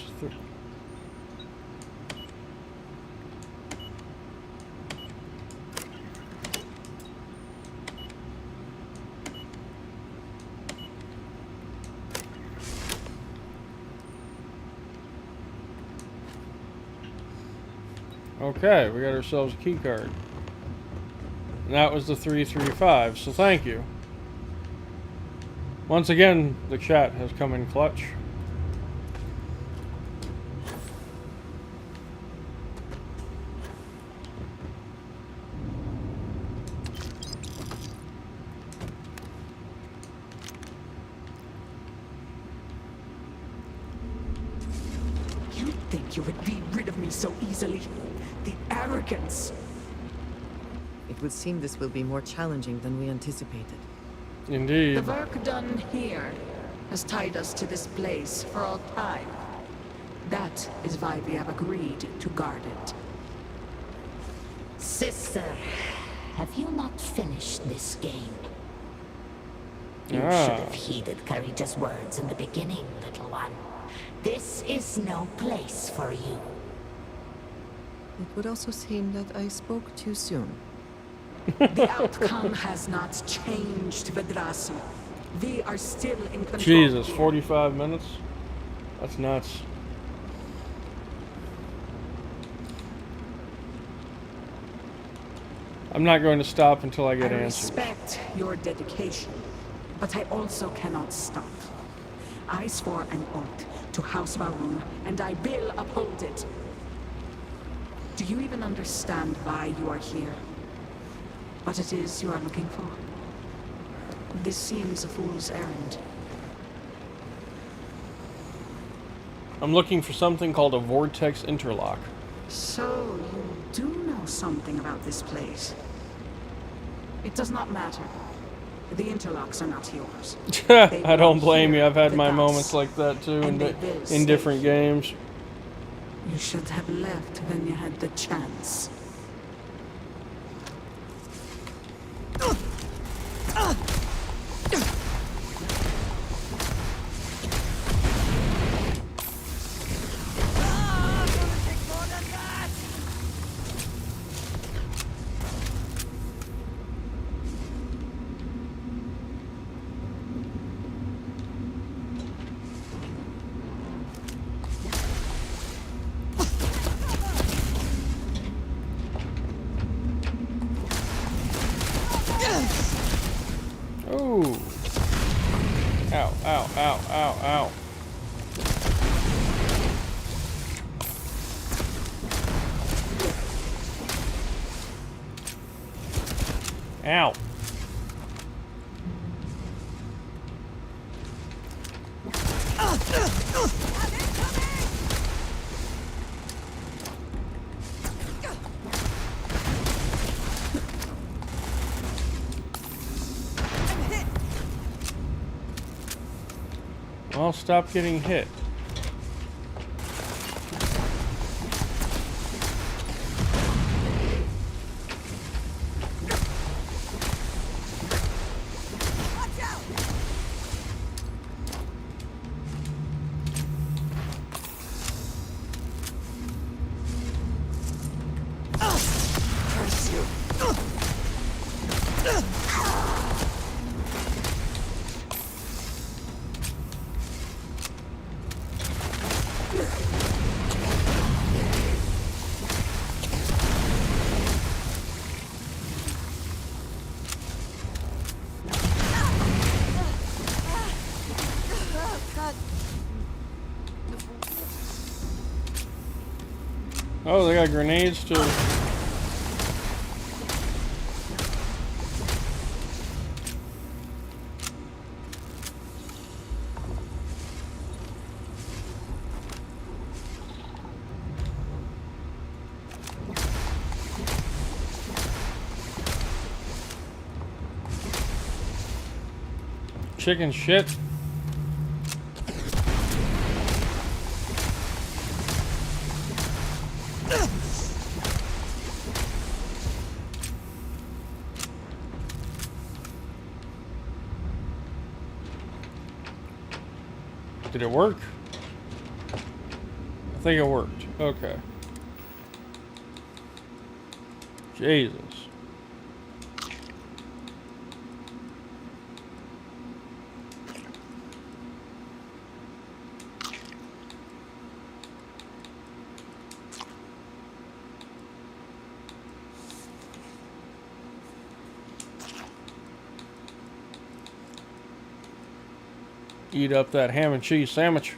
Okay, we got ourselves a key card. And that was the 335, so thank you. Once again, the chat has come in clutch. You'd think you would be rid of me so easily. The arrogance! It would seem this will be more challenging than we anticipated. Indeed. The work done here has tied us to this place for all time. That is why we have agreed to guard it. Sister, have you not finished this game? You should have heeded Carita's words in the beginning, little one. This is no place for you. It would also seem that I spoke too soon. The outcome has not changed, Vedrasu. We are still in control. Jesus, 45 minutes? That's nuts. I'm not going to stop until I get answers. I respect your dedication, but I also cannot stop. I swore an oath to House Varun, and I will uphold it. Do you even understand why you are here? What it is you are looking for? This seems a fool's errand. I'm looking for something called a vortex interlock. So, you do know something about this place. It does not matter. The interlocks are not yours. I don't blame you. I've had my moments like that too in different games. You should have left when you had the chance. Ooh. Ow, ow, ow, ow, ow. Ow. I'll stop getting hit. Oh, they got grenades too. Chicken shit. Did it work? I think it worked. Okay. Jesus. Eat up that ham and cheese sandwich.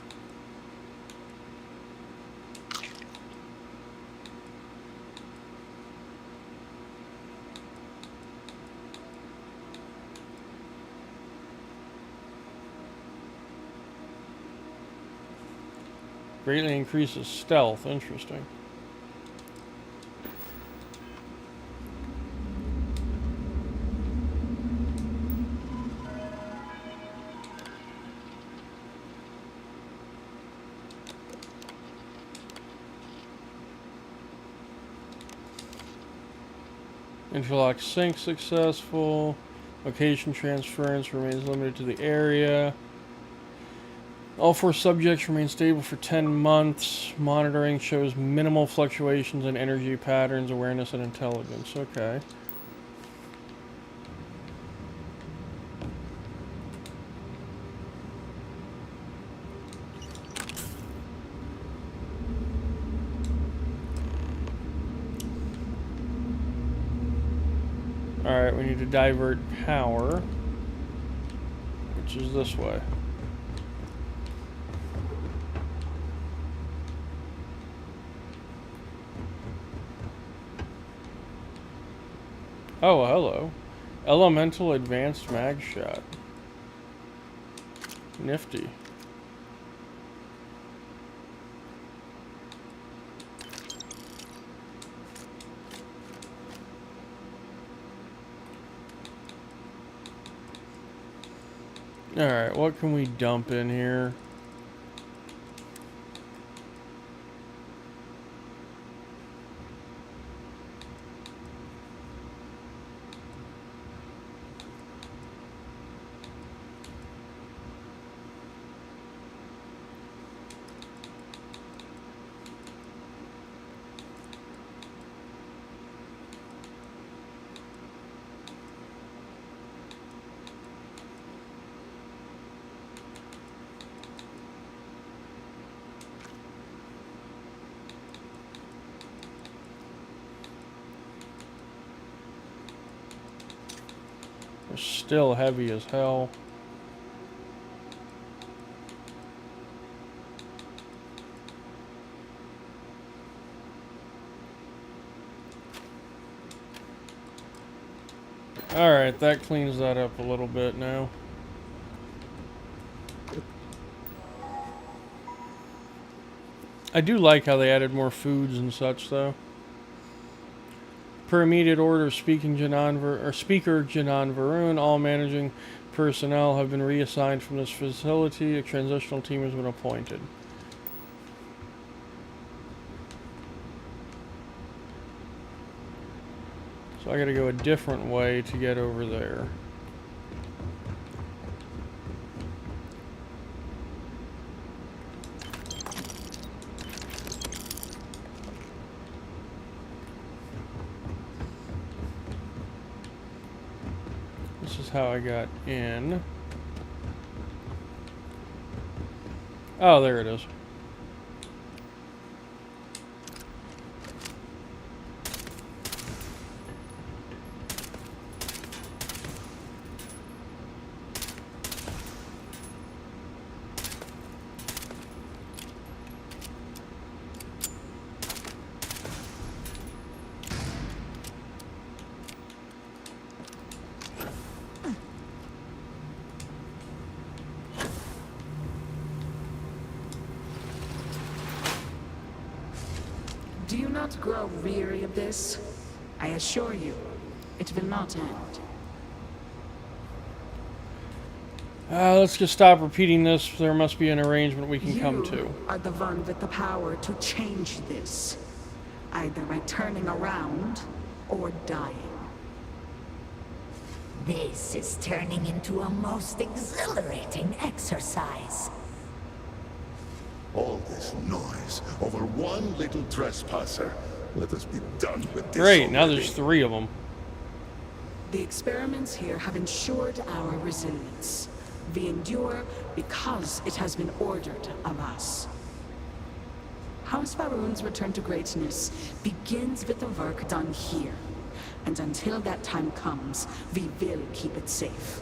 Greatly increases stealth. Interesting. Interlock sync successful. Location transference remains limited to the area. All 4 subjects remain stable for 10 months. Monitoring shows minimal fluctuations in energy patterns, awareness, and intelligence. Okay. Alright, we need to divert power, which is this way. Oh, hello. Elemental Advanced Mag Shot. Nifty. Alright, what can we dump in here? They're still heavy as hell. Alright, that cleans that up a little bit now. I do like how they added more foods and such, though. Per immediate order of Speaker Janan Varun, all managing personnel have been reassigned from this facility. A transitional team has been appointed. So I gotta go a different way to get over there. This is how I got in. Oh, there it is. Do you not grow weary of this? I assure you, it will not end. Let's just stop repeating this. There must be an arrangement we can come to. You are the one with the power to change this. Either by turning around or dying. This is turning into a most exhilarating exercise. All this noise over one little trespasser. Let us be done with this. Great, now already. there's 3 of them. The experiments here have ensured our resilience. We endure because it has been ordered of us. House Faroon's return to greatness begins with the work done here. And until that time comes, we will keep it safe.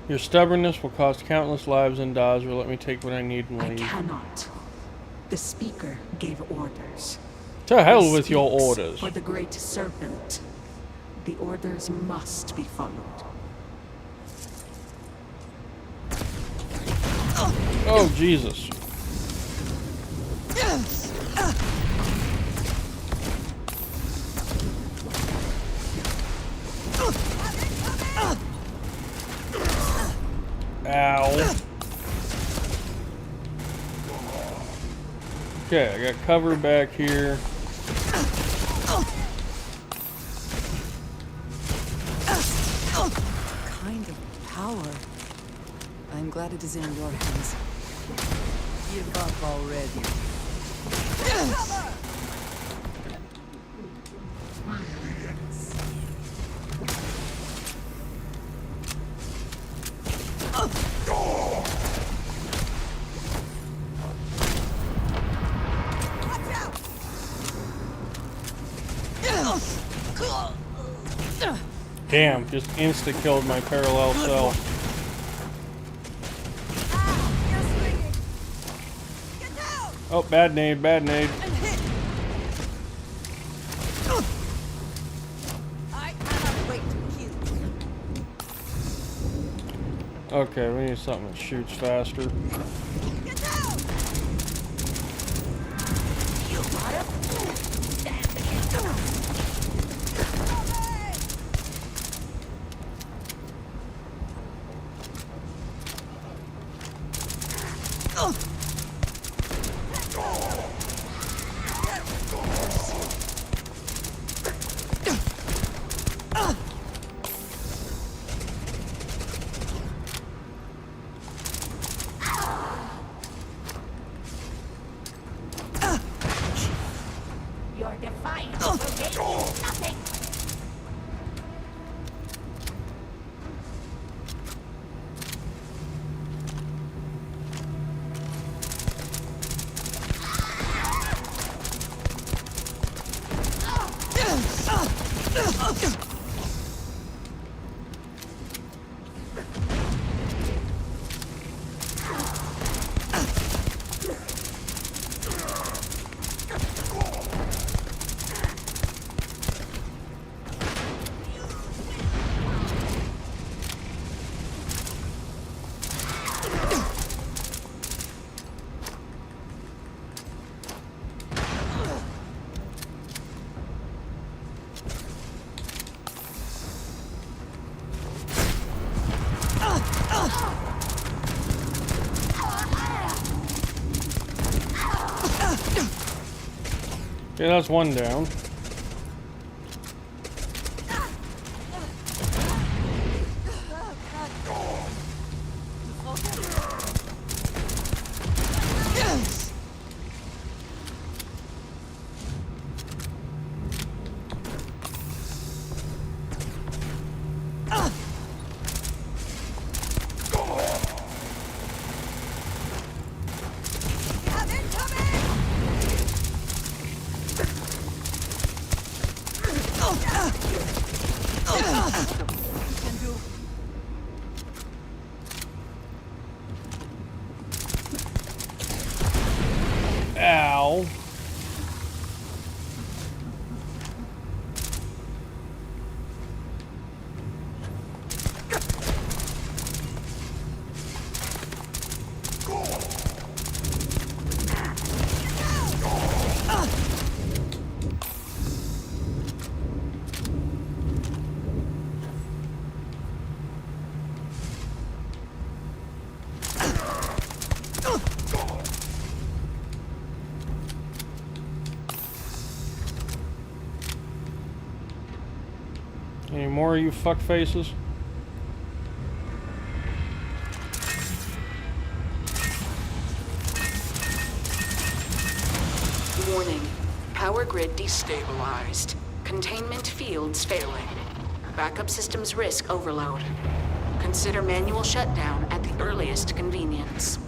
Your stubbornness will cost countless lives in Dazra. Let me take what I need and leave. I cannot. The speaker gave orders. To hell He with your speaks orders. For the great serpent. The orders must be followed. Oh, Jesus. Ow. Okay, I got cover back here. Kind of power. I'm glad it is in your hands. Give up already. Damn, just insta-killed my parallel cell. Oh, bad nade, bad nade. Okay, we need something that shoots faster. Your defiance will gain you nothing. Okay, that's one down. Ow. Any more of you fuck faces? Warning. Power grid destabilized. Containment fields failing. Backup systems risk overload. Consider manual shutdown at the earliest convenience.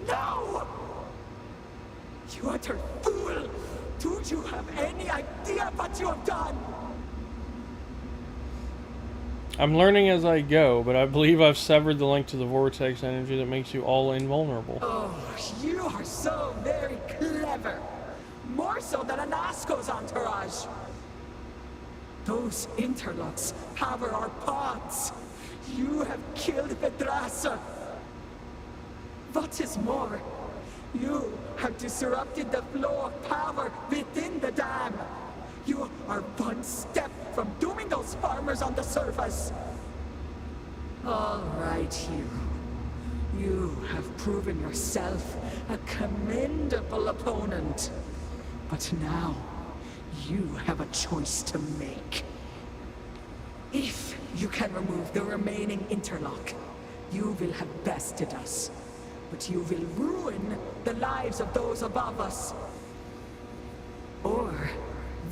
No! You utter fool! Don't you have any idea what you have done? I'm learning as I go, but I believe I've severed the link to the vortex energy that makes you all invulnerable. Oh, you are so very clever. More so than Anasco's entourage. Those interlocks power our pods. You have killed Vedrasa. What is more, you have disrupted the flow of power within the dam. You are one step from dooming those farmers on the surface. All right, hero. You have proven yourself a commendable opponent. But now, you have a choice to make. If you can remove the remaining interlock, you will have bested us. But you will ruin the lives of those above us. Or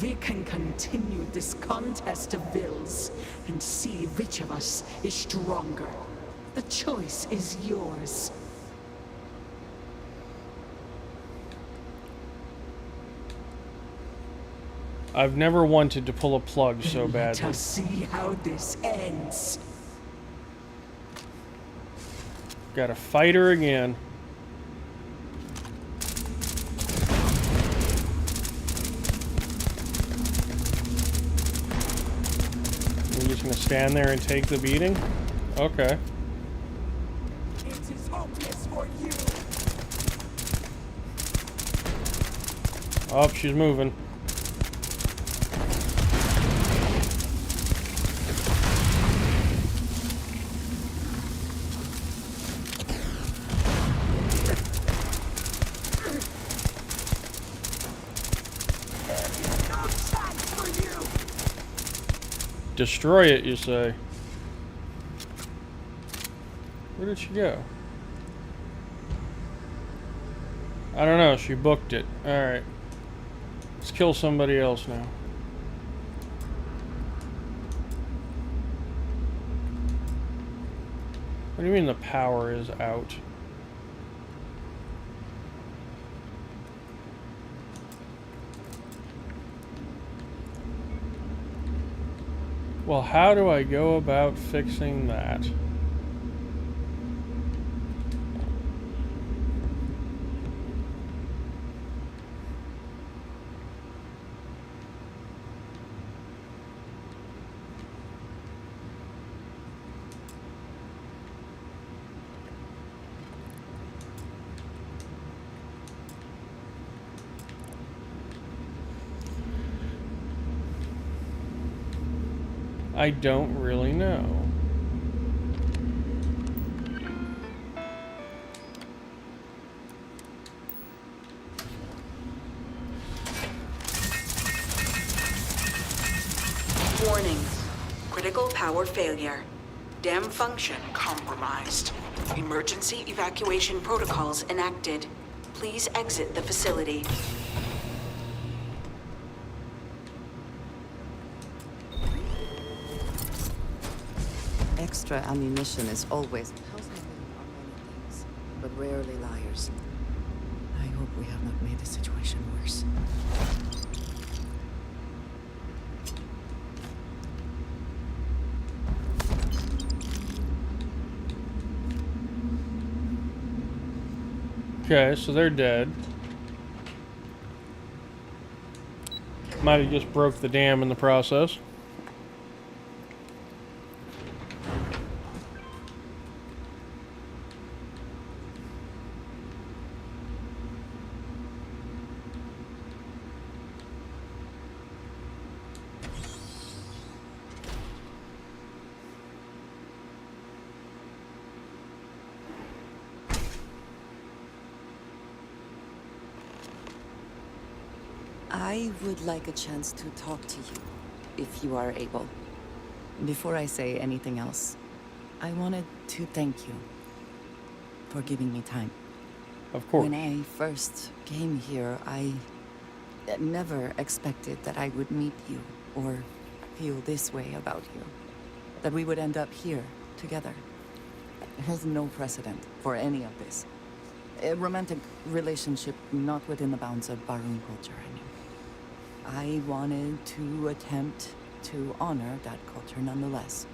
we can continue this contest of wills and see which of us is stronger. The choice is yours. I've never wanted to pull a plug so badly. Let us see how this ends. Gotta fight her again. We're just gonna stand there and take the beating? Okay. It is hopeless for you. Oh, she's moving. Destroy it, you say? Where did she go? I don't know, she booked it. Alright. Let's kill somebody else now. What do you mean the power is out? Well, how do I go about fixing that? I don't really know. Warning. Critical power failure. Dam function compromised. Emergency evacuation protocols enacted. Please exit the facility. Extra ammunition is always helpful on many things, but rarely liars. I hope we have not made the situation worse. Okay, so they're dead. Might have just broke the dam in the process. I would like a chance to talk to you, if you are able. Before I say anything else, I wanted to thank you for giving me time. Of course. When I first came here, I never expected that I would meet you or feel this way about you. That we would end up here together. There's no precedent for any of this. A romantic relationship not within the bounds of Barun culture, I mean. I wanted to attempt to honor that culture nonetheless.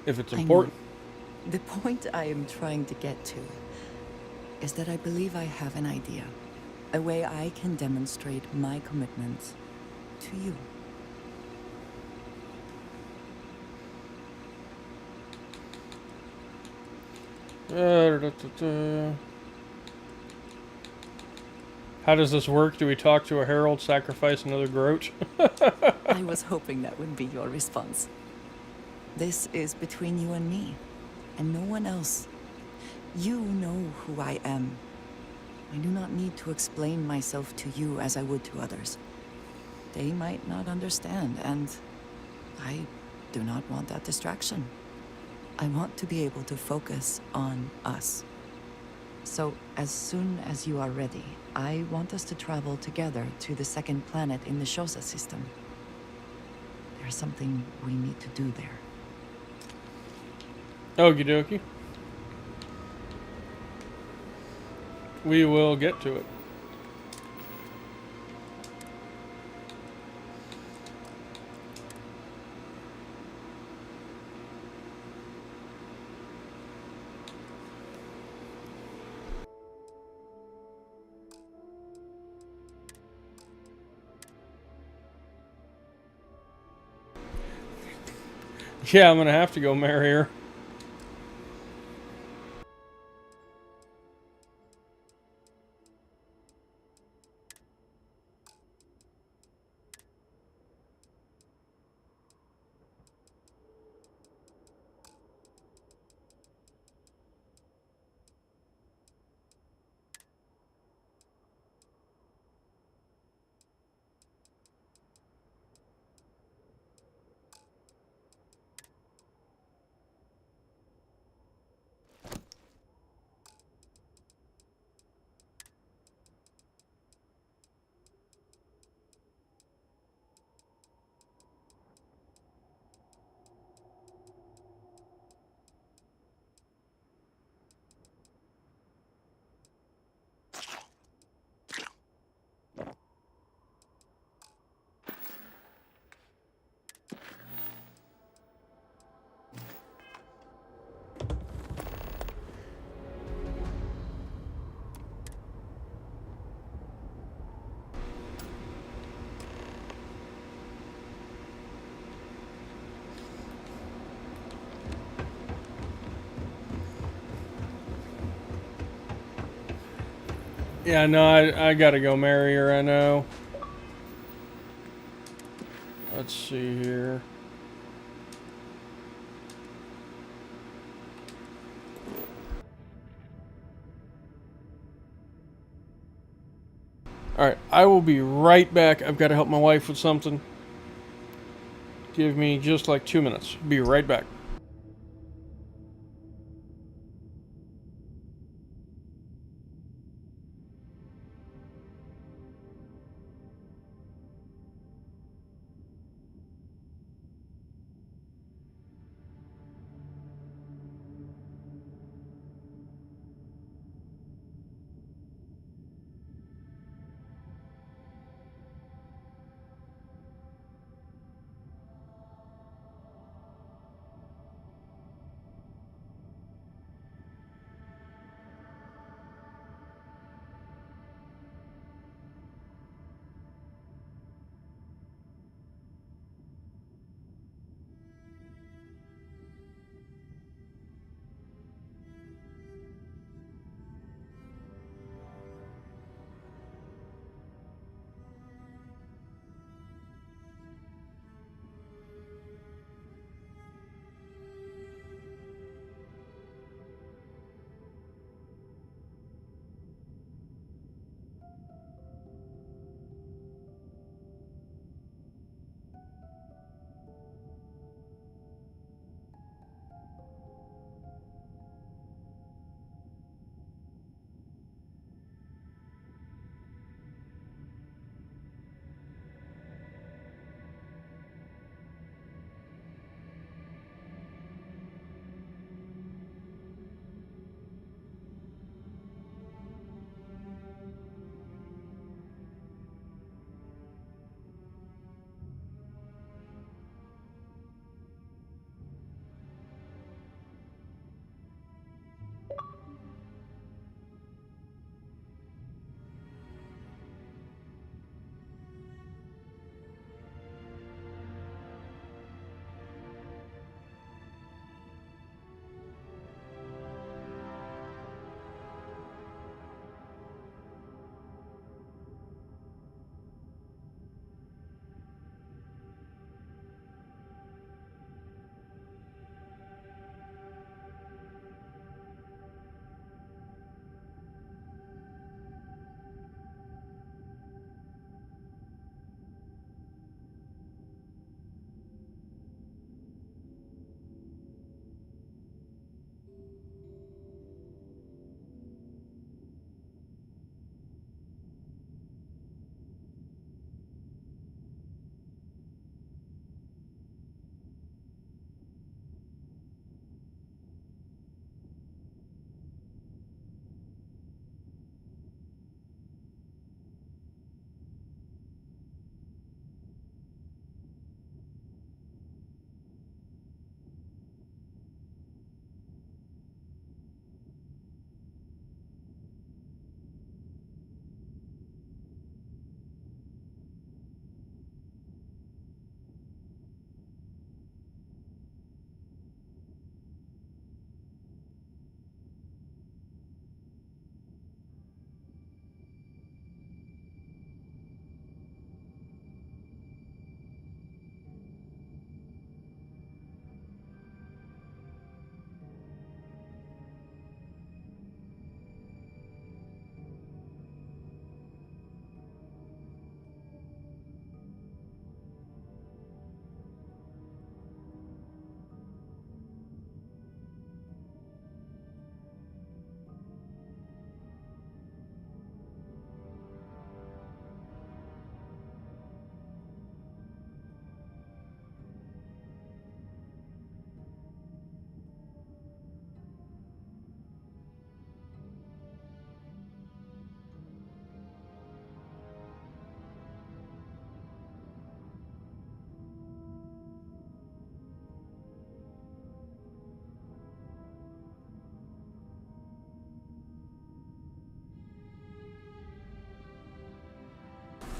If it's important. The point I am trying to get to is that I believe I have an idea. A way I can demonstrate my commitment to you. How does this work? Do we talk to a herald, sacrifice another groat? I was hoping that would be your response. This is between you and me, and no one else. You know who I am. I do not need to explain myself to you as I would to others. They might not understand, and I do not want that distraction. I want to be able to focus on us. So, as soon as you are ready, I want us to travel together to the second planet in the Shosa system. There's something we need to do there. Okie dokie. We will get to it. Yeah, I'm gonna have to go marry her. Yeah, no, I gotta go marry her, I know. Let's see here. Alright, I will be right back. I've got to help my wife with something. Give me just like 2 minutes. Be right back.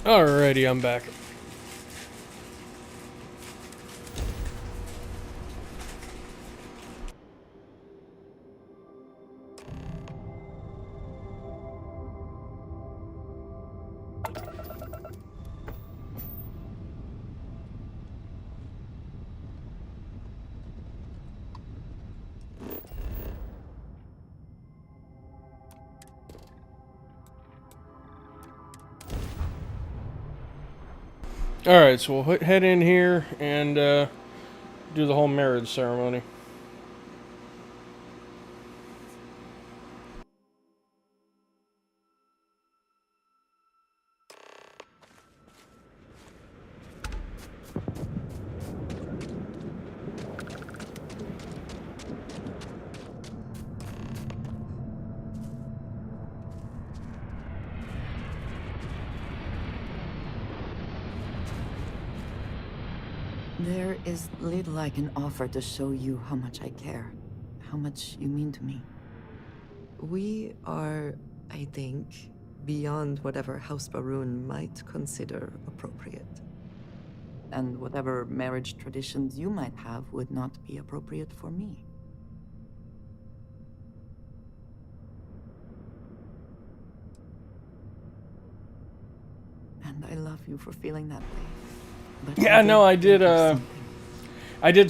Alrighty, I'm back. Alright, so we'll head in here and do the whole marriage ceremony. There is little I can offer to show you how much I care, how much you mean to me. We are, I think, beyond whatever House Baroon might consider appropriate. And whatever marriage traditions you might have would not be appropriate for me. And I love you for feeling that way. But Yeah, no, I did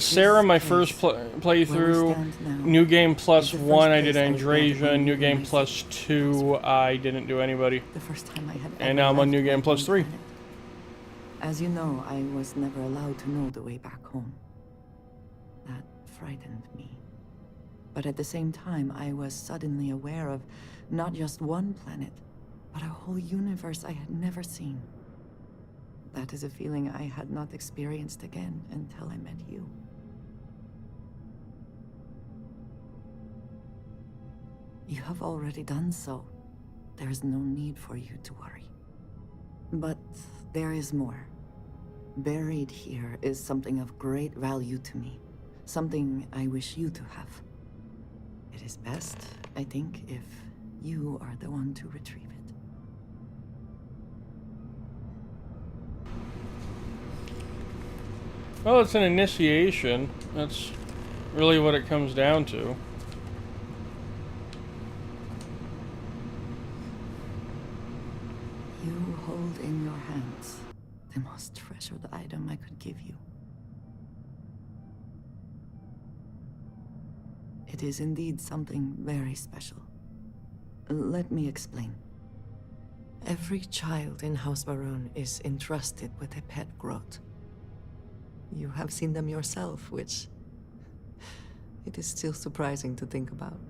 Sarah my first playthrough. New Game plus 1, I did Andrasia. New Game plus 2, I didn't do anybody. The first time I had and now I'm on New Game plus 3. As you know, I was never allowed to know the way back home. That frightened me. But at the same time, I was suddenly aware of not just one planet, but a whole universe I had never seen. That is a feeling I had not experienced again until I met you. You have already done so. There is no need for you to worry. But there is more. Buried here is something of great value to me. Something I wish you to have. It is best, I think, if you are the one to retrieve it. Well, it's an initiation. That's really what it comes down to. You hold in your hands the most treasured item I could give you. It is indeed something very special. Let me explain. Every child in House Baroon is entrusted with a pet growth. You have seen them yourself, which it is still surprising to think about.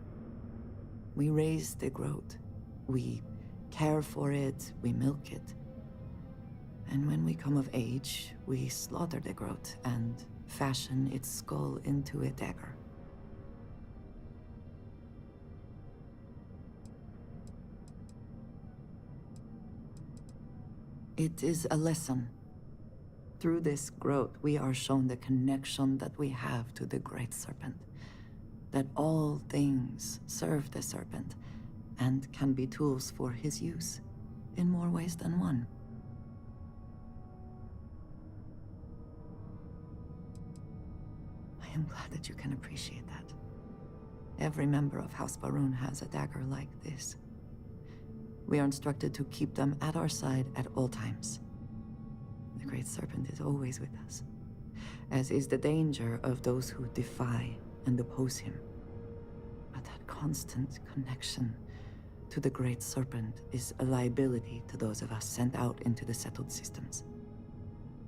We raise the growth. We care for it, we milk it. And when we come of age, we slaughter the growth and fashion its skull into a dagger. It is a lesson. Through this growth, we are shown the connection that we have to the Great Serpent. That all things serve the Serpent, and can be tools for his use, in more ways than one. I am glad that you can appreciate that. Every member of House Baroon has a dagger like this. We are instructed to keep them at our side at all times. The Great Serpent is always with us, as is the danger of those who defy and oppose him. But that constant connection to the Great Serpent is a liability to those of us sent out into the settled systems.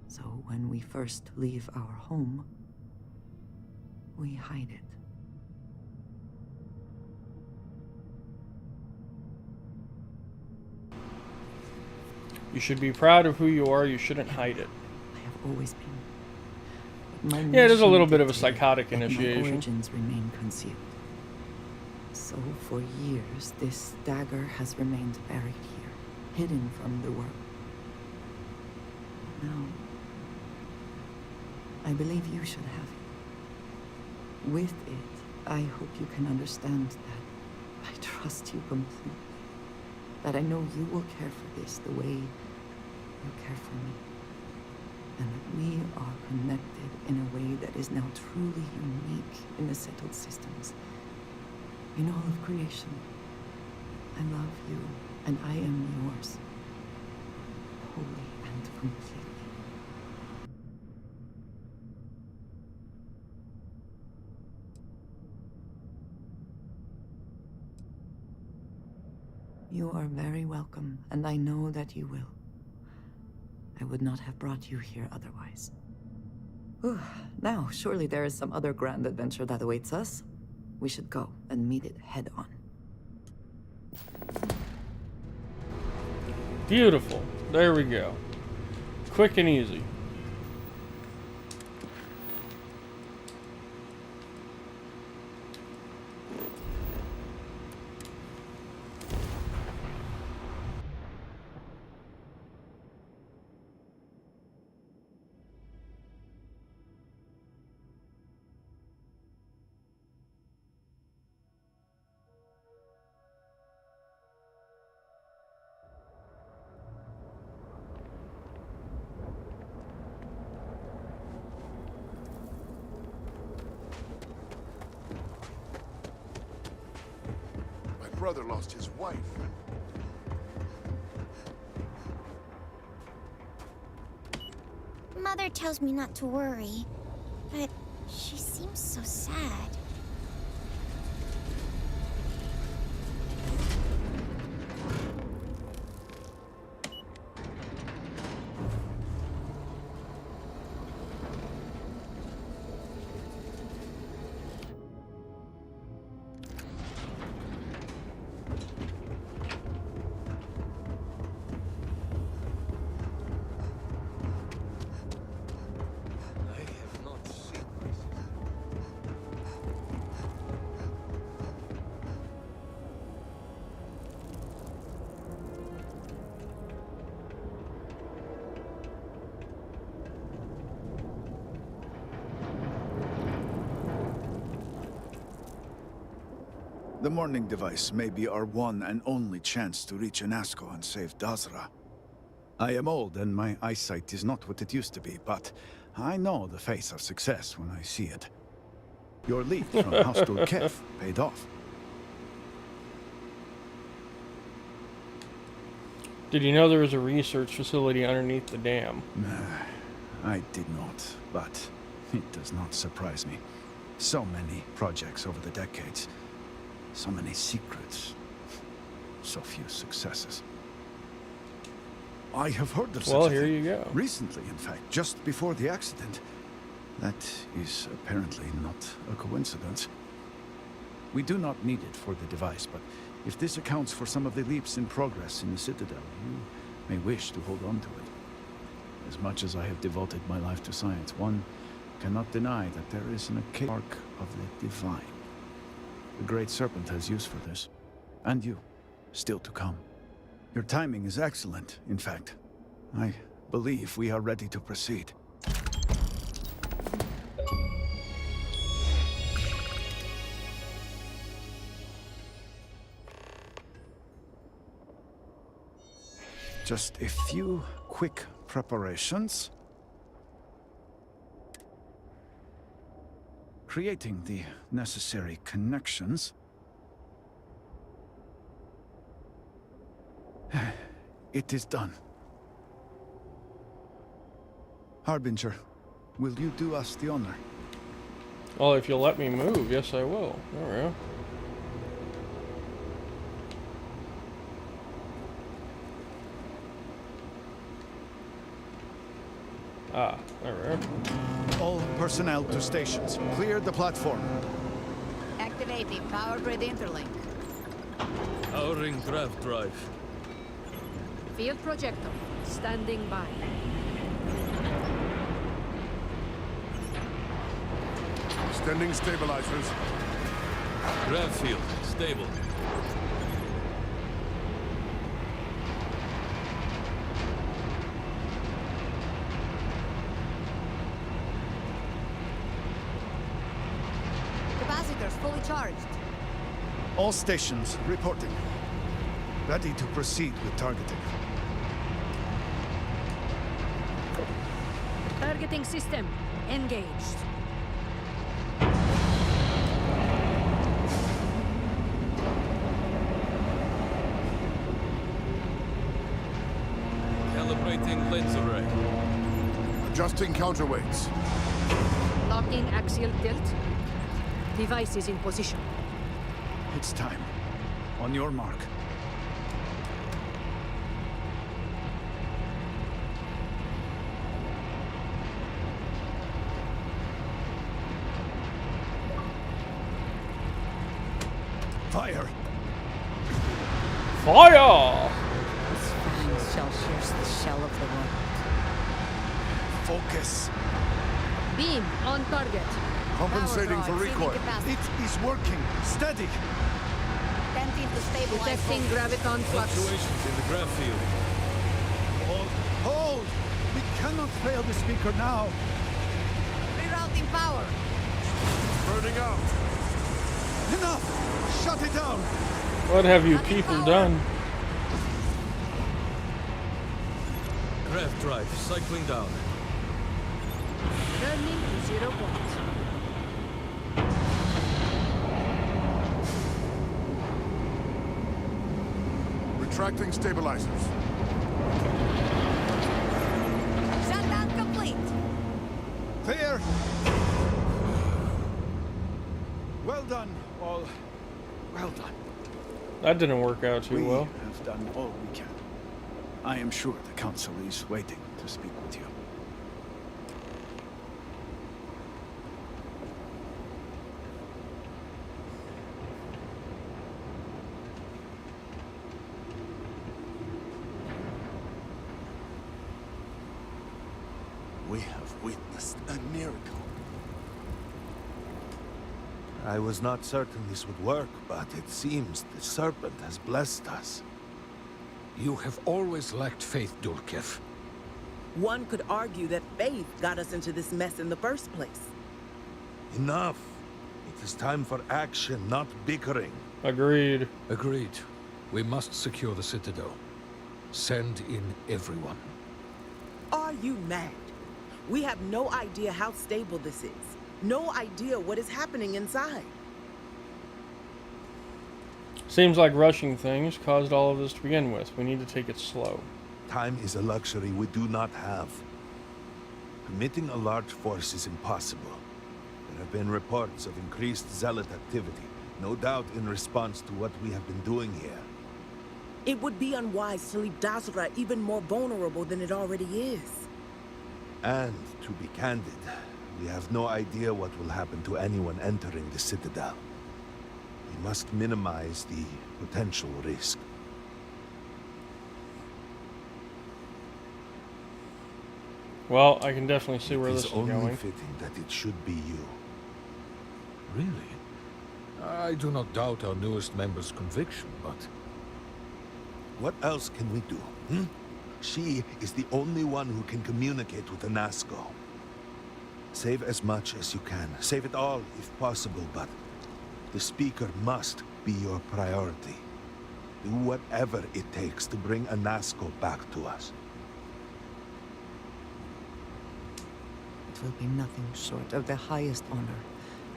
So when we first leave our home, we hide it. You should be proud of who you are, you shouldn't hide it. I have always been. Yeah, it is a little bit of a psychotic initiation. My origins remain concealed. So for years, this dagger has remained buried here, hidden from the world. Now, I believe you should have it. With it, I hope you can understand that I trust you completely. That I know you will care for this the way you care for me, and that we are connected in a way that is now truly unique in the settled systems. In all of creation, I love you, and I am yours, wholly and completely. You are very welcome, and I know that you will. I would not have brought you here otherwise. Whew. Now, surely there is some other grand adventure that awaits us. We should go and meet it head on. Beautiful. There we go. Quick and easy. Brother lost his wife. Mother tells me not to worry, but she seems so sad. The morning device may be our one and only chance to reach Anasco and save Dazra. I am old and my eyesight is not what it used to be, but I know the face of success when I see it. Your lead from House to Kef paid off. Did you know there was a research facility underneath the dam? I did not, but it does not surprise me. So many projects over the decades. So many secrets. So few successes. I have heard of such a here thing. you go. Recently, in fact, just before the accident. That is apparently not a coincidence. We do not need it for the device, but if this accounts for some of the leaps in progress in the Citadel, you may wish to hold on to it. As much as I have devoted my life to science, one cannot deny that there is an arc of the divine. The Great Serpent has use for this. And you, still to come. Your timing is excellent, in fact. I believe we are ready to proceed. Just a few quick preparations. Creating the necessary connections. It is done. Harbinger, will you do us the honor? Well, if you'll let me move, yes I will. There we go. Ah, there we go. All personnel to stations. Clear the platform. Activating power grid interlink. Powering grav drive. Field projector. Standing by. Extending stabilizers. Grav field. Stable. Capacitors fully charged. All stations reporting. Ready to proceed with targeting. Targeting system engaged. Calibrating lens array. Adjusting counterweights. Locking axial tilt. Device is in position. It's time. On your mark. Fire! Fire! His fangs shall pierce the shell of the world. Focus. Beam on target. Compensating for recoil. It is working. Steady. Attempting to stabilize. Detecting graviton flux. Fluctuations in the grav field. Hold. Hold! We cannot fail the speaker now. Rerouting power. Burning out. Enough! Shut it down! What have you people done? Grav drive cycling down. Turning to 0 point. Retracting stabilizers. Shutdown complete. Clear! Well done, all. Well done. That didn't work out too well. We have done all we can. I am sure the council is waiting to speak with you. We have witnessed a miracle. I was not certain this would work, but it seems the serpent has blessed us. You have always lacked faith, Dulkev. One could argue that faith got us into this mess in the first place. Enough. It is time for action, not bickering. Agreed. Agreed. We must secure the Citadel. Send in everyone. Are you mad? We have no idea how stable this is. No idea what is happening inside. Seems like rushing things caused all of this to begin with. We need to take it slow. Time is a luxury we do not have. Committing a large force is impossible. There have been reports of increased zealot activity, no doubt in response to what we have been doing here. It would be unwise to leave Dazra even more vulnerable than it already is. And, to be candid, we have no idea what will happen to anyone entering the Citadel. We must minimize the potential risk. Well, I can definitely see where this is It is only going. fitting that it should be you. Really? I do not doubt our newest member's conviction, but... What else can we do, hmm? She is the only one who can communicate with the Nazco. Save as much as you can. Save it all, if possible, but the speaker must be your priority. Do whatever it takes to bring a Nazco back to us. It will be nothing short of the highest honor.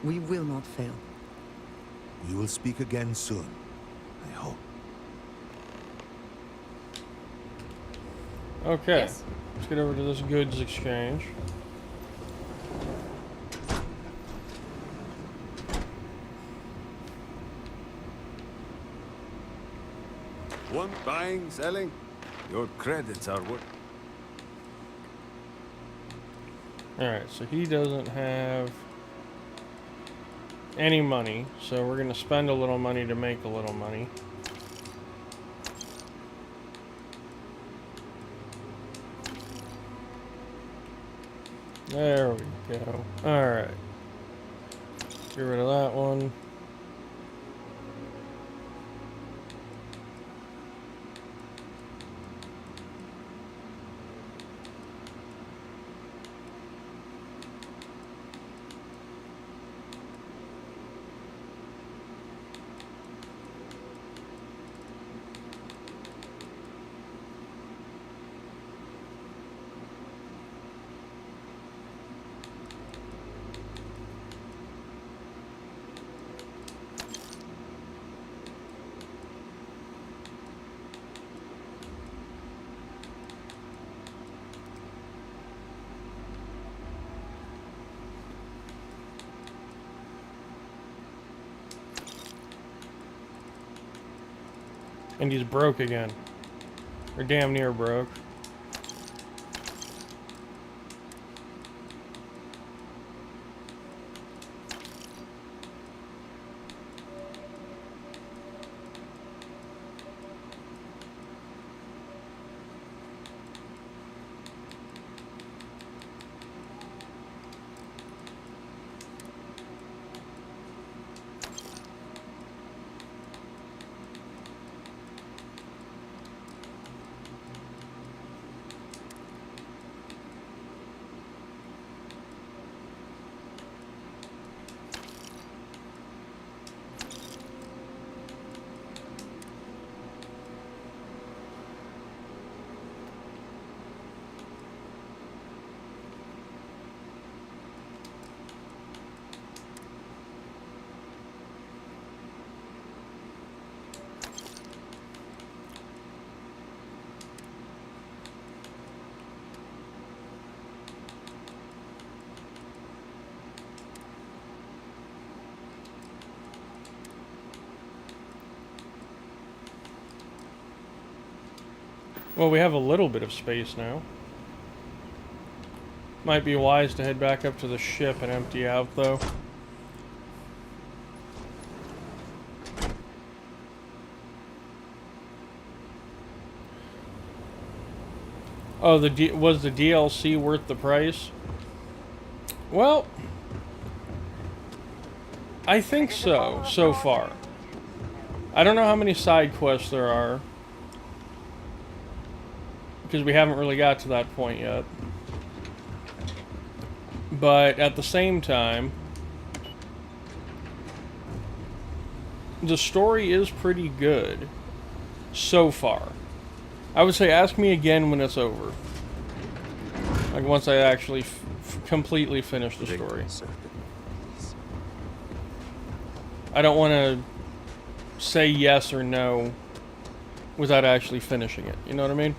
We will not fail. We will speak again soon, I hope. Okay, Yes? let's get over to this goods exchange. One buying, selling. Your credits are worth. Alright, so he doesn't have any money, so we're going to spend a little money to make a little money. There we go. Alright. Get rid of that one. And he's broke again. Or damn near broke. Well, we have a little bit of space now. Might be wise to head back up to the ship and empty out, though. Oh, was the DLC worth the price? Well, I think so far. I don't know how many side quests there are, because we haven't really got to that point yet. But at the same time, the story is pretty good so far. I would say ask me again when it's over. Like once I actually completely finish the story. I don't want to say yes or no without actually finishing it. You know what I mean?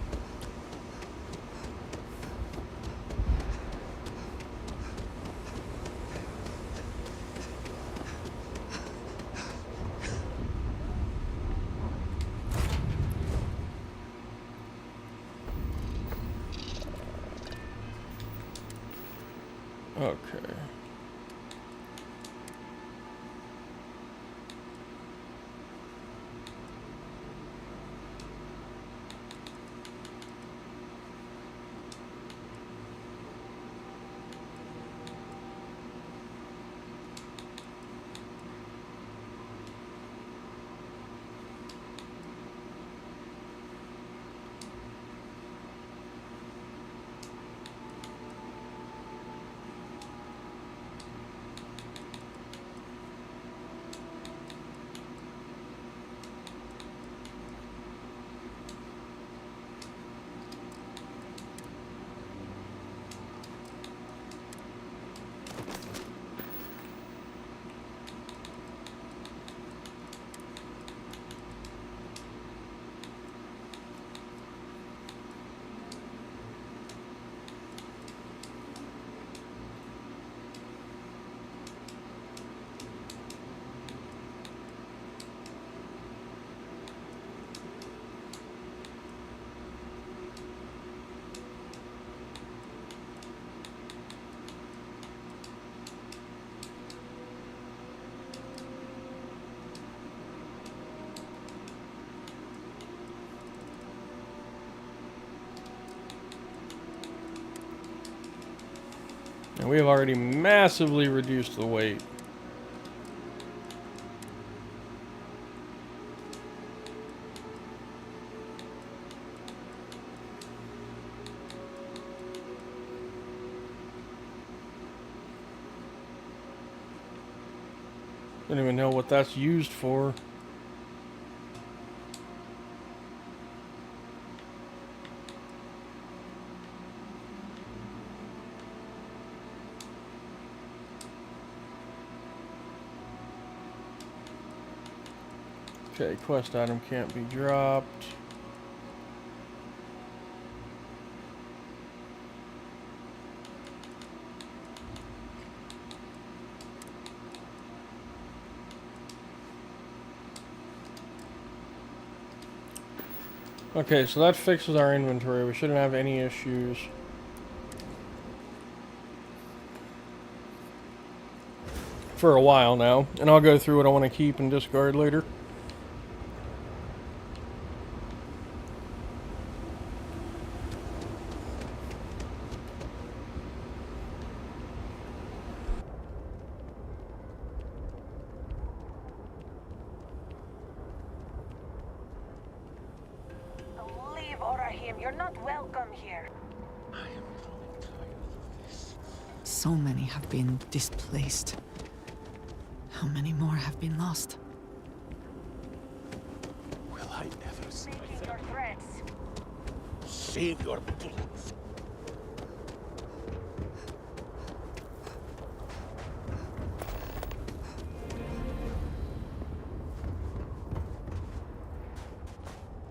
Okay. And we have already massively reduced the weight. Don't even know what that's used for. Okay, quest item can't be dropped. Okay, so that fixes our inventory. We shouldn't have any issues. For a while now. And I'll go through what I want to keep and discard later. Leave, Orahim. You're not welcome here. So many have been displaced. How many more have been lost? Will I ever see Making your threats. Save your bullets.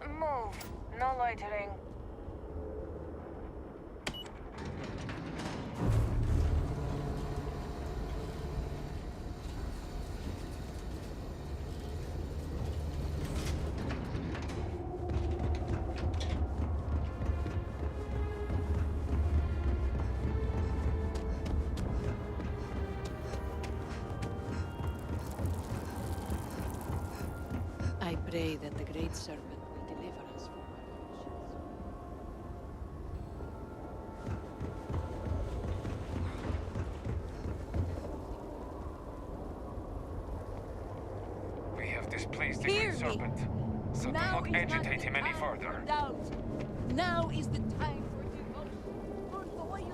Move. No loitering. I pray that the Great Serpent will deliver us from our We have displaced the Hear Great me. Serpent, so do Now not is agitate the him any time further. for doubt. Now is the time for devotion, for loyalty.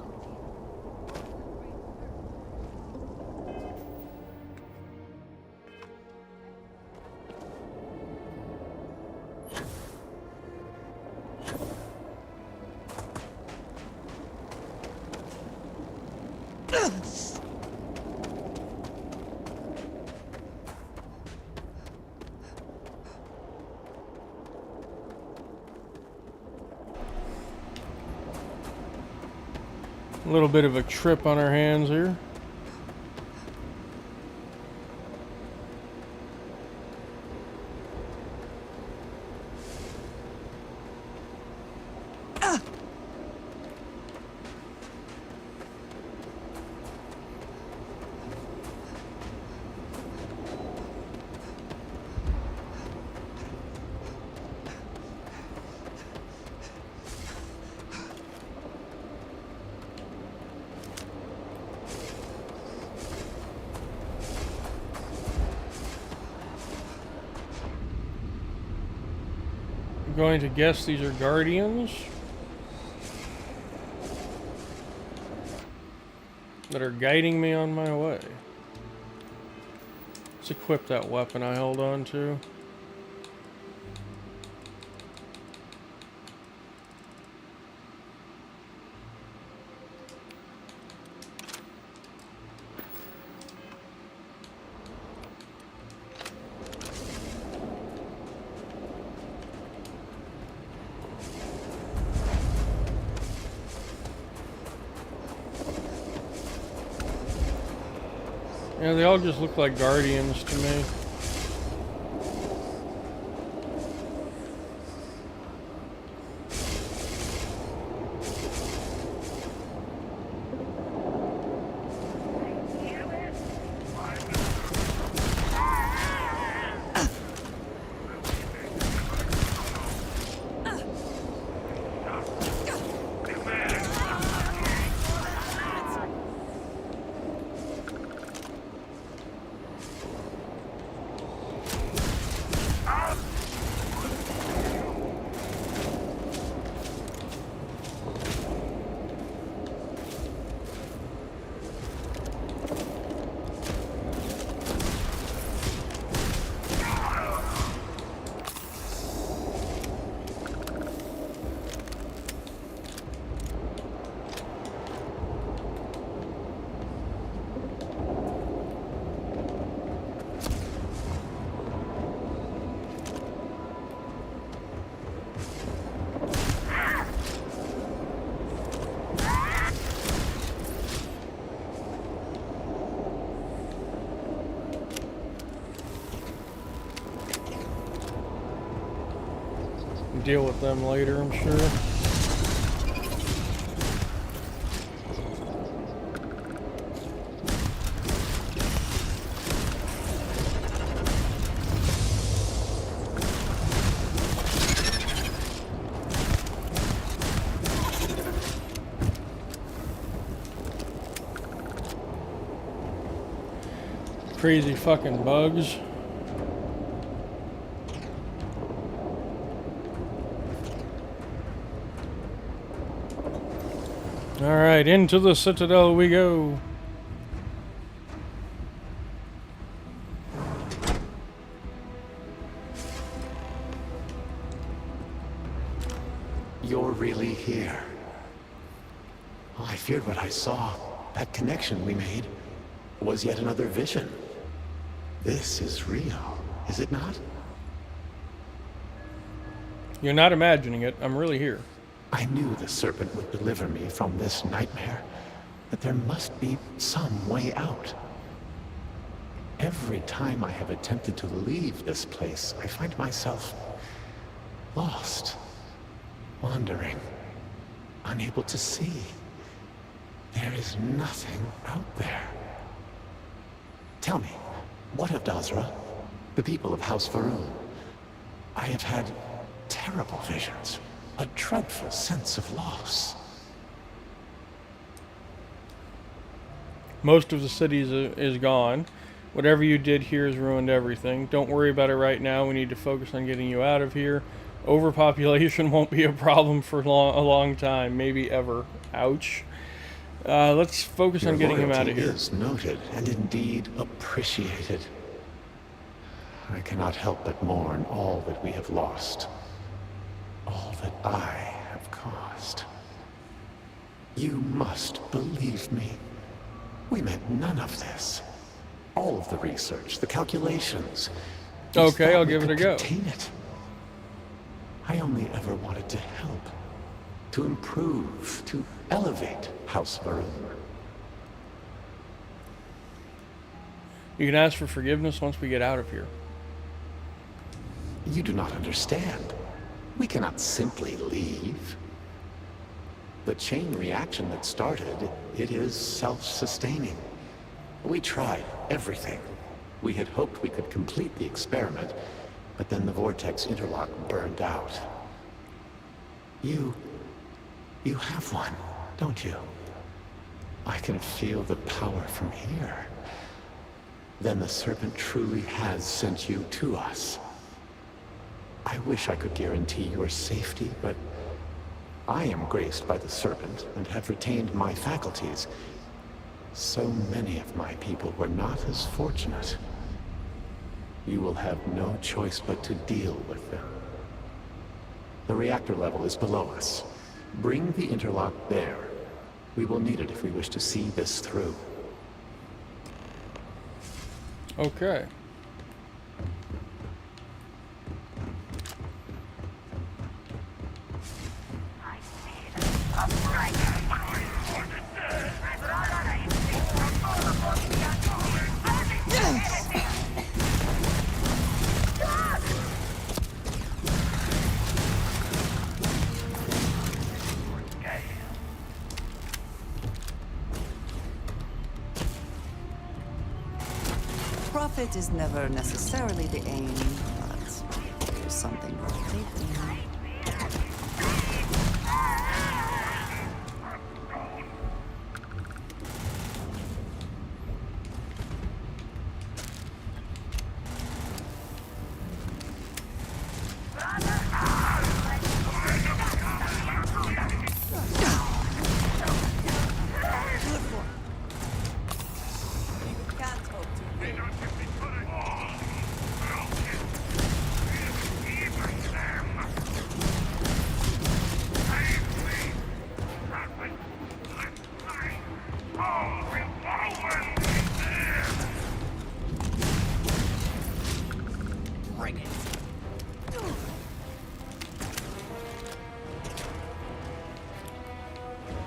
A little bit of a trip on our hands here. I'm going to guess these are guardians that are guiding me on my way. Let's equip that weapon I held on to. Yeah, they all just look like guardians to me. can deal with them later, I'm sure. Crazy fucking bugs. Alright, into the Citadel we go. You're really here. Oh, I feared what I saw. That connection we made was yet another vision. This is real, is it not? You're not imagining it. I'm really here. I knew the Serpent would deliver me from this nightmare, but there must be some way out. Every time I have attempted to leave this place, I find myself lost, wandering, unable to see. There is nothing out there. Tell me, what of Dazra, the people of House Faroon? I have had terrible visions, a dreadful sense of loss. Most of the city is gone. Whatever you did here has ruined everything. Don't worry about it right now. We need to focus on getting you out of here. Overpopulation won't be a problem for a long time, maybe ever. Ouch. Let's focus on getting him out of here. Your loyalty is noted and indeed appreciated. I cannot help but mourn all that we have lost. All that I have caused. You must believe me. We meant none of this. All of the research, the calculations. Okay, I'll give it a go. Contain it. I only ever wanted to help. To improve, to elevate House Faroon. You can ask for forgiveness once we get out of here. You do not understand. We cannot simply leave. The chain reaction that started, it is self-sustaining. We tried everything. We had hoped we could complete the experiment, but then the vortex interlock burned out. You have one, don't you? I can feel the power from here. Then the Serpent truly has sent you to us. I wish I could guarantee your safety, but I am graced by the Serpent and have retained my faculties. So many of my people were not as fortunate. You will have no choice but to deal with them. The reactor level is below us. Bring the interlock there. We will need it if we wish to see this through. Okay. Profit is never necessarily the aim, but there's something worth taking.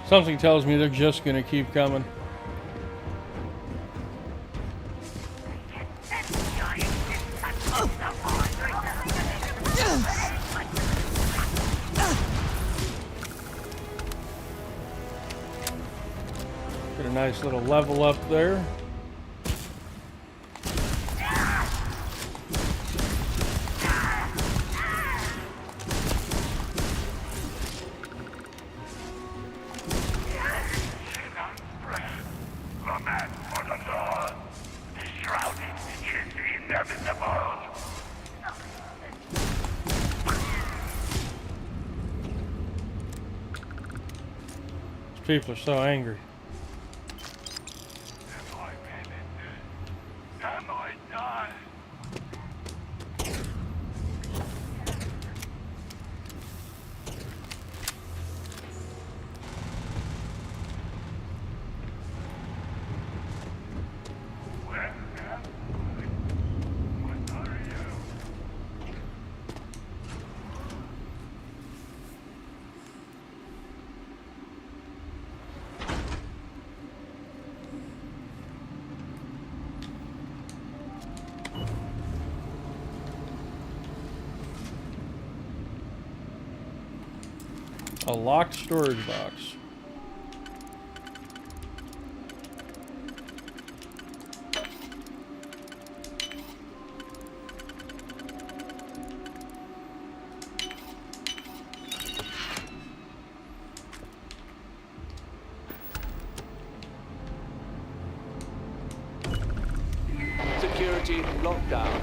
Something tells me they're just gonna keep coming. nice little level up there. People are so angry. A locked storage box. Security lockdown.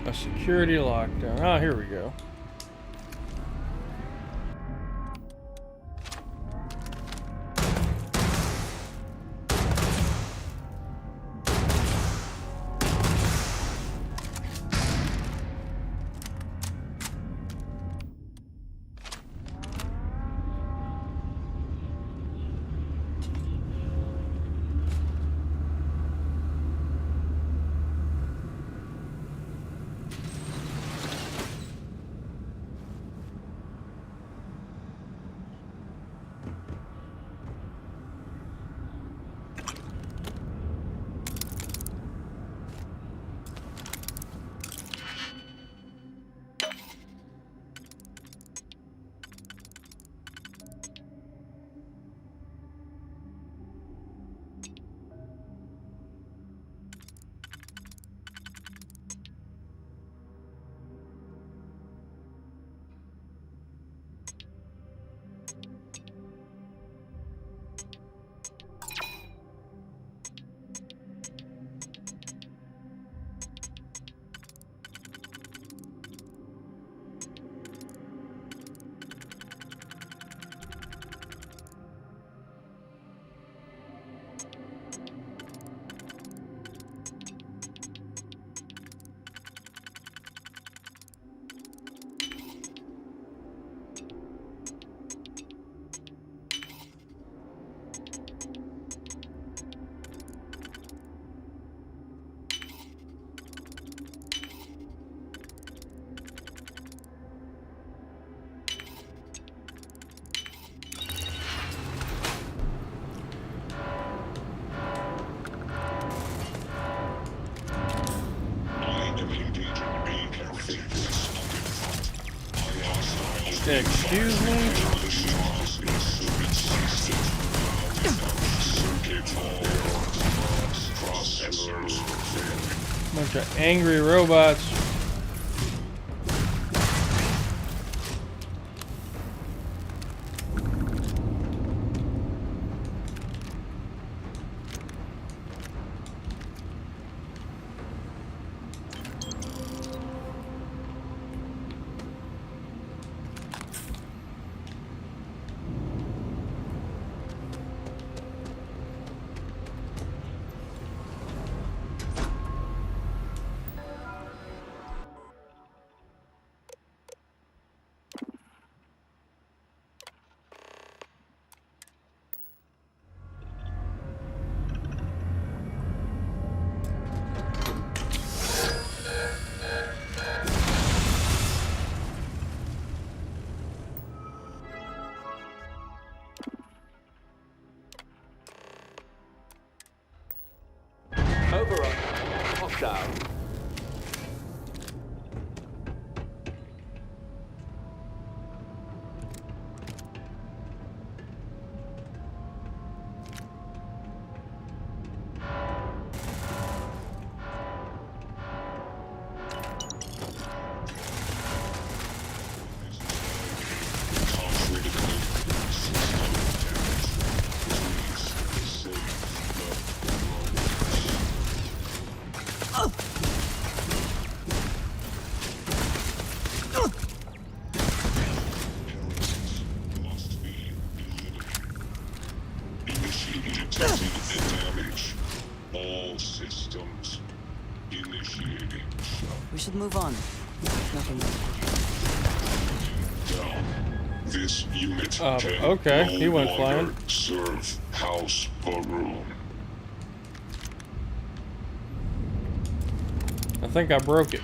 A security lockdown. Ah, here we go. Excuse me? Bunch of angry robots. Overrun. Lockdown. Detecting damage. All systems initiating shut We should move on. Nothing. down. This unit can okay, no he went longer flying. serve House Varun. I think I broke it.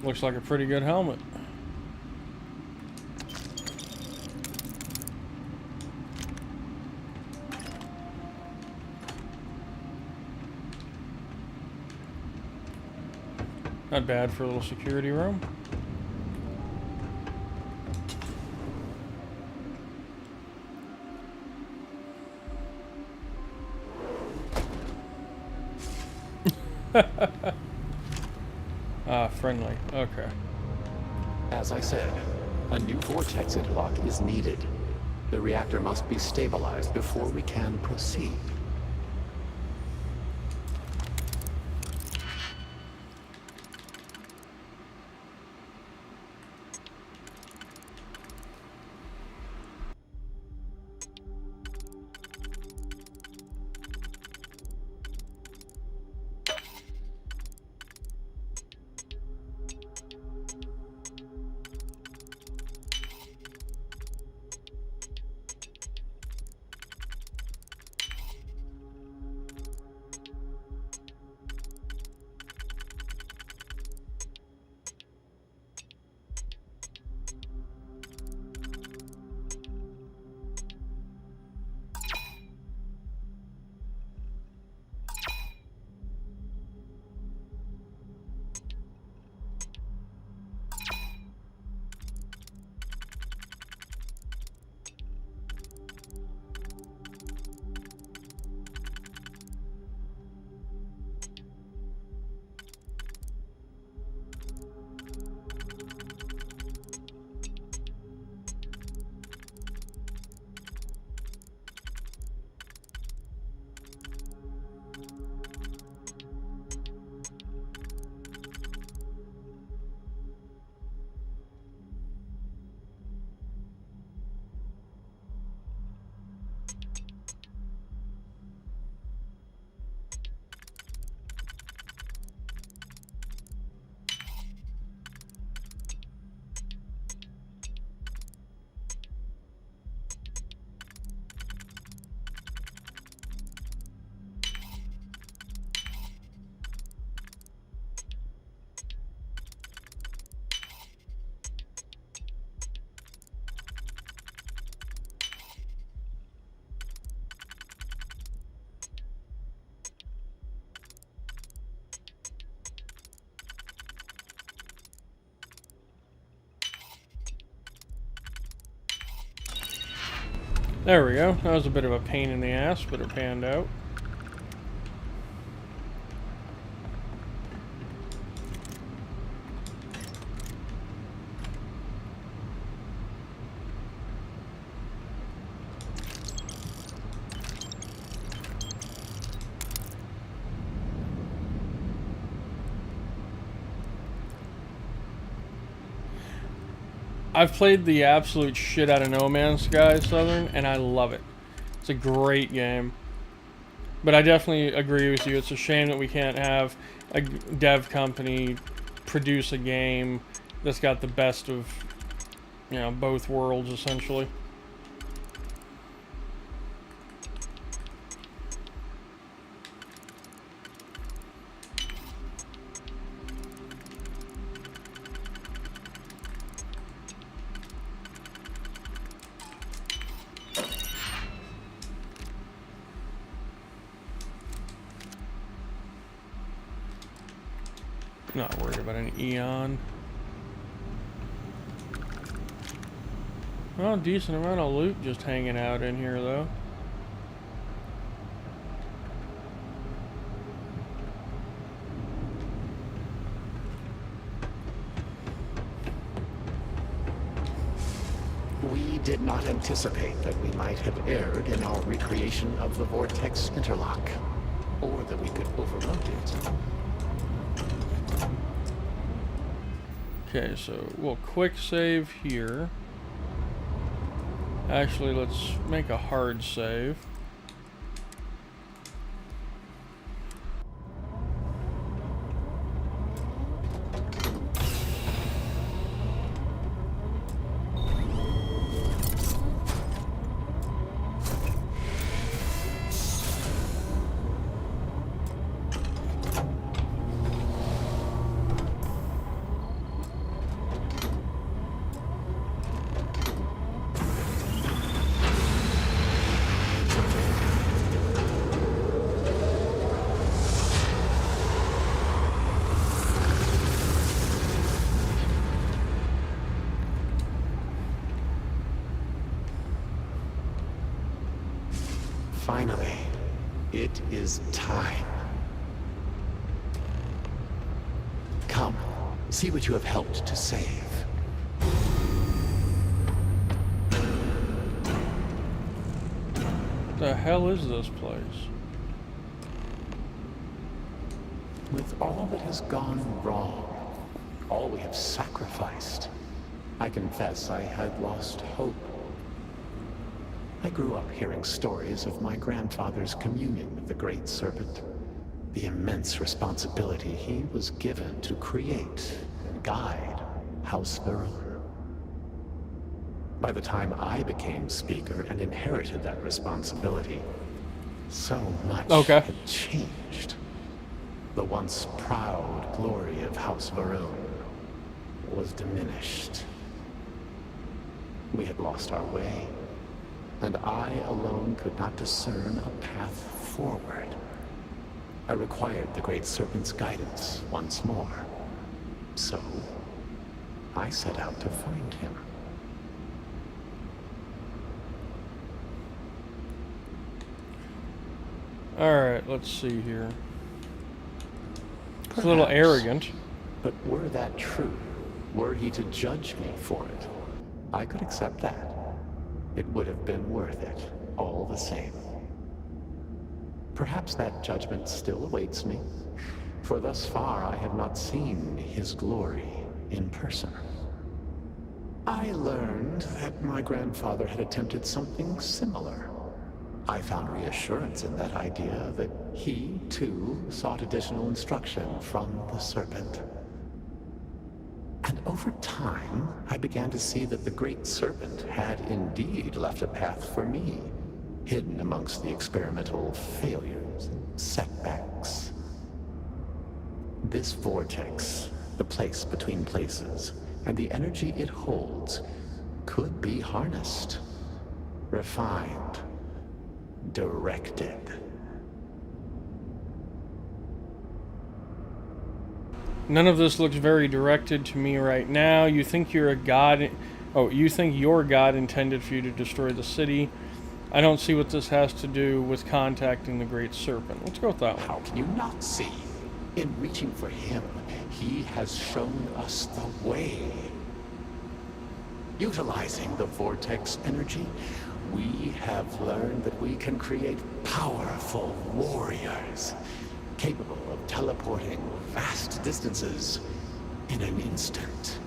Looks like a pretty good helmet. Not bad for a little security room. Friendly. Okay. As I said, a new vortex interlock is needed. The reactor must be stabilized before we can proceed. There we go. That was a bit of a pain in the ass, but it panned out. I've played the absolute shit out of No Man's Sky Southern, and I love it. It's a great game. But I definitely agree with you. It's a shame that we can't have a dev company produce a game that's got the best of, you know, both worlds, essentially. Not worried about an Eon. Well, decent amount of loot just hanging out in here, though. We did not anticipate that we might have erred in our recreation of the vortex interlock, or that we could overload it. Okay, so we'll quick save here. Actually, let's make a hard save. Finally, it is time. Come, see what you have helped to save. The hell is this place? With all that has gone wrong, all we have sacrificed, I confess I had lost hope. I grew up hearing stories of my grandfather's communion with the Great Serpent, the immense responsibility he was given to create and guide House Varun. By the time I became Speaker and inherited that responsibility, so much had changed. The once proud glory of House Varun was diminished. We had lost our way, and I alone could not discern a path forward. I required the Great Serpent's guidance once more. So, I set out to find him. Alright, let's see here. It's a little arrogant. But were that true, were he to judge me for it, I could accept that. It would have been worth it, all the same. Perhaps that judgment still awaits me, for thus far I have not seen his glory in person. I learned that my grandfather had attempted something similar. I found reassurance in that idea that he, too, sought additional instruction from the Serpent. And over time, I began to see that the Great Serpent had indeed left a path for me, hidden amongst the experimental failures and setbacks. This vortex, the place between places, and the energy it holds, could be harnessed, refined, directed. None of this looks very directed to me right now. You think you're a god... Oh, you think your god intended for you to destroy the city. I don't see what this has to do with contacting the Great Serpent. Let's go with that one. How can you not see? In reaching for him, he has shown us the way. Utilizing the vortex energy, we have learned that we can create powerful warriors, capable of teleporting vast distances in an instant.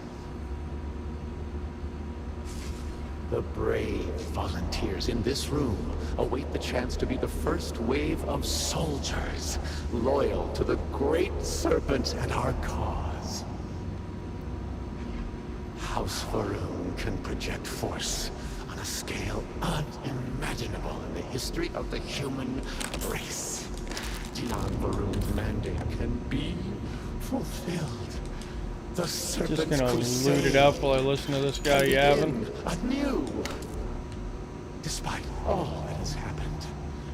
The brave volunteers in this room await the chance to be the first wave of soldiers, loyal to the Great Serpent and our cause. House Varun can project force on a scale unimaginable in the history of the human race. Dion Varun's mandate can be fulfilled. The Serpent's Just gonna crusade loot it up while I listen to this guy yapping. anew. Despite all that has happened,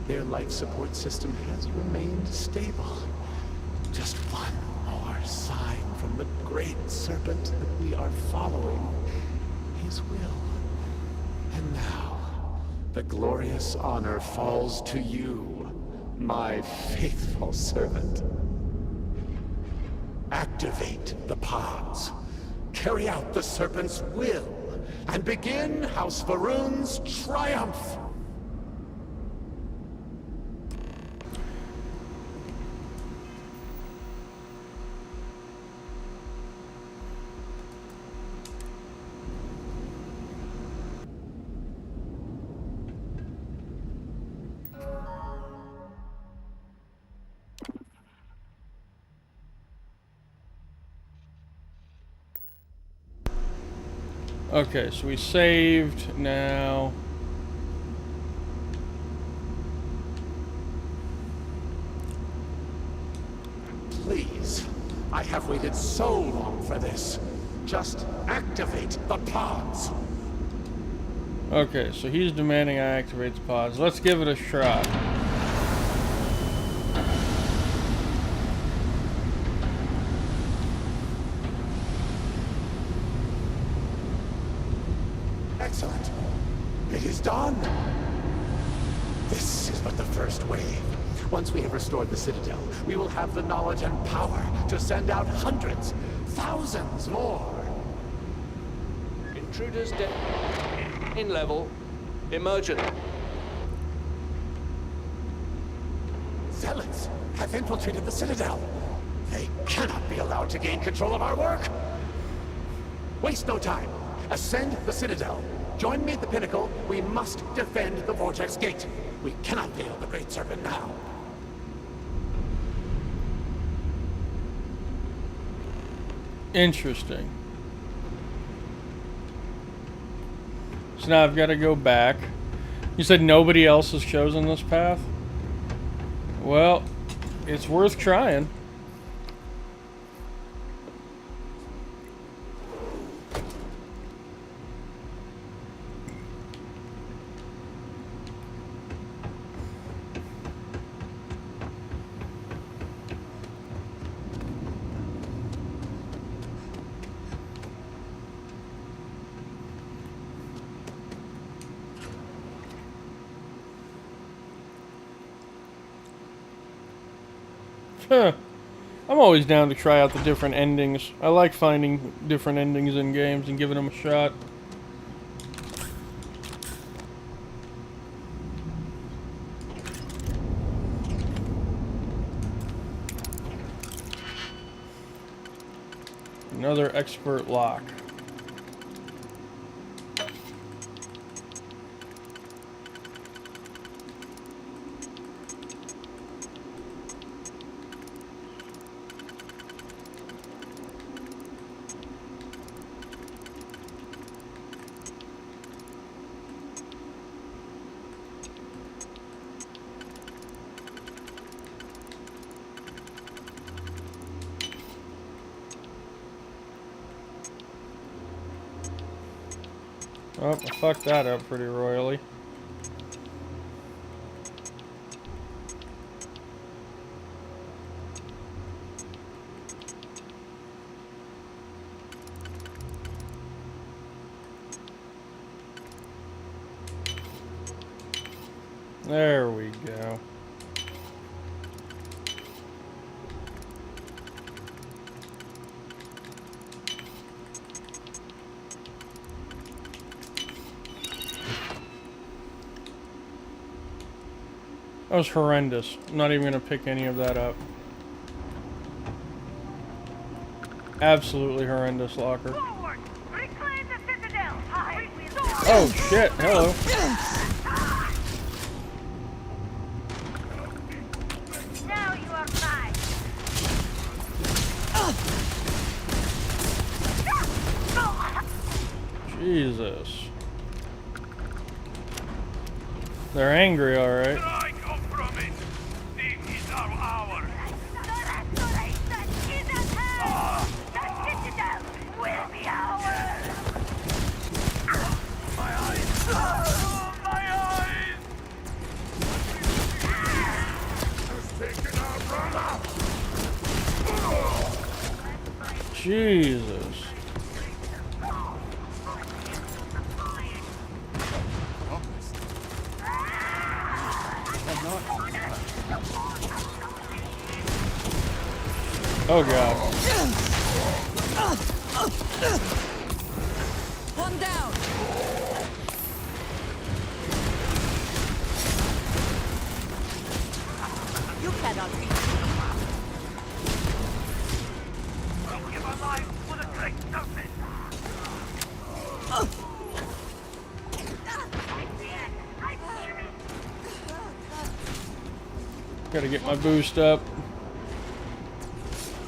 their life support system has remained stable. Just one more sign from the Great Serpent that we are following his will. And now, the glorious honor falls to you, my faithful servant. Activate the pods, carry out the Serpent's will, and begin House Varun's triumph! Okay, so we saved now. Please, I have waited so long for this. Just activate the pods. Okay, so he's demanding I activate the pods. Let's give it a shot. Excellent. It is done. This is but the first wave. Once we have restored the Citadel, we will have the knowledge and power to send out hundreds, thousands more. Intruders dead. In level. Emergent. Zealots have infiltrated the Citadel. They cannot be allowed to gain control of our work. Waste no time. Ascend the Citadel. Join me at the pinnacle. We must defend the Vortex Gate. We cannot fail the Great Serpent now. Interesting. So now I've got to go back. You said nobody else has chosen this path? Well, it's worth trying. Huh. I'm always down to try out the different endings. I like finding different endings in games and giving them a shot. Another expert lock. Oh, I fucked that up pretty royally. There we go. That was horrendous. I'm not even going to pick any of that up. Absolutely horrendous locker. Forward! Reclaim the Citadel! I will Oh shit, hello. Now you are mine. Jesus. They're angry, alright. Jesus. Oh god. One down. You cannot beat me. I'll give a life for the great surface. Gotta get my boost up.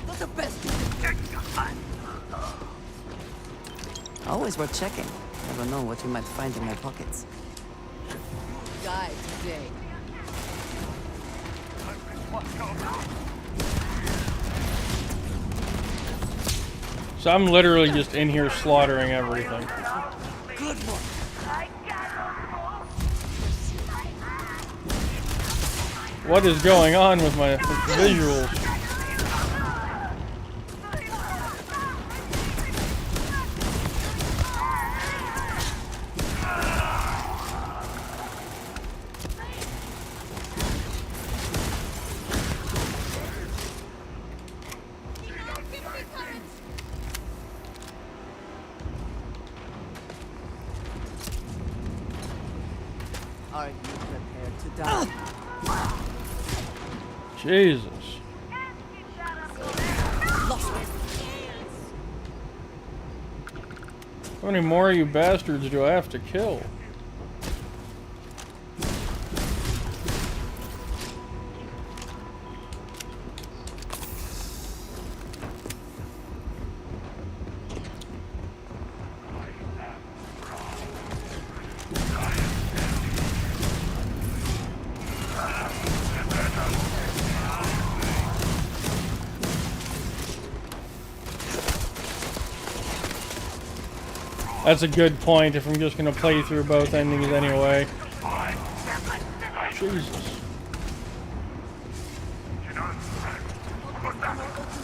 Not the best. Always worth checking. Never know what you might find in my pockets. Die today. So I'm literally just in here slaughtering everything. Good one. What is going on with my visuals? Are you prepared to die? Jesus. How many more of you bastards do I have to kill? That's a good point if I'm just going to play through both endings anyway. Jesus.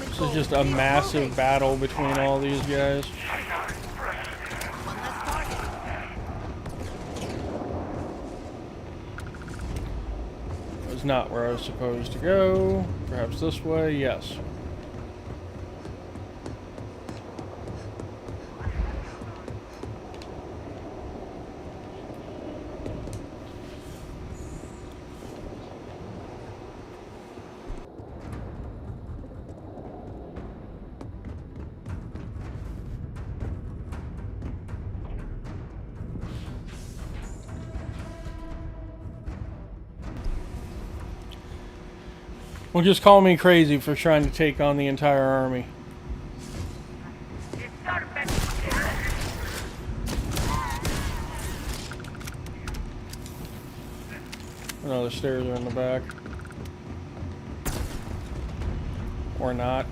This is just a massive battle between all these guys. That was not where I was supposed to go. Perhaps this way? Yes. Well, just call me crazy for trying to take on the entire army. Oh, the stairs are in the back. Or not.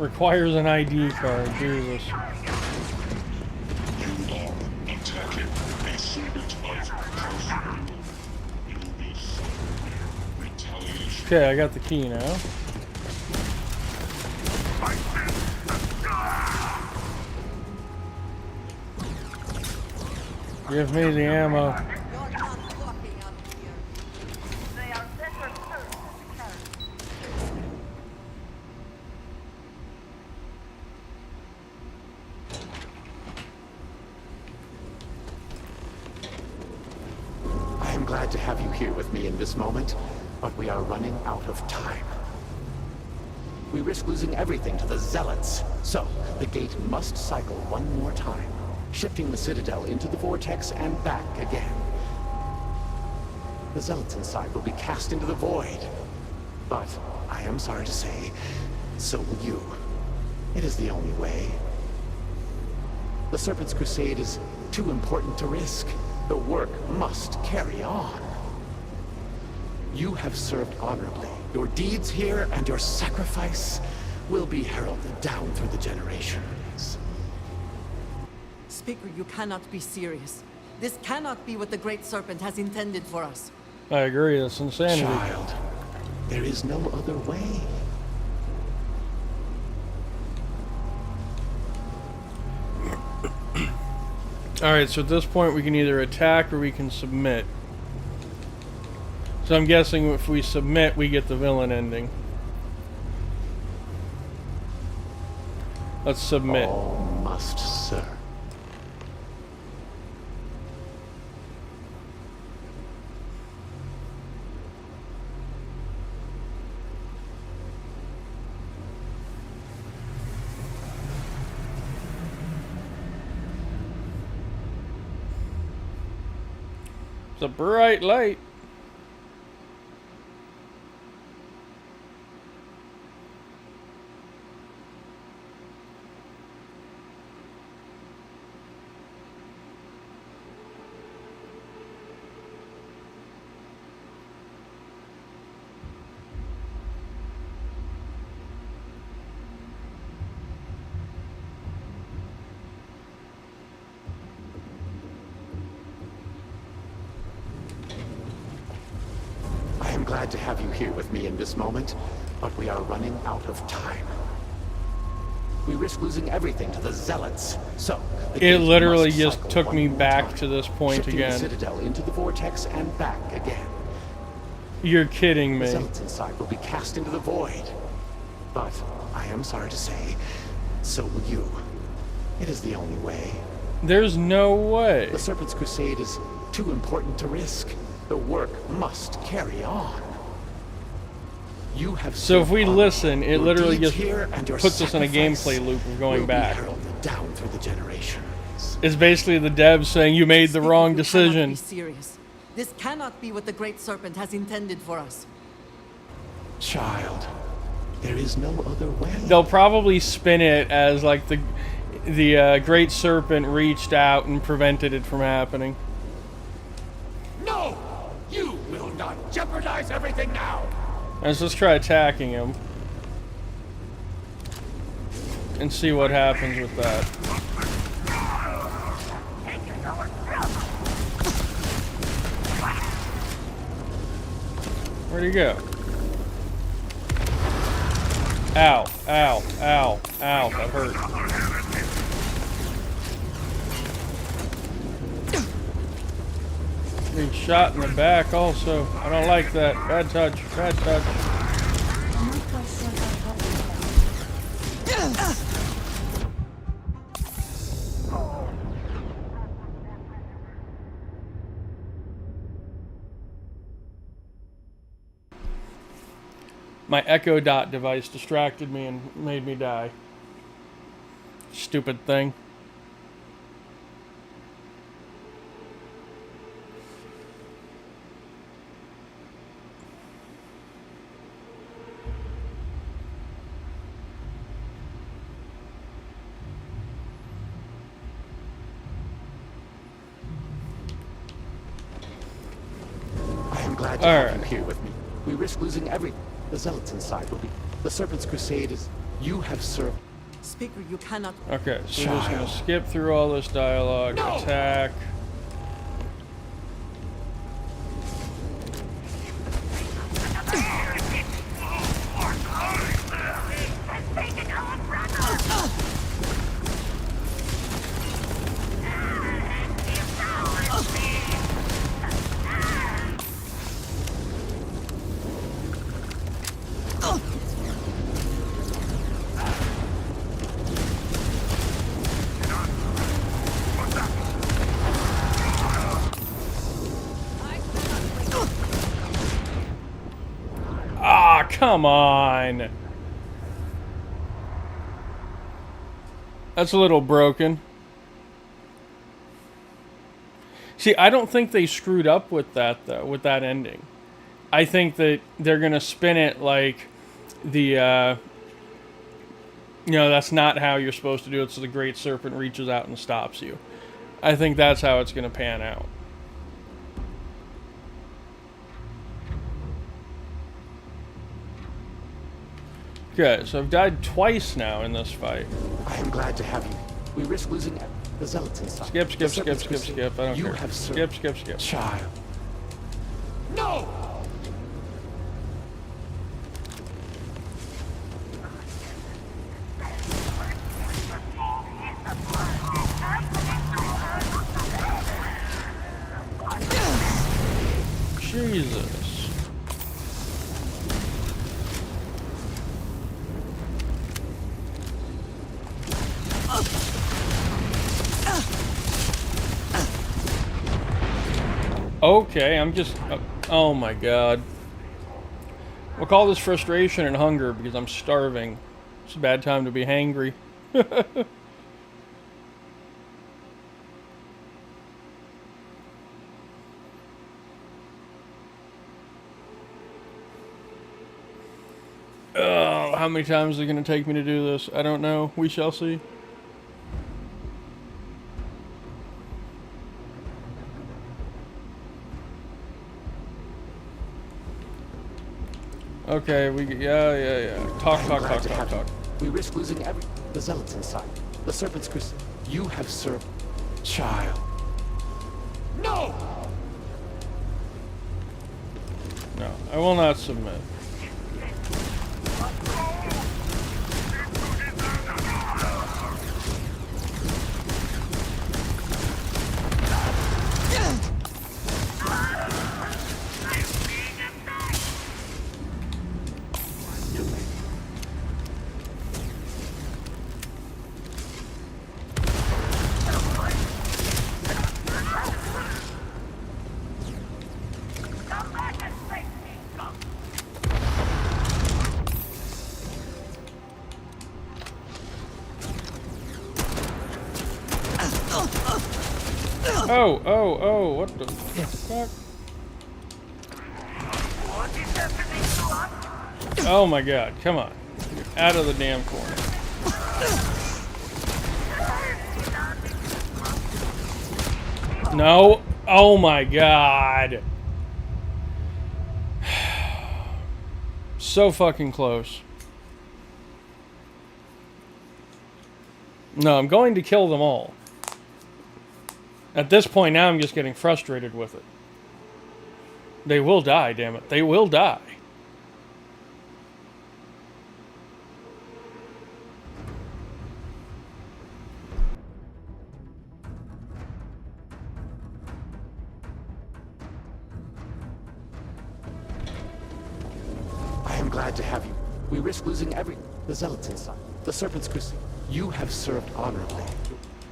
Requires an ID card. Jesus. Okay, I got the key now. Give me the ammo. I am glad to have you here with me in this moment, but we are running out of time. We risk losing everything to the Zealots, so the gate must cycle one more time, shifting the Citadel into the vortex and back again. The Zealots inside will be cast into the void, but I am sorry to say, so will you. It is the only way. The Serpent's Crusade is too important to risk. The work must carry on. You have served honorably. Your deeds here and your sacrifice will be heralded down through the generations. Speaker, you cannot be serious. This cannot be what the Great Serpent has intended for us. I agree, that's insanity. Child, there is no other way. Alright, so at this point we can either attack or we can submit. So I'm guessing if we submit, we get the villain ending. Let's submit. All must serve. It's a bright light. I am glad to have you here with me in this moment, but we are running out of time. We risk losing everything to the Zealots, so it literally just took me back to this point shifting again. the Citadel into the vortex and back again. You're kidding me. The Zealots inside will be cast into the void, but I am sorry to say, so will you. It is the only way. There's no way. The Serpent's Crusade is too important to risk. The work must carry on. You have so if we listen, it literally just puts puts us in a gameplay loop of going back. Down through the generations. It's basically the devs saying you made the wrong decision. Be serious. This cannot be what the Great Serpent has intended for us. Child, there is no other way. They'll probably spin it as like the Great Serpent reached out and prevented it from happening. No! You will not jeopardize everything now! Let's just try attacking him. And see what happens with that. Where'd he go? Ow, ow, ow, ow, that hurt. Being shot in the back also. I don't like that. Bad touch, bad touch. My Echo Dot device distracted me and made me die. Stupid thing. Glad to have you here with me. We risk losing everything. The Zealots inside will be. The Serpent's Crusade is. You have served. Speaker, you cannot. Okay, so we're just gonna skip through all this dialogue. No! Attack. Come on. That's a little broken. See, I don't think they screwed up with that, though, with that ending. I think that they're going to spin it like the, you know, that's not how you're supposed to do it, so the Great Serpent reaches out and stops you. I think that's how it's going to pan out. Okay, so I've died twice now in this fight. I am glad to have you. We risk losing the zealots inside. Skip. I don't care. Skip. Child. No! Jesus. Okay, I'm just... oh my god. We'll call this frustration and hunger because I'm starving. It's a bad time to be hangry. Oh, how many times is it going to take me to do this? I don't know. We shall see. Okay, yeah. Talk. We risk losing the zealots inside. The serpent's crystal. You have served. Child. No! No, I will not submit. Oh, what the fuck? Oh my god, come on. Get out of the damn corner. No. Oh my god. So fucking close. No, I'm going to kill them all. At this point now, I'm just getting frustrated with it. They will die, damn it. They will die. I am glad to have you. We risk losing the zealots inside. The serpent's crystal. You have served honorably.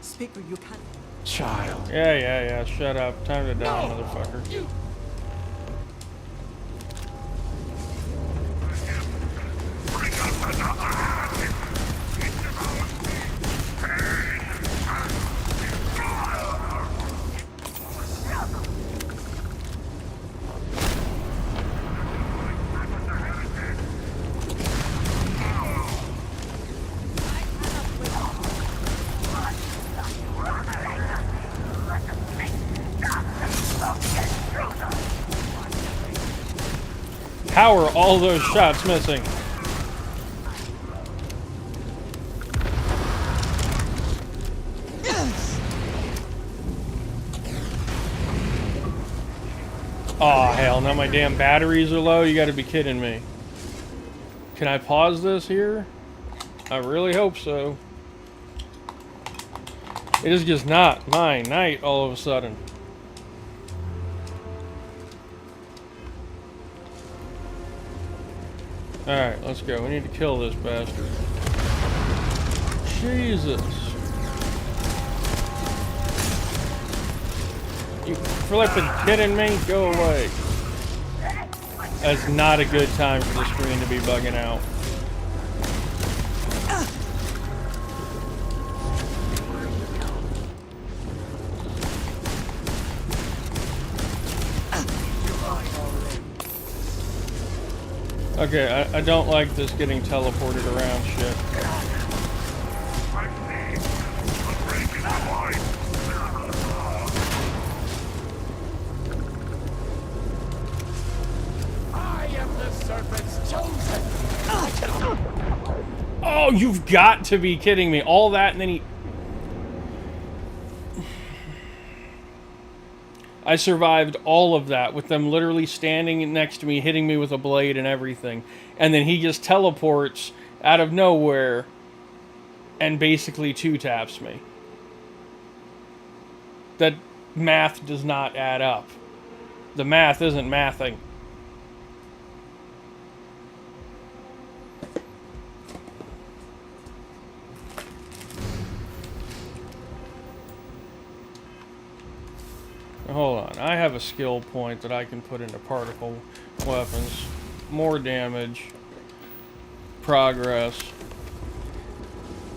Speaker, you can't. Child. Yeah. Shut up. Time to die, motherfucker. How are all those shots missing? Oh hell, now my damn batteries are low. You gotta be kidding me. Can I pause this here? I really hope so. It is just not my night all of a sudden. Alright, let's go. We need to kill this bastard. Jesus. You flipping kidding me? Go away. That's not a good time for the screen to be bugging out. Okay, I don't like this getting teleported around shit. I am the serpent's chosen. Oh, you've got to be kidding me. All that and then he... I survived all of that with them literally standing next to me, hitting me with a blade and everything. And then he just teleports out of nowhere and basically two-taps me. That math does not add up. The math isn't mathing. Hold on, I have a skill point that I can put into particle weapons. More damage. Progress.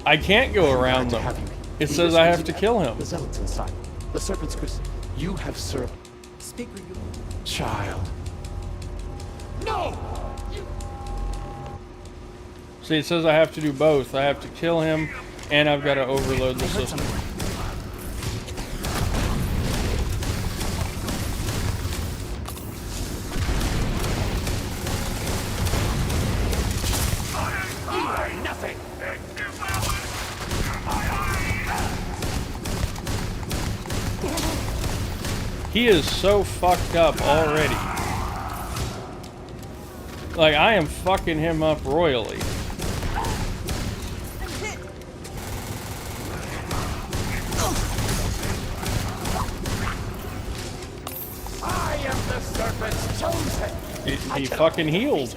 I can't go around them. It says I have to kill him. The zealots inside. The serpent's crystal. You have served. Speak with you. Child. No! See, it says I have to do both. I have to kill him, and I've got to overload the system. Nothing. He is so fucked up already. Like, I am fucking him up royally. I am the serpent's chosen. He fucking healed.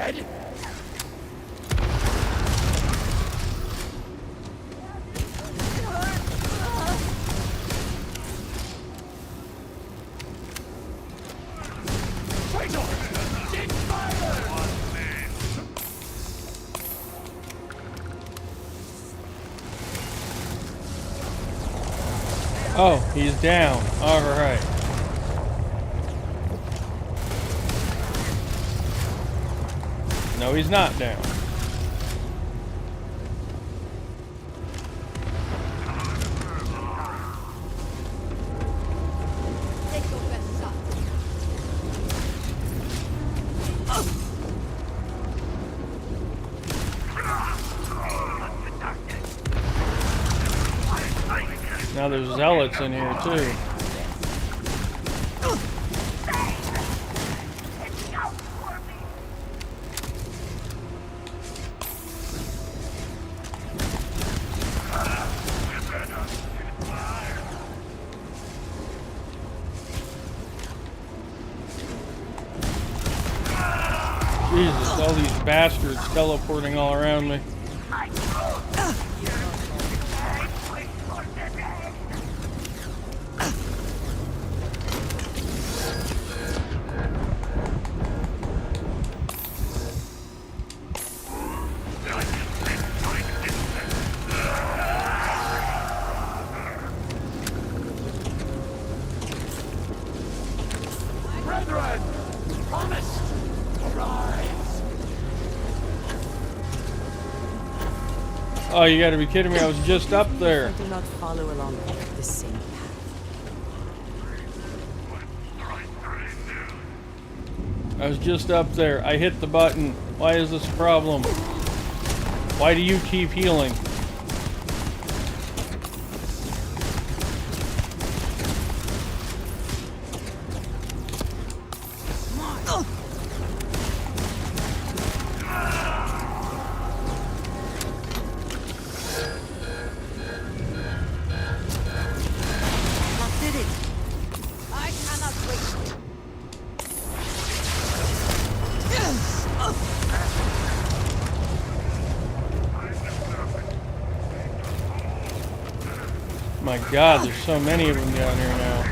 Oh, he's down. Alright. No, he's not down. Now there's zealots in here too. Jesus, all these bastards teleporting all around me. Brethren, promised, arise. Oh, you gotta be kidding me, I was just up there. Do not follow along the same path. I was just up there. I hit the button. Why is this a problem? Why do you keep healing? my god, there's so many of them down here now.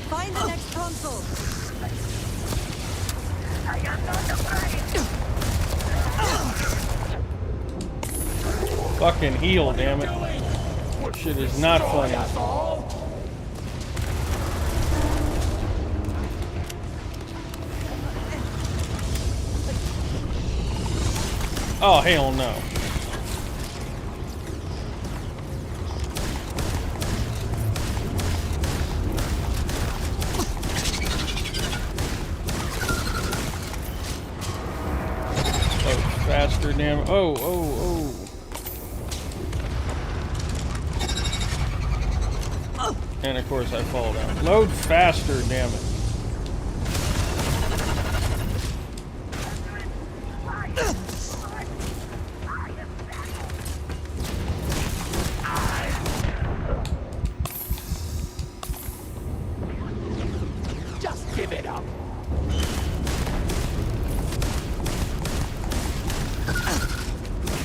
Find the next console. Fucking heal, damn it. Shit is not funny. Oh, hell no. Faster, damn. Oh, oh, oh. And of course I fall down. Load faster, damn it. Just give it up.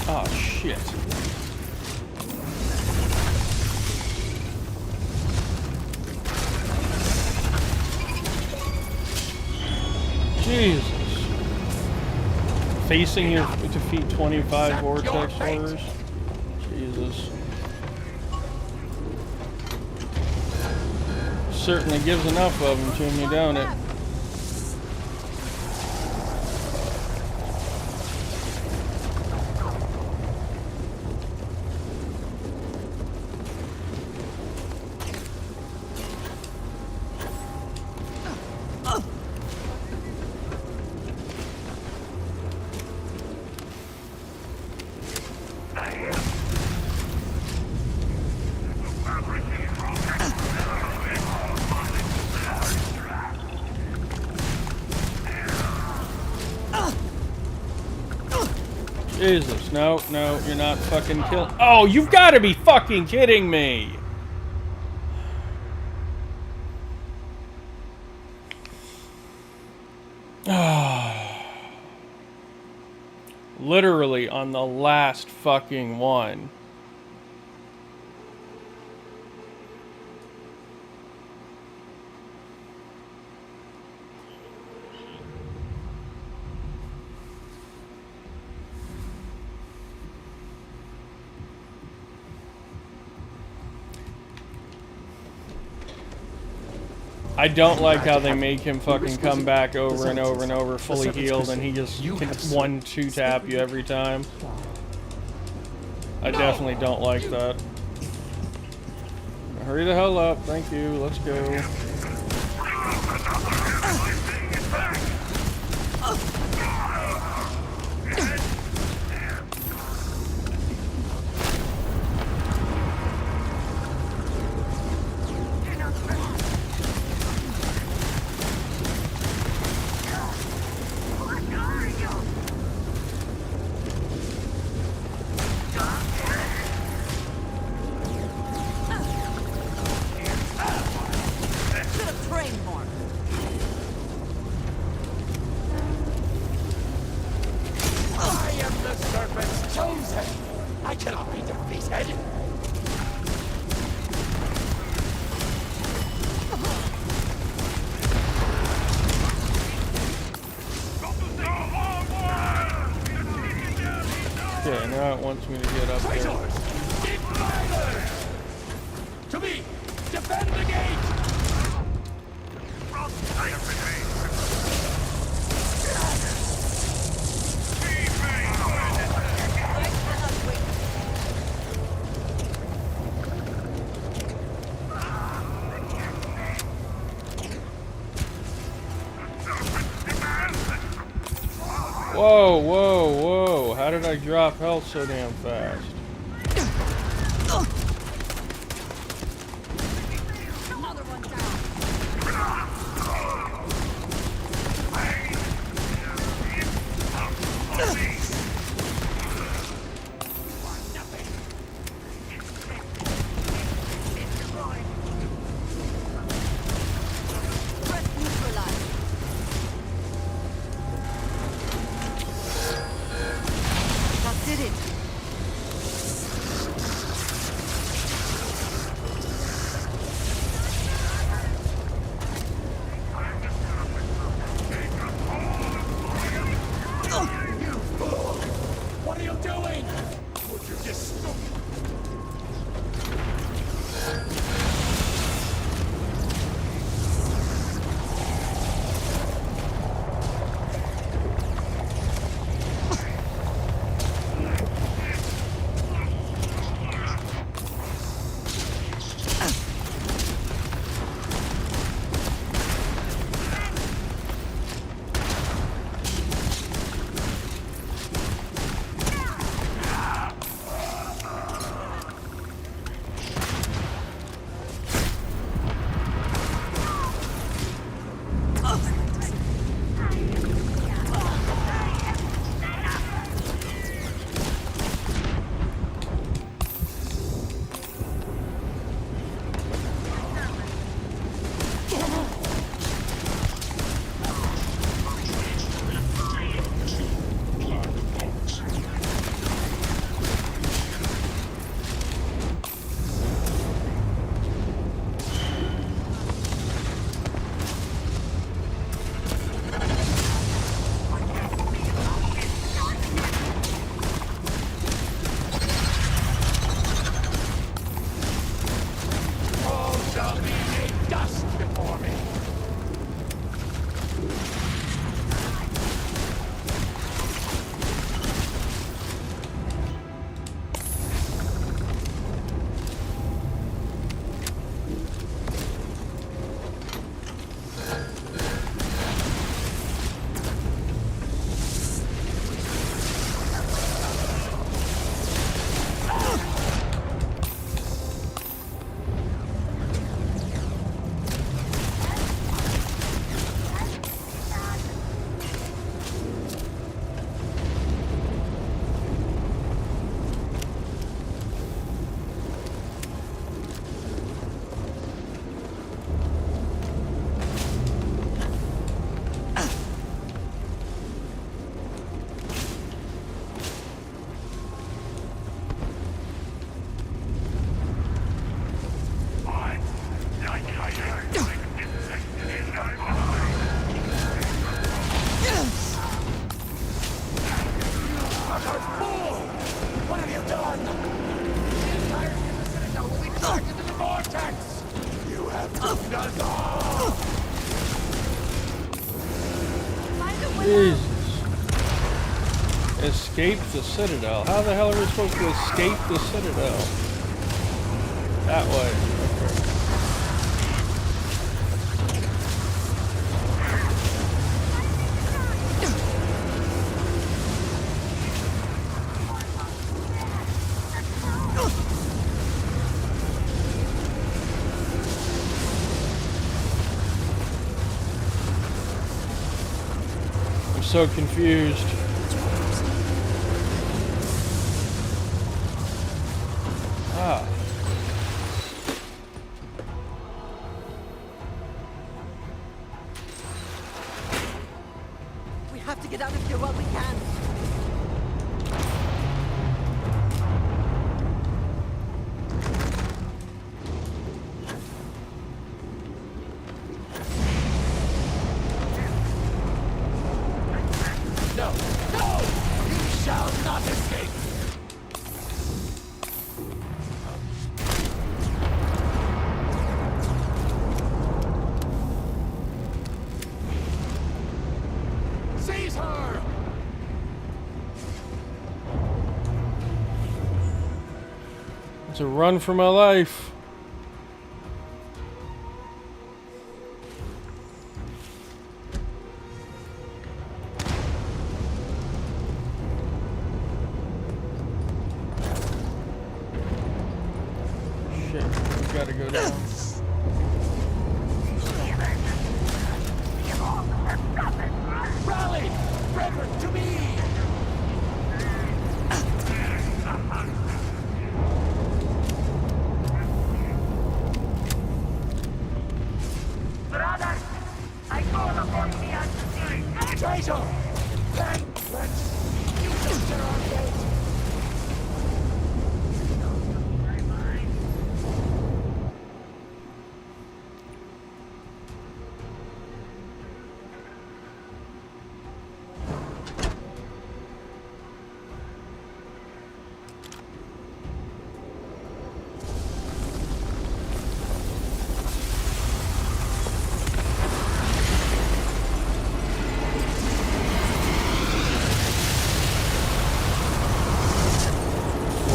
Oh, shit. Jesus. Facing your defeat 25 vortex horrors. Jesus. Certainly gives enough of them to me, don't it? Jesus, no, no, you're not fucking killing. Oh, you've got to be fucking kidding me! Literally on the last fucking one. I don't like how they make him fucking come back over and over and over fully healed and he just can 1-2 tap you every time. I definitely don't like that. Hurry the hell up, thank you, let's go. Okay, now it wants me to get up there. To me, defend the gate. Whoa, whoa, whoa. How did I drop health so damn fast? What are you doing? Would you just stop? Jesus. Escape the Citadel. How the hell are we supposed to escape the Citadel? That way. Okay. So confused. Ah. We have to get out of here while we can. It's a run for my life. Shit, we gotta go down. Rally! Brethren, to me!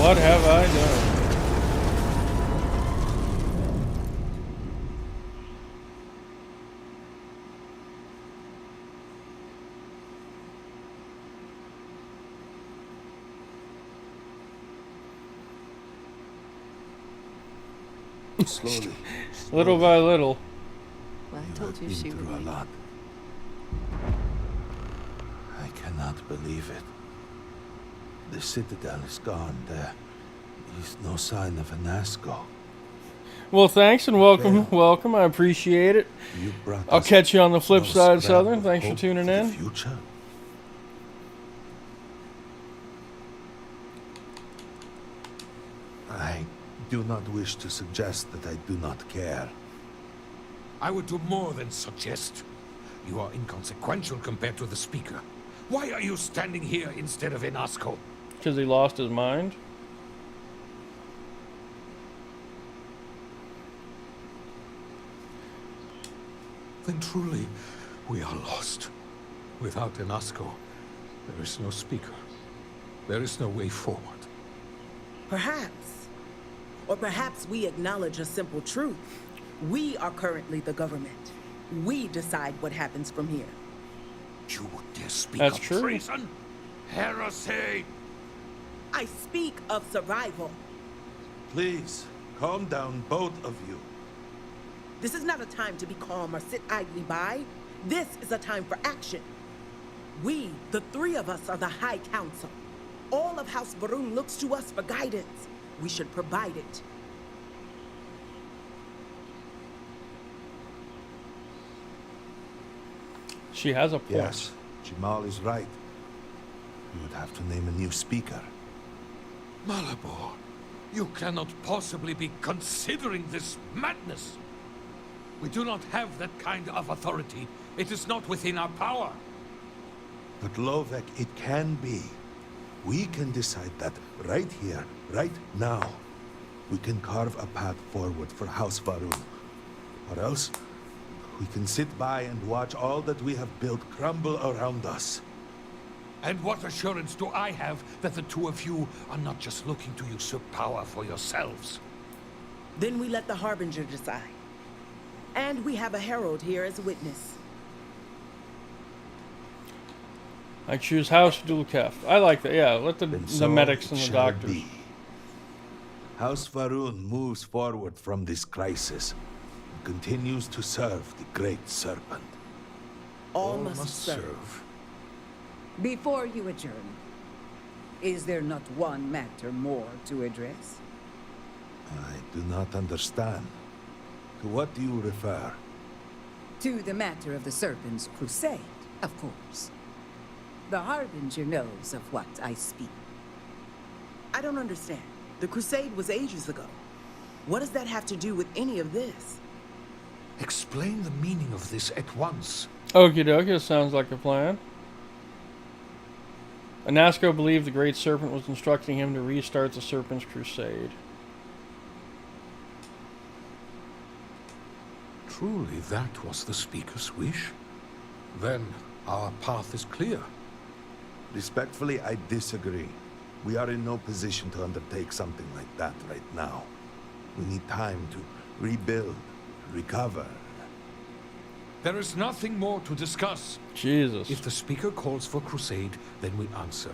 What have I done? Slowly. Little by little. Well, I told you she would through a make lot. I cannot believe it. The citadel is gone. There is no sign of Anasco. Well, thanks and welcome, welcome. I appreciate it. You brought I'll us catch you on the flip no side, scrap Southern. of Thanks for hope tuning the in. Future? I do not wish to suggest that I do not care. I would do more than suggest. You are inconsequential compared to the speaker. Why are you standing here instead of in Asco? Because he lost his mind. Then truly, we are lost. Without Enasco, there is no speaker. There is no way forward. Perhaps. Or perhaps we acknowledge a simple truth. We are currently the government. We decide what happens from here. You would dare speak That's of true. treason? Heresy! I speak of survival. Please, calm down, both of you. This is not a time to be calm or sit idly by. This is a time for action. We, the three of us, are the High Council. All of House Varun looks to us for guidance. We should provide it. She has a point. Yes, Jamal is right. You would have to name a new speaker. Malabor, you cannot possibly be considering this madness. We do not have that kind of authority. It is not within our power. But Lovek, it can be. We can decide that right here, right now. We can carve a path forward for House Varun. Or else, we can sit by and watch all that we have built crumble around us. And what assurance do I have that the two of you are not just looking to usurp power for yourselves? Then we let the Harbinger decide. And we have a herald here as a witness. I choose House Dulkef. I like that. Yeah, let the So medics and it the shall doctors. be. House Varun moves forward from this crisis and continues to serve the Great Serpent. All must serve. Before you adjourn, is there not one matter more to address? I do not understand. To what do you refer? To the matter of the Serpent's crusade, of course. The Harbinger knows of what I speak. I don't understand. The crusade was ages ago. What does that have to do with any of this? Explain the meaning of this at once. Okie dokie, sounds like a plan. Anasco believed the Great Serpent was instructing him to restart the Serpent's crusade. Truly, that was the speaker's wish? Then our path is clear. Respectfully, I disagree. We are in no position to undertake something like that right now. We need time to rebuild, recover. There is nothing more to discuss. Jesus. If the speaker calls for crusade, then we answer.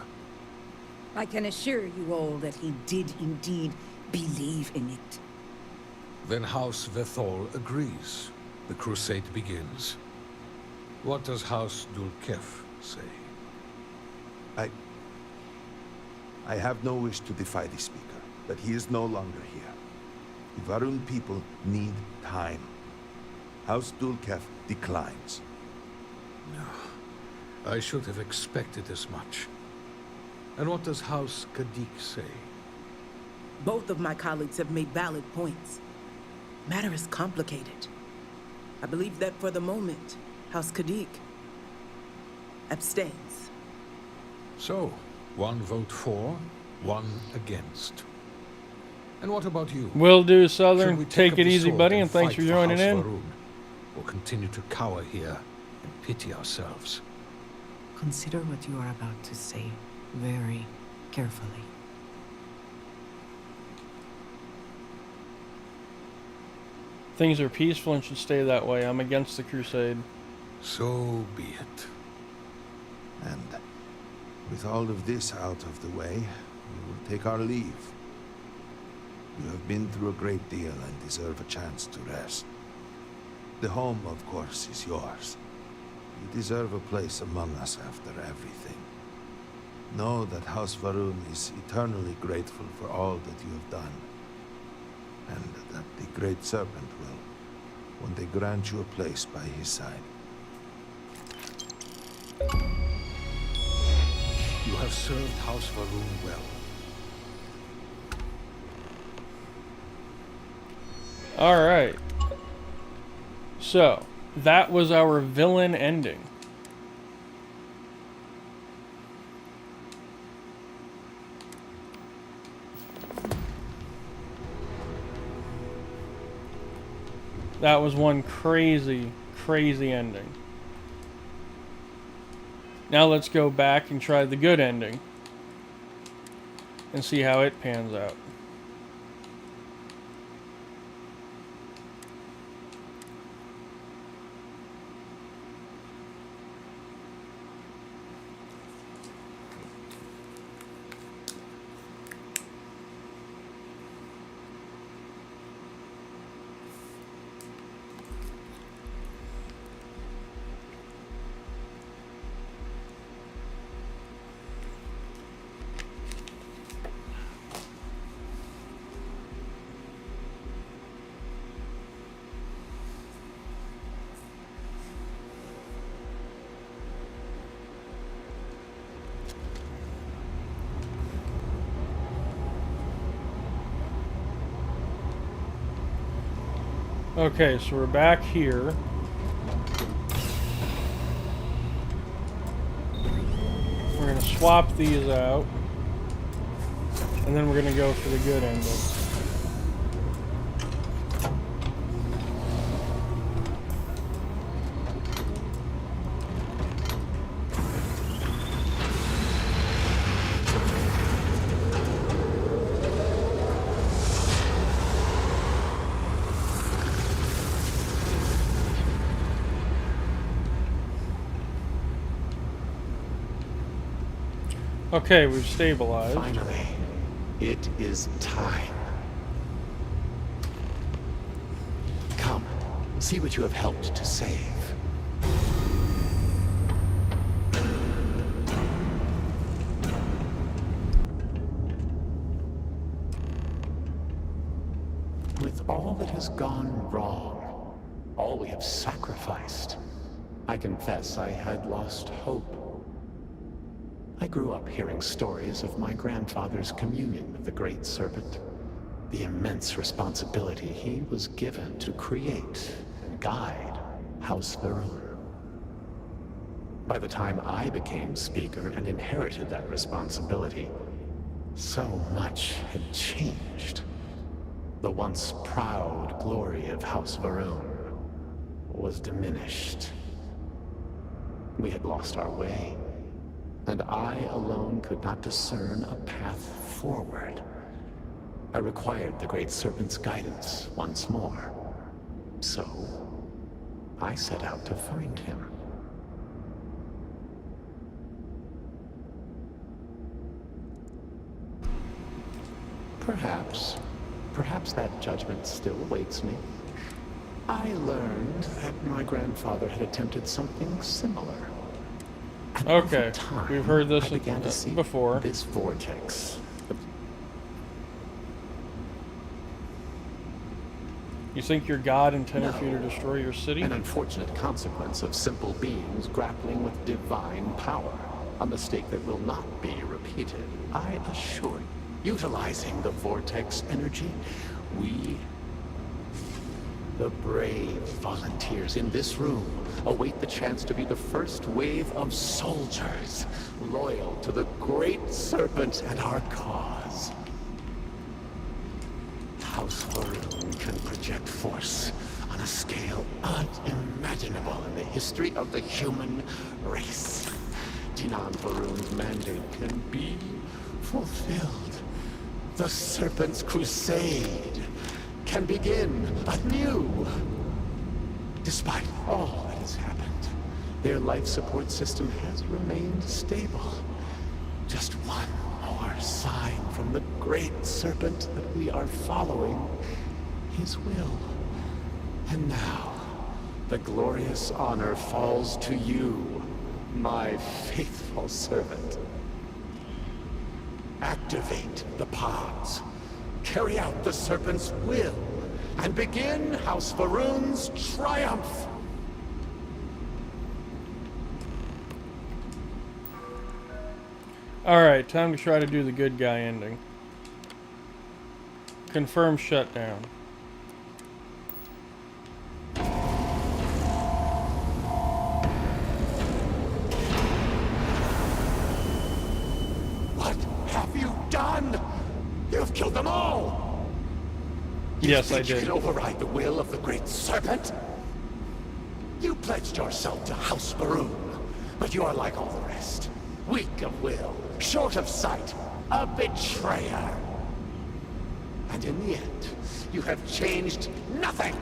I can assure you all that he did indeed believe in it. Then House Vethol agrees. The crusade begins. What does House Dulkef say? I have no wish to defy the speaker, but he is no longer here. The Varun people need time. House Dulkef declines. No, I should have expected as much. And what does House Kadik say? Both of my colleagues have made valid points. Matter is complicated. I believe that for the moment, House Kadik abstains. So, one vote for, one against. And what about you? Will do, Should Southern. we Take up it the easy, sword buddy, and thanks fight for joining House in. Varun, or continue to cower here and pity ourselves? Consider what you are about to say very carefully. Things are peaceful and should stay that way. I'm against the crusade. So be it. And with all of this out of the way, we will take our leave. You have been through a great deal and deserve a chance to rest. The home, of course, is yours. You deserve a place among us after everything. Know that House Varun is eternally grateful for all that you have done. And that the Great Serpent will one day grant you a place by his side. You have served House Varun well. Alright. So, that was our villain ending. That was one crazy, crazy ending. Now let's go back and try the good ending. And see how it pans out. Okay, so we're back here. We're going to swap these out. And then we're going to go for the good ending. Okay, we've stabilized. Finally, it is time. Come, see what you have helped to save. With all that has gone wrong, all we have sacrificed, I confess I had lost hope. I grew up hearing stories of my grandfather's communion with the Great Serpent, the immense responsibility he was given to create and guide House Varun. By the time I became Speaker and inherited that responsibility, so much had changed. The once proud glory of House Varun was diminished. We had lost our way. And I alone could not discern a path forward. I required the Great Serpent's guidance once more. So, I set out to find him. Perhaps that judgment still awaits me. I learned that my grandfather had attempted something similar. Okay, we've heard this before. This vortex. You think your god intended for you to destroy your city? An unfortunate consequence of simple beings grappling with divine power. A mistake that will not be repeated. I assure you. Utilizing the vortex energy, we, the brave volunteers in this room, await the chance to be the first wave of soldiers, loyal to the Great Serpent and our cause. House Varun can project force on a scale unimaginable in the history of the human race. Dinan Varun's mandate can be fulfilled. The Serpent's crusade can begin anew. Despite all that has happened, their life support system has remained stable. Just one more sign from the great serpent that we are following his will. And now, the glorious honor falls to you, my faithful servant. Activate the pods. Carry out the serpent's will, and begin House Va'ruun's triumph! Alright, time to try to do the good guy ending. Confirm shutdown. What have you done? You've killed them all! Yes, I You did. can override the will of the great serpent? You pledged yourself to House Va'ruun, but you are like all the rest. Weak of will, short of sight, a betrayer. And in the end, you have changed nothing.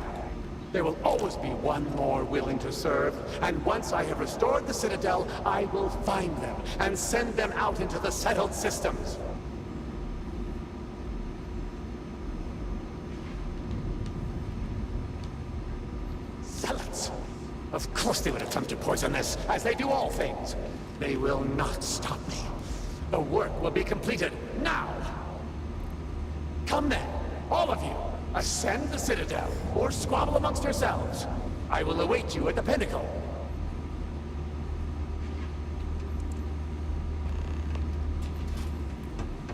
There will always be one more willing to serve, and once I have restored the Citadel, I will find them and send them out into the settled systems. Zealots! Of course they would attempt to poison this, as they do all things. They will not stop me. The work will be completed now! Come then, all of you, ascend the Citadel, or squabble amongst yourselves. I will await you at the pinnacle.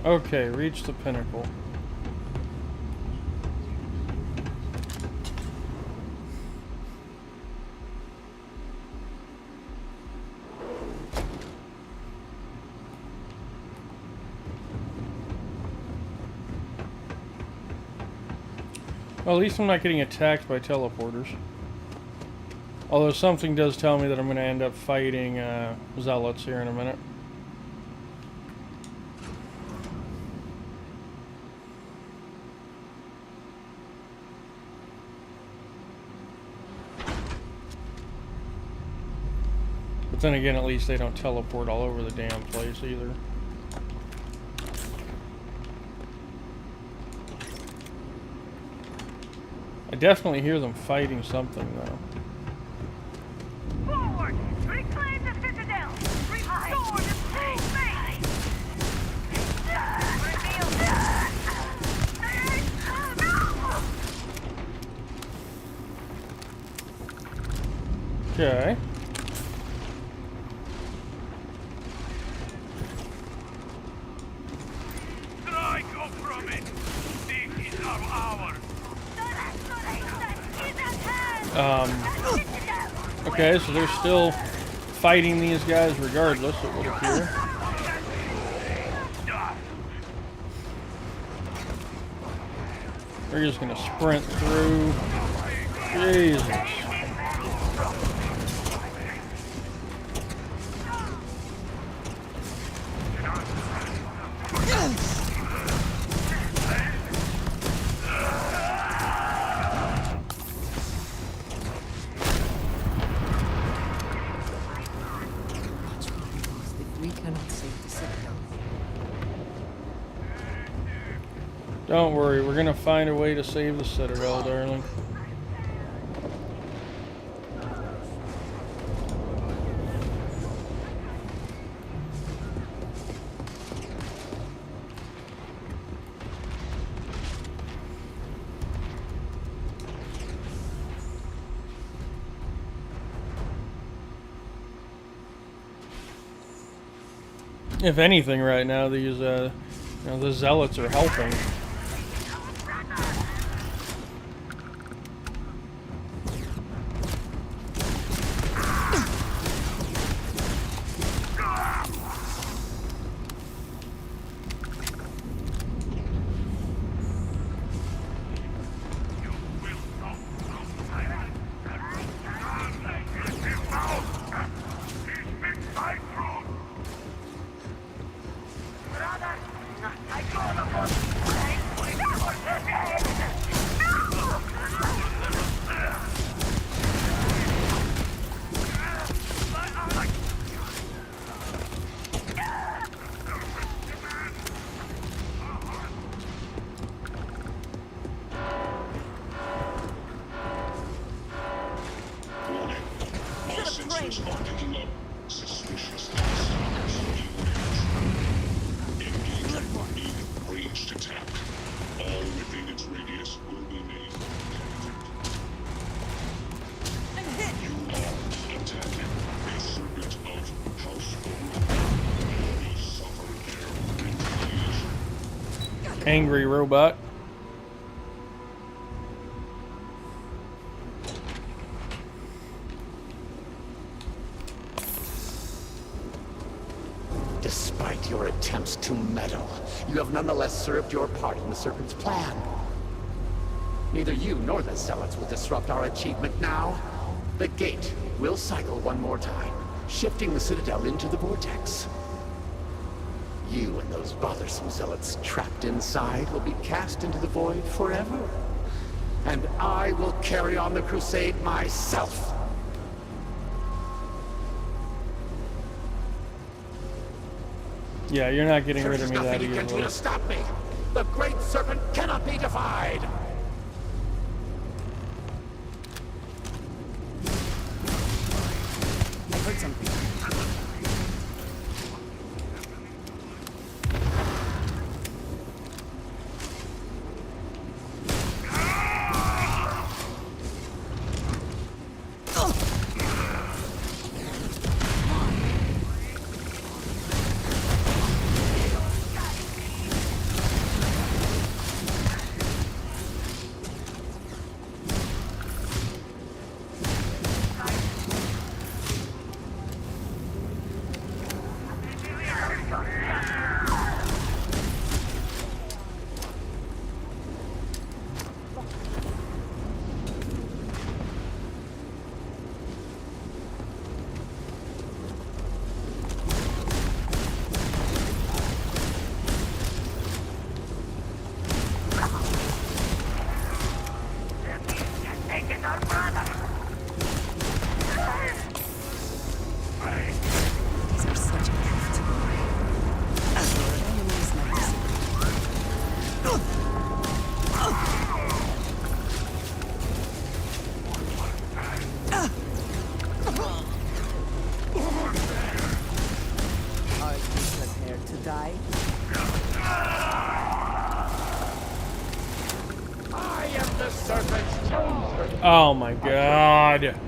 Okay, reach the pinnacle. Well, at least I'm not getting attacked by teleporters. Although something does tell me that I'm going to end up fighting zealots here in a minute. But then again, at least they don't teleport all over the damn place either. I definitely hear them fighting something, though. Forward! Reclaim the Citadel! Restore the true faith! Okay. Try go from it! This is our hour! Okay, so they're still fighting these guys regardless, it would appear. They're just gonna sprint through. Jesus. We cannot save the Citadel. Don't worry, we're gonna find a way to save the Citadel, darling. If anything, right now these, the zealots are helping. I call upon Angry robot. Despite your attempts to meddle, you have nonetheless served your part in the Serpent's plan. Neither you nor the Zealots will disrupt our achievement now. The gate will cycle one more time, shifting the Citadel into the Vortex. You and those bothersome Zealots trapped inside will be cast into the void forever. And I will carry on the crusade myself. Yeah, you're not getting rid of me that There's nothing you can do easily. to stop me. The Great Serpent cannot be defied. I heard something. Oh my god.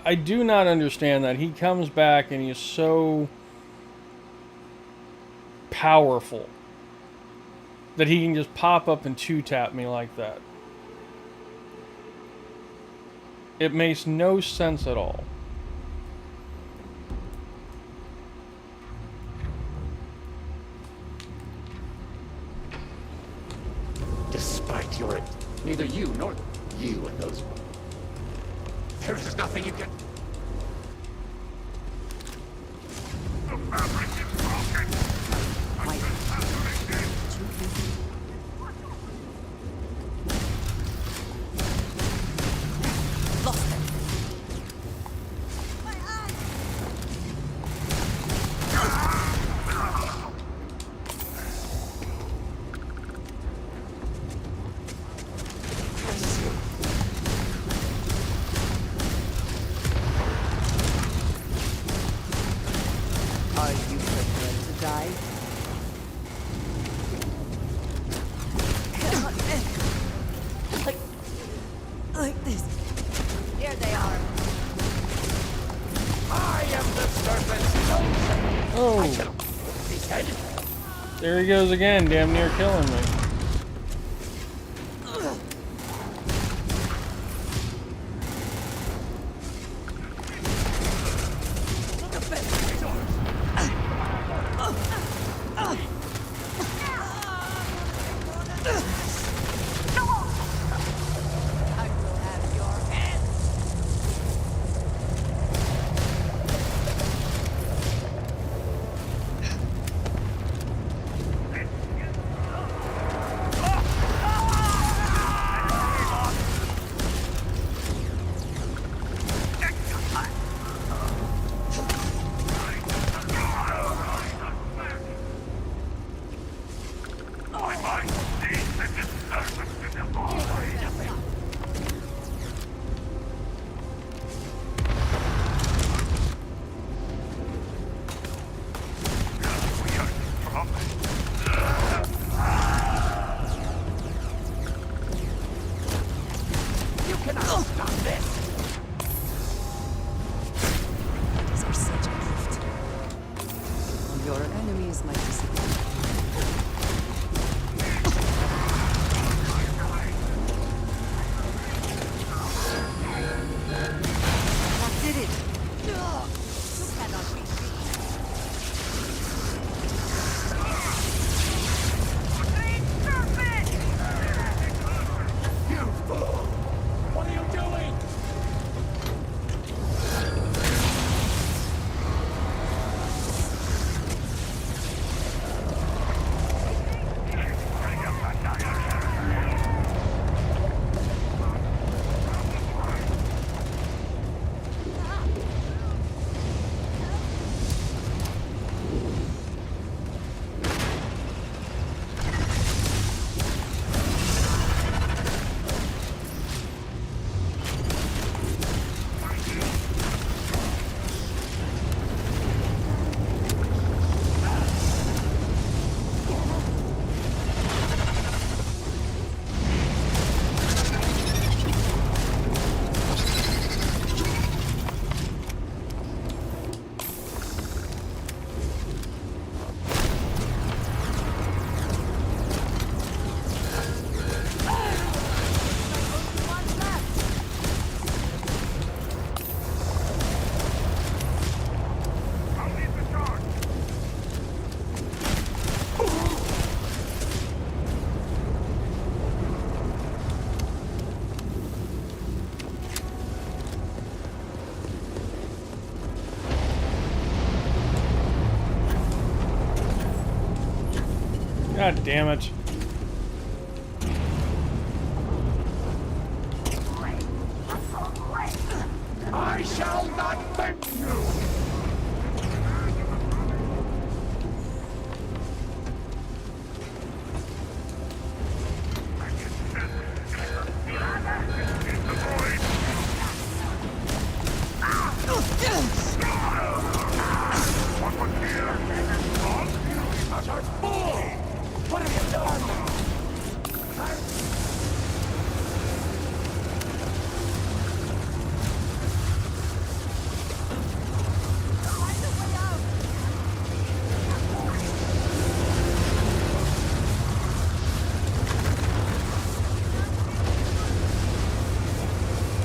I do not understand that. He comes back and he's so powerful that he can just pop up and two-tap me like that. It makes no sense at all. Despite your... Neither you nor... You and those... There is nothing you can... Like this. Here they are. I am the serpent's chosen. Oh. He's headed. There he goes again, damn near killing me. Enemies might disappear. That did it! You cannot be beaten. You fool! What are you doing? God damn it. I shall not thank you! What have you done?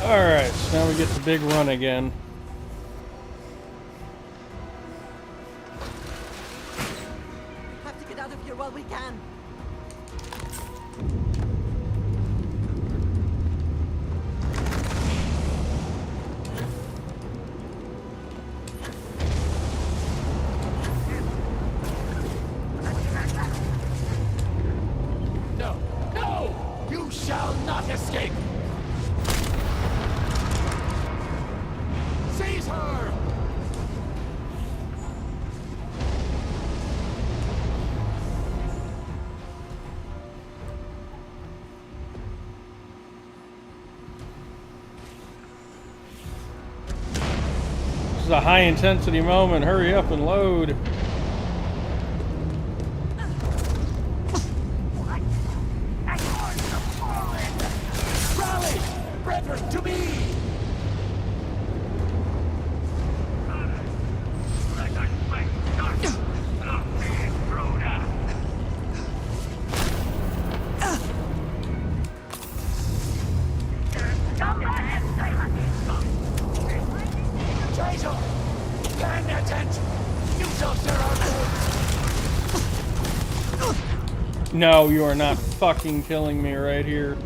Alright, so now we get the big run again. Have to get out of here while we can. No! No! You shall not escape! Seize her! This is a high intensity moment. Hurry up and load. Rally! Brethren, to me! Traitor! Stand their tent! You shall share our food! No, you are not fucking killing me right here.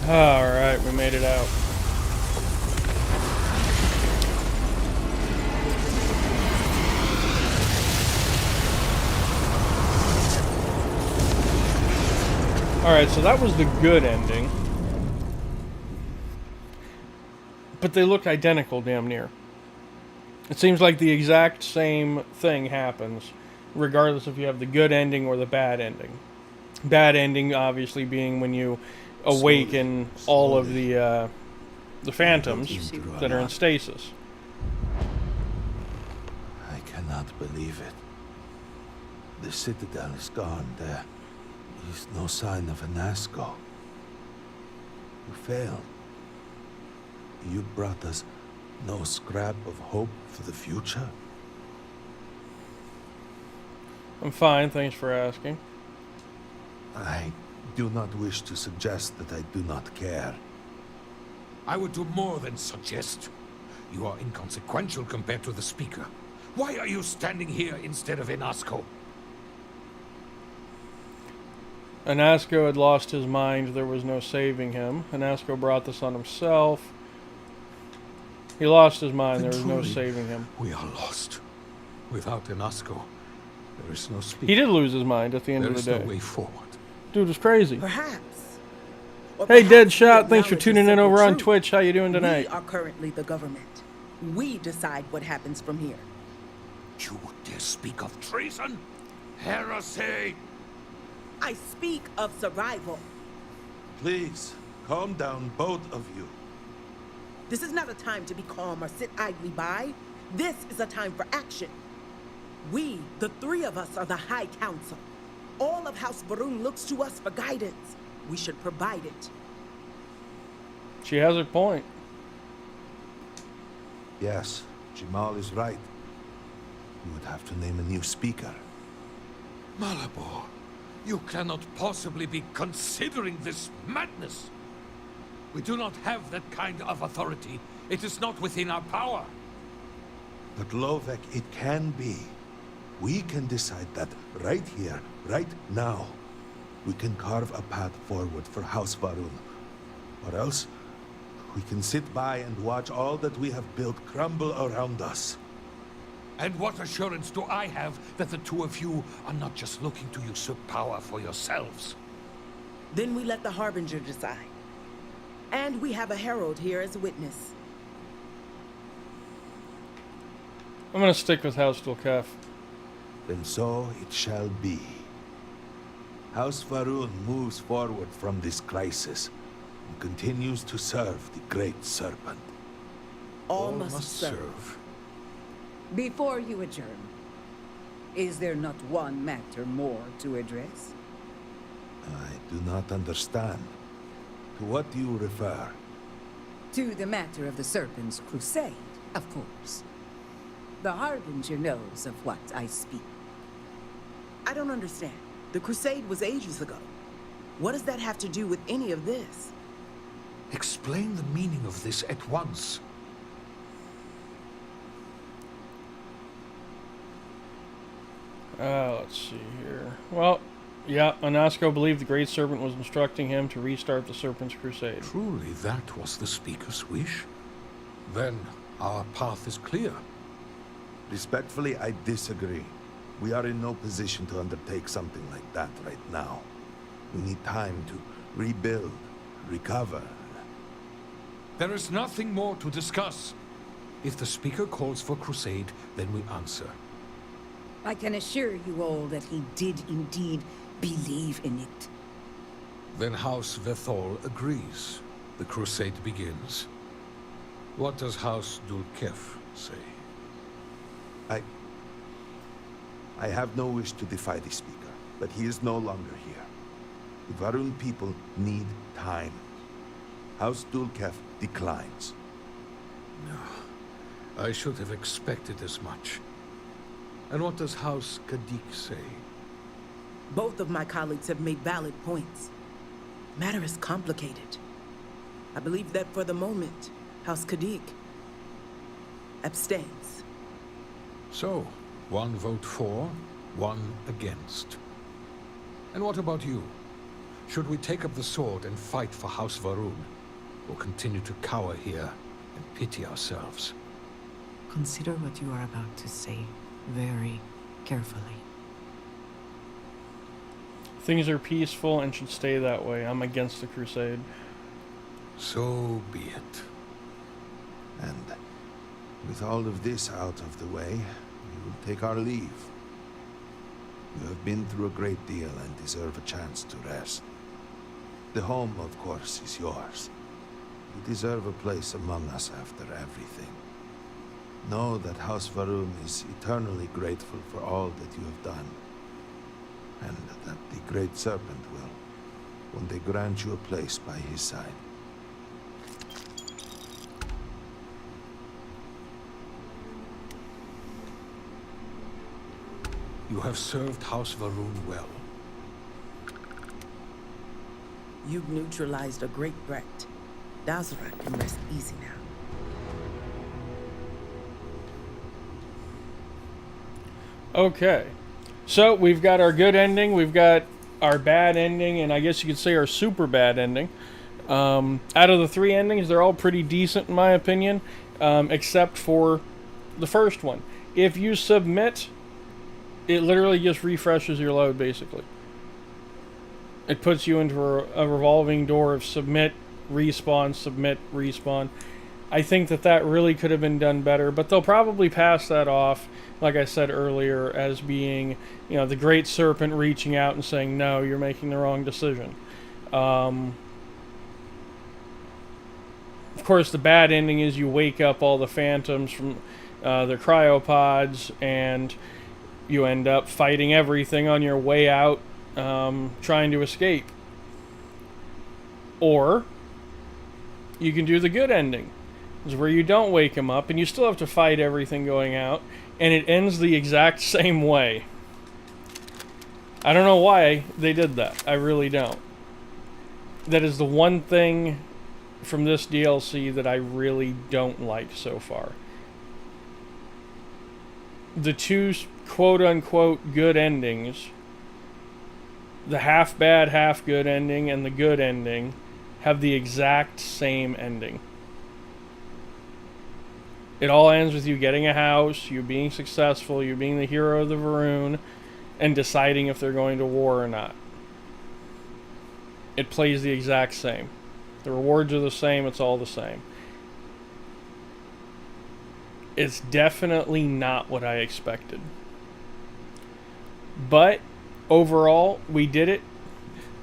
Alright, we made it out. Alright, so that was the good ending. But they look identical damn near. It seems like the exact same thing happens, regardless if you have the good ending or the bad ending. Bad ending, obviously, being when you awaken all of the the phantoms that are in stasis. I cannot believe it. The Citadel is gone. There is no sign of Anasco. You failed. You brought us no scrap of hope for the future? I'm fine, thanks for asking. I do not wish to suggest that I do not care. I would do more than suggest. You are inconsequential compared to the Speaker. Why are you standing here instead of Anasco? Anasco had lost his mind. There was no saving him. Anasco brought this on himself. He lost his mind. There was no saving him. We are lost. Without Anasco, there is no Speaker. He did lose his mind at the end of the day. There is no way forward. Dude was crazy. Perhaps. Hey, Deadshot, thanks for tuning in over on Twitch. How you doing tonight? We are currently the government. We decide what happens from here. You dare speak of treason? Heresy! I speak of survival. Please, calm down, both of you. This is not a time to be calm or sit idly by. This is a time for action. We, the three of us, are the High Council. All of House Varun looks to us for guidance. We should provide it. She has a point. Yes, Jamal is right. You would have to name a new speaker. Malabor, you cannot possibly be considering this madness. We do not have that kind of authority. It is not within our power. But Lovek, it can be. We can decide that right here, right now. We can carve a path forward for House Varun. Or else, we can sit by and watch all that we have built crumble around us. And what assurance do I have that the two of you are not just looking to usurp power for yourselves? Then we let the Harbinger decide. And we have a herald here as a witness. I'm gonna stick with House Dulkef. Then so it shall be. House Varun moves forward from this crisis and continues to serve the Great Serpent. All must serve. Before you adjourn, is there not one matter more to address? I do not understand. To what do you refer? To the matter of the Serpent's crusade, of course. The Harbinger knows of what I speak. I don't understand. The crusade was ages ago. What does that have to do with any of this? Explain the meaning of this at once. Let's see here. Well, yeah, Anasco believed the Great Serpent was instructing him to restart the Serpent's crusade. Truly, that was the Speaker's wish? Then our path is clear. Respectfully, I disagree. We are in no position to undertake something like that right now. We need time to rebuild, recover. There is nothing more to discuss. If the Speaker calls for crusade, then we answer. I can assure you all that he did indeed believe in it. Then House Vethol agrees. The crusade begins. What does House Dulkef say? I have no wish to defy the Speaker, but he is no longer here. The Varun people need time. House Dulkef declines. No, I should have expected as much. And what does House Kadik say? Both of my colleagues have made valid points. The matter is complicated. I believe that for the moment, House Kadik abstains. So, one vote for, one against. And what about you? Should we take up the sword and fight for House Varun, or continue to cower here and pity ourselves? Consider what you are about to say very carefully. Things are peaceful and should stay that way. I'm against the crusade. So be it. And with all of this out of the way, we will take our leave. You have been through a great deal and deserve a chance to rest. The home, of course, is yours. You deserve a place among us after everything. Know that House Varun is eternally grateful for all that you have done. And that the Great Serpent will one day grant you a place by his side. You have served House Varun well. You've neutralized a great threat. Dazra can rest easy now. Okay, so we've got our good ending, we've got our bad ending, and I guess you could say our super bad ending. Out of the three endings, they're all pretty decent in my opinion, except for the first one. If you submit, it literally just refreshes your load, basically. It puts you into a revolving door of submit, respawn, submit, respawn. I think that really could have been done better, but they'll probably pass that off, like I said earlier, as being, the Great Serpent reaching out and saying, no, you're making the wrong decision. Of course, the bad ending is you wake up all the phantoms from their cryopods, and you end up fighting everything on your way out, trying to escape. Or you can do the good ending, is where you don't wake him up and you still have to fight everything going out, and it ends the exact same way. I don't know why they did that. I really don't. That is the one thing from this DLC that I really don't like so far. The two quote-unquote good endings, the half bad, half good ending and the good ending, have the exact same ending. It all ends with you getting a house, you being successful, you being the hero of the Varun, and deciding if they're going to war or not. It plays the exact same. The rewards are the same, it's all the same. It's definitely not what I expected. But overall, we did it.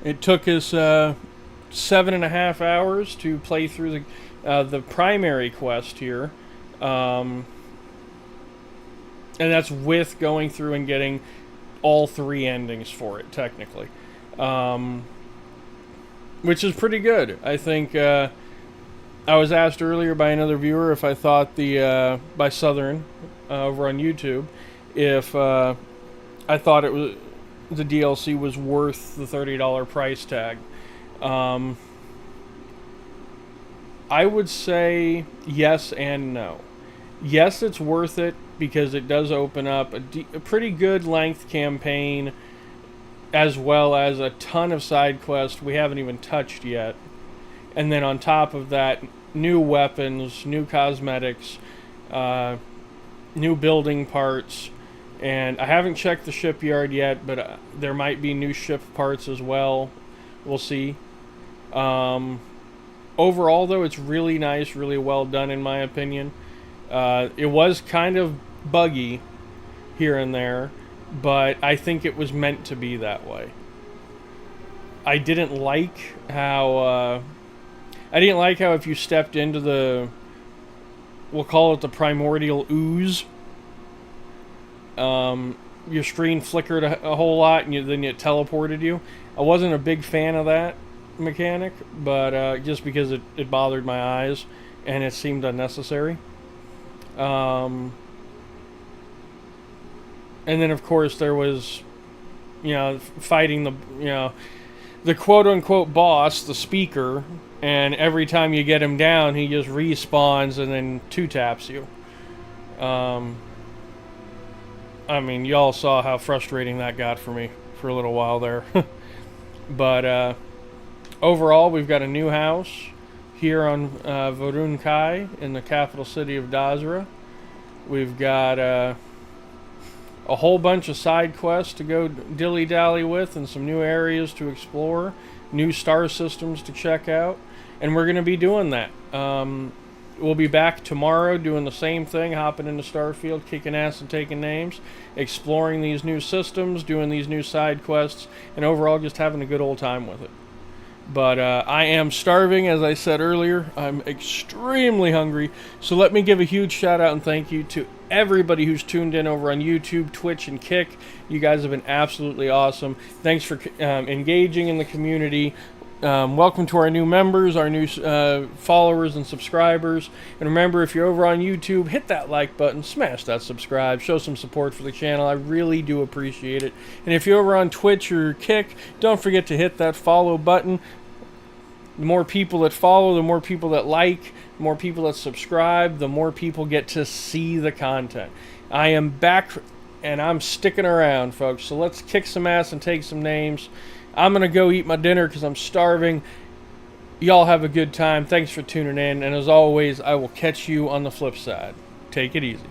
It took us 7.5 hours to play through the primary quest here. And that's with going through and getting all 3 endings for it, technically. Which is pretty good. I think I was asked earlier by another viewer if I thought by Southern over on YouTube, if I thought the DLC was worth the $30 price tag. I would say yes and no. Yes, it's worth it because it does open up a pretty good length campaign, as well as a ton of side quests we haven't even touched yet. And then on top of that, new weapons, new cosmetics, new building parts. And I haven't checked the shipyard yet, but there might be new ship parts as well. We'll see. Overall, though, it's really nice, really well done in my opinion. It was kind of buggy here and there, but I think it was meant to be that way. I didn't like how if you stepped into we'll call it the primordial ooze, your screen flickered a whole lot and then it teleported you. I wasn't a big fan of that mechanic, but just because it bothered my eyes and it seemed unnecessary. And then of course there was, fighting the quote-unquote boss, the speaker, and every time you get him down he just respawns and then 2-taps you. I mean, y'all saw how frustrating that got for me for a little while there. But overall, we've got a new house here on Varun Kai in the capital city of Dazra. We've got a whole bunch of side quests to go dilly-dally with and some new areas to explore, new star systems to check out, and we're going to be doing that. We'll be back tomorrow doing the same thing, hopping into Starfield, kicking ass and taking names, exploring these new systems, doing these new side quests, and overall just having a good old time with it. But I am starving, as I said earlier. I'm extremely hungry. So let me give a huge shout out and thank you to everybody who's tuned in over on YouTube, Twitch, and Kick. You guys have been absolutely awesome. Thanks for engaging in the community. Welcome to our new members, our new followers and subscribers. And remember, if you're over on YouTube, hit that like button, smash that subscribe, show some support for the channel. I really do appreciate it. And if you're over on Twitch or Kick, don't forget to hit that follow button. The more people that follow, the more people that like, the more people that subscribe, the more people get to see the content. I am back, and I'm sticking around, folks. So let's kick some ass and take some names. I'm going to go eat my dinner because I'm starving. Y'all have a good time. Thanks for tuning in. And as always, I will catch you on the flip side. Take it easy.